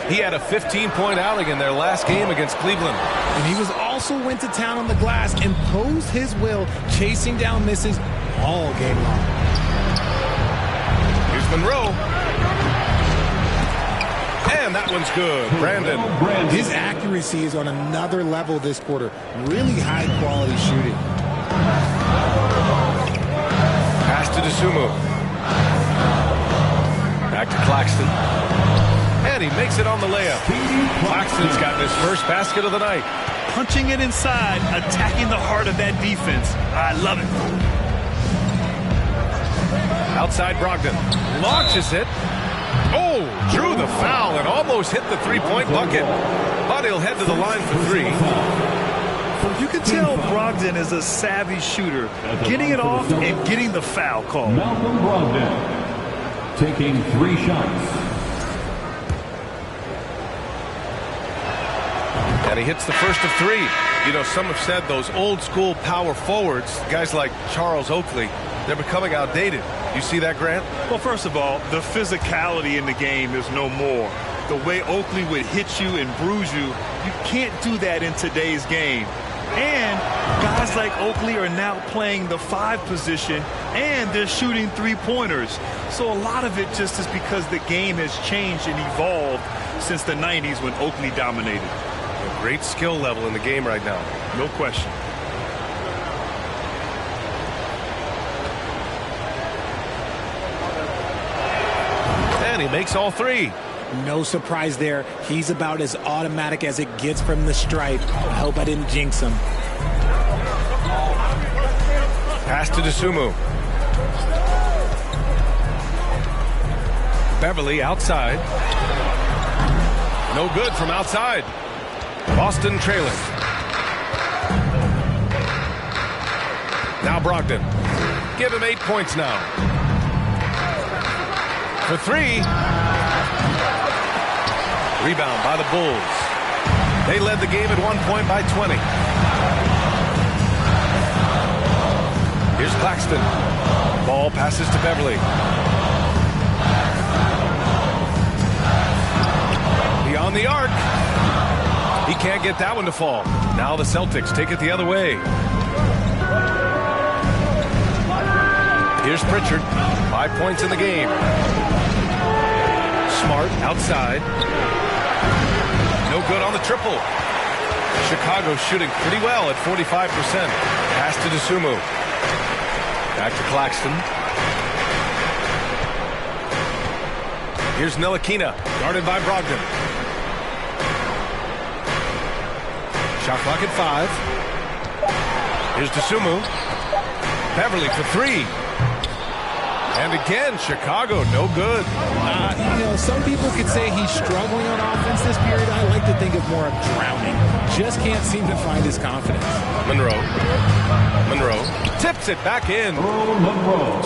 Speaker 9: He had a 15-point outing in their last game against Cleveland.
Speaker 5: And he was also went to town on the glass, imposed his will, chasing down misses all game long.
Speaker 9: Here's Monroe. And that one's good. Brandon.
Speaker 5: His accuracy is on another level this quarter. Really high-quality shooting.
Speaker 9: Pass to Sumu. Back to Claxton. And he makes it on the layup. Claxton's got his first basket of the night.
Speaker 11: Punching it inside, attacking the heart of that defense. I love it.
Speaker 9: Outside Brogdon. Launches it. Oh, drew the foul and almost hit the three-point bucket. But he'll head to the line for 3.
Speaker 11: You can tell Brogdon is a savvy shooter, getting it off and getting the foul call.
Speaker 1: Malcolm Brogdon taking 3 shots.
Speaker 9: And he hits the first of 3. You know, some have said those old school power forwards, guys like Charles Oakley, they're becoming outdated. You see that, Grant?
Speaker 11: Well, first of all, the physicality in the game is no more. The way Oakley would hit you and bruise you, you can't do that in today's game. And guys like Oakley are now playing the 5 position, and they're shooting 3-pointers. So a lot of it just is because the game has changed and evolved since the 90s when Oakley dominated.
Speaker 9: A great skill level in the game right now.
Speaker 11: No question.
Speaker 9: And he makes all 3.
Speaker 5: No surprise there. He's about as automatic as it gets from the stripe. I hope I didn't jinx him.
Speaker 9: Pass to Sumu. Beverly outside. No good from outside. Boston trailing. Now Brogdon. Give him 8 points now. For 3. Rebound by the Bulls. They led the game at 1 point by 20. Here's Claxton. Ball passes to Beverly. Beyond the arc. He can't get that one to fall. Now the Celtics take it the other way. Here's Pritchard. 5 points in the game. Smart outside. No good on the triple. Chicago shooting pretty well at 45%. Pass to Sumu. Back to Claxton. Here's Ntilikina, guarded by Brogdon. Shot clock at 5. Here's Sumu. Beverly for 3. And again, Chicago, no good.
Speaker 5: You know, some people could say he's struggling on offense this period. I like to think of more of drowning. Just can't seem to find his confidence.
Speaker 9: Monroe tips it back in.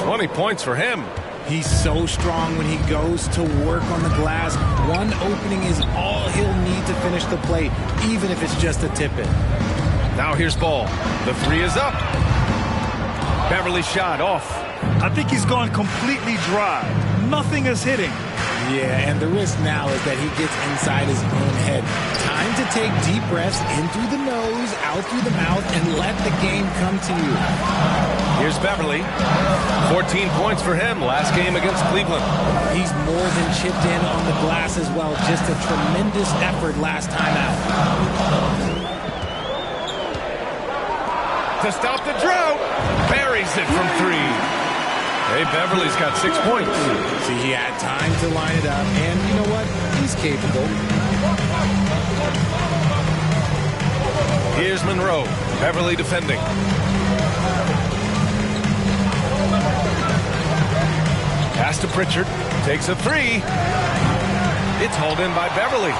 Speaker 9: 20 points for him.
Speaker 5: He's so strong when he goes to work on the glass. One opening is all he'll need to finish the play, even if it's just a tip in.
Speaker 9: Now here's Ball. The 3 is up. Beverly shot off.
Speaker 11: I think he's gone completely dry. Nothing is hitting.
Speaker 5: Yeah, and the risk now is that he gets inside his own head. Time to take deep breaths in through the nose, out through the mouth and let the game come to you.
Speaker 9: Here's Beverly. 14 points for him last game against Cleveland.
Speaker 5: He's more than chipped in on the glass as well. Just a tremendous effort last time out.
Speaker 9: To stop the drought, buries it from 3. Hey, Beverly's got 6 points.
Speaker 5: See, he had time to line it up, and you know what? He's capable.
Speaker 9: Here's Monroe. Beverly defending. Pass to Pritchard. Takes a 3. It's hauled in by Beverly.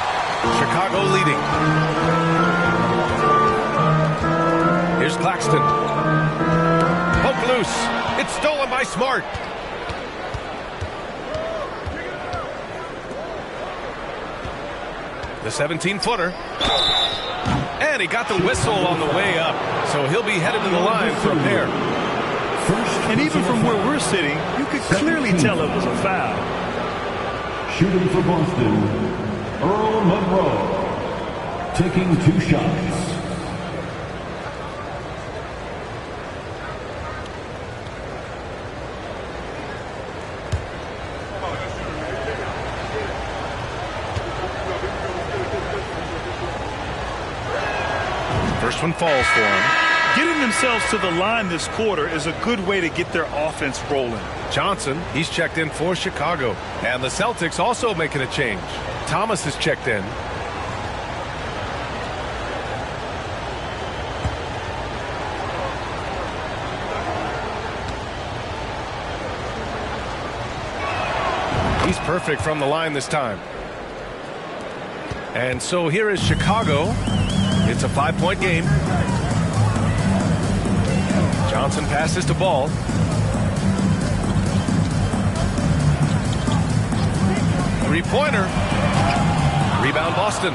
Speaker 9: Chicago leading. Here's Claxton. Poke loose. It's stolen by Smart. The 17-footer. And he got the whistle on the way up. So he'll be headed to the line for a pair.
Speaker 11: And even from where we're sitting, you could clearly tell it was a foul.
Speaker 1: Shooting for Boston, Earl Monroe. Taking 2 shots.
Speaker 9: First one falls for him.
Speaker 11: Getting themselves to the line this quarter is a good way to get their offense rolling.
Speaker 9: Johnson, he's checked in for Chicago. And the Celtics also making a change. Thomas is checked in. He's perfect from the line this time. And so here is Chicago. It's a 5-point game. Johnson passes to Ball. Three-pointer. Rebound Boston.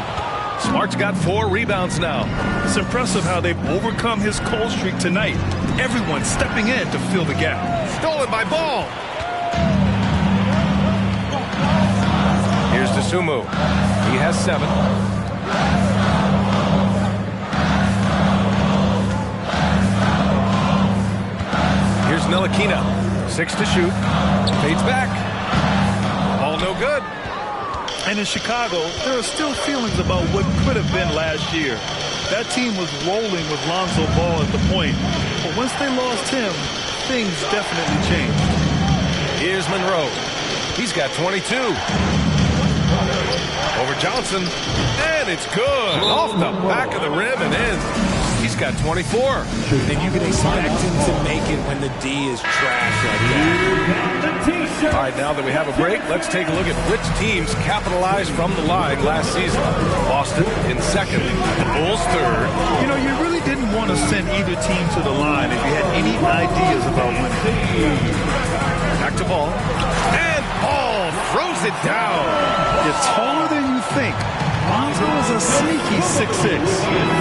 Speaker 9: Smart's got 4 rebounds now.
Speaker 11: It's impressive how they've overcome his cold streak tonight. Everyone stepping in to fill the gap.
Speaker 9: Stolen by Ball. Here's DeSumo. He has 7. Here's Ntilikina. 6 to shoot. Fades back. Ball no good.
Speaker 11: And in Chicago, there are still feelings about what could have been last year. That team was rolling with Lonzo Ball at the point. But once they lost him, things definitely changed.
Speaker 9: Here's Monroe. He's got 22. Over Johnson. And it's good. Off the back of the rim and in. He's got 24.
Speaker 5: And you can expect him to make it when the D is trash like that.
Speaker 9: All right, now that we have a break, let's take a look at which teams capitalized from the line last season. Boston in second, the Bulls third.
Speaker 11: You know, you really didn't want to send either team to the line if you had any ideas about winning.
Speaker 9: Back to Ball. And Ball throws it down.
Speaker 11: You're taller than you think. Lonzo is a sneaky 6'6".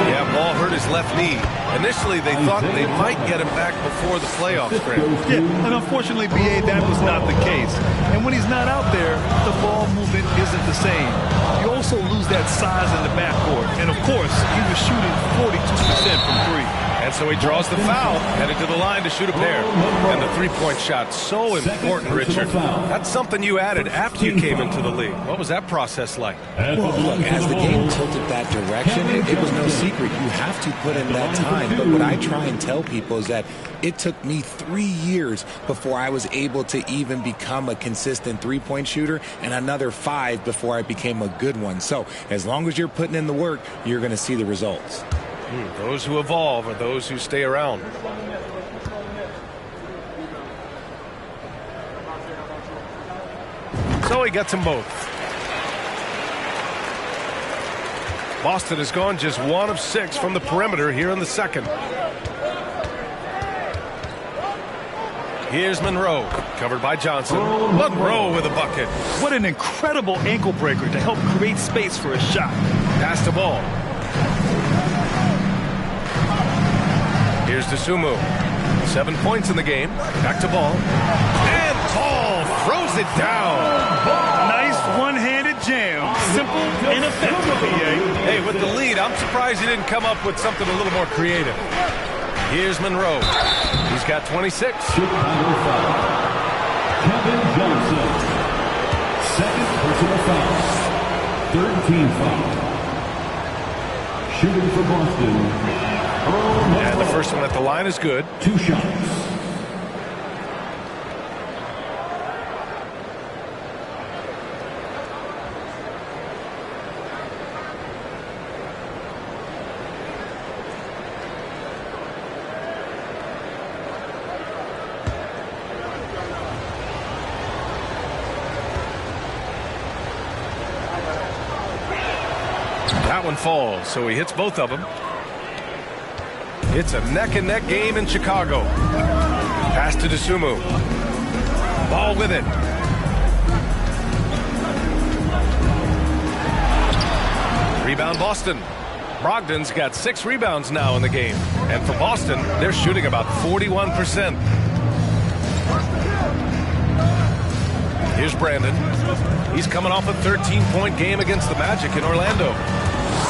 Speaker 9: Yeah, Ball hurt his left knee. Initially, they thought they might get him back before the playoff sprint.
Speaker 11: Yeah, and unfortunately, B.A., that was not the case. And when he's not out there, the ball movement isn't the same. You also lose that size in the backcourt. And, of course, he was shooting 42% from 3.
Speaker 9: And so he draws the foul, headed to the line to shoot a pair. And the three-point shot, so important, Richard. That's something you added after you came into the league. What was that process like?
Speaker 5: Well, look, as the game tilted that direction, it was no secret. You have to put in that time. But what I try and tell people is that it took me 3 years before I was able to even become a consistent three-point shooter, and another 5 before I became a good one. So as long as you're putting in the work, you're going to see the results.
Speaker 9: Those who evolve are those who stay around. So he gets them both. Boston has gone just 1 of 6 from the perimeter here in the second. Here's Monroe, covered by Johnson. Monroe with a bucket.
Speaker 11: What an incredible ankle breaker to help create space for a shot.
Speaker 9: Pass the ball. Here's DeSumo. 7 points in the game. Back to Ball. And Ball throws it down.
Speaker 11: Nice one-handed jam. Simple, ineffective, PA.
Speaker 9: Hey, with the lead, I'm surprised he didn't come up with something a little more creative. Here's Monroe. He's got 26.
Speaker 1: Chicago foul. Kevin Johnson. Second personal foul. Third team foul. Shooting for Boston.
Speaker 9: And the first one at the line is good.
Speaker 1: 2 shots.
Speaker 9: That one falls, so he hits both of them. It's a neck-and-neck game in Chicago. Pass to Dosunmu. Ball with it. Rebound Boston. Brogdon's got 6 rebounds now in the game. And for Boston, they're shooting about 41%. Here's Brandon. He's coming off a 13-point game against the Magic in Orlando.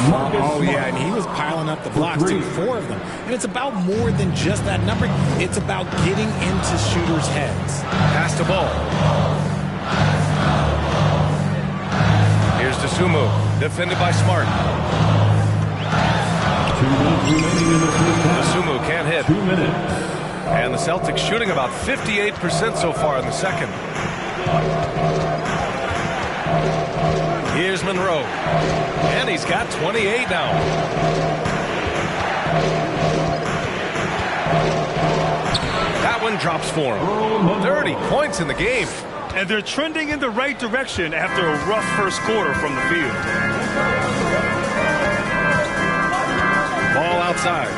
Speaker 5: Oh, yeah, and he was piling up the blocks, too, 4 of them. And it's about more than just that number. It's about getting into shooters' heads.
Speaker 9: Pass the ball. Here's Dosunmu, defended by Smart. Dosunmu can't hit.
Speaker 1: 2 minutes.
Speaker 9: And the Celtics shooting about 58% so far in the second. Here's Monroe. And he's got 28 now. That one drops for him. 30 points in the game.
Speaker 11: And they're trending in the right direction after a rough first quarter from the field.
Speaker 9: Ball outside.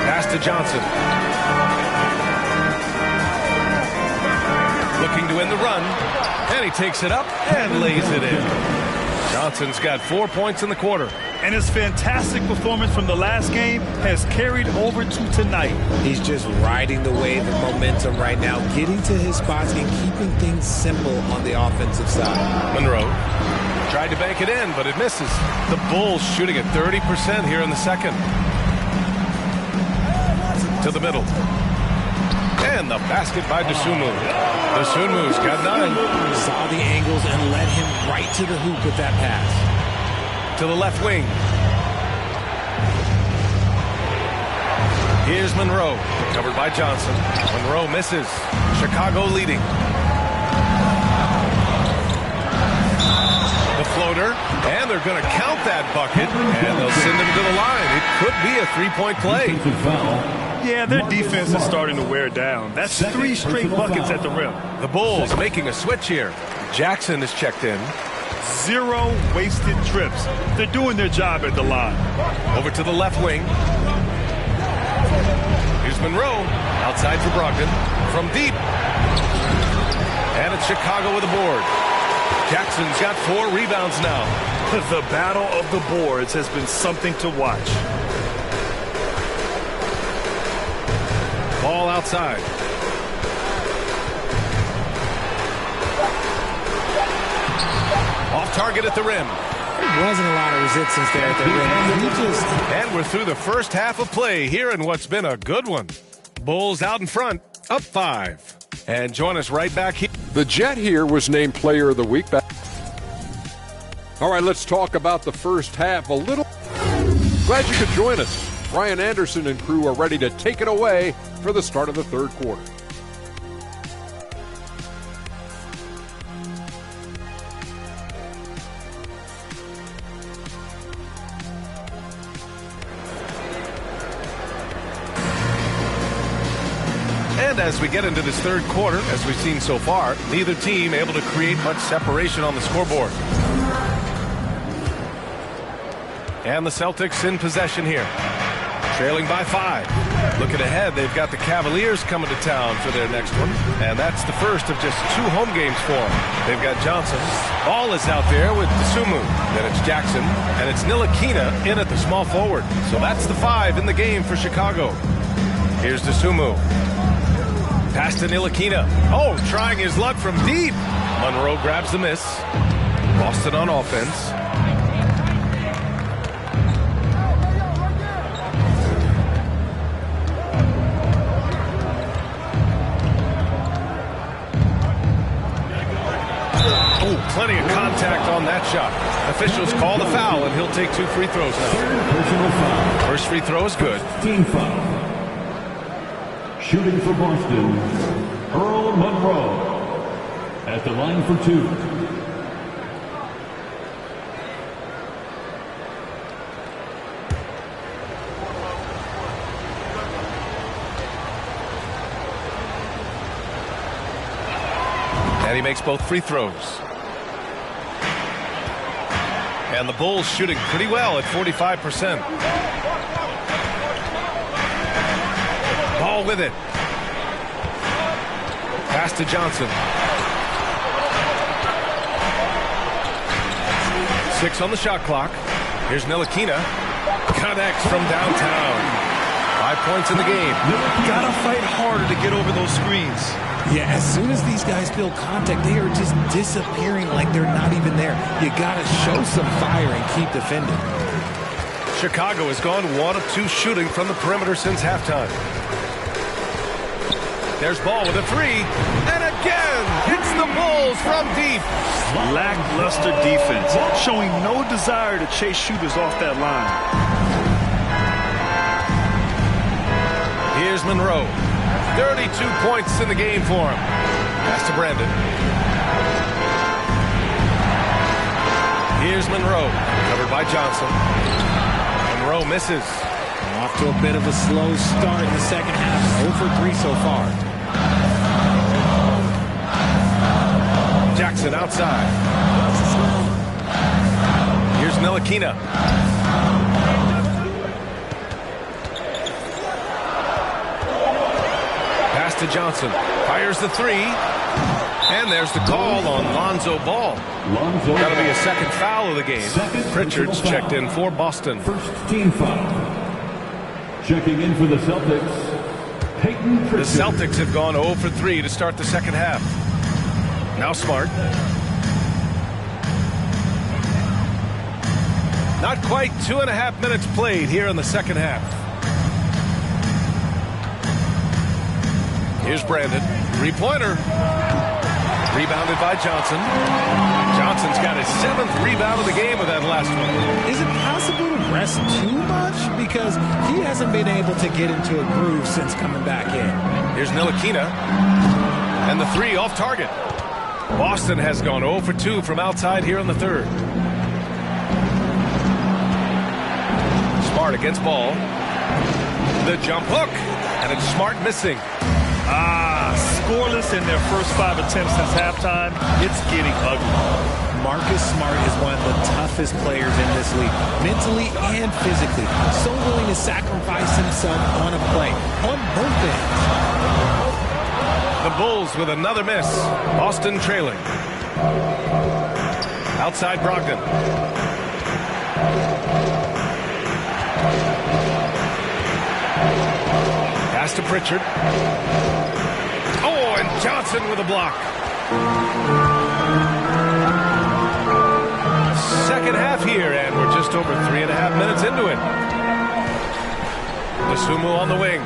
Speaker 9: Pass to Johnson. Looking to end the run. And he takes it up and lays it in. Johnson's got 4 points in the quarter.
Speaker 11: And his fantastic performance from the last game has carried over to tonight.
Speaker 5: He's just riding the wave of momentum right now, getting to his spots and keeping things simple on the offensive side.
Speaker 9: Monroe tried to bank it in, but it misses. The Bulls shooting at 30% here in the second. To the middle. And the basket by Dosunmu. Dosunmu's got 9.
Speaker 5: Saw the angles and led him right to the hoop with that pass.
Speaker 9: To the left wing. Here's Monroe, covered by Johnson. Monroe misses. Chicago leading. The floater, and they're going to count that bucket, and they'll send him to the line. It could be a 3-point play.
Speaker 11: Yeah, their defense is starting to wear down. That's 3 straight buckets at the rim.
Speaker 9: The Bulls making a switch here. Jackson is checked in.
Speaker 11: 0 wasted trips. They're doing their job at the line.
Speaker 9: Over to the left wing. Here's Monroe. Outside for Brogdon. From deep. And it's Chicago with a board. Jackson's got 4 rebounds now.
Speaker 11: The battle of the boards has been something to watch.
Speaker 9: Ball outside. Off target at the rim.
Speaker 5: There wasn't a lot of resistance there at the rim.
Speaker 9: And we're through the first half of play here in what's been a good one. Bulls out in front, up 5. And join us right back here.
Speaker 8: The Jet here was named Player of the Week. All right, let's talk about the first half a little. Glad you could join us. Brian Anderson and crew are ready to take it away for the start of the third quarter.
Speaker 9: And as we get into this third quarter, as we've seen so far, neither team able to create much separation on the scoreboard. And the Celtics in possession here. Trailing by 5. Looking ahead, they've got the Cavaliers coming to town for their next one. And that's the first of just 2 home games for them. They've got Johnson. Ball is out there with Dosunmu. Then it's Jackson. And it's Ntilikina in at the small forward. So that's the 5 in the game for Chicago. Here's Dosunmu. Pass to Ntilikina. Oh, trying his luck from deep. Monroe grabs the miss. Boston on offense. plenty of contact on that shot. Officials call the foul, and he'll take 2 free throws now. First free throw is good.
Speaker 1: Team foul. Shooting for Boston, Earl Monroe at the line for 2.
Speaker 9: And he makes both free throws. And the Bulls shooting pretty well at 45%. Ball with it. Pass to Johnson. 6 on the shot clock. Here's Ntilikina. Connects from downtown. 5 points in the game.
Speaker 11: Gotta fight harder to get over those screens.
Speaker 5: Yeah, as soon as these guys feel contact, they are just disappearing like they're not even there. You gotta show some fire and keep defending.
Speaker 9: Chicago has gone 1 of 2 shooting from the perimeter since halftime. There's Ball with a 3, and again, it's the Bulls from deep.
Speaker 11: Lackluster defense, showing no desire to chase shooters off that line.
Speaker 9: Here's Monroe. 32 points in the game for him. Pass to Brandon. Here's Monroe, covered by Johnson. Monroe misses.
Speaker 5: Off to a bit of a slow start in the second half. 0 for 3 so far.
Speaker 9: Jackson outside. Here's Ntilikina. Pass to Johnson. Fires the 3. And there's the call on Lonzo Ball. That'll be a second foul of the game. Pritchard's checked in for Boston.
Speaker 1: First team foul. Checking in for the Celtics, Peyton Pritchard.
Speaker 9: The Celtics have gone 0 for 3 to start the second half. Now Smart. Not quite 2.5 minutes played here in the second half. Here's Brandon. 3-pointer. Rebounded by Johnson. Johnson's got his 7th rebound of the game with that last one.
Speaker 5: Is it possible to rest too much? Because he hasn't been able to get into a groove since coming back in.
Speaker 9: Here's Ntilikina. And the 3 off target. Boston has gone 0 for 2 from outside here in the third. Smart against Ball. The jump hook. And it's Smart missing.
Speaker 11: Scoreless in their first 5 attempts since halftime. It's getting ugly.
Speaker 5: Marcus Smart is one of the toughest players in this league, mentally and physically. So willing to sacrifice himself on a play, on both ends.
Speaker 9: The Bulls with another miss. Boston trailing. Outside Brogdon. Pass to Pritchard. Oh, and Johnson with a block. Second half here, and we're just over 3.5 minutes into it. Dosunmu on the wing.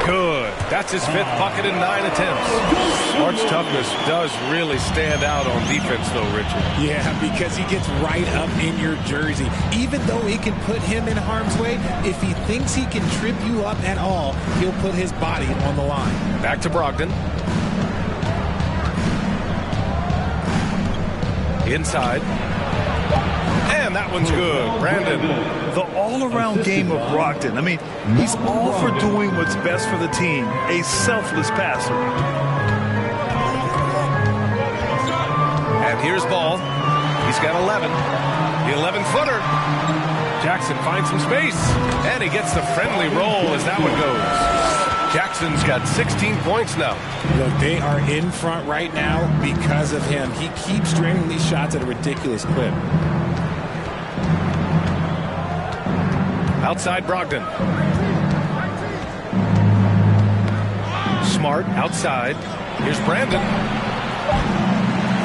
Speaker 9: Good. That's his 5th bucket in 9 attempts. Smart's toughness does really stand out on defense, though, Richard.
Speaker 5: Yeah, because he gets right up in your jersey. Even though it can put him in harm's way, if he thinks he can trip you up at all, he'll put his body on the line.
Speaker 9: Back to Brogdon. Inside. And that one's good. Brandon.
Speaker 11: The all-around game of Brogdon. I mean, he's all for doing what's best for the team. A selfless passer.
Speaker 9: And here's Ball. He's got 11. The 11-footer. Jackson finds some space. And he gets the friendly roll as that one goes. Jackson's got 16 points now.
Speaker 5: Look, they are in front right now because of him. He keeps draining these shots at a ridiculous clip.
Speaker 9: Outside Brogdon. Smart outside. Here's Brandon.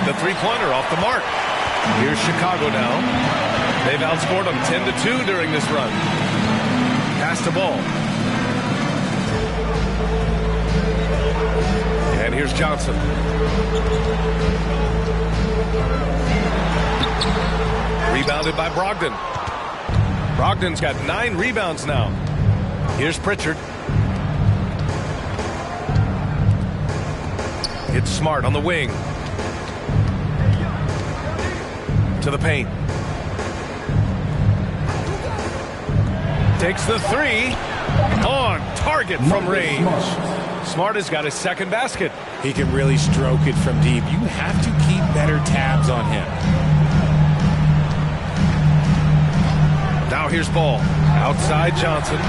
Speaker 9: The 3-pointer off the mark. Here's Chicago now. They've outscored them 10-2 during this run. Pass to Ball. And here's Johnson. Rebounded by Brogdon. Brogdon's got 9 rebounds now. Here's Pritchard. It's Smart on the wing. To the paint. Takes the 3. On target from range. Smart has got his second basket.
Speaker 5: He can really stroke it from deep. You have to keep better tabs on him.
Speaker 9: Now here's Ball. Outside Johnson.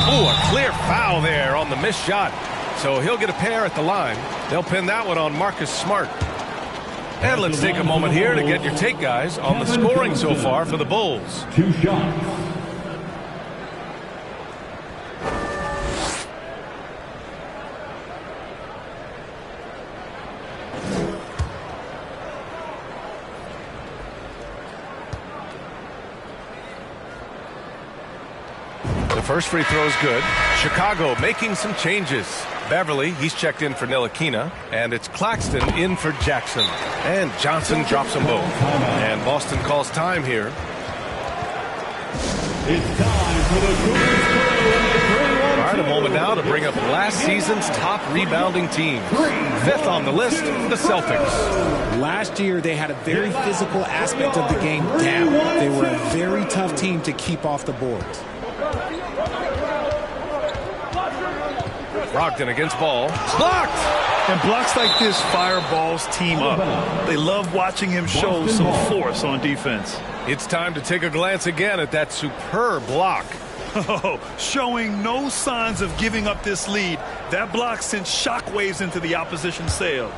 Speaker 9: Oh, a clear foul there on the missed shot. So he'll get a pair at the line. They'll pin that one on Marcus Smart. And let's take a moment here to get your take, guys, on the scoring so far for the Bulls.
Speaker 1: 2 shots.
Speaker 9: The first free throw is good. Chicago making some changes. Beverly, he's checked in for Ntilikina, and it's Claxton in for Jackson. And Johnson drops them both. And Boston calls time here.
Speaker 1: It's time for the Cougars crew.
Speaker 9: All right, a moment now to bring up last season's top rebounding team. 5th on the list, the Celtics.
Speaker 5: Last year, they had a very physical aspect of the game down. They were a very tough team to keep off the boards.
Speaker 9: Brogdon against Ball. Blocked!
Speaker 11: And blocks like this fire Ball's team up. They love watching him show some force on defense.
Speaker 9: It's time to take a glance again at that superb block.
Speaker 11: Oh, showing no signs of giving up this lead. That block sent shockwaves into the opposition's sails.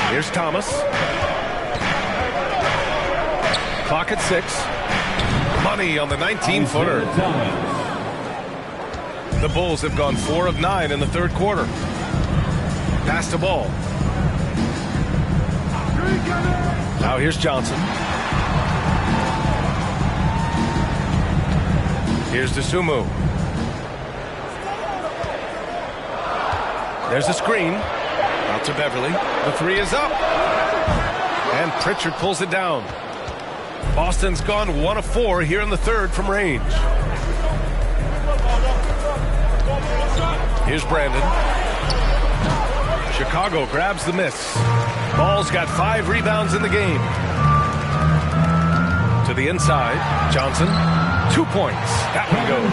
Speaker 9: Here's Thomas. Clock at 6. Money on the 19-footer. The Bulls have gone 4 of 9 in the third quarter. Pass to Ball. Now here's Johnson. Here's DeSumo. There's a screen. Out to Beverly. The 3 is up. And Pritchard pulls it down. Boston's gone 1 of 4 here in the third from range. Here's Brandon. Chicago grabs the miss. Ball's got 5 rebounds in the game. To the inside. Johnson. 2 points. That one goes.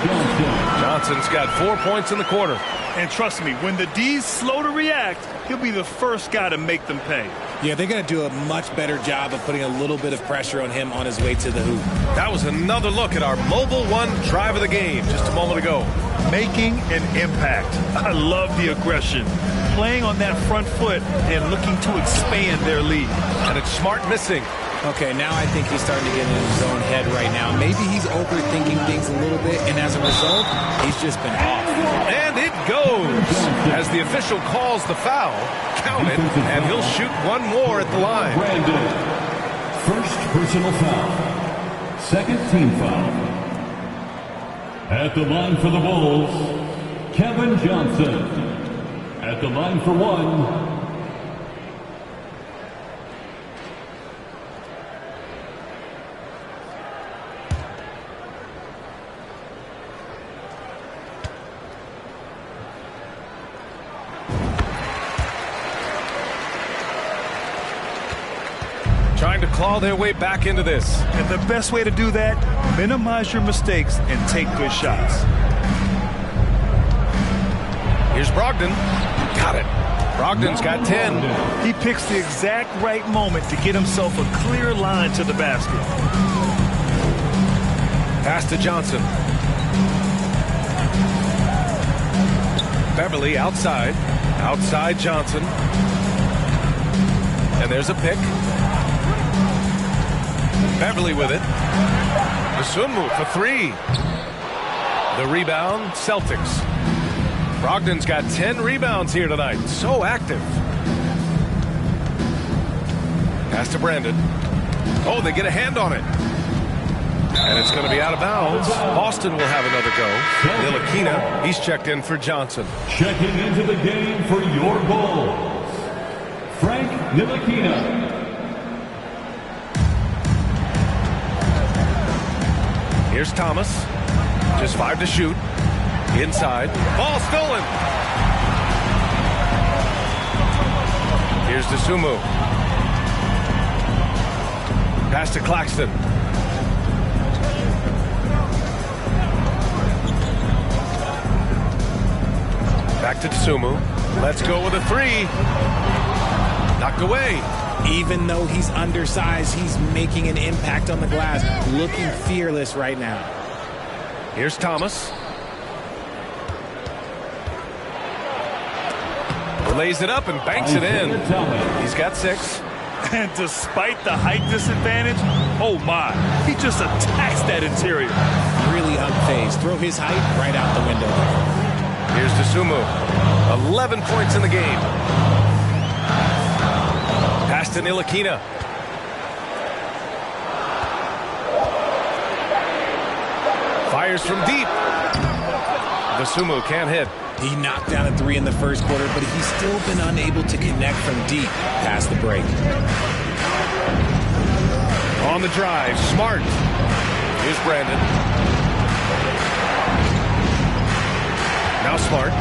Speaker 9: Johnson's got 4 points in the quarter.
Speaker 11: And trust me, when the D's slow to react, he'll be the first guy to make them pay.
Speaker 5: Yeah, they're going to do a much better job of putting a little bit of pressure on him on his way to the hoop.
Speaker 9: That was another look at our Mobile One drive of the game just a moment ago.
Speaker 11: Making an impact. I love the aggression. Playing on that front foot and looking to expand their lead.
Speaker 9: And it's Smart missing.
Speaker 5: Okay, now I think he's starting to get in his own head right now. Maybe he's overthinking things a little bit, and as a result, he's just been off.
Speaker 9: And it goes. As the official calls the foul, count it, and he'll shoot 1 more at the line.
Speaker 1: Brandon. First personal foul. Second team foul. At the line for the Bulls, Kevin Johnson. At the line for 1.
Speaker 9: Trying to claw their way back into this.
Speaker 11: And the best way to do that, minimize your mistakes and take good shots.
Speaker 9: Here's Brogdon. Got it. Brogdon's got 10.
Speaker 11: He picks the exact right moment to get himself a clear line to the basket.
Speaker 9: Pass to Johnson. Beverly outside. Outside Johnson. And there's a pick. Beverly with it. DeSumo for 3. The rebound, Celtics. Brogdon's got 10 rebounds here tonight. So active. Pass to Brandon. Oh, they get a hand on it. And it's going to be out of bounds. Boston will have another go. Ntilikina, he's checked in for Johnson.
Speaker 1: Checking into the game for your Bulls, Frank Ntilikina.
Speaker 9: Here's Thomas. Just 5 to shoot. Inside. Ball stolen. Here's Dosunmu. Pass to Claxton. Back to Dosunmu. Let's go with a 3. Knocked away.
Speaker 5: Even though he's undersized, he's making an impact on the glass. Looking fearless right now.
Speaker 9: Here's Thomas. Lays it up and banks it in. He's got 6.
Speaker 11: And despite the height disadvantage, oh my, he just attacks that interior.
Speaker 5: Really unfazed. Throw his height right out the window.
Speaker 9: Here's Dosunmu. 11 points in the game. Pass to Ntilikina. Fires from deep. Dosunmu can't hit.
Speaker 5: He knocked down a 3 in the first quarter, but he's still been unable to connect from deep past the break.
Speaker 9: On the drive, Smart. Here's Brandon. Now Smart.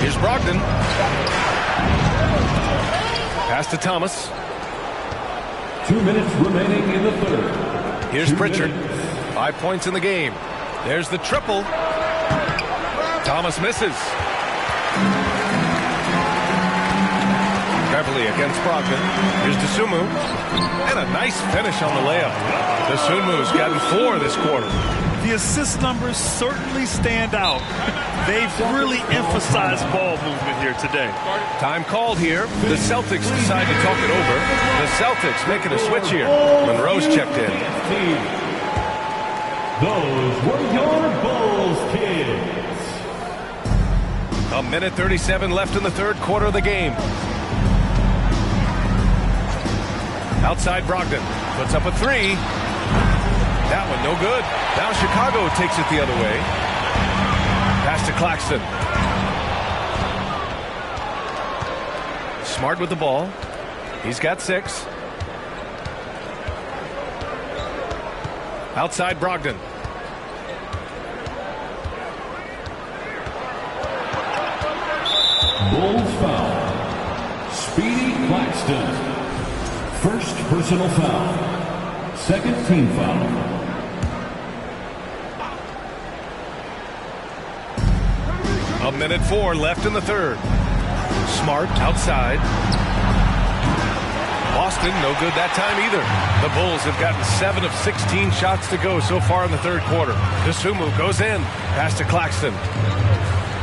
Speaker 9: Here's Brogdon. Pass to Thomas.
Speaker 1: 2 minutes remaining in the third.
Speaker 9: Here's Pritchard. 5 points in the game. There's the triple. Thomas misses. Beverly against Brogdon. Here's Dosunmu. And a nice finish on the layup. Dosunmu's gotten 4 this quarter.
Speaker 11: The assist numbers certainly stand out. They've really emphasized ball movement here today.
Speaker 9: Time called here. The Celtics decide to talk it over. The Celtics making a switch here. Monroe's checked in.
Speaker 1: Those were your Bulls, kids.
Speaker 9: A minute 37 left in the third quarter of the game. Outside Brogdon. Puts up a 3. That one no good. Now Chicago takes it the other way. Pass to Claxton. Smart with the ball. He's got 6. Outside Brogdon.
Speaker 1: Bulls foul. Speedy Claxton. First personal foul. Second team foul.
Speaker 9: A minute 4 left in the third. Smart outside. Boston no good that time either. The Bulls have gotten 7 of 16 shots to go so far in the third quarter. Dosunmu goes in. Pass to Claxton.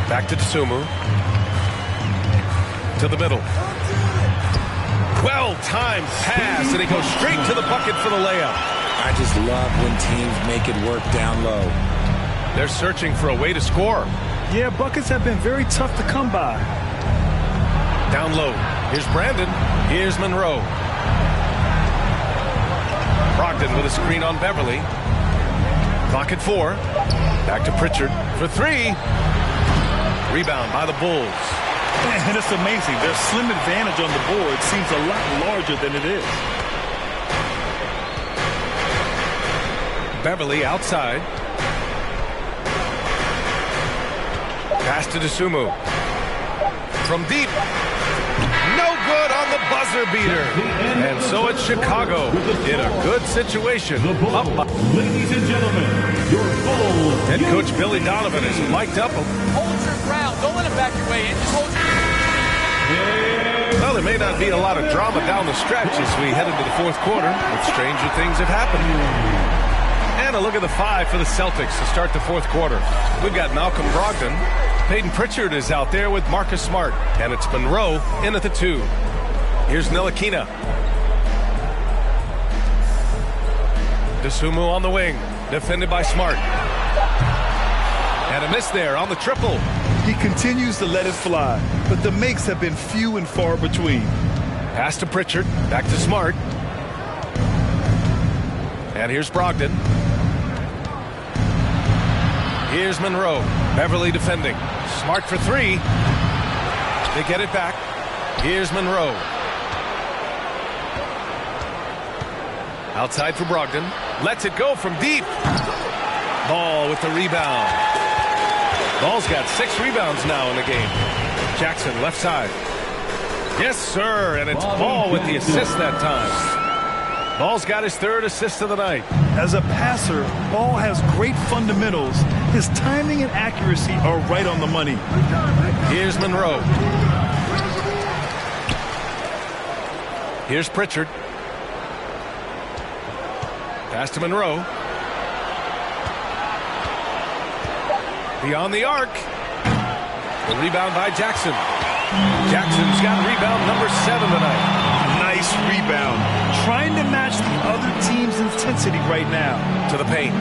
Speaker 9: Back to Dosunmu. To the middle. Well-timed pass, and he goes straight to the bucket for the layup.
Speaker 5: I just love when teams make it work down low.
Speaker 9: They're searching for a way to score.
Speaker 11: Yeah, buckets have been very tough to come by.
Speaker 9: Down low. Here's Brandon. Here's Monroe. Brogdon with a screen on Beverly. Clock at 4. Back to Pritchard for 3. Rebound by the Bulls.
Speaker 11: And it's amazing. Their slim advantage on the board seems a lot larger than it is.
Speaker 9: Beverly outside. Pass to Dosunmu. From deep. No good on the buzzer beater. And so it's Chicago in a good situation.
Speaker 1: Ladies and gentlemen, your Bulls.
Speaker 9: Head coach Billy Donovan is mic'd up.
Speaker 16: Hold your ground. Don't let him back your way in. Just hold your...
Speaker 9: Well, there may not be a lot of drama down the stretch as we head into the fourth quarter, but stranger things have happened. And a look at the 5 for the Celtics to start the fourth quarter. We've got Malcolm Brogdon. Peyton Pritchard is out there with Marcus Smart. And it's Monroe in at the 2. Here's Ntilikina. Dosunmu on the wing. Defended by Smart. And a miss there on the triple.
Speaker 11: He continues to let it fly, but the makes have been few and far between.
Speaker 9: Pass to Pritchard. Back to Smart. And here's Brogdon. Here's Monroe. Beverly defending. Smart for three. They get it back. Here's Monroe. Outside for Brogdon. Lets it go from deep. Ball with the rebound. Ball's got 6 rebounds now in the game. Jackson left side. Yes, sir. And it's Ball with the assist that time. Ball's got his 3rd assist of the night.
Speaker 11: As a passer, Ball has great fundamentals. His timing and accuracy are right on the money.
Speaker 9: Here's Monroe. Here's Pritchard. Pass to Monroe. Beyond the arc. The rebound by Jackson. Jackson's got rebound number 7 tonight.
Speaker 11: Nice rebound. Trying to match the other team's intensity right now.
Speaker 9: To the paint.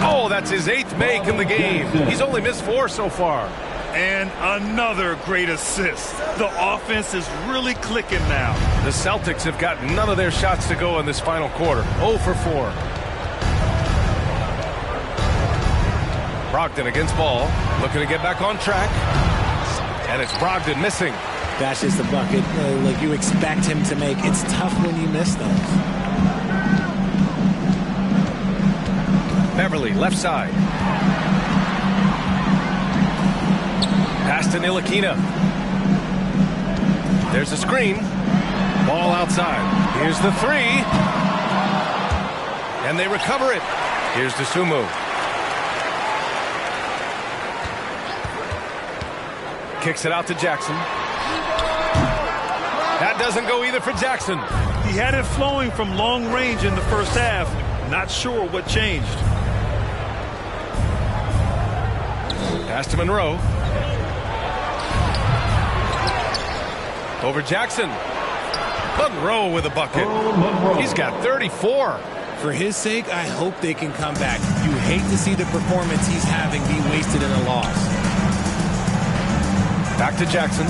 Speaker 9: Oh, that's his 8th make in the game. He's only missed 4 so far.
Speaker 11: And another great assist. The offense is really clicking now.
Speaker 9: The Celtics have got none of their shots to go in this final quarter. 0 for 4. Brogdon against Ball. Looking to get back on track. And it's Brogdon missing.
Speaker 5: That's just the bucket like you expect him to make. It's tough when you miss those.
Speaker 9: Beverly, left side. Pass to Ntilikina. There's a screen. Ball outside. Here's the 3. And they recover it. Here's Dosunmu. Kicks it out to Jackson. That doesn't go either for Jackson.
Speaker 11: He had it flowing from long range in the first half. Not sure what changed.
Speaker 9: Pass to Monroe. Over Jackson. Monroe with a bucket. He's got 34.
Speaker 5: For his sake, I hope they can come back. You hate to see the performance he's having be wasted in a loss.
Speaker 9: Back to Jackson.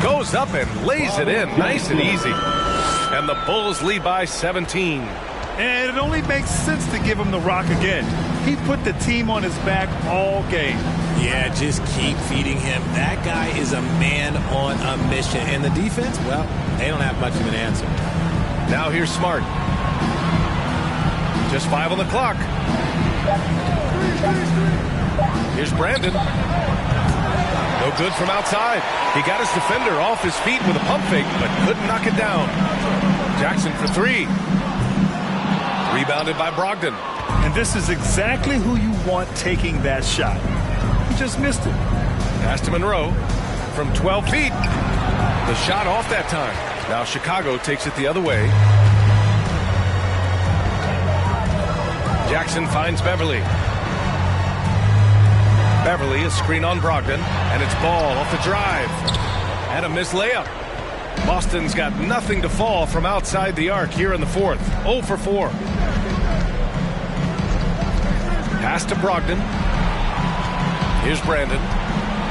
Speaker 9: Goes up and lays it in. Nice and easy. And the Bulls lead by 17.
Speaker 11: And it only makes sense to give him the rock again. He put the team on his back all game.
Speaker 5: Yeah, just keep feeding him. That guy is a man on a mission. And the defense, well, they don't have much of an answer.
Speaker 9: Now here's Smart. Just 5 on the clock. Here's Brandon. No good from outside. He got his defender off his feet with a pump fake, but couldn't knock it down. Jackson for 3. Rebounded by Brogdon.
Speaker 11: And this is exactly who you want taking that shot. He just missed it.
Speaker 9: Pass to Monroe from 12 feet. The shot off that time. Now Chicago takes it the other way. Jackson finds Beverly. Beverly, a screen on Brogdon, and it's Ball off the drive. And a missed layup. Boston's got nothing to fall from outside the arc here in the 4th. 0 for 4. Pass to Brogdon. Here's Brandon.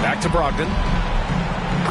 Speaker 9: Back to Brogdon.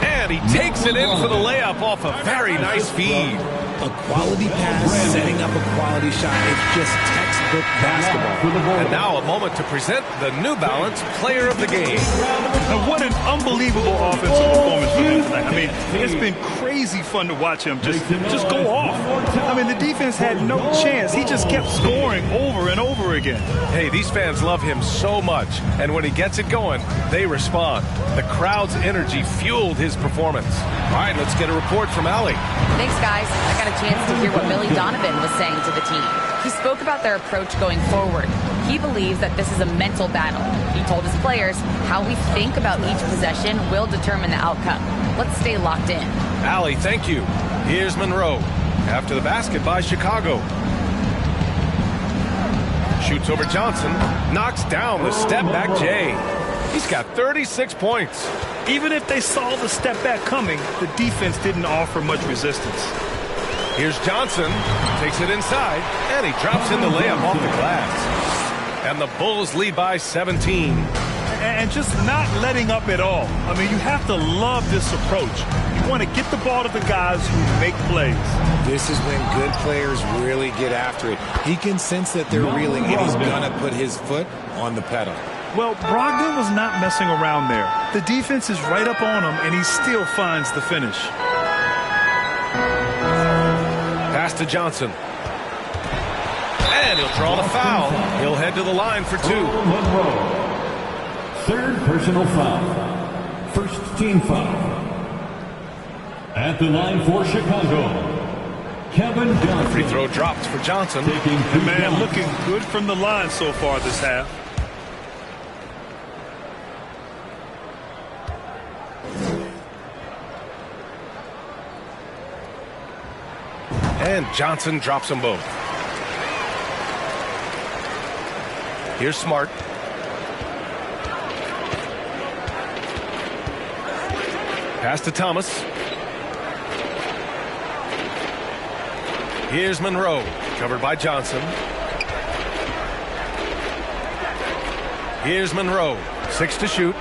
Speaker 9: And he takes it in for the layup off a very nice feed.
Speaker 5: A quality pass, setting up a quality shot. It's just textbook basketball.
Speaker 9: And now a moment to present the New Balance Player of the Game.
Speaker 11: And what an unbelievable offensive performance for him tonight. I mean, it's been crazy fun to watch him just go off. I mean, the defense had no chance. He just kept scoring over and over again.
Speaker 9: Hey, these fans love him so much. And when he gets it going, they respond. The crowd's energy fueled his performance. All right, let's get a report from Allie.
Speaker 13: Thanks, guys. I got a chance to hear what Billy Donovan was saying to the team. He spoke about their approach going forward. He believes that this is a mental battle. He told his players how we think about each possession will determine the outcome. Let's stay locked in.
Speaker 9: Allie, thank you. Here's Monroe. After the basket by Chicago. Shoots over Johnson. Knocks down the step-back Jay. He's got 36 points.
Speaker 11: Even if they saw the step back coming, the defense didn't offer much resistance.
Speaker 9: Here's Johnson. Takes it inside. And he drops in the layup off the glass. And the Bulls lead by 17.
Speaker 11: and just not letting up at all. I mean, you have to love this approach. You want to get the ball to the guys who make plays.
Speaker 5: This is when good players really get after it. He can sense that they're reeling, and he's going to put his foot on the pedal.
Speaker 11: Well, Brogdon was not messing around there. The defense is right up on him, and he still finds the finish.
Speaker 9: Pass to Johnson. And he'll draw the foul. He'll head to the line for 2.
Speaker 1: Third personal foul. First team foul. At the line for Chicago, Kevin Johnson.
Speaker 9: Free throw dropped for Johnson.
Speaker 11: The man looking good from the line so far this half.
Speaker 9: And Johnson drops them both. Here's Smart. Pass to Thomas. Here's Monroe, covered by Johnson. Here's Monroe, 6 to shoot.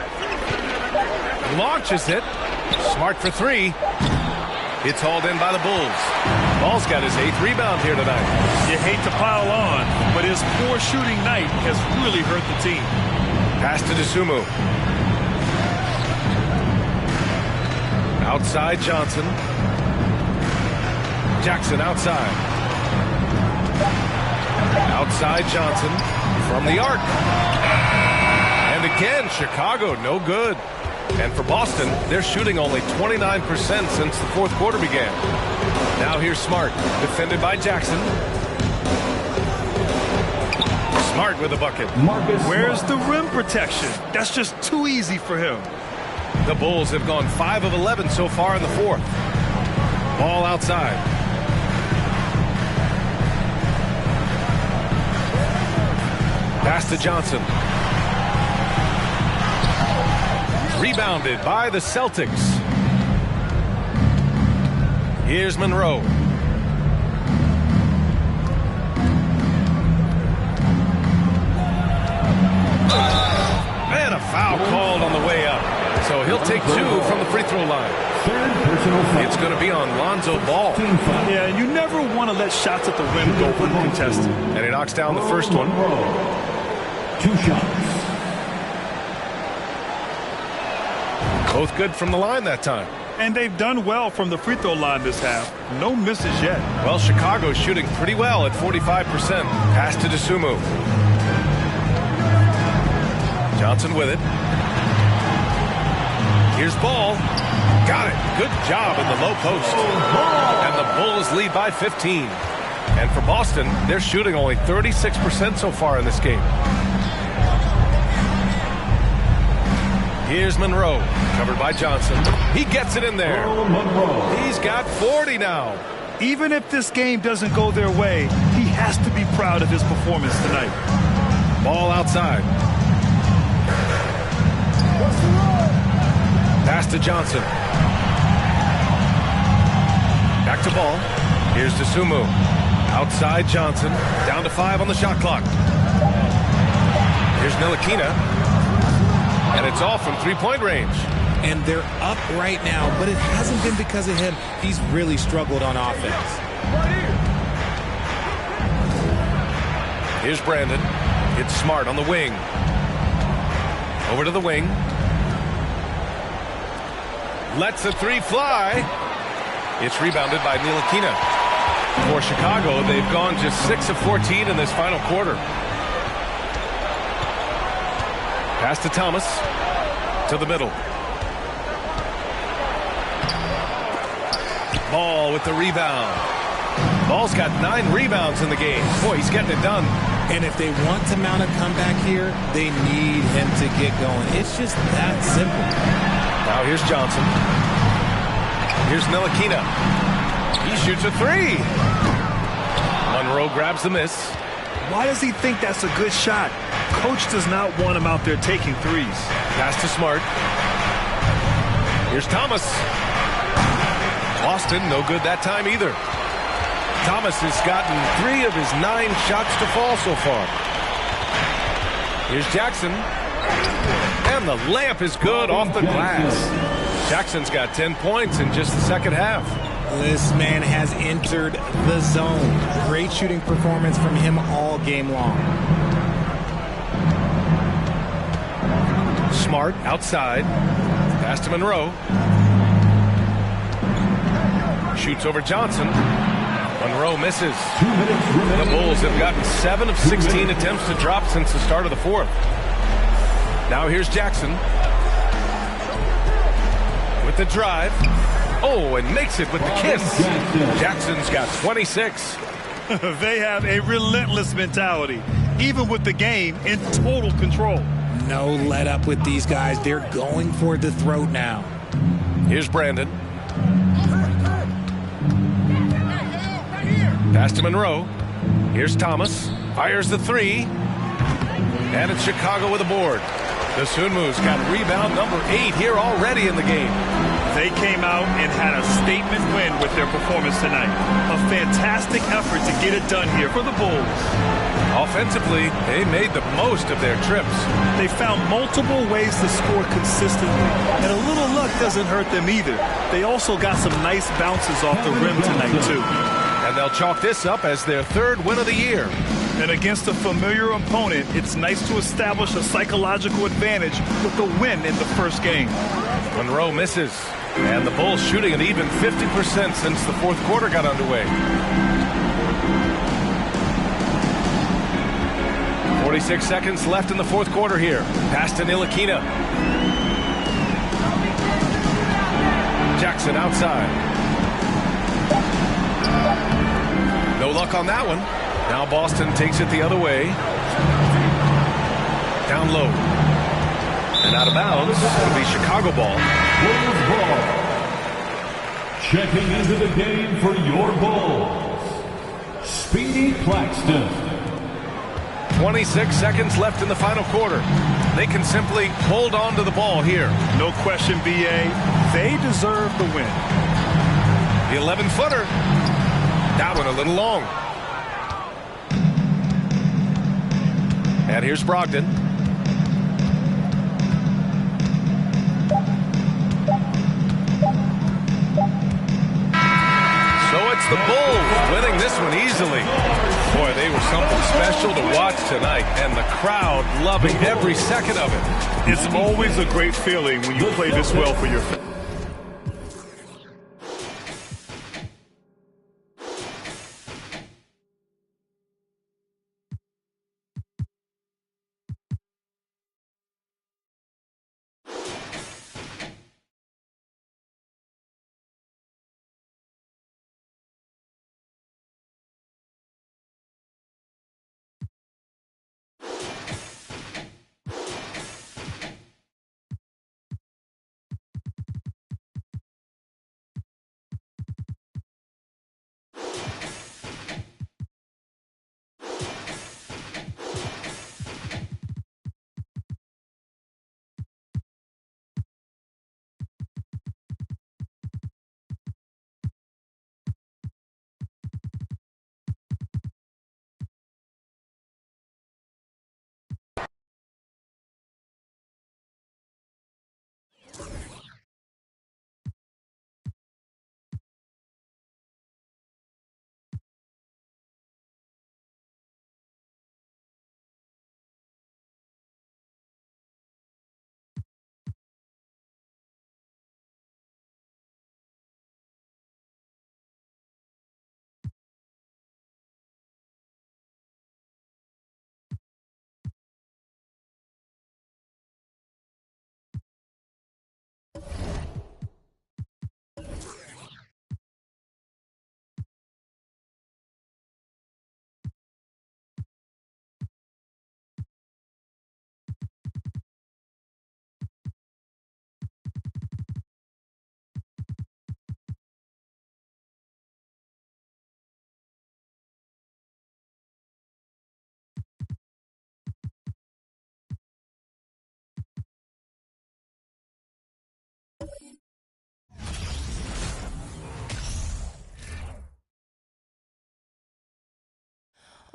Speaker 9: Launches it. Smart for 3. It's hauled in by the Bulls. Ball's got his 8th rebound here tonight.
Speaker 11: You hate to pile on, but his poor shooting night has really hurt the team.
Speaker 9: Pass to DeSumo. Outside Johnson. Jackson outside. Outside Johnson from the arc. And again, Chicago, no good. And for Boston, they're shooting only 29% since the 4th quarter began. Now here's Smart, defended by Jackson. Smart with a bucket.
Speaker 11: Where's the rim protection? That's just too easy for him.
Speaker 9: The Bulls have gone 5 of 11 so far in the 4th. Ball outside. Pass to Johnson. Rebounded by the Celtics. Here's Monroe. And a foul called on the way up. So he'll take 2 from the free throw line. It's going to be on Lonzo Ball.
Speaker 11: Yeah, and you never want to let shots at the rim go uncontested.
Speaker 9: And he knocks down the first one.
Speaker 1: 2 shots.
Speaker 9: Both good from the line that time.
Speaker 11: And they've done well from the free throw line this half. No misses yet.
Speaker 9: Well, Chicago's shooting pretty well at 45%. Pass to DeSumo. Johnson with it. Here's Ball. Got it. Good job in the low post. And the Bulls lead by 15. And for Boston, they're shooting only 36% so far in this game. Here's Monroe, covered by Johnson. He gets it in there. He's got 40 now.
Speaker 11: Even if this game doesn't go their way, he has to be proud of his performance tonight.
Speaker 9: Ball outside. Pass to Johnson. Back to Ball. Here's DeSumo. Outside Johnson. Down to 5 on the shot clock. Here's Ntilikina. And it's all from three-point range.
Speaker 5: And they're up right now, but it hasn't been because of him. He's really struggled on offense.
Speaker 9: Here's Brandon. It's Smart on the wing. Over to the wing. Lets the 3 fly. It's rebounded by Ntilikina. For Chicago, they've gone just 6 of 14 in this final quarter. Pass to Thomas. To the middle. Ball with the rebound. Ball's got 9 rebounds in the game. Boy, he's getting it done.
Speaker 5: And if they want to mount a comeback here, they need him to get going. It's just that simple.
Speaker 9: Now here's Johnson. Here's Ntilikina. He shoots a 3. Monroe grabs the miss.
Speaker 11: Why does he think that's a good shot? Coach does not want him out there taking threes.
Speaker 9: Pass to Smart. Here's Thomas. Boston, no good that time either. Thomas has gotten 3 of his 9 shots to fall so far. Here's Jackson. And the layup is good off the glass. Jackson's got 10 points in just the second half.
Speaker 20: This man has entered the zone. Great shooting performance from him all game long.
Speaker 9: Smart outside. Pass to Monroe. Shoots over Johnson. Monroe misses. The Bulls have gotten 7 of 16 attempts to drop since the start of the fourth. Now here's Jackson. With the drive. Oh, and makes it with the kiss. Jackson's got 26.
Speaker 11: They have a relentless mentality, even with the game in total control.
Speaker 20: No let up with these guys. They're going for the throat now.
Speaker 9: Here's Brandon. Pass to Monroe. Here's Thomas. Fires the three. And it's Chicago with a board. The Sunmus got rebound number 8 here already in the game.
Speaker 11: They came out and had a statement win with their performance tonight. A fantastic effort to get it done here for the Bulls.
Speaker 9: Offensively, they made the most of their trips.
Speaker 11: They found multiple ways to score consistently, and a little luck doesn't hurt them either. They also got some nice bounces off the rim tonight, too.
Speaker 9: And they'll chalk this up as their 3rd win of the year.
Speaker 11: And against a familiar opponent, it's nice to establish a psychological advantage with the win in the first game.
Speaker 9: Monroe misses. And the Bulls shooting an even 50% since the fourth quarter got underway. 46 seconds left in the fourth quarter here. Pass to Ntilikina. Jackson outside. No luck on that one. Now Boston takes it the other way. Down low. And out of bounds. It'll be Chicago ball.
Speaker 1: Bulls ball. Checking into the game for your Bulls, Speedy Claxton.
Speaker 9: 26 seconds left in the final quarter. They can simply hold on to the ball here.
Speaker 11: No question, B.A. They deserve the win.
Speaker 9: The 11-footer. That one a little long. And here's Brogdon. So it's the Bulls winning this one easily. Boy, they were something special to watch tonight, and the crowd loving every second of it.
Speaker 11: It's always a great feeling when you play this well for your fans.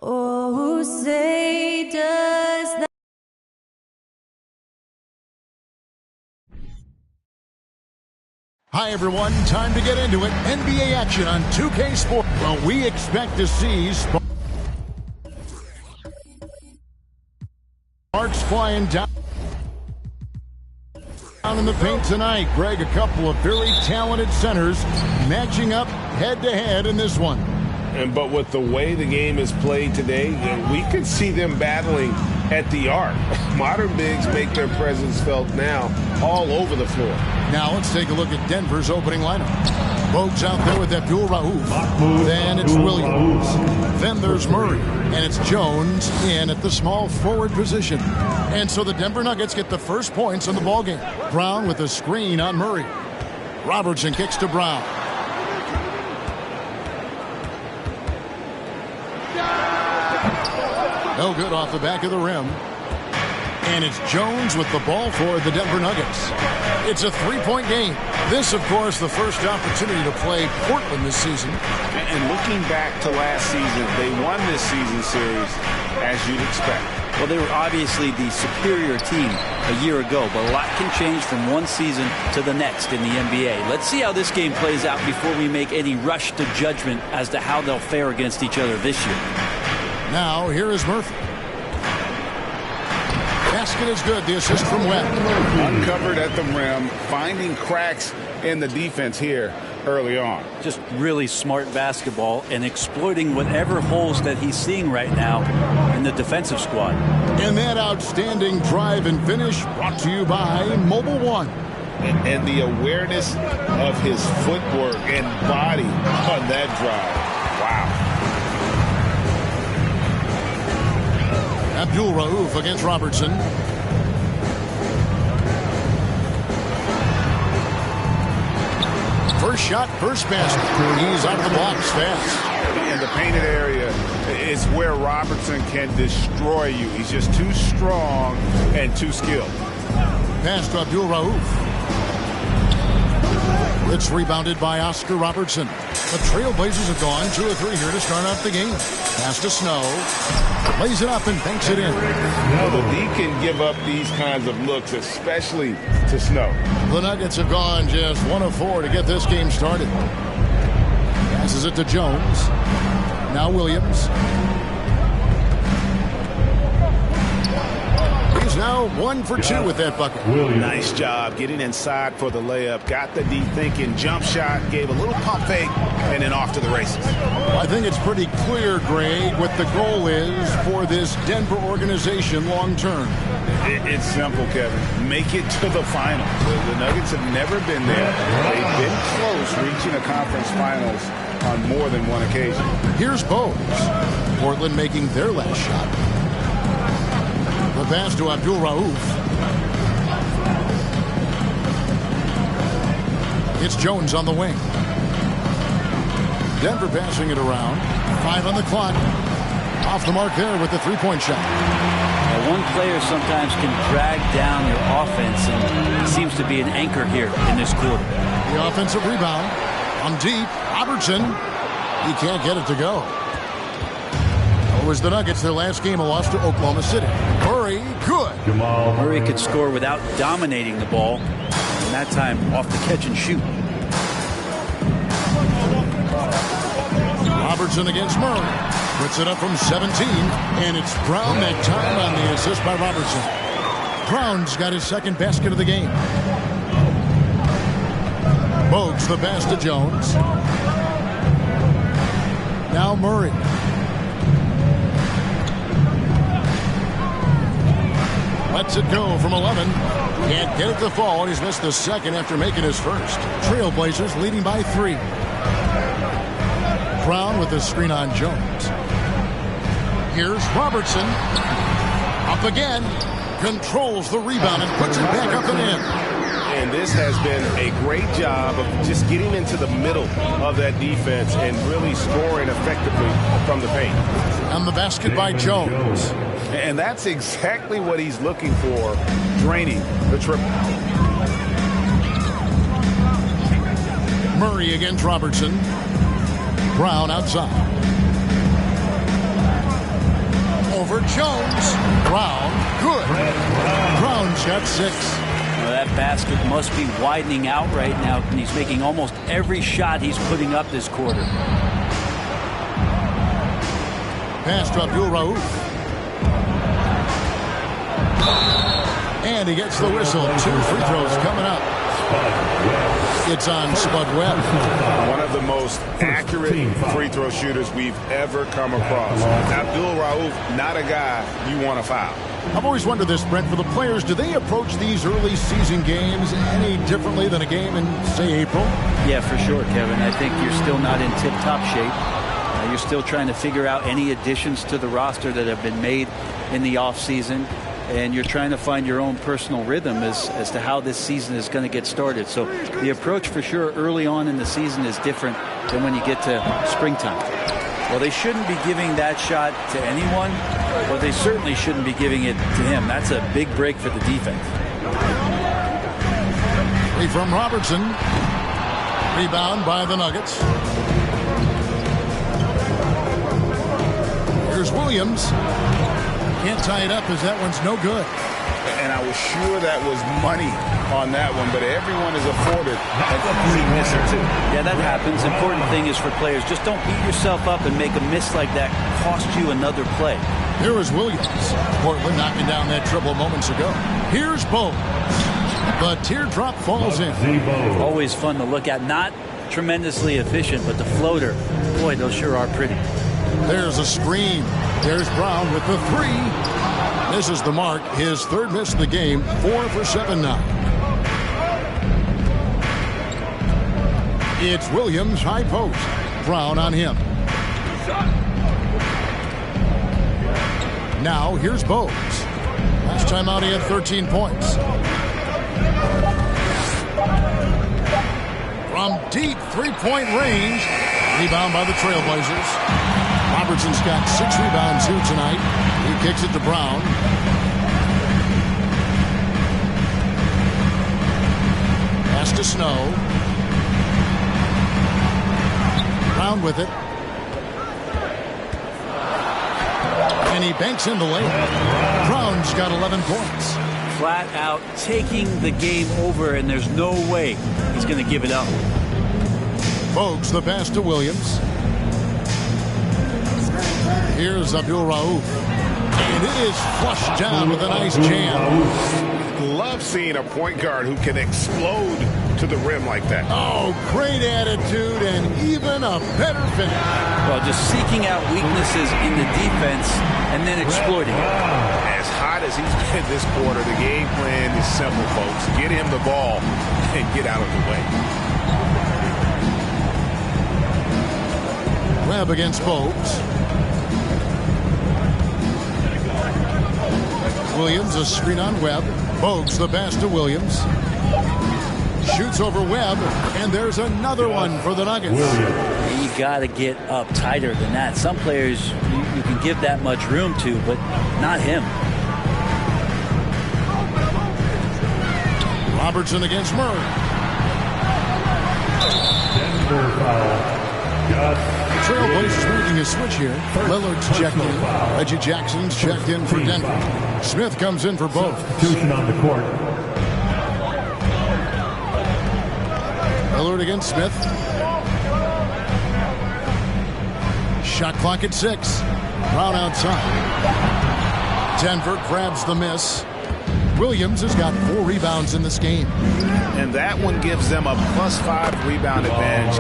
Speaker 17: Oh, say does
Speaker 2: Hi, everyone. Time to get into it. NBA action on 2K Sports. Well, we expect to see sparks flying down in the paint tonight. Greg, a couple of very talented centers matching up head-to-head in this one.
Speaker 4: But with the way the game is played today, we could see them battling at the arc. Modern bigs make their presence felt now all over the floor.
Speaker 2: Now let's take a look at Denver's opening lineup. Bogues out there with Abdul Rauf. Then it's Williams. Then there's Murray. And it's Jones in at the small forward position. And so the Denver Nuggets get the first points in the ballgame. Brown with a screen on Murray. Robertson kicks to Brown. No good off the back of the rim. And it's Jones with the ball for the Denver Nuggets. It's a three-point game. This, of course, the first opportunity to play Portland this season.
Speaker 4: And looking back to last season, they won this season series as you'd expect.
Speaker 15: Well, they were obviously the superior team a year ago, but a lot can change from one season to the next in the NBA. Let's see how this game plays out before we make any rush to judgment as to how they'll fare against each other this year.
Speaker 2: Now, here is Murphy. Basket is good. The assist from Webb.
Speaker 4: Uncovered at the rim, finding cracks in the defense here early on.
Speaker 15: Just really smart basketball and exploiting whatever holes that he's seeing right now in the defensive squad.
Speaker 2: And that outstanding drive and finish brought to you by Mobile One.
Speaker 4: And the awareness of his footwork and body on that drive. Wow.
Speaker 2: Abdul Rauf against Robertson. First shot, first basket. He's out of the box fast.
Speaker 4: In the painted area is where Robertson can destroy you. He's just too strong and too skilled.
Speaker 2: Pass to Abdul Rauf. It's rebounded by Oscar Robertson. The Trailblazers have gone 2 or 3 here to start out the game. Pass to Snow. Lays it up and banks it in.
Speaker 4: Well, the D can give up these kinds of looks, especially to Snow.
Speaker 2: The Nuggets have gone just 1 of 4 to get this game started. Passes it to Jones. Now Williams. He's now 1 for 2 with that bucket.
Speaker 4: Nice job getting inside for the layup. Got the D thinking. Jump shot. Gave a little pump fake. And then off to the races.
Speaker 2: I think it's pretty clear, Greg, what the goal is for this Denver organization long term.
Speaker 4: It's simple, Kevin. Make it to the final. The Nuggets have never been there. They've been close reaching a conference finals on more than one occasion.
Speaker 2: Here's Bogues. Portland making their last shot. The pass to Abdul Rauf. It's Jones on the wing. Denver passing it around. 5 on the clock. Off the mark there with the three-point shot.
Speaker 15: Now, one player sometimes can drag down your offense, and he seems to be an anchor here in this quarter.
Speaker 2: The offensive rebound. On deep. Robertson. He can't get it to go. It was the Nuggets, their last game, a loss to Oklahoma City. Murray, good.
Speaker 15: Murray could score without dominating the ball, and that time off the catch and shoot.
Speaker 2: Robertson against Murray. Puts it up from 17, and it's Brown that time on the assist by Robertson. Brown's got his second basket of the game. Bogues the pass to Jones. Now Murray. Lets it go from 11. Can't get it to fall, and he's missed the second after making his first. Trailblazers leading by 3. Brown with the screen on Jones. Here's Robertson. Up again. Controls the rebound and puts it back up and in.
Speaker 4: And this has been a great job of just getting into the middle of that defense and really scoring effectively from the paint.
Speaker 2: And the basket by Jones.
Speaker 4: And that's exactly what he's looking for, draining the triple.
Speaker 2: Murray against Robertson. Brown outside. Over Jones. Brown, good. Brown's got 6.
Speaker 15: Well, that basket must be widening out right now, and he's making almost every shot he's putting up this quarter.
Speaker 2: Pass to Abdul Rauf. And he gets the whistle. 2 free throws coming up. It's on Spud Webb.
Speaker 4: One of the most accurate free throw shooters we've ever come across. Abdul Rauf, not a guy you want to foul.
Speaker 2: I've always wondered this, Brent, for the players, do they approach these early season games any differently than a game in, say, April?
Speaker 15: Yeah, for sure, Kevin. I think you're still not in tip-top shape. You're still trying to figure out any additions to the roster that have been made in the offseason. And you're trying to find your own personal rhythm as to how this season is going to get started. So the approach for sure early on in the season is different than when you get to springtime. Well, they shouldn't be giving that shot to anyone, but they certainly shouldn't be giving it to him. That's a big break for the defense.
Speaker 2: Free from Robertson. Rebound by the Nuggets. Here's Williams. Can't tie it up as that one's no good.
Speaker 4: And I was sure that was money on that one, but everyone is afforded an easy misser too.
Speaker 15: Yeah, that happens. Important thing is for players, just don't beat yourself up and make a miss like that cost you another play.
Speaker 2: Here is Williams. Portland knocking down that triple moments ago. Here's Bo. The teardrop falls in.
Speaker 15: Always fun to look at. Not tremendously efficient, but the floater, boy, those sure are pretty.
Speaker 2: There's a screen. There's Brown with the 3. Misses the mark. His 3rd miss of the game. 4 for 7 now. It's Williams, high post. Brown on him. Now here's Bowes. Last time out he had 13 points. From deep 3-point range. Rebound by the Trailblazers. Robertson's got 6 rebounds here tonight. He kicks it to Brown. Pass to Snow. Brown with it. And he banks in the layup. Brown's got 11 points.
Speaker 15: Flat out taking the game over, and there's no way he's going to give it up.
Speaker 2: Bogues the pass to Williams. Here's Abdul Rauf. And it is flushed down with a nice jam.
Speaker 4: Love seeing a point guard who can explode to the rim like that.
Speaker 2: Oh, great attitude and even a better finish.
Speaker 15: Well, just seeking out weaknesses in the defense and then exploiting it.
Speaker 4: As hot as he's been this quarter, the game plan is simple, folks. Get him the ball and get out of the way.
Speaker 2: Webb against Bogues. Williams, a screen on Webb. Bogues the pass to Williams. Shoots over Webb, and there's another one for the Nuggets.
Speaker 15: You got to get up tighter than that. Some players you can give that much room to, but not him.
Speaker 2: Robertson against Murray.
Speaker 19: Denver foul.
Speaker 2: The Trailblazers making a switch here. Lillard's checked in. Reggie Jackson's checked in for Denver. Smith comes in for both.
Speaker 19: Substitution on the court.
Speaker 2: Lillard against Smith. Shot clock at 6. Brown outside. Denver grabs the miss. Williams has got 4 rebounds in this game.
Speaker 4: And that one gives them a +5 rebound advantage.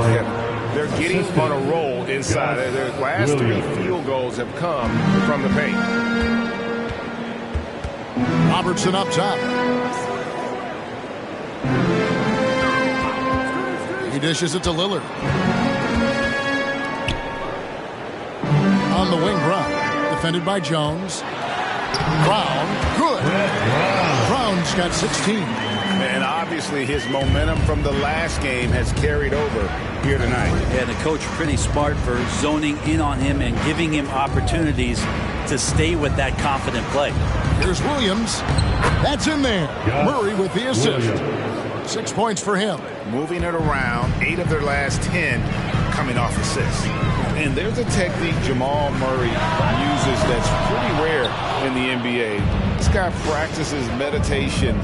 Speaker 4: They're getting on a roll inside. Their last 3 field goals have come from the paint.
Speaker 2: Robertson up top. He dishes it to Lillard. On the wing, Brown. Defended by Jones. Brown, good. Brown's got 16.
Speaker 4: And obviously his momentum from the last game has carried over here tonight.
Speaker 15: Yeah, the coach pretty smart for zoning in on him and giving him opportunities to stay with that confident play.
Speaker 2: Here's Williams. That's in there. Murray with the assist. 6 points for him.
Speaker 4: Moving it around, 8 of their last 10 coming off assists. And there's a technique Jamal Murray uses that's pretty rare in the NBA.
Speaker 3: This guy practices meditation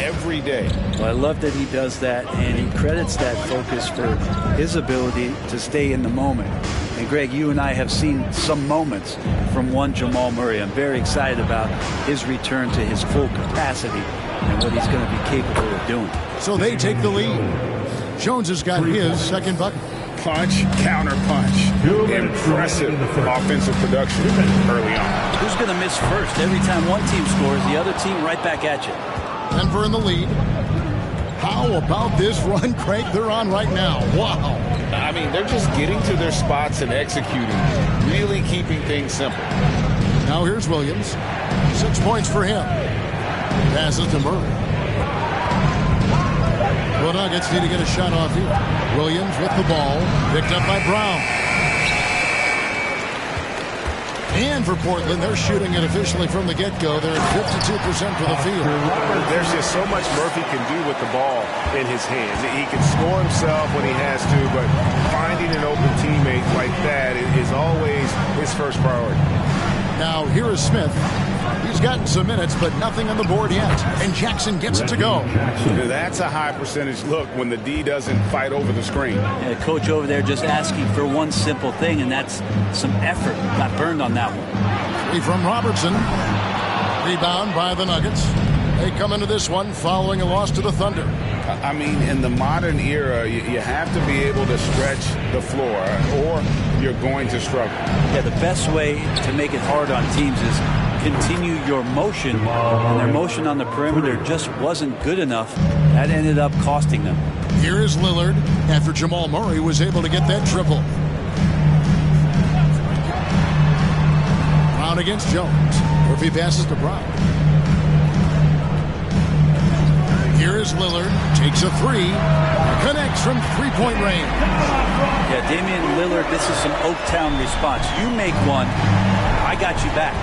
Speaker 3: every day.
Speaker 15: Well, I love that he does that, and he credits that focus for his ability to stay in the moment. And Greg, you and I have seen some moments from one Jamal Murray. I'm very excited about his return to his full capacity and what he's going to be capable of doing.
Speaker 2: So they take the lead. Jones has got his second bucket.
Speaker 3: Punch, counter punch. Impressive offensive production early on.
Speaker 15: Who's going to miss first? Every time one team scores, the other team right back at you.
Speaker 2: Denver in the lead. How about this run, Craig, they're on right now? Wow.
Speaker 3: I mean, they're just getting to their spots and executing, really keeping things simple.
Speaker 2: Now here's Williams. 6 points for him. Passes to Murray. The Nuggets need to get a shot off here. Williams with the ball. Picked up by Brown. And for Portland, they're shooting it officially from the get-go. They're at 52% for the field.
Speaker 4: There's just so much Murphy can do with the ball in his hands. He can score himself when he has to, but finding an open teammate like that is always his first priority.
Speaker 2: Now, here is Smith. He's gotten some minutes, but nothing on the board yet. And Jackson gets it to go.
Speaker 4: That's a high percentage look when the D doesn't fight over the screen.
Speaker 15: Yeah, coach over there just asking for one simple thing, and that's some effort. Got burned on that one.
Speaker 2: Three from Robertson. Rebound by the Nuggets. They come into this one following a loss to the Thunder.
Speaker 3: I mean, in the modern era, you have to be able to stretch the floor or you're going to struggle.
Speaker 15: Yeah, the best way to make it hard on teams is continue your motion, and their motion on the perimeter just wasn't good enough. That ended up costing them.
Speaker 2: Here is Lillard after Jamal Murray was able to get that triple. Brown against Jones. Murphy passes to Brown. Here is Lillard. Takes a three. Connects from three-point range.
Speaker 15: Yeah, Damian Lillard, this is some Oaktown response. You make one, I got you back.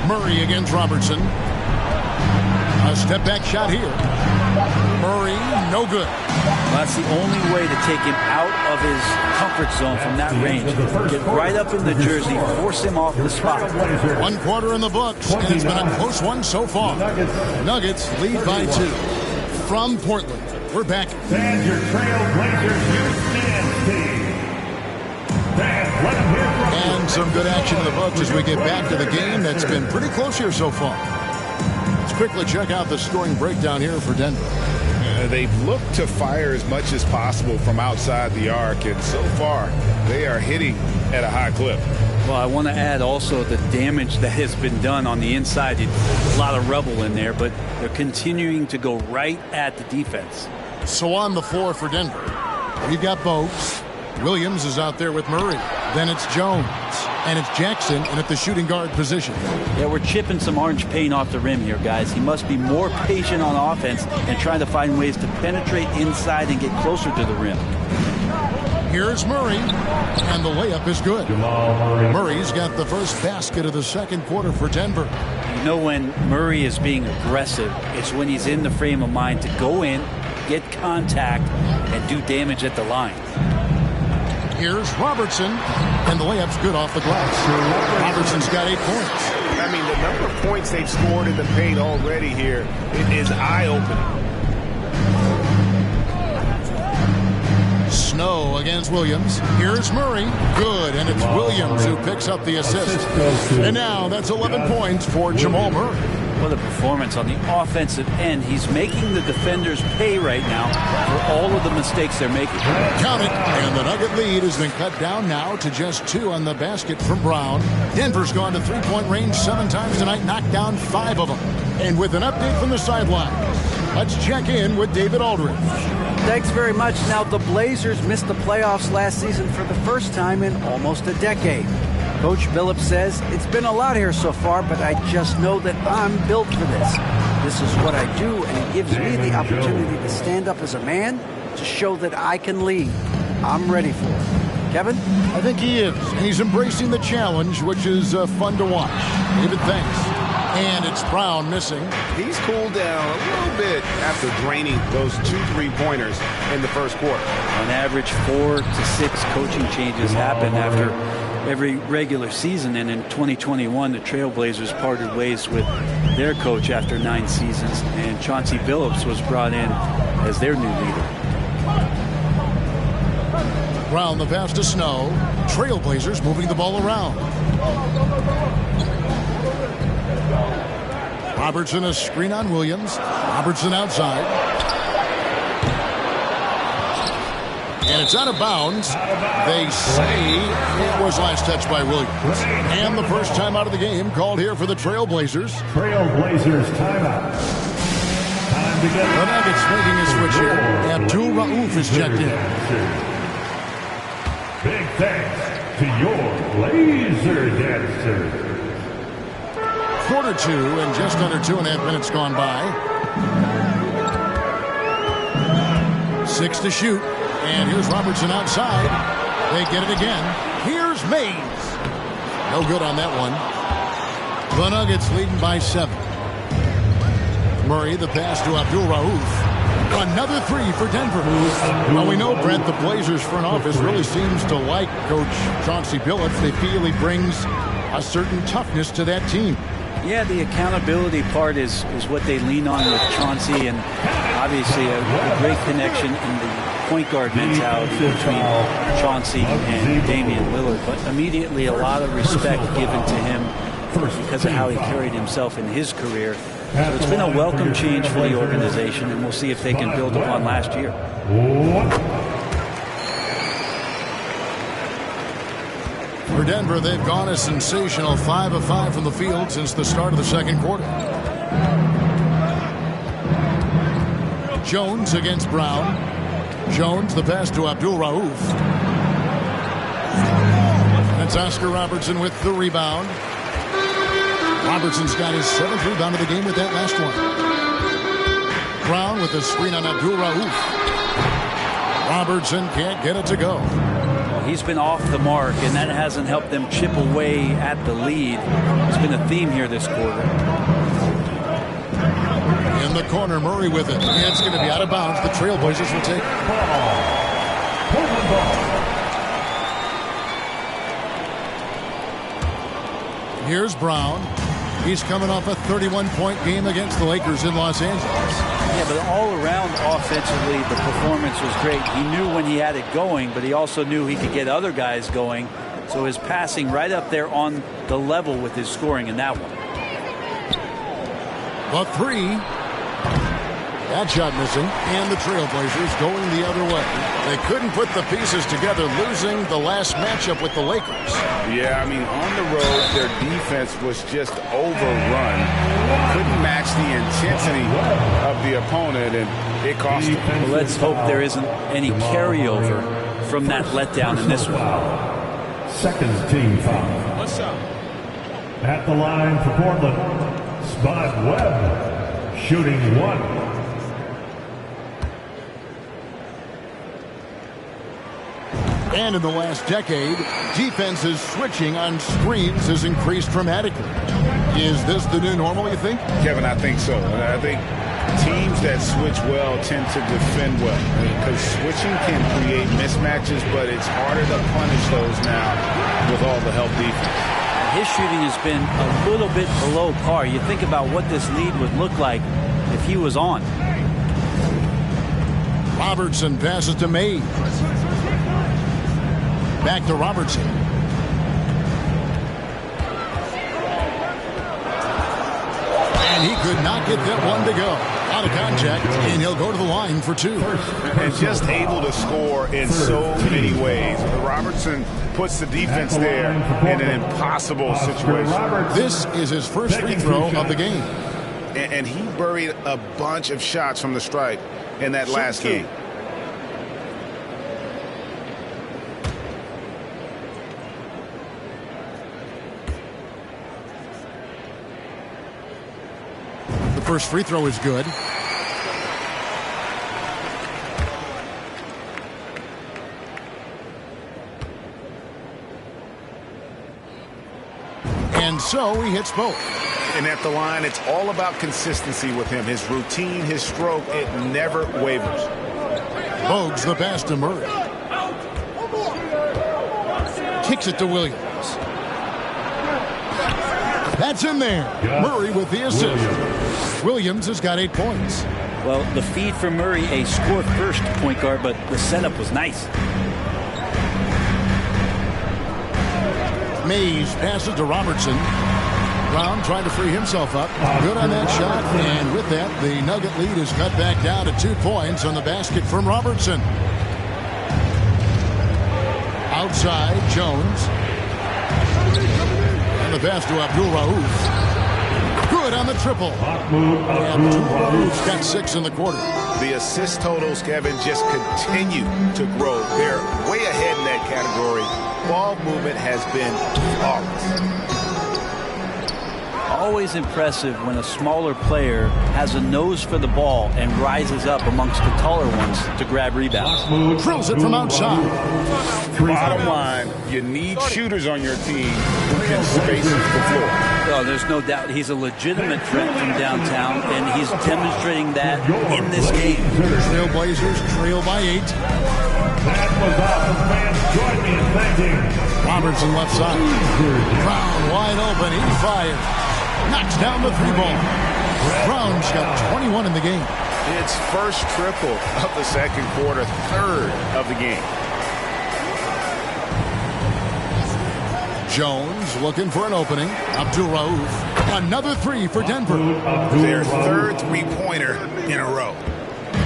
Speaker 2: Murray against Robertson. A step-back shot here. Murray, no good.
Speaker 15: Well, that's the only way to take him out of his comfort zone from that range. Get right up in the jersey, force him off the spot.
Speaker 2: 1 quarter in the books, and it's been a close one so far. Nuggets lead by 2. From Portland, we're back.
Speaker 1: And your Trailblazers Houston team.
Speaker 2: And some good action in the books as we get back to the game that's been pretty close here so far. Let's quickly check out the scoring breakdown here for Denver.
Speaker 3: They've looked to fire as much as possible from outside the arc, and so far they are hitting at a high clip.
Speaker 15: Well, I want to add also the damage that has been done on the inside. A lot of rubble in there, but they're continuing to go right at the defense.
Speaker 2: So on the floor for Denver, we've got Bogues. Williams is out there with Murray. Then it's Jones. And it's Jackson in at the shooting guard position.
Speaker 15: Yeah, we're chipping some orange paint off the rim here, guys. He must be more patient on offense and trying to find ways to penetrate inside and get closer to the rim.
Speaker 2: Here's Murray, and the layup is good. Murray's got the first basket of the second quarter for Denver.
Speaker 15: You know when Murray is being aggressive, it's when he's in the frame of mind to go in, get contact, and do damage at the line.
Speaker 2: Here's Robertson, and the layup's good off the glass. Robertson's got 8 points.
Speaker 4: I mean, the number of points they've scored in the paint already here, it is eye-opening.
Speaker 2: Snow against Williams. Here's Murray. Good, and it's Williams who picks up the assist. And now that's 11 points for Jamal Murray.
Speaker 15: What a performance on the offensive end. He's making the defenders pay right now for all of the mistakes they're making.
Speaker 2: Count it, and the Nugget lead has been cut down now to just 2 on the basket from Brown. Denver's gone to three-point range 7 times tonight, knocked down 5 of them. And with an update from the sideline, let's check in with David Aldridge.
Speaker 6: Thanks very much. Now, the Blazers missed the playoffs last season for the first time in almost a decade. Coach Billups says, it's been a lot here so far, but I just know that I'm built for this. This is what I do, and it gives me the opportunity to stand up as a man to show that I can lead. I'm ready for it. Kevin?
Speaker 2: I think he is. And he's embracing the challenge, which is fun to watch. David, thanks. And it's Brown missing.
Speaker 4: He's cooled down a little bit after draining those 2 3-pointers in the first quarter.
Speaker 15: On average, 4 to 6 coaching changes happen after every regular season. And in 2021, the Trailblazers parted ways with their coach after 9 seasons, and Chauncey Billups was brought in as their new leader.
Speaker 2: Brown the pass to Snow. Trailblazers moving the ball around. Robertson a screen on Williams. Robertson outside. And it's out of bounds. They say it was last touched by Williams. And the first time out of the game called here for the Trailblazers.
Speaker 1: Trailblazers timeout. Time to get
Speaker 2: the Nuggets making a switch here. Abdul Rauf is checked in.
Speaker 1: Big thanks to your Blazer dancer.
Speaker 2: Quarter 2 and just under 2.5 minutes gone by. 6 to shoot. And here's Robertson outside. They get it again. Here's Mays. No good on that one. The Nuggets leading by 7. Murray the pass to Abdul Rauf. Another 3 for Denver. Well, we know, Brent, the Blazers front office really seems to like Coach Chauncey Billups. They feel he brings a certain toughness to that team.
Speaker 15: Yeah, the accountability part is what they lean on with Chauncey, and obviously a great connection in the point guard mentality between Chauncey and Damian Lillard. But immediately a lot of respect given to him because of how he carried himself in his career. So it's been a welcome change for the organization, and we'll see if they can build upon last year.
Speaker 2: For Denver, they've gone a sensational 5 of 5 from the field since the start of the second quarter. Jones against Brown. Jones, the pass to Abdul Rauf. That's Oscar Robertson with the rebound. Robertson's got his 7th rebound of the game with that last one. Brown with the screen on Abdul Rauf. Robertson can't get it to go.
Speaker 15: He's been off the mark, and that hasn't helped them chip away at the lead. It's been a theme here this quarter.
Speaker 2: In the corner, Murray with it. And it's going to be out of bounds. The Trailblazers will take it. Here's Brown. He's coming off a 31-point game against the Lakers in Los Angeles.
Speaker 15: Yeah, but all around offensively, the performance was great. He knew when he had it going, but he also knew he could get other guys going. So his passing right up there on the level with his scoring in that one.
Speaker 2: The 3. That shot missing, and the Trailblazers going the other way. They couldn't put the pieces together, losing the last matchup with the Lakers.
Speaker 3: Yeah, I mean, on the road, their defense was just overrun. Couldn't match the intensity of the opponent, and it cost them.
Speaker 15: Well, let's hope there isn't any carryover from that letdown in this one.
Speaker 1: Second team foul.
Speaker 3: What's up?
Speaker 1: At the line for Portland, Spud Webb, shooting 1.
Speaker 2: And in the last decade, defenses switching on screens has increased dramatically. Is this the new normal, you think?
Speaker 3: Kevin, I think so. I think teams that switch well tend to defend well, because switching can create mismatches, but it's harder to punish those now with all the help defense.
Speaker 15: His shooting has been a little bit below par. You think about what this lead would look like if he was on.
Speaker 2: Robertson passes to Mays. Back to Robertson. And he could not get that one to go. Out of contact, and he'll go to the line for 2.
Speaker 4: And just able to score in so many ways. Robertson puts the defense there in an impossible situation.
Speaker 2: This is his first free throw of the game.
Speaker 4: And he buried a bunch of shots from the stripe in that last game.
Speaker 2: First free throw is good. And so he hits both.
Speaker 4: And at the line, it's all about consistency with him. His routine, his stroke, it never wavers.
Speaker 2: Bogues the pass to Murray. Kicks it to Williams. That's in there. Murray with the assist. Williams has got 8 points.
Speaker 15: Well, the feed for Murray, a score-first point guard, but the setup was nice.
Speaker 2: Mays passes to Robertson. Brown trying to free himself up. Good on that shot. And with that, the Nugget lead is cut back down to 2 points on the basket from Robertson. Outside, Jones. And the pass to Abdul-Rauf. Good on the triple. Abdul-Rauf's got 6 in the quarter.
Speaker 4: The assist totals, Kevin, just continue to grow. They're way ahead in that category. Ball movement has been flawless.
Speaker 15: Always impressive when a smaller player has a nose for the ball and rises up amongst the taller ones to grab rebounds.
Speaker 2: Drills it from outside.
Speaker 4: Bottom line, you need shooters on your team who can space the floor.
Speaker 15: Oh, there's no doubt he's a legitimate threat from downtown, and he's demonstrating that in this game.
Speaker 2: Trailblazers trail by 8.
Speaker 1: That was awesome, fans. Join me in thanking
Speaker 2: Robertson left side. Brown wide open. He fired. Knocks down the 3-ball. Brown's got 21 in the game.
Speaker 4: It's first triple of the second quarter, third of the game.
Speaker 2: Jones looking for an opening. Abdul-Rauf. Another 3 for Denver.
Speaker 4: Their third three-pointer in a row.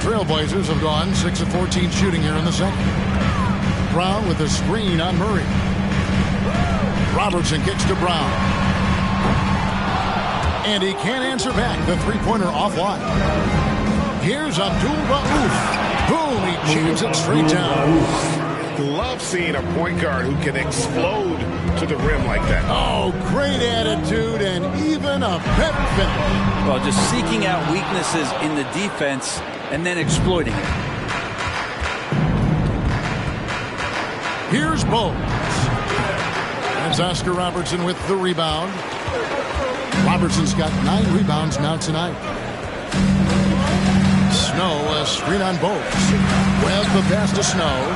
Speaker 2: Trailblazers have gone 6 of 14 shooting here in the second. Brown with a screen on Murray. Robertson kicks to Brown. And he can't answer back. The 3-pointer offline. Here's Abdul-Rauf. Boom, he jams it straight down.
Speaker 4: Love seeing a point guard who can explode to the rim like that.
Speaker 2: Oh, great attitude and even a better finish.
Speaker 15: Well, just seeking out weaknesses in the defense and then exploiting it.
Speaker 2: Here's Bowles. That's Oscar Robertson with the rebound. Robertson's got 9 rebounds now tonight. Snow, a screen on Bowles. Webb the pass to Snow.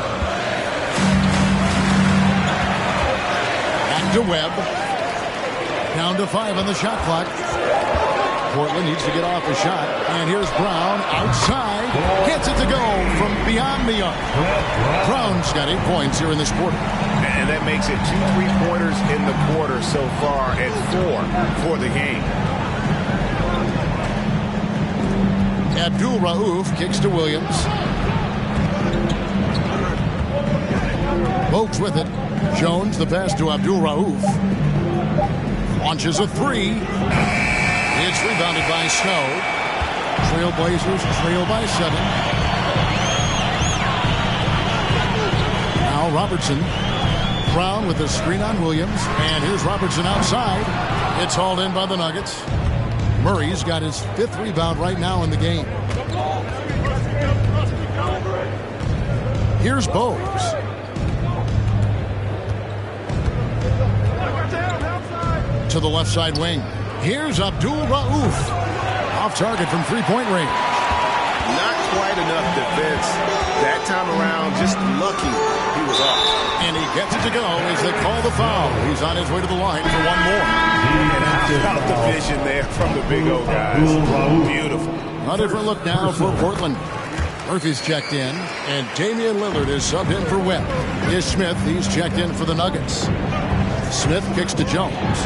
Speaker 2: Back to Webb. Down to 5 on the shot clock. Portland needs to get off a shot. And here's Brown outside. Gets it to go from beyond the arc. Brown's got 8 points here in this quarter.
Speaker 4: And that makes it 2 3-pointers in the quarter so far and 4 for the game.
Speaker 2: Abdul-Rauf kicks to Williams. Bogues with it. Jones the pass to Abdul-Rauf. Launches a 3. It's rebounded by Snow. Trailblazers trail by 7. Now Robertson. Brown with the screen on Williams. And here's Robertson outside. It's hauled in by the Nuggets. Murray's got his 5th rebound right now in the game. Here's Bogues. To the left side wing. Here's Abdul-Rauf. Off target from 3-point range.
Speaker 4: Not quite enough defense that time around. Just lucky he was off.
Speaker 2: And he gets it to go as they call the foul. He's on his way to the line for one more.
Speaker 4: And how about the vision there from the Big O guys? Beautiful.
Speaker 2: A different look now for Portland. Murphy's checked in, and Damian Lillard is subbed in for Webb. Here's Smith. He's checked in for the Nuggets. Smith kicks to Jones.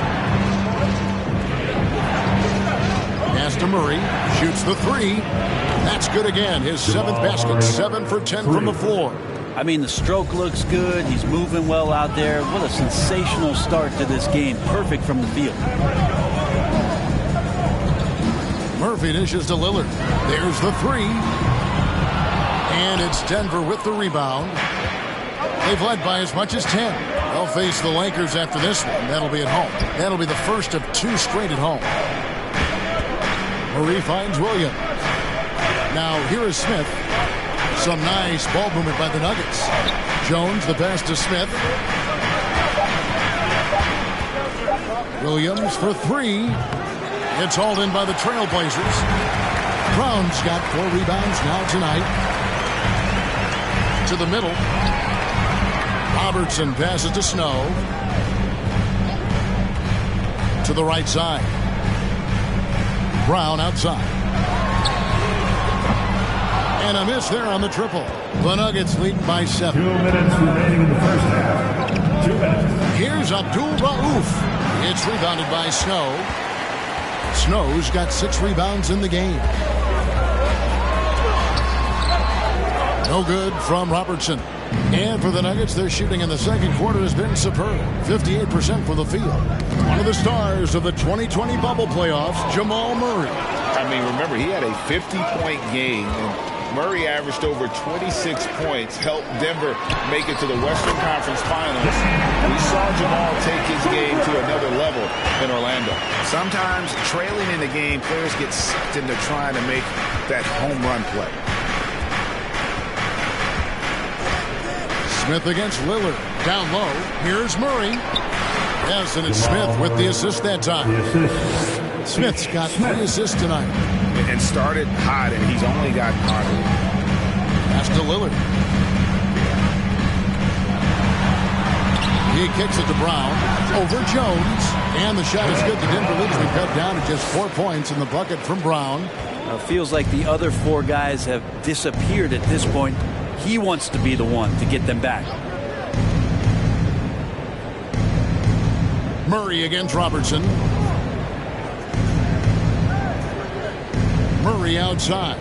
Speaker 2: Pass to Murray. Shoots the 3. That's good again. His 7th basket. 7 for 10 from the floor.
Speaker 15: I mean, the stroke looks good. He's moving well out there. What a sensational start to this game. Perfect from the field.
Speaker 2: Murphy dishes to Lillard. There's the 3. And it's Denver with the rebound. They've led by as much as 10. They'll face the Lakers after this one. That'll be at home. That'll be the first of 2 straight at home. Murray finds Williams. Now here is Smith. Some nice ball movement by the Nuggets. Jones the pass to Smith. Williams for 3. It's hauled in by the Trailblazers. Brown's got 4 rebounds now tonight. To the middle. Robertson passes to Snow. to the right side. Brown outside. And a miss there on the triple. The Nuggets leading by 7.
Speaker 19: 2 minutes remaining in the first half. 2 minutes.
Speaker 2: Here's Abdul Rauf. It's rebounded by Snow. Snow's got 6 rebounds in the game. No good from Robertson. And for the Nuggets, their shooting in the second quarter has been superb. 58% from the field. One of the stars of the 2020 bubble playoffs, Jamal Murray.
Speaker 3: I mean, remember, he had a 50-point game, and Murray averaged over 26 points, helped Denver make it to the Western Conference Finals. We saw Jamal take his game to another level in Orlando.
Speaker 4: Sometimes trailing in the game, players get sucked into trying to make that home run play.
Speaker 2: Smith against Lillard. Down low. Here's Murray. Yes, and it's Smith with the assist that time. Smith's got 3 assists tonight.
Speaker 4: And started hot, and he's only gotten hotter.
Speaker 2: Pass to Lillard. He kicks it to Brown. Over Jones. And the shot is good. The Denver leads been cut down to just 4 points in the bucket from Brown.
Speaker 15: It feels like the other 4 guys have disappeared at this point. He wants to be the one to get them back.
Speaker 2: Murray against Robertson. Murray outside.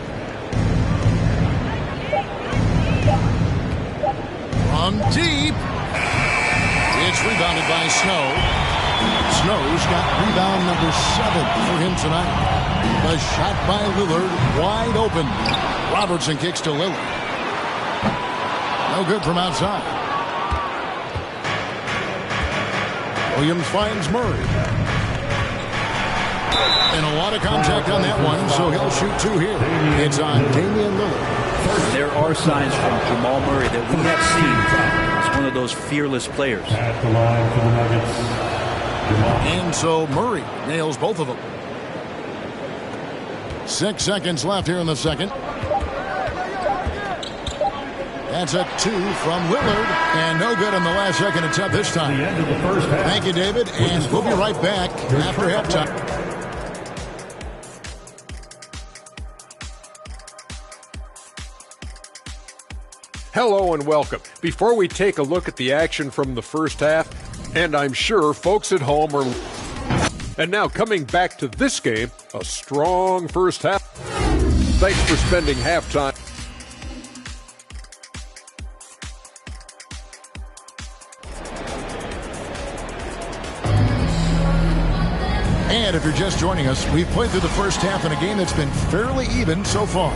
Speaker 2: From deep. It's rebounded by Snow. Snow's got rebound number 7 for him tonight. The shot by Lillard wide open. Robertson kicks to Lillard. No good from outside. Williams finds Murray. And a lot of contact on that one, so he'll shoot 2 here. It's on Damian Lillard.
Speaker 15: There are signs from Jamal Murray that we have seen. He's one of those fearless players.
Speaker 19: At the line for the Nuggets.
Speaker 2: And so Murray nails both of them. 6 seconds left here in the second. That's a 2 from Lillard, and no good on the last second attempt this time.
Speaker 19: The end of the first half.
Speaker 2: Thank you, David, and we'll be right back after halftime.
Speaker 8: Hello and welcome. Before we take a look at the action from the first half, and I'm sure folks at home are... And now coming back to this game, a strong first half. Thanks for spending halftime.
Speaker 2: And if you're just joining us, we've played through the first half in a game that's been fairly even so far.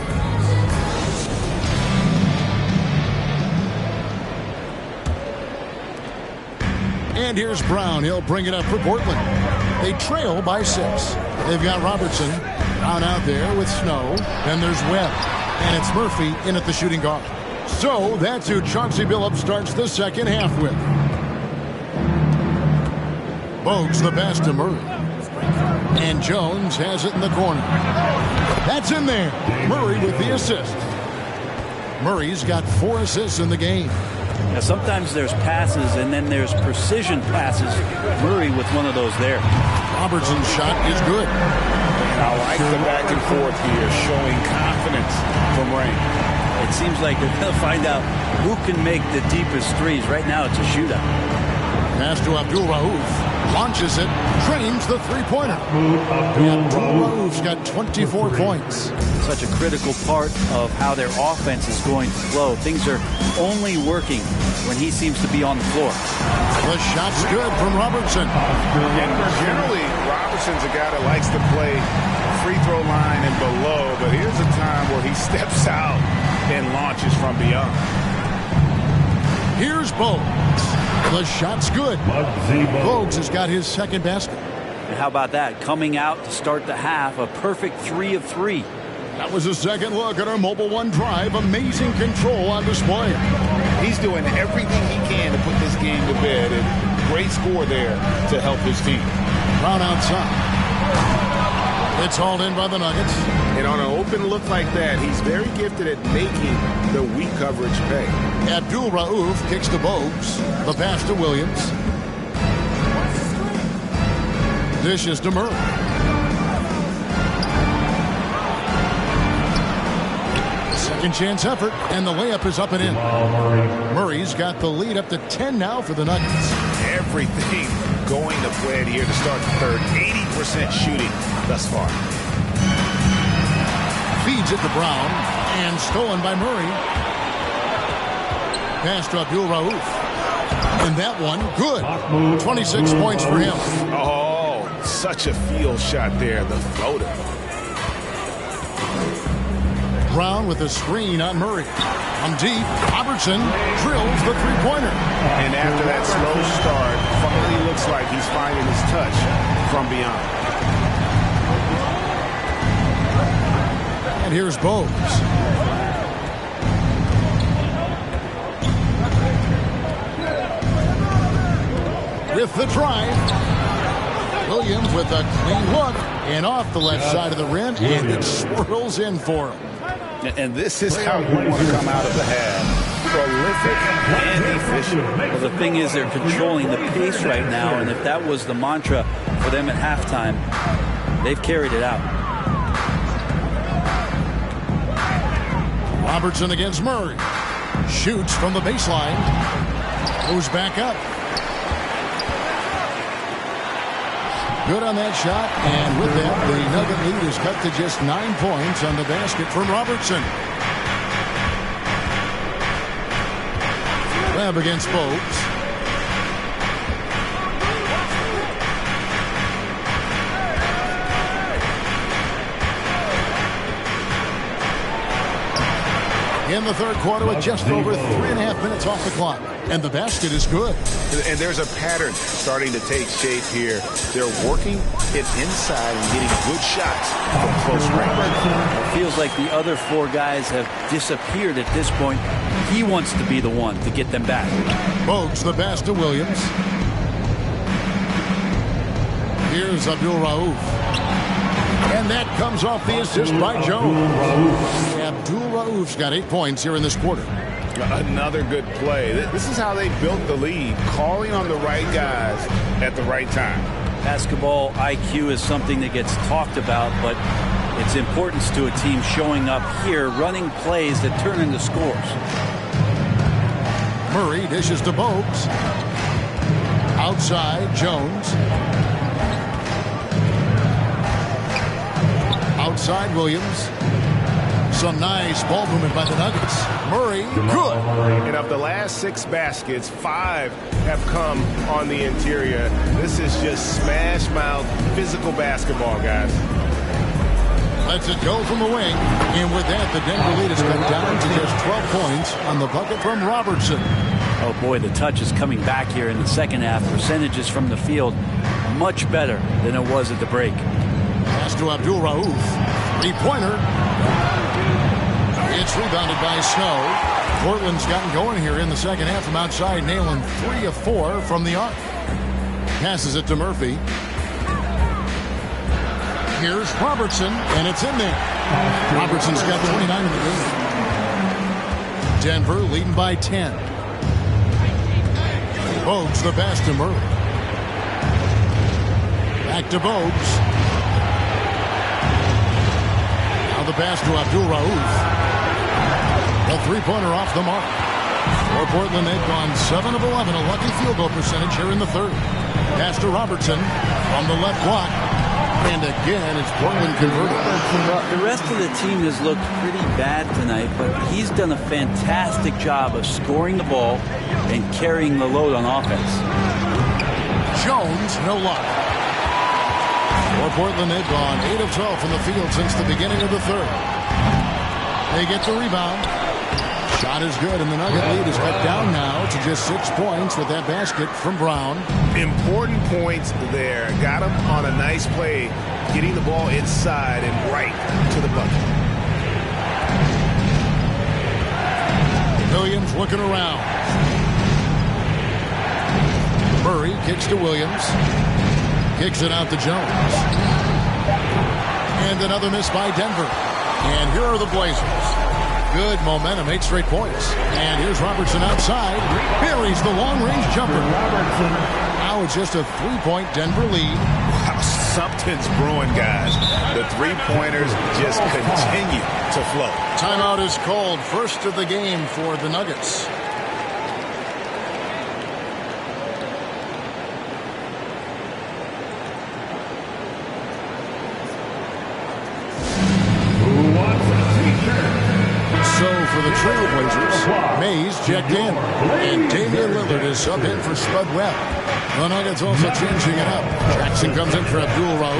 Speaker 2: And here's Brown. He'll bring it up for Portland. They trail by 6. They've got Robertson down out there with Snow. Then there's Webb. And it's Murphy in at the shooting guard. So that's who Chauncey Billups starts the second half with. Bogues the pass to Murray. And Jones has it in the corner. That's in there. Murray with the assist. Murray's got 4 assists in the game.
Speaker 15: Now, sometimes there's passes and then there's precision passes. Murray with one of those there.
Speaker 2: Robertson's shot is good.
Speaker 4: And I like the back and forth here, showing confidence from Ray.
Speaker 15: It seems like they're going to find out who can make the deepest threes. Right now it's a shootout.
Speaker 2: Pass to Abdul Rauf. Launches it. Trains the three-pointer. Abdul Rauf's got 24 points.
Speaker 15: Such a critical part of how their offense is going to flow. Things are only working when he seems to be on the floor.
Speaker 2: The shot's good from Robertson.
Speaker 4: And generally, Robertson's a guy that likes to play free throw line and below, but here's a time where he steps out and launches from beyond.
Speaker 2: Here's Bogues. The shot's good. Bogues has got his second basket.
Speaker 15: And how about that? Coming out to start the half, a perfect 3 of 3.
Speaker 2: That was a second look at our Mobile One drive. Amazing control on display.
Speaker 3: He's doing everything he can to put this game to bed, and great score there to help his team.
Speaker 2: Brown outside. It's hauled in by the Nuggets.
Speaker 4: And on an open look like that, he's very gifted at making the weak coverage pay.
Speaker 2: Abdul Rauf kicks to Bogues. The pass to Williams. Dishes to Murray. Second chance effort, and the layup is up and in. Murray's got the lead up to 10 now for the Nuggets.
Speaker 4: Everything going to plan here to start the third. 80% shooting thus far.
Speaker 2: Feeds it to Brown, and stolen by Murray. Pass to Abdul Rauf. And that one, good. 26 points for him.
Speaker 4: Oh, such a field shot there, the floater.
Speaker 2: Brown with a screen on Murray. From deep, Robertson drills the three-pointer.
Speaker 4: And after that slow start, finally looks like he's finding his touch from beyond.
Speaker 2: And here's Bogues. With the drive. Williams with a clean look. And off the left side of the rim. And it swirls in for him.
Speaker 3: And this is how you want to come out of the half. Prolific and efficient.
Speaker 15: Well, the thing is, they're controlling the pace right now, and if that was the mantra for them at halftime, they've carried it out.
Speaker 2: Robertson against Murray. Shoots from the baseline. Goes back up. Good on that shot, and with that, the Nugget lead is cut to just 9 points on the basket from Robertson. Webb against Bogues. In the third quarter with just over 3.5 minutes off the clock. And the basket is good.
Speaker 4: And there's a pattern starting to take shape here. They're working it inside and getting good shots from close range.
Speaker 15: It feels like the other four guys have disappeared at this point. He wants to be the one to get them back.
Speaker 2: Bogues the pass to Williams. Here's Abdul Rauf. And that comes off the assist by Jones. Abdul Rauf's got 8 points here in this quarter.
Speaker 4: Another good play. This is how they built the lead, calling on the right guys at the right time.
Speaker 15: Basketball IQ is something that gets talked about, but its importance to a team showing up here, running plays that turn into scores.
Speaker 2: Murray dishes to Bogues. Outside, Jones. Outside, Williams. Some nice ball movement by the Nuggets. Murray, good.
Speaker 4: And of the last 6 baskets, 5 have come on the interior. This is just smash mouth physical basketball, guys.
Speaker 2: Lets it go from the wing. And with that, the Denver lead is cut down to just 12 points on the bucket from Robertson.
Speaker 15: Oh boy, the touch is coming back here in the second half. Percentages from the field much better than it was at the break.
Speaker 2: Pass to Abdul Rauf. 3-pointer. It's rebounded by Snow. Portland's gotten going here in the second half from outside, nailing 3 of 4 from the arc. Passes it to Murphy. Here's Robertson, and it's in there. Robertson's got 29 in the game. Denver leading by 10. Bogues the pass to Murray. Back to Bogues. Now the pass to Abdul Rauf. A 3-pointer off the mark. For Portland, they've gone 7 of 11, a lucky field goal percentage here in the third. Pass to Robertson on the left block. And again, it's Portland converted.
Speaker 15: Well, the rest of the team has looked pretty bad tonight, but he's done a fantastic job of scoring the ball and carrying the load on offense.
Speaker 2: Jones, no luck. For Portland, they've gone 8 of 12 from the field since the beginning of the third. They get the rebound. Shot is good, and the Nugget lead is cut down now to just 6 points with that basket from Brown.
Speaker 4: Important points there. Got him on a nice play, getting the ball inside and right to the bucket.
Speaker 2: Williams looking around. Murray kicks to Williams. Kicks it out to Jones. And another miss by Denver. And here are the Blazers. Good momentum, 8 straight points. And here's Robertson outside. Buries the long-range jumper. Now it's just a 3-point Denver lead.
Speaker 4: Wow, Something's brewing, guys. The three-pointers just continue to flow.
Speaker 2: Timeout is called. First of the game for the Nuggets. So for the Trailblazers, Mays checked in, and Damian Lillard is sub in for Spud Webb. The Nuggets also changing it up. Jackson comes in for Abdul Rauf,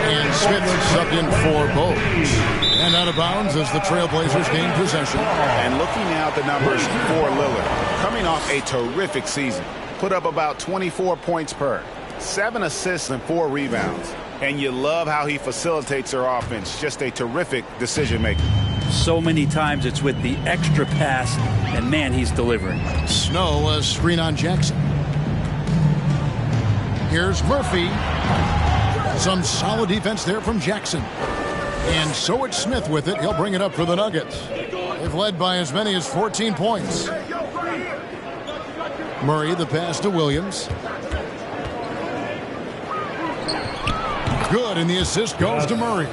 Speaker 2: and Smith subbed in for Bowles. And out of bounds as the Trailblazers gain possession.
Speaker 4: And looking now at the numbers for Lillard, coming off a terrific season, put up about 24 points per, 7 assists and 4 rebounds. And you love how he facilitates their offense. Just a terrific decision maker.
Speaker 15: So many times it's with the extra pass, and man, he's delivering.
Speaker 2: Snow, a screen on Jackson. Here's Murphy. Some solid defense there from Jackson. And so it's Smith with it. He'll bring it up for the Nuggets. They've led by as many as 14 points. Murray, the pass to Williams. Good, and the assist goes to Murray.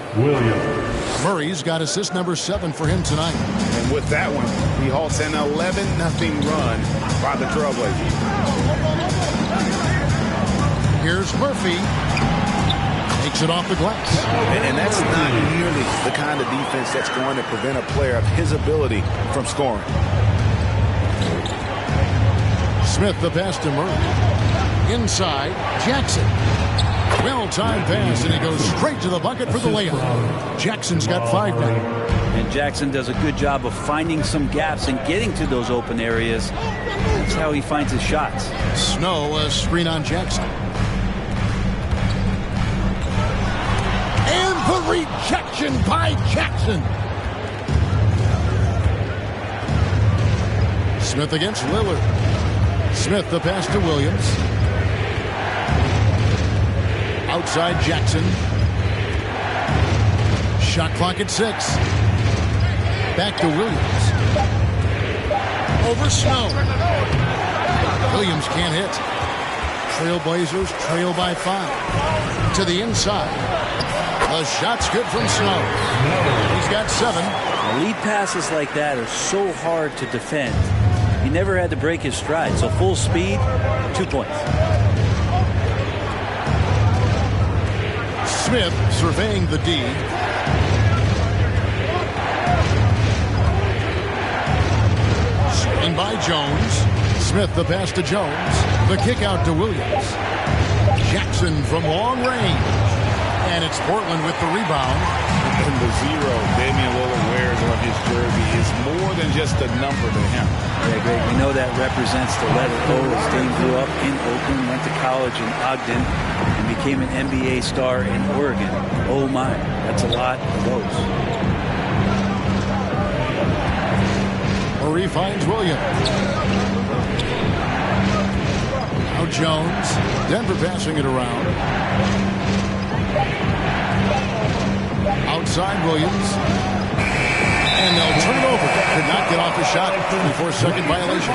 Speaker 2: Murray's got assist number 7 for him tonight.
Speaker 4: And with that one, he halts an 11-0 run by the Trailblazers.
Speaker 2: Here's Murphy. Takes it off the glass.
Speaker 4: And that's not nearly the kind of defense that's going to prevent a player of his ability from scoring.
Speaker 2: Smith, the pass to Murray. Inside, Jackson. Well-timed pass, and he goes straight to the bucket for the layup. Jackson's got 5 now.
Speaker 15: And Jackson does a good job of finding some gaps and getting to those open areas. That's how he finds his shots.
Speaker 2: Snow, a screen on Jackson. And the rejection by Jackson. Smith against Lillard. Smith, the pass to Williams. Outside Jackson. Shot clock at 6. Back to Williams. Over Snow. Williams can't hit. Trailblazers trail by 5. To the inside. The shot's good from Snow. He's got 7.
Speaker 15: Lead passes like that are so hard to defend. He never had to break his stride. So full speed, 2 points.
Speaker 2: Smith surveying the D. Screen by Jones. Smith, the pass to Jones. The kick out to Williams. Jackson from long range. And it's Portland with the rebound.
Speaker 4: And the 0 Damian Lillard wears on his jersey is more than just a number to him.
Speaker 15: Yeah, Greg, we know that represents the letter O. As Dame grew up in Oakland, went to college in Ogden, and became an NBA star in Oregon. Oh my, that's a lot of O's.
Speaker 2: Murray finds Williams. Now Jones. Denver passing it around. Outside Williams. And they'll turn it over. Could not get off the shot before second violation.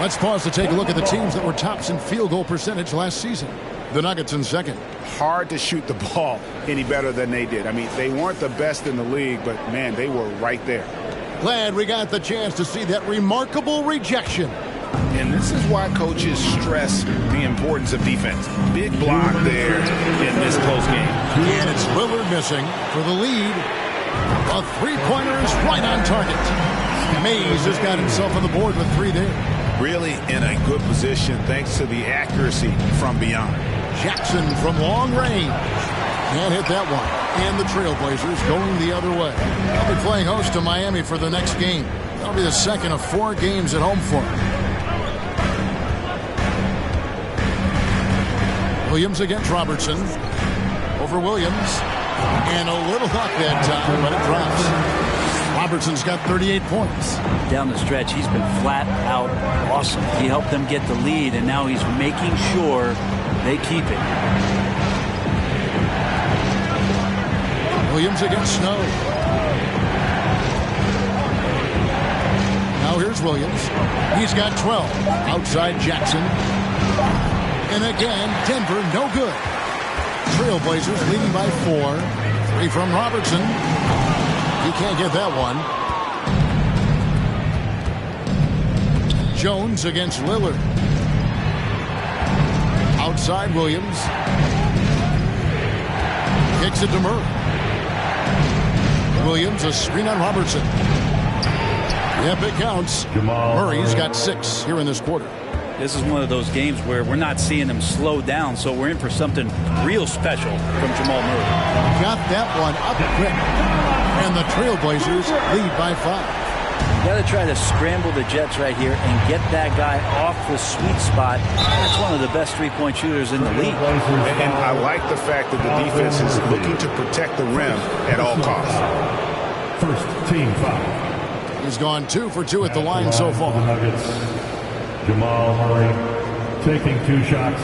Speaker 2: Let's pause to take a look at the teams that were tops in field goal percentage last season. The Nuggets in second.
Speaker 4: Hard to shoot the ball any better than they did. I mean, they weren't the best in the league, but man, they were right there.
Speaker 2: Glad we got the chance to see that remarkable rejection.
Speaker 4: And this is why coaches stress the importance of defense. Big block there in this close game.
Speaker 2: And it's Lillard missing for the lead. A three-pointer is right on target. Mays has got himself on the board with 3 there.
Speaker 4: Really in a good position thanks to the accuracy from beyond.
Speaker 2: Jackson from long range. Can't hit that one. And the Trailblazers going the other way. They'll be playing host to Miami for the next game. That'll be the second of 4 games at home for them. Williams against Robertson. Over Williams. And a little luck that time, but it drops. Robertson's got 38 points.
Speaker 15: Down the stretch, he's been flat out awesome. He helped them get the lead, and now he's making sure they keep it.
Speaker 2: Williams against Snow. Now here's Williams. He's got 12. Outside Jackson. And again, Denver no good. Trailblazers leading by 4. 3 from Robertson. He can't get that one. Jones against Lillard. Outside Williams. Kicks it to Murray. Williams, a screen on Robertson. Yep, it counts. Murray's got 6 here in this quarter.
Speaker 15: This is one of those games where we're not seeing them slow down, so we're in for something real special from Jamal Murray.
Speaker 2: Got that one up quick. And the Trailblazers lead by 5.
Speaker 15: You got to try to scramble the Jets right here and get that guy off the sweet spot. That's one of the best three-point shooters in the league.
Speaker 4: And I like the fact that the defense is looking to protect the rim at all costs.
Speaker 19: First team foul.
Speaker 2: He's gone 2 for 2 at the line so far.
Speaker 19: The Nuggets, Jamal Murray taking 2 shots.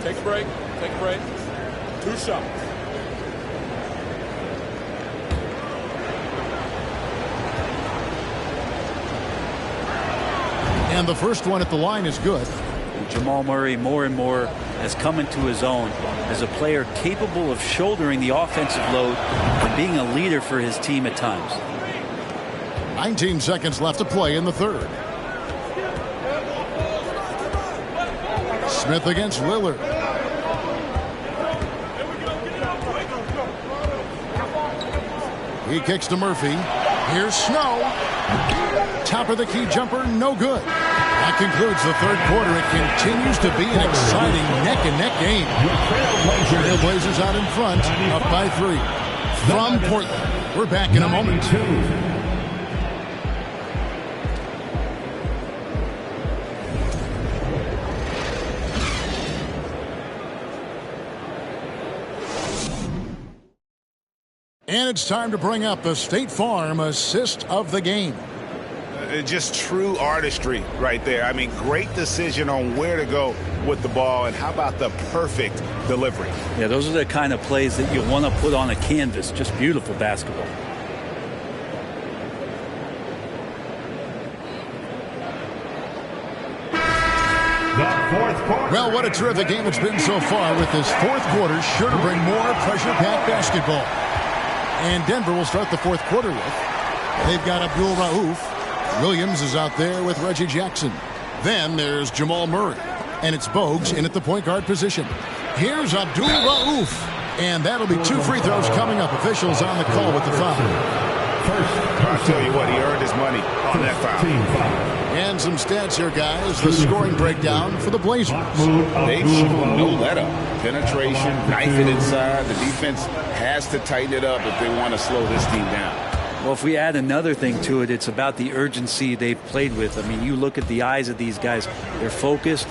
Speaker 8: Take a break. Take a break. 2 shots.
Speaker 2: And the first one at the line is good.
Speaker 15: Jamal Murray more and more has come into his own as a player capable of shouldering the offensive load and being a leader for his team at times.
Speaker 2: 19 seconds left to play in the third. Smith against Lillard. He kicks to Murphy. Here's Snow. Top of the key jumper, no good. That concludes the third quarter. It continues to be an exciting neck-and-neck game. Trailblazers out in front, up by 3. From Portland, we're back in a moment. And it's time to bring up the State Farm assist of the game.
Speaker 4: Just true artistry right there. I mean, great decision on where to go with the ball, and how about the perfect delivery?
Speaker 15: Yeah, those are the kind of plays that you want to put on a canvas. Just beautiful basketball.
Speaker 2: Well, what a terrific game it's been so far, with this fourth quarter sure to bring more pressure-packed basketball. And Denver will start the fourth quarter with. They've got Abdul Rauf. Williams is out there with Reggie Jackson. Then there's Jamal Murray. And it's Bogues in at the point guard position. Here's Abdul Rauf. And that'll be 2 free throws coming up. Officials on the call with the foul.
Speaker 4: I'll tell you what, he earned his money on that foul.
Speaker 2: And some stats here, guys. The scoring breakdown for the Blazers.
Speaker 3: They've shown no let-up. Penetration, knife it inside. The defense has to tighten it up if they want to slow this team down.
Speaker 15: Well, if we add another thing to it, it's about the urgency they've played with. I mean, you look at the eyes of these guys. They're focused,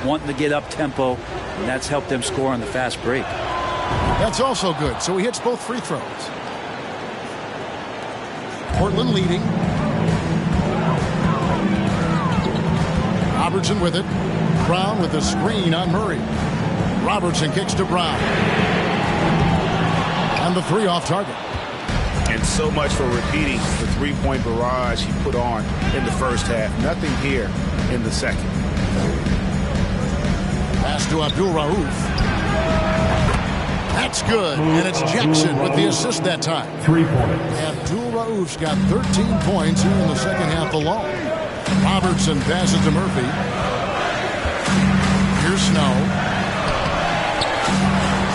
Speaker 15: wanting to get up tempo, and that's helped them score on the fast break.
Speaker 2: That's also good. So he hits both free throws. Portland leading. Robertson with it. Brown with the screen on Murray. Robertson kicks to Brown. And the 3 off target.
Speaker 4: And so much for repeating the three-point barrage he put on in the first half. Nothing here in the second.
Speaker 2: Pass to Abdul Rauf. That's good. And it's Jackson with the assist that time.
Speaker 19: 3 points.
Speaker 2: Abdul Rauf's got 13 points here in the second half alone. Robertson passes to Murphy. Here's Snow.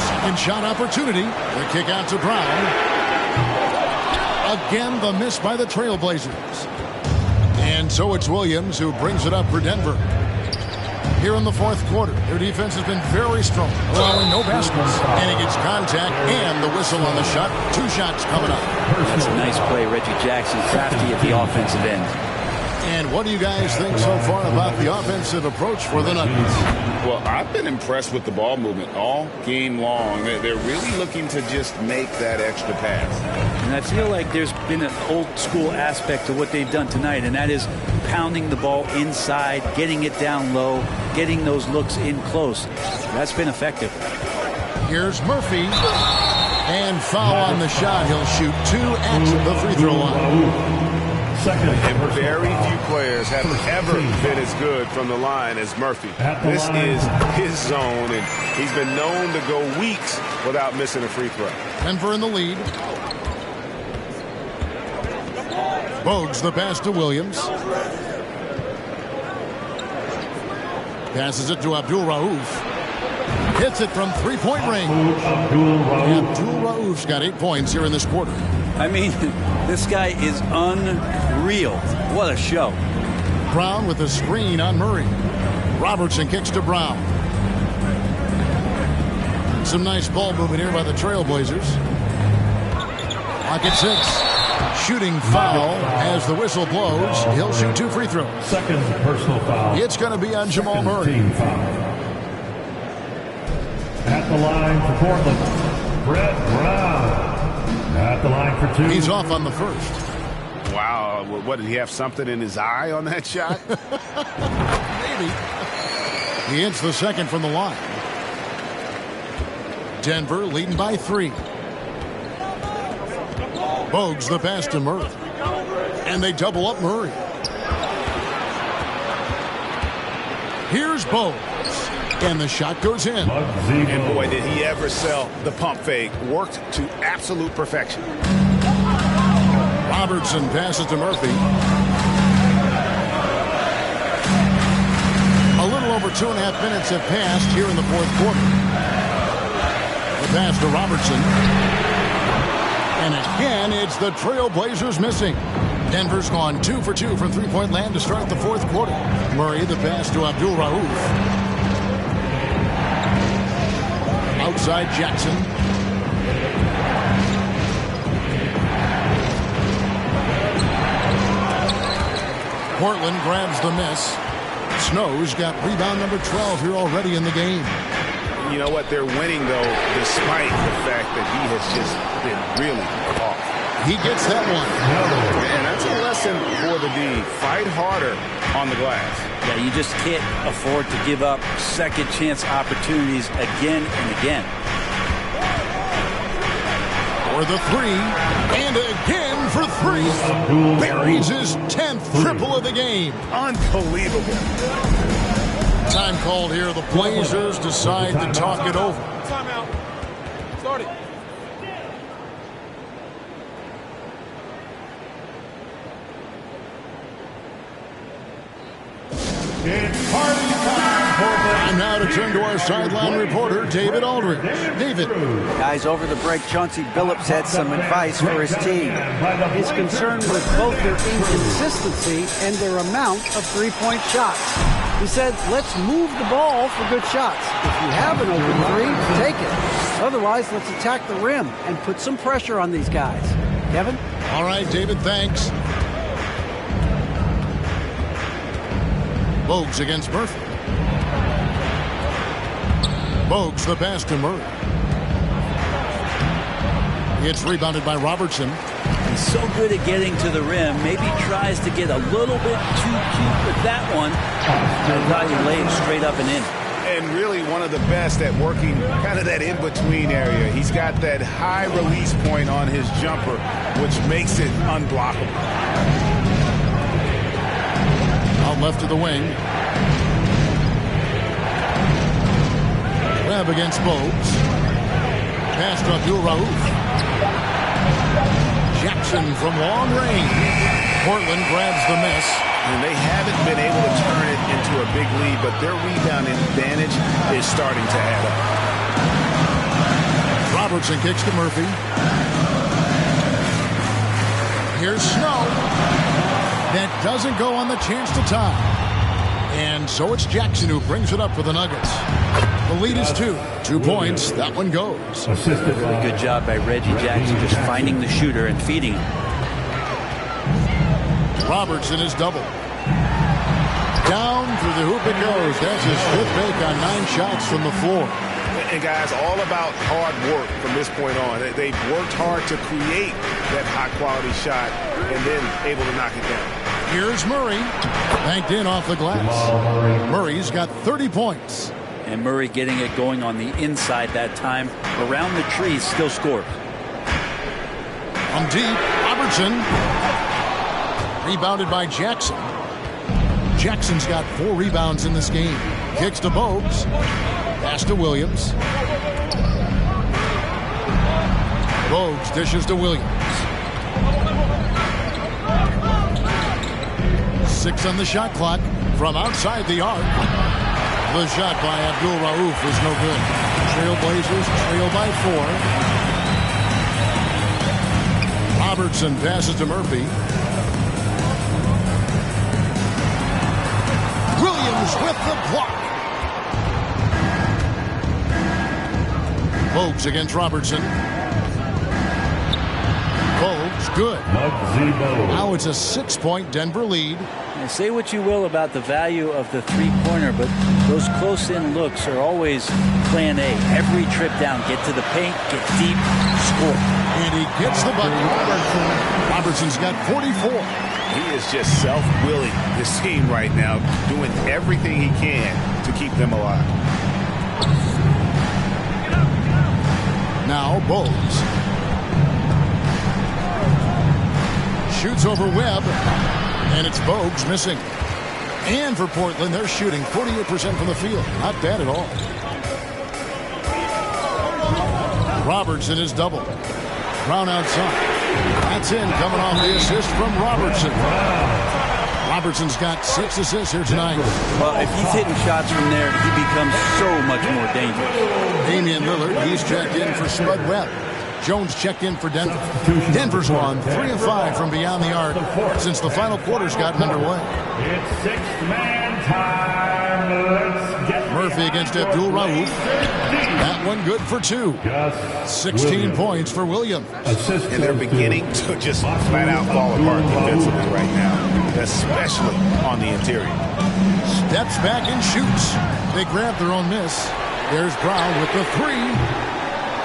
Speaker 2: Second shot opportunity. The kick out to Brown. Again, the miss by the Trailblazers. And so it's Williams who brings it up for Denver. Here in the fourth quarter, their defense has been very strong, allowing no baskets. And he gets contact and the whistle on the shot. 2 shots coming up.
Speaker 15: That's a nice play. Reggie Jackson crafty at the offensive end.
Speaker 2: And what do you guys think so far about the offensive approach for the Nuggets?
Speaker 3: Well, I've been impressed with the ball movement all game long. They're really looking to just make that extra pass.
Speaker 15: And I feel like there's been an old school aspect to what they've done tonight, and that is pounding the ball inside, getting it down low, getting those looks in close. That's been effective.
Speaker 2: Here's Murphy. And foul on the shot. He'll shoot 2 at the free throw line.
Speaker 4: And very few players have ever been as good from the line as Murphy. This is his zone, and he's been known to go weeks without missing a free throw.
Speaker 2: Denver in the lead. Bogues the pass to Williams. Passes it to Abdul Rauf. Hits it from three-point range. Abdul Rauf's got 8 points here in this quarter.
Speaker 15: I mean, this guy is unreal. What a show.
Speaker 2: Brown with a screen on Murray. Robertson kicks to Brown. Some nice ball movement here by the Trailblazers. Clock at 6. Shooting foul as the whistle blows. He'll shoot 2 free throws.
Speaker 1: Second personal foul.
Speaker 2: It's going to be on Jamal Murray.
Speaker 1: At the line for Portland, Brett Brown. At the line for 2.
Speaker 2: He's off on the first.
Speaker 4: Wow. What, did he have something in his eye on that shot?
Speaker 2: Maybe. He hits the second from the line. Denver leading by 3. Bogues the pass to Murray. And they double up Murray. Here's Bogues. And the shot goes in.
Speaker 4: And boy, did he ever sell the pump fake. Worked to absolute perfection.
Speaker 2: Robertson passes to Murphy. A little over 2.5 minutes have passed here in the fourth quarter. The pass to Robertson. And again, it's the Trailblazers missing. Denver's gone 2 for 2 from three-point land to start the fourth quarter. Murray, the pass to Abdul Rauf. Outside Jackson. Portland grabs the miss. Snow's got rebound number 12 here already in the game.
Speaker 4: You know what? They're winning, though, despite the fact that he has just been really off.
Speaker 2: He gets that one.
Speaker 4: And that's a lesson for the D. Fight harder on the glass.
Speaker 15: Yeah, you just can't afford to give up second chance opportunities again and again.
Speaker 2: For the 3, and again for 3. Buries his 10th triple of the game.
Speaker 4: Unbelievable.
Speaker 2: Time called here. The Blazers decide to talk it over.
Speaker 16: Timeout. Start it.
Speaker 1: It's party time, Portland.
Speaker 2: Time now to turn to our sideline reporter, David Aldridge. David.
Speaker 6: Guys, over the break, Chauncey Billups had some advice for his team. He's concerned with both their inconsistency and their amount of three-point shots. He said, let's move the ball for good shots. If you have an open 3, take it. Otherwise, let's attack the rim and put some pressure on these guys. Kevin?
Speaker 2: All right, David, thanks. Bogues against Murphy. Bogues the pass to Murray. It's rebounded by Robertson.
Speaker 15: He's so good at getting to the rim. Maybe tries to get a little bit too cute with that one. He'll probably lay it straight up and in.
Speaker 4: And really one of the best at working kind of that in-between area. He's got that high release point on his jumper, which makes it unblockable.
Speaker 2: Out left of the wing. Webb against Bogues. Pass to Abdul Rauf. Jackson from long range. Portland grabs the miss.
Speaker 4: And they haven't been able to turn it into a big lead, but their rebound advantage is starting to add up.
Speaker 2: Robertson kicks to Murphy. Here's Snow. That doesn't go on the chance to tie. And so it's Jackson who brings it up for the Nuggets. The lead is 2. 2 points. That one goes.
Speaker 15: Really good job by Reggie Jackson just finding the shooter and feeding him.
Speaker 2: Robertson is double. Down through the hoop it goes. That's his 5th make on 9 shots from the floor.
Speaker 4: And guys, all about hard work from this point on. They've worked hard to create that high-quality shot and then able to knock it down.
Speaker 2: Here's Murray. Banked in off the glass. Murray's got 30 points.
Speaker 15: And Murray getting it going on the inside that time. Around the trees, still scores.
Speaker 2: From deep, Robertson. Rebounded by Jackson. Jackson's got 4 rebounds in this game. Kicks to Bogues. Pass to Williams. Bogues dishes to Williams. 6 on the shot clock from outside the arc. The shot by Abdul Rauf is no good. Trailblazers trail by 4. Robertson passes to Murphy. Williams with the block. Bogues against Robertson. Bogues, good. Now it's a 6-point Denver lead.
Speaker 15: Now, say what you will about the value of the three-pointer, but those close-in looks are always plan A. Every trip down, get to the paint, get deep, score.
Speaker 2: And he gets the bucket. Robertson's got 44.
Speaker 4: He is just self-willing, this team right now, doing everything he can to keep them alive.
Speaker 2: Now Bogues. Shoots over Webb. And it's Bogues missing. And for Portland, they're shooting 48% from the field. Not bad at all. Robertson is double. Brown outside. That's in, coming off the assist from Robertson. Robertson's got 6 assists here tonight.
Speaker 15: Well, if he's hitting shots from there, he becomes so much more dangerous.
Speaker 2: Damian Lillard, he's checked in for Spud Webb. Jones checked in for Denver. Denver's gone 3 of 5 from beyond the arc since the final quarter's gotten underway.
Speaker 1: It's 6-man time. Let's get
Speaker 2: Murphy against Abdul Rauf. That one good for 2. 16 points for Williams.
Speaker 4: And they're beginning to just flat out fall apart defensively right now, especially on the interior.
Speaker 2: Steps back and shoots. They grab their own miss. There's Brown with the 3.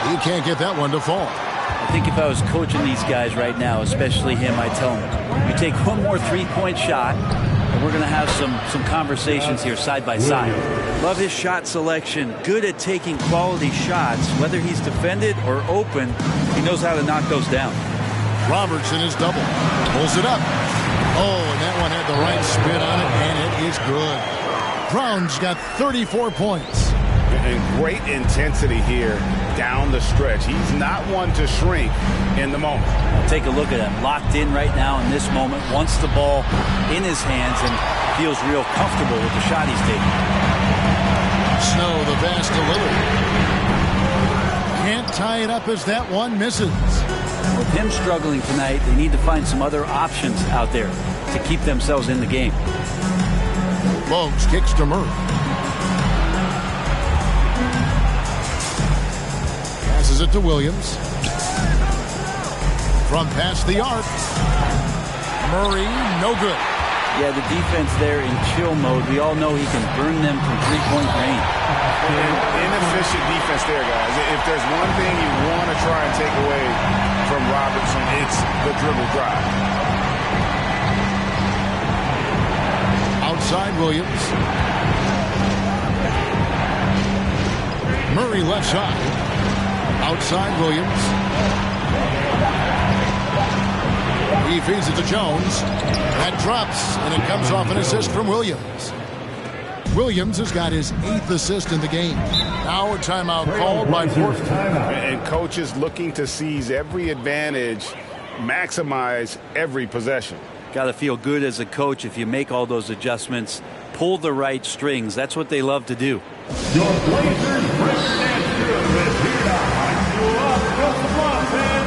Speaker 2: He can't get that one to fall.
Speaker 15: I think if I was coaching these guys right now, especially him, I'd tell him, you take one more three-point shot, and we're going to have some conversations here side by side. Love his shot selection. Good at taking quality shots. Whether he's defended or open, he knows how to knock those down.
Speaker 2: Robertson is double. Pulls it up. Oh, and that one had the right spin on it, and it is good. Brown's got 34 points.
Speaker 4: And great intensity here down the stretch. He's not one to shrink in the moment.
Speaker 15: Take a look at him. Locked in right now in this moment. Wants the ball in his hands and feels real comfortable with the shot he's taking.
Speaker 2: Snow, the pass to Lillard. Can't tie it up as that one misses.
Speaker 15: With him struggling tonight, they need to find some other options out there to keep themselves in the game.
Speaker 2: Bogues kicks to Murray. Passes it to Williams. From past the arc. Murray, no good.
Speaker 15: Yeah, the defense there in chill mode. We all know he can burn them from three-point range.
Speaker 4: Inefficient defense there, guys. If there's one thing you want to try and take away from Robertson, it's the dribble drive.
Speaker 2: Outside Williams. Murray left side. Outside Williams. He feeds it to Jones. That drops, and it comes off an assist from Williams. Williams has got his 8th assist in the game. Now a timeout called by Portland.
Speaker 4: And coaches looking to seize every advantage, maximize every possession.
Speaker 15: Got to feel good as a coach if you make all those adjustments, pull the right strings. That's what they love to do.
Speaker 1: Your Blazers record as good as here to hype you up. Go come on, man.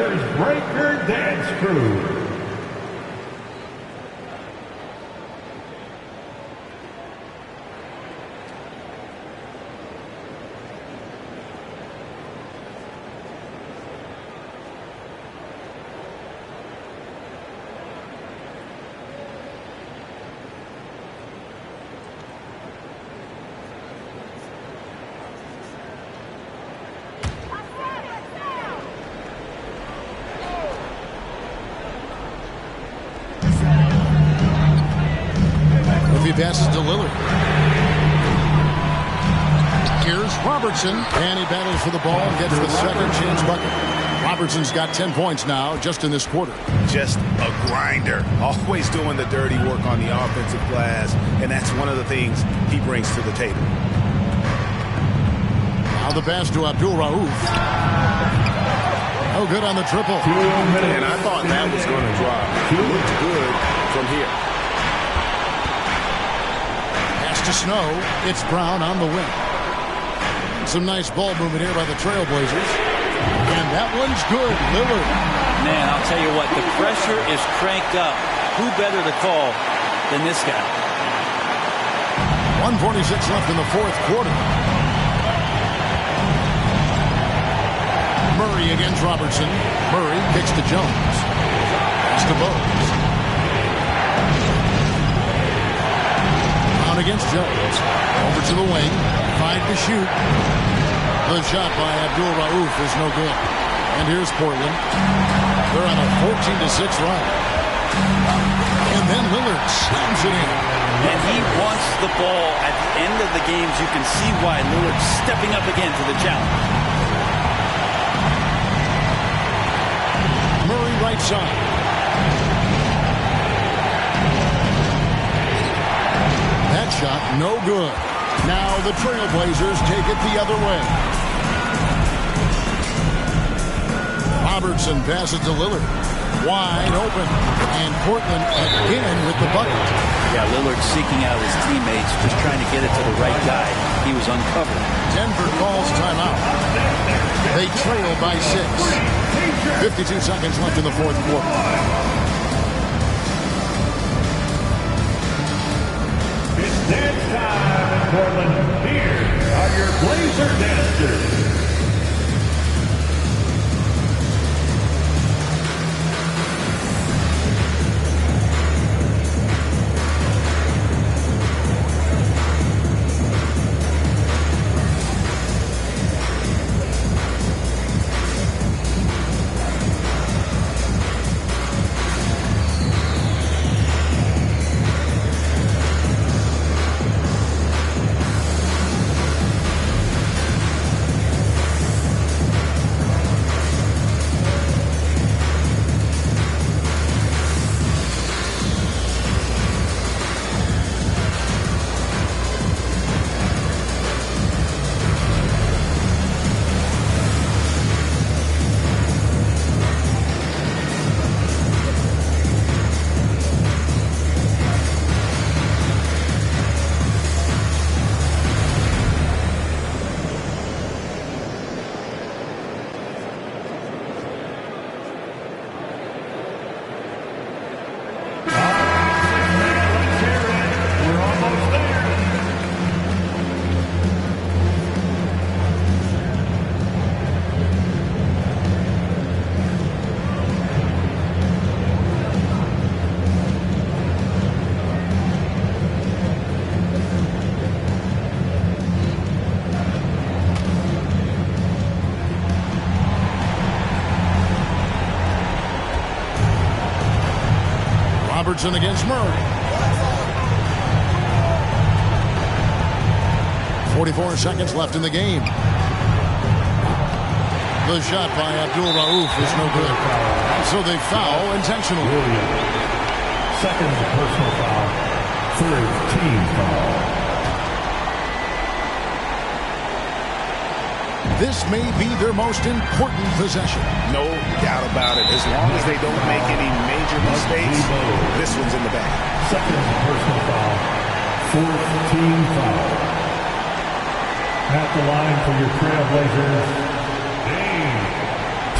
Speaker 1: Blazers Breaker Dance Crew.
Speaker 2: He passes to Lillard. Here's Robertson, and he battles for the ball and gets the second chance bucket. Robertson's got 10 points now just in this quarter.
Speaker 4: Just a grinder, always doing the dirty work on the offensive glass, and that's one of the things he brings to the table.
Speaker 2: Now the pass to Abdul Rauf. No good on the triple.
Speaker 4: And I thought that was going to drop. He looked good from here.
Speaker 2: To Snow, it's Brown on the wing. Some nice ball movement here by the Trailblazers. And that one's good. Lillard.
Speaker 15: Man, I'll tell you what, the pressure is cranked up. Who better to call than this guy?
Speaker 2: 1:46 left in the fourth quarter. Murray against Robertson. Murray kicks to Jones. Pass to Bowes. Against Jones. Over to the wing. 5 to shoot. The shot by Abdul Rauf is no good. And here's Portland. They're on a 14-6 run. And then Lillard slams it in.
Speaker 15: And he wants the ball at the end of the games. You can see why Lillard's stepping up again to the challenge.
Speaker 2: Murray right side. That shot, no good. Now the Trailblazers take it the other way. Robertson passes to Lillard. Wide open. And Portland again with the bucket.
Speaker 15: Yeah, Lillard seeking out his teammates, just trying to get it to the right guy. He was uncovered.
Speaker 2: Denver calls timeout. They trail by 6. 52 seconds left in the fourth quarter.
Speaker 1: Dance time in Portland. Here are your Blazer dancers.
Speaker 2: Robertson against Murray. 44 seconds left in the game. The shot by Abdul Rauf is no good. So they foul intentionally.
Speaker 1: Second personal foul. Third team foul.
Speaker 2: This may be their most important possession.
Speaker 4: No doubt about it. As long as they don't make any major mistakes, this one's in the bag.
Speaker 1: Second personal foul. Fourth team foul. At the line for your Trailblazers, Dame.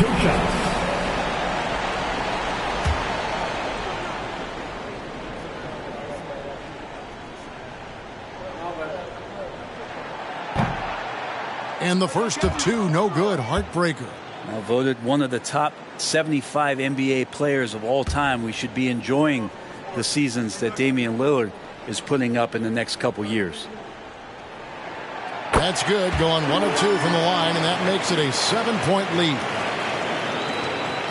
Speaker 1: 2 shots.
Speaker 2: And the first of two, no good, heartbreaker.
Speaker 15: Now voted one of the top 75 NBA players of all time. We should be enjoying the seasons that Damian Lillard is putting up in the next couple years.
Speaker 2: That's good, going 1 of 2 from the line, and that makes it a 7-point lead.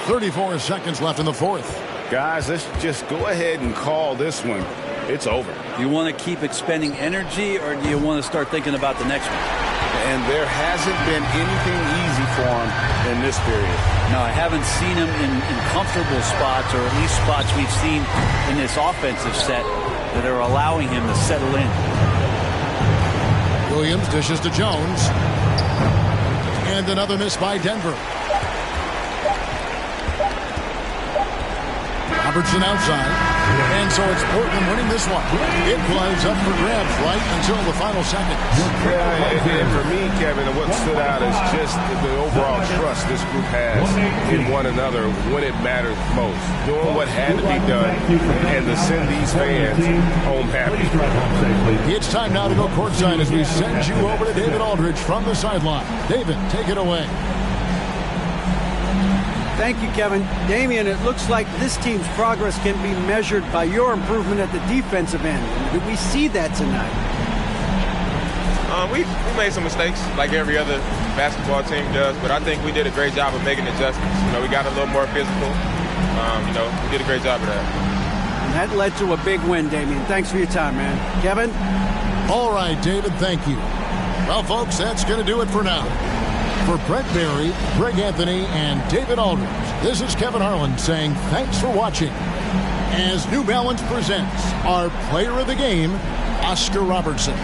Speaker 2: 34 seconds left in the fourth.
Speaker 4: Guys, let's just go ahead and call this one. It's over.
Speaker 15: Do you want to keep expending energy, or do you want to start thinking about the next one?
Speaker 4: And there hasn't been anything easy for him in this period.
Speaker 15: No, I haven't seen him in comfortable spots, or at least spots we've seen in this offensive set that are allowing him to settle in.
Speaker 2: Williams dishes to Jones. And another miss by Denver. Robertson outside. And so it's Portland winning this one. It was up for grabs right until the final seconds.
Speaker 4: Yeah, and for me, Kevin, what stood out is just the overall trust this group has in one another when it matters most. Doing what had to be done and to send these fans home happy.
Speaker 2: It's time now to go courtside as we send you over to David Aldridge from the sideline. David, take it away.
Speaker 6: Thank you, Kevin. Damian, it looks like this team's progress can be measured by your improvement at the defensive end. Did we see that tonight?
Speaker 21: We made some mistakes like every other basketball team does, but I think we did a great job of making adjustments. We got a little more physical. We did a great job of that.
Speaker 6: And that led to a big win, Damian. Thanks for your time, man. Kevin?
Speaker 2: All right, David, thank you. Well, folks, that's going to do it for now. For Brett Barry, Greg Anthony, and David Aldridge, this is Kevin Harlan saying thanks for watching. As New Balance presents our player of the game, Oscar Robertson.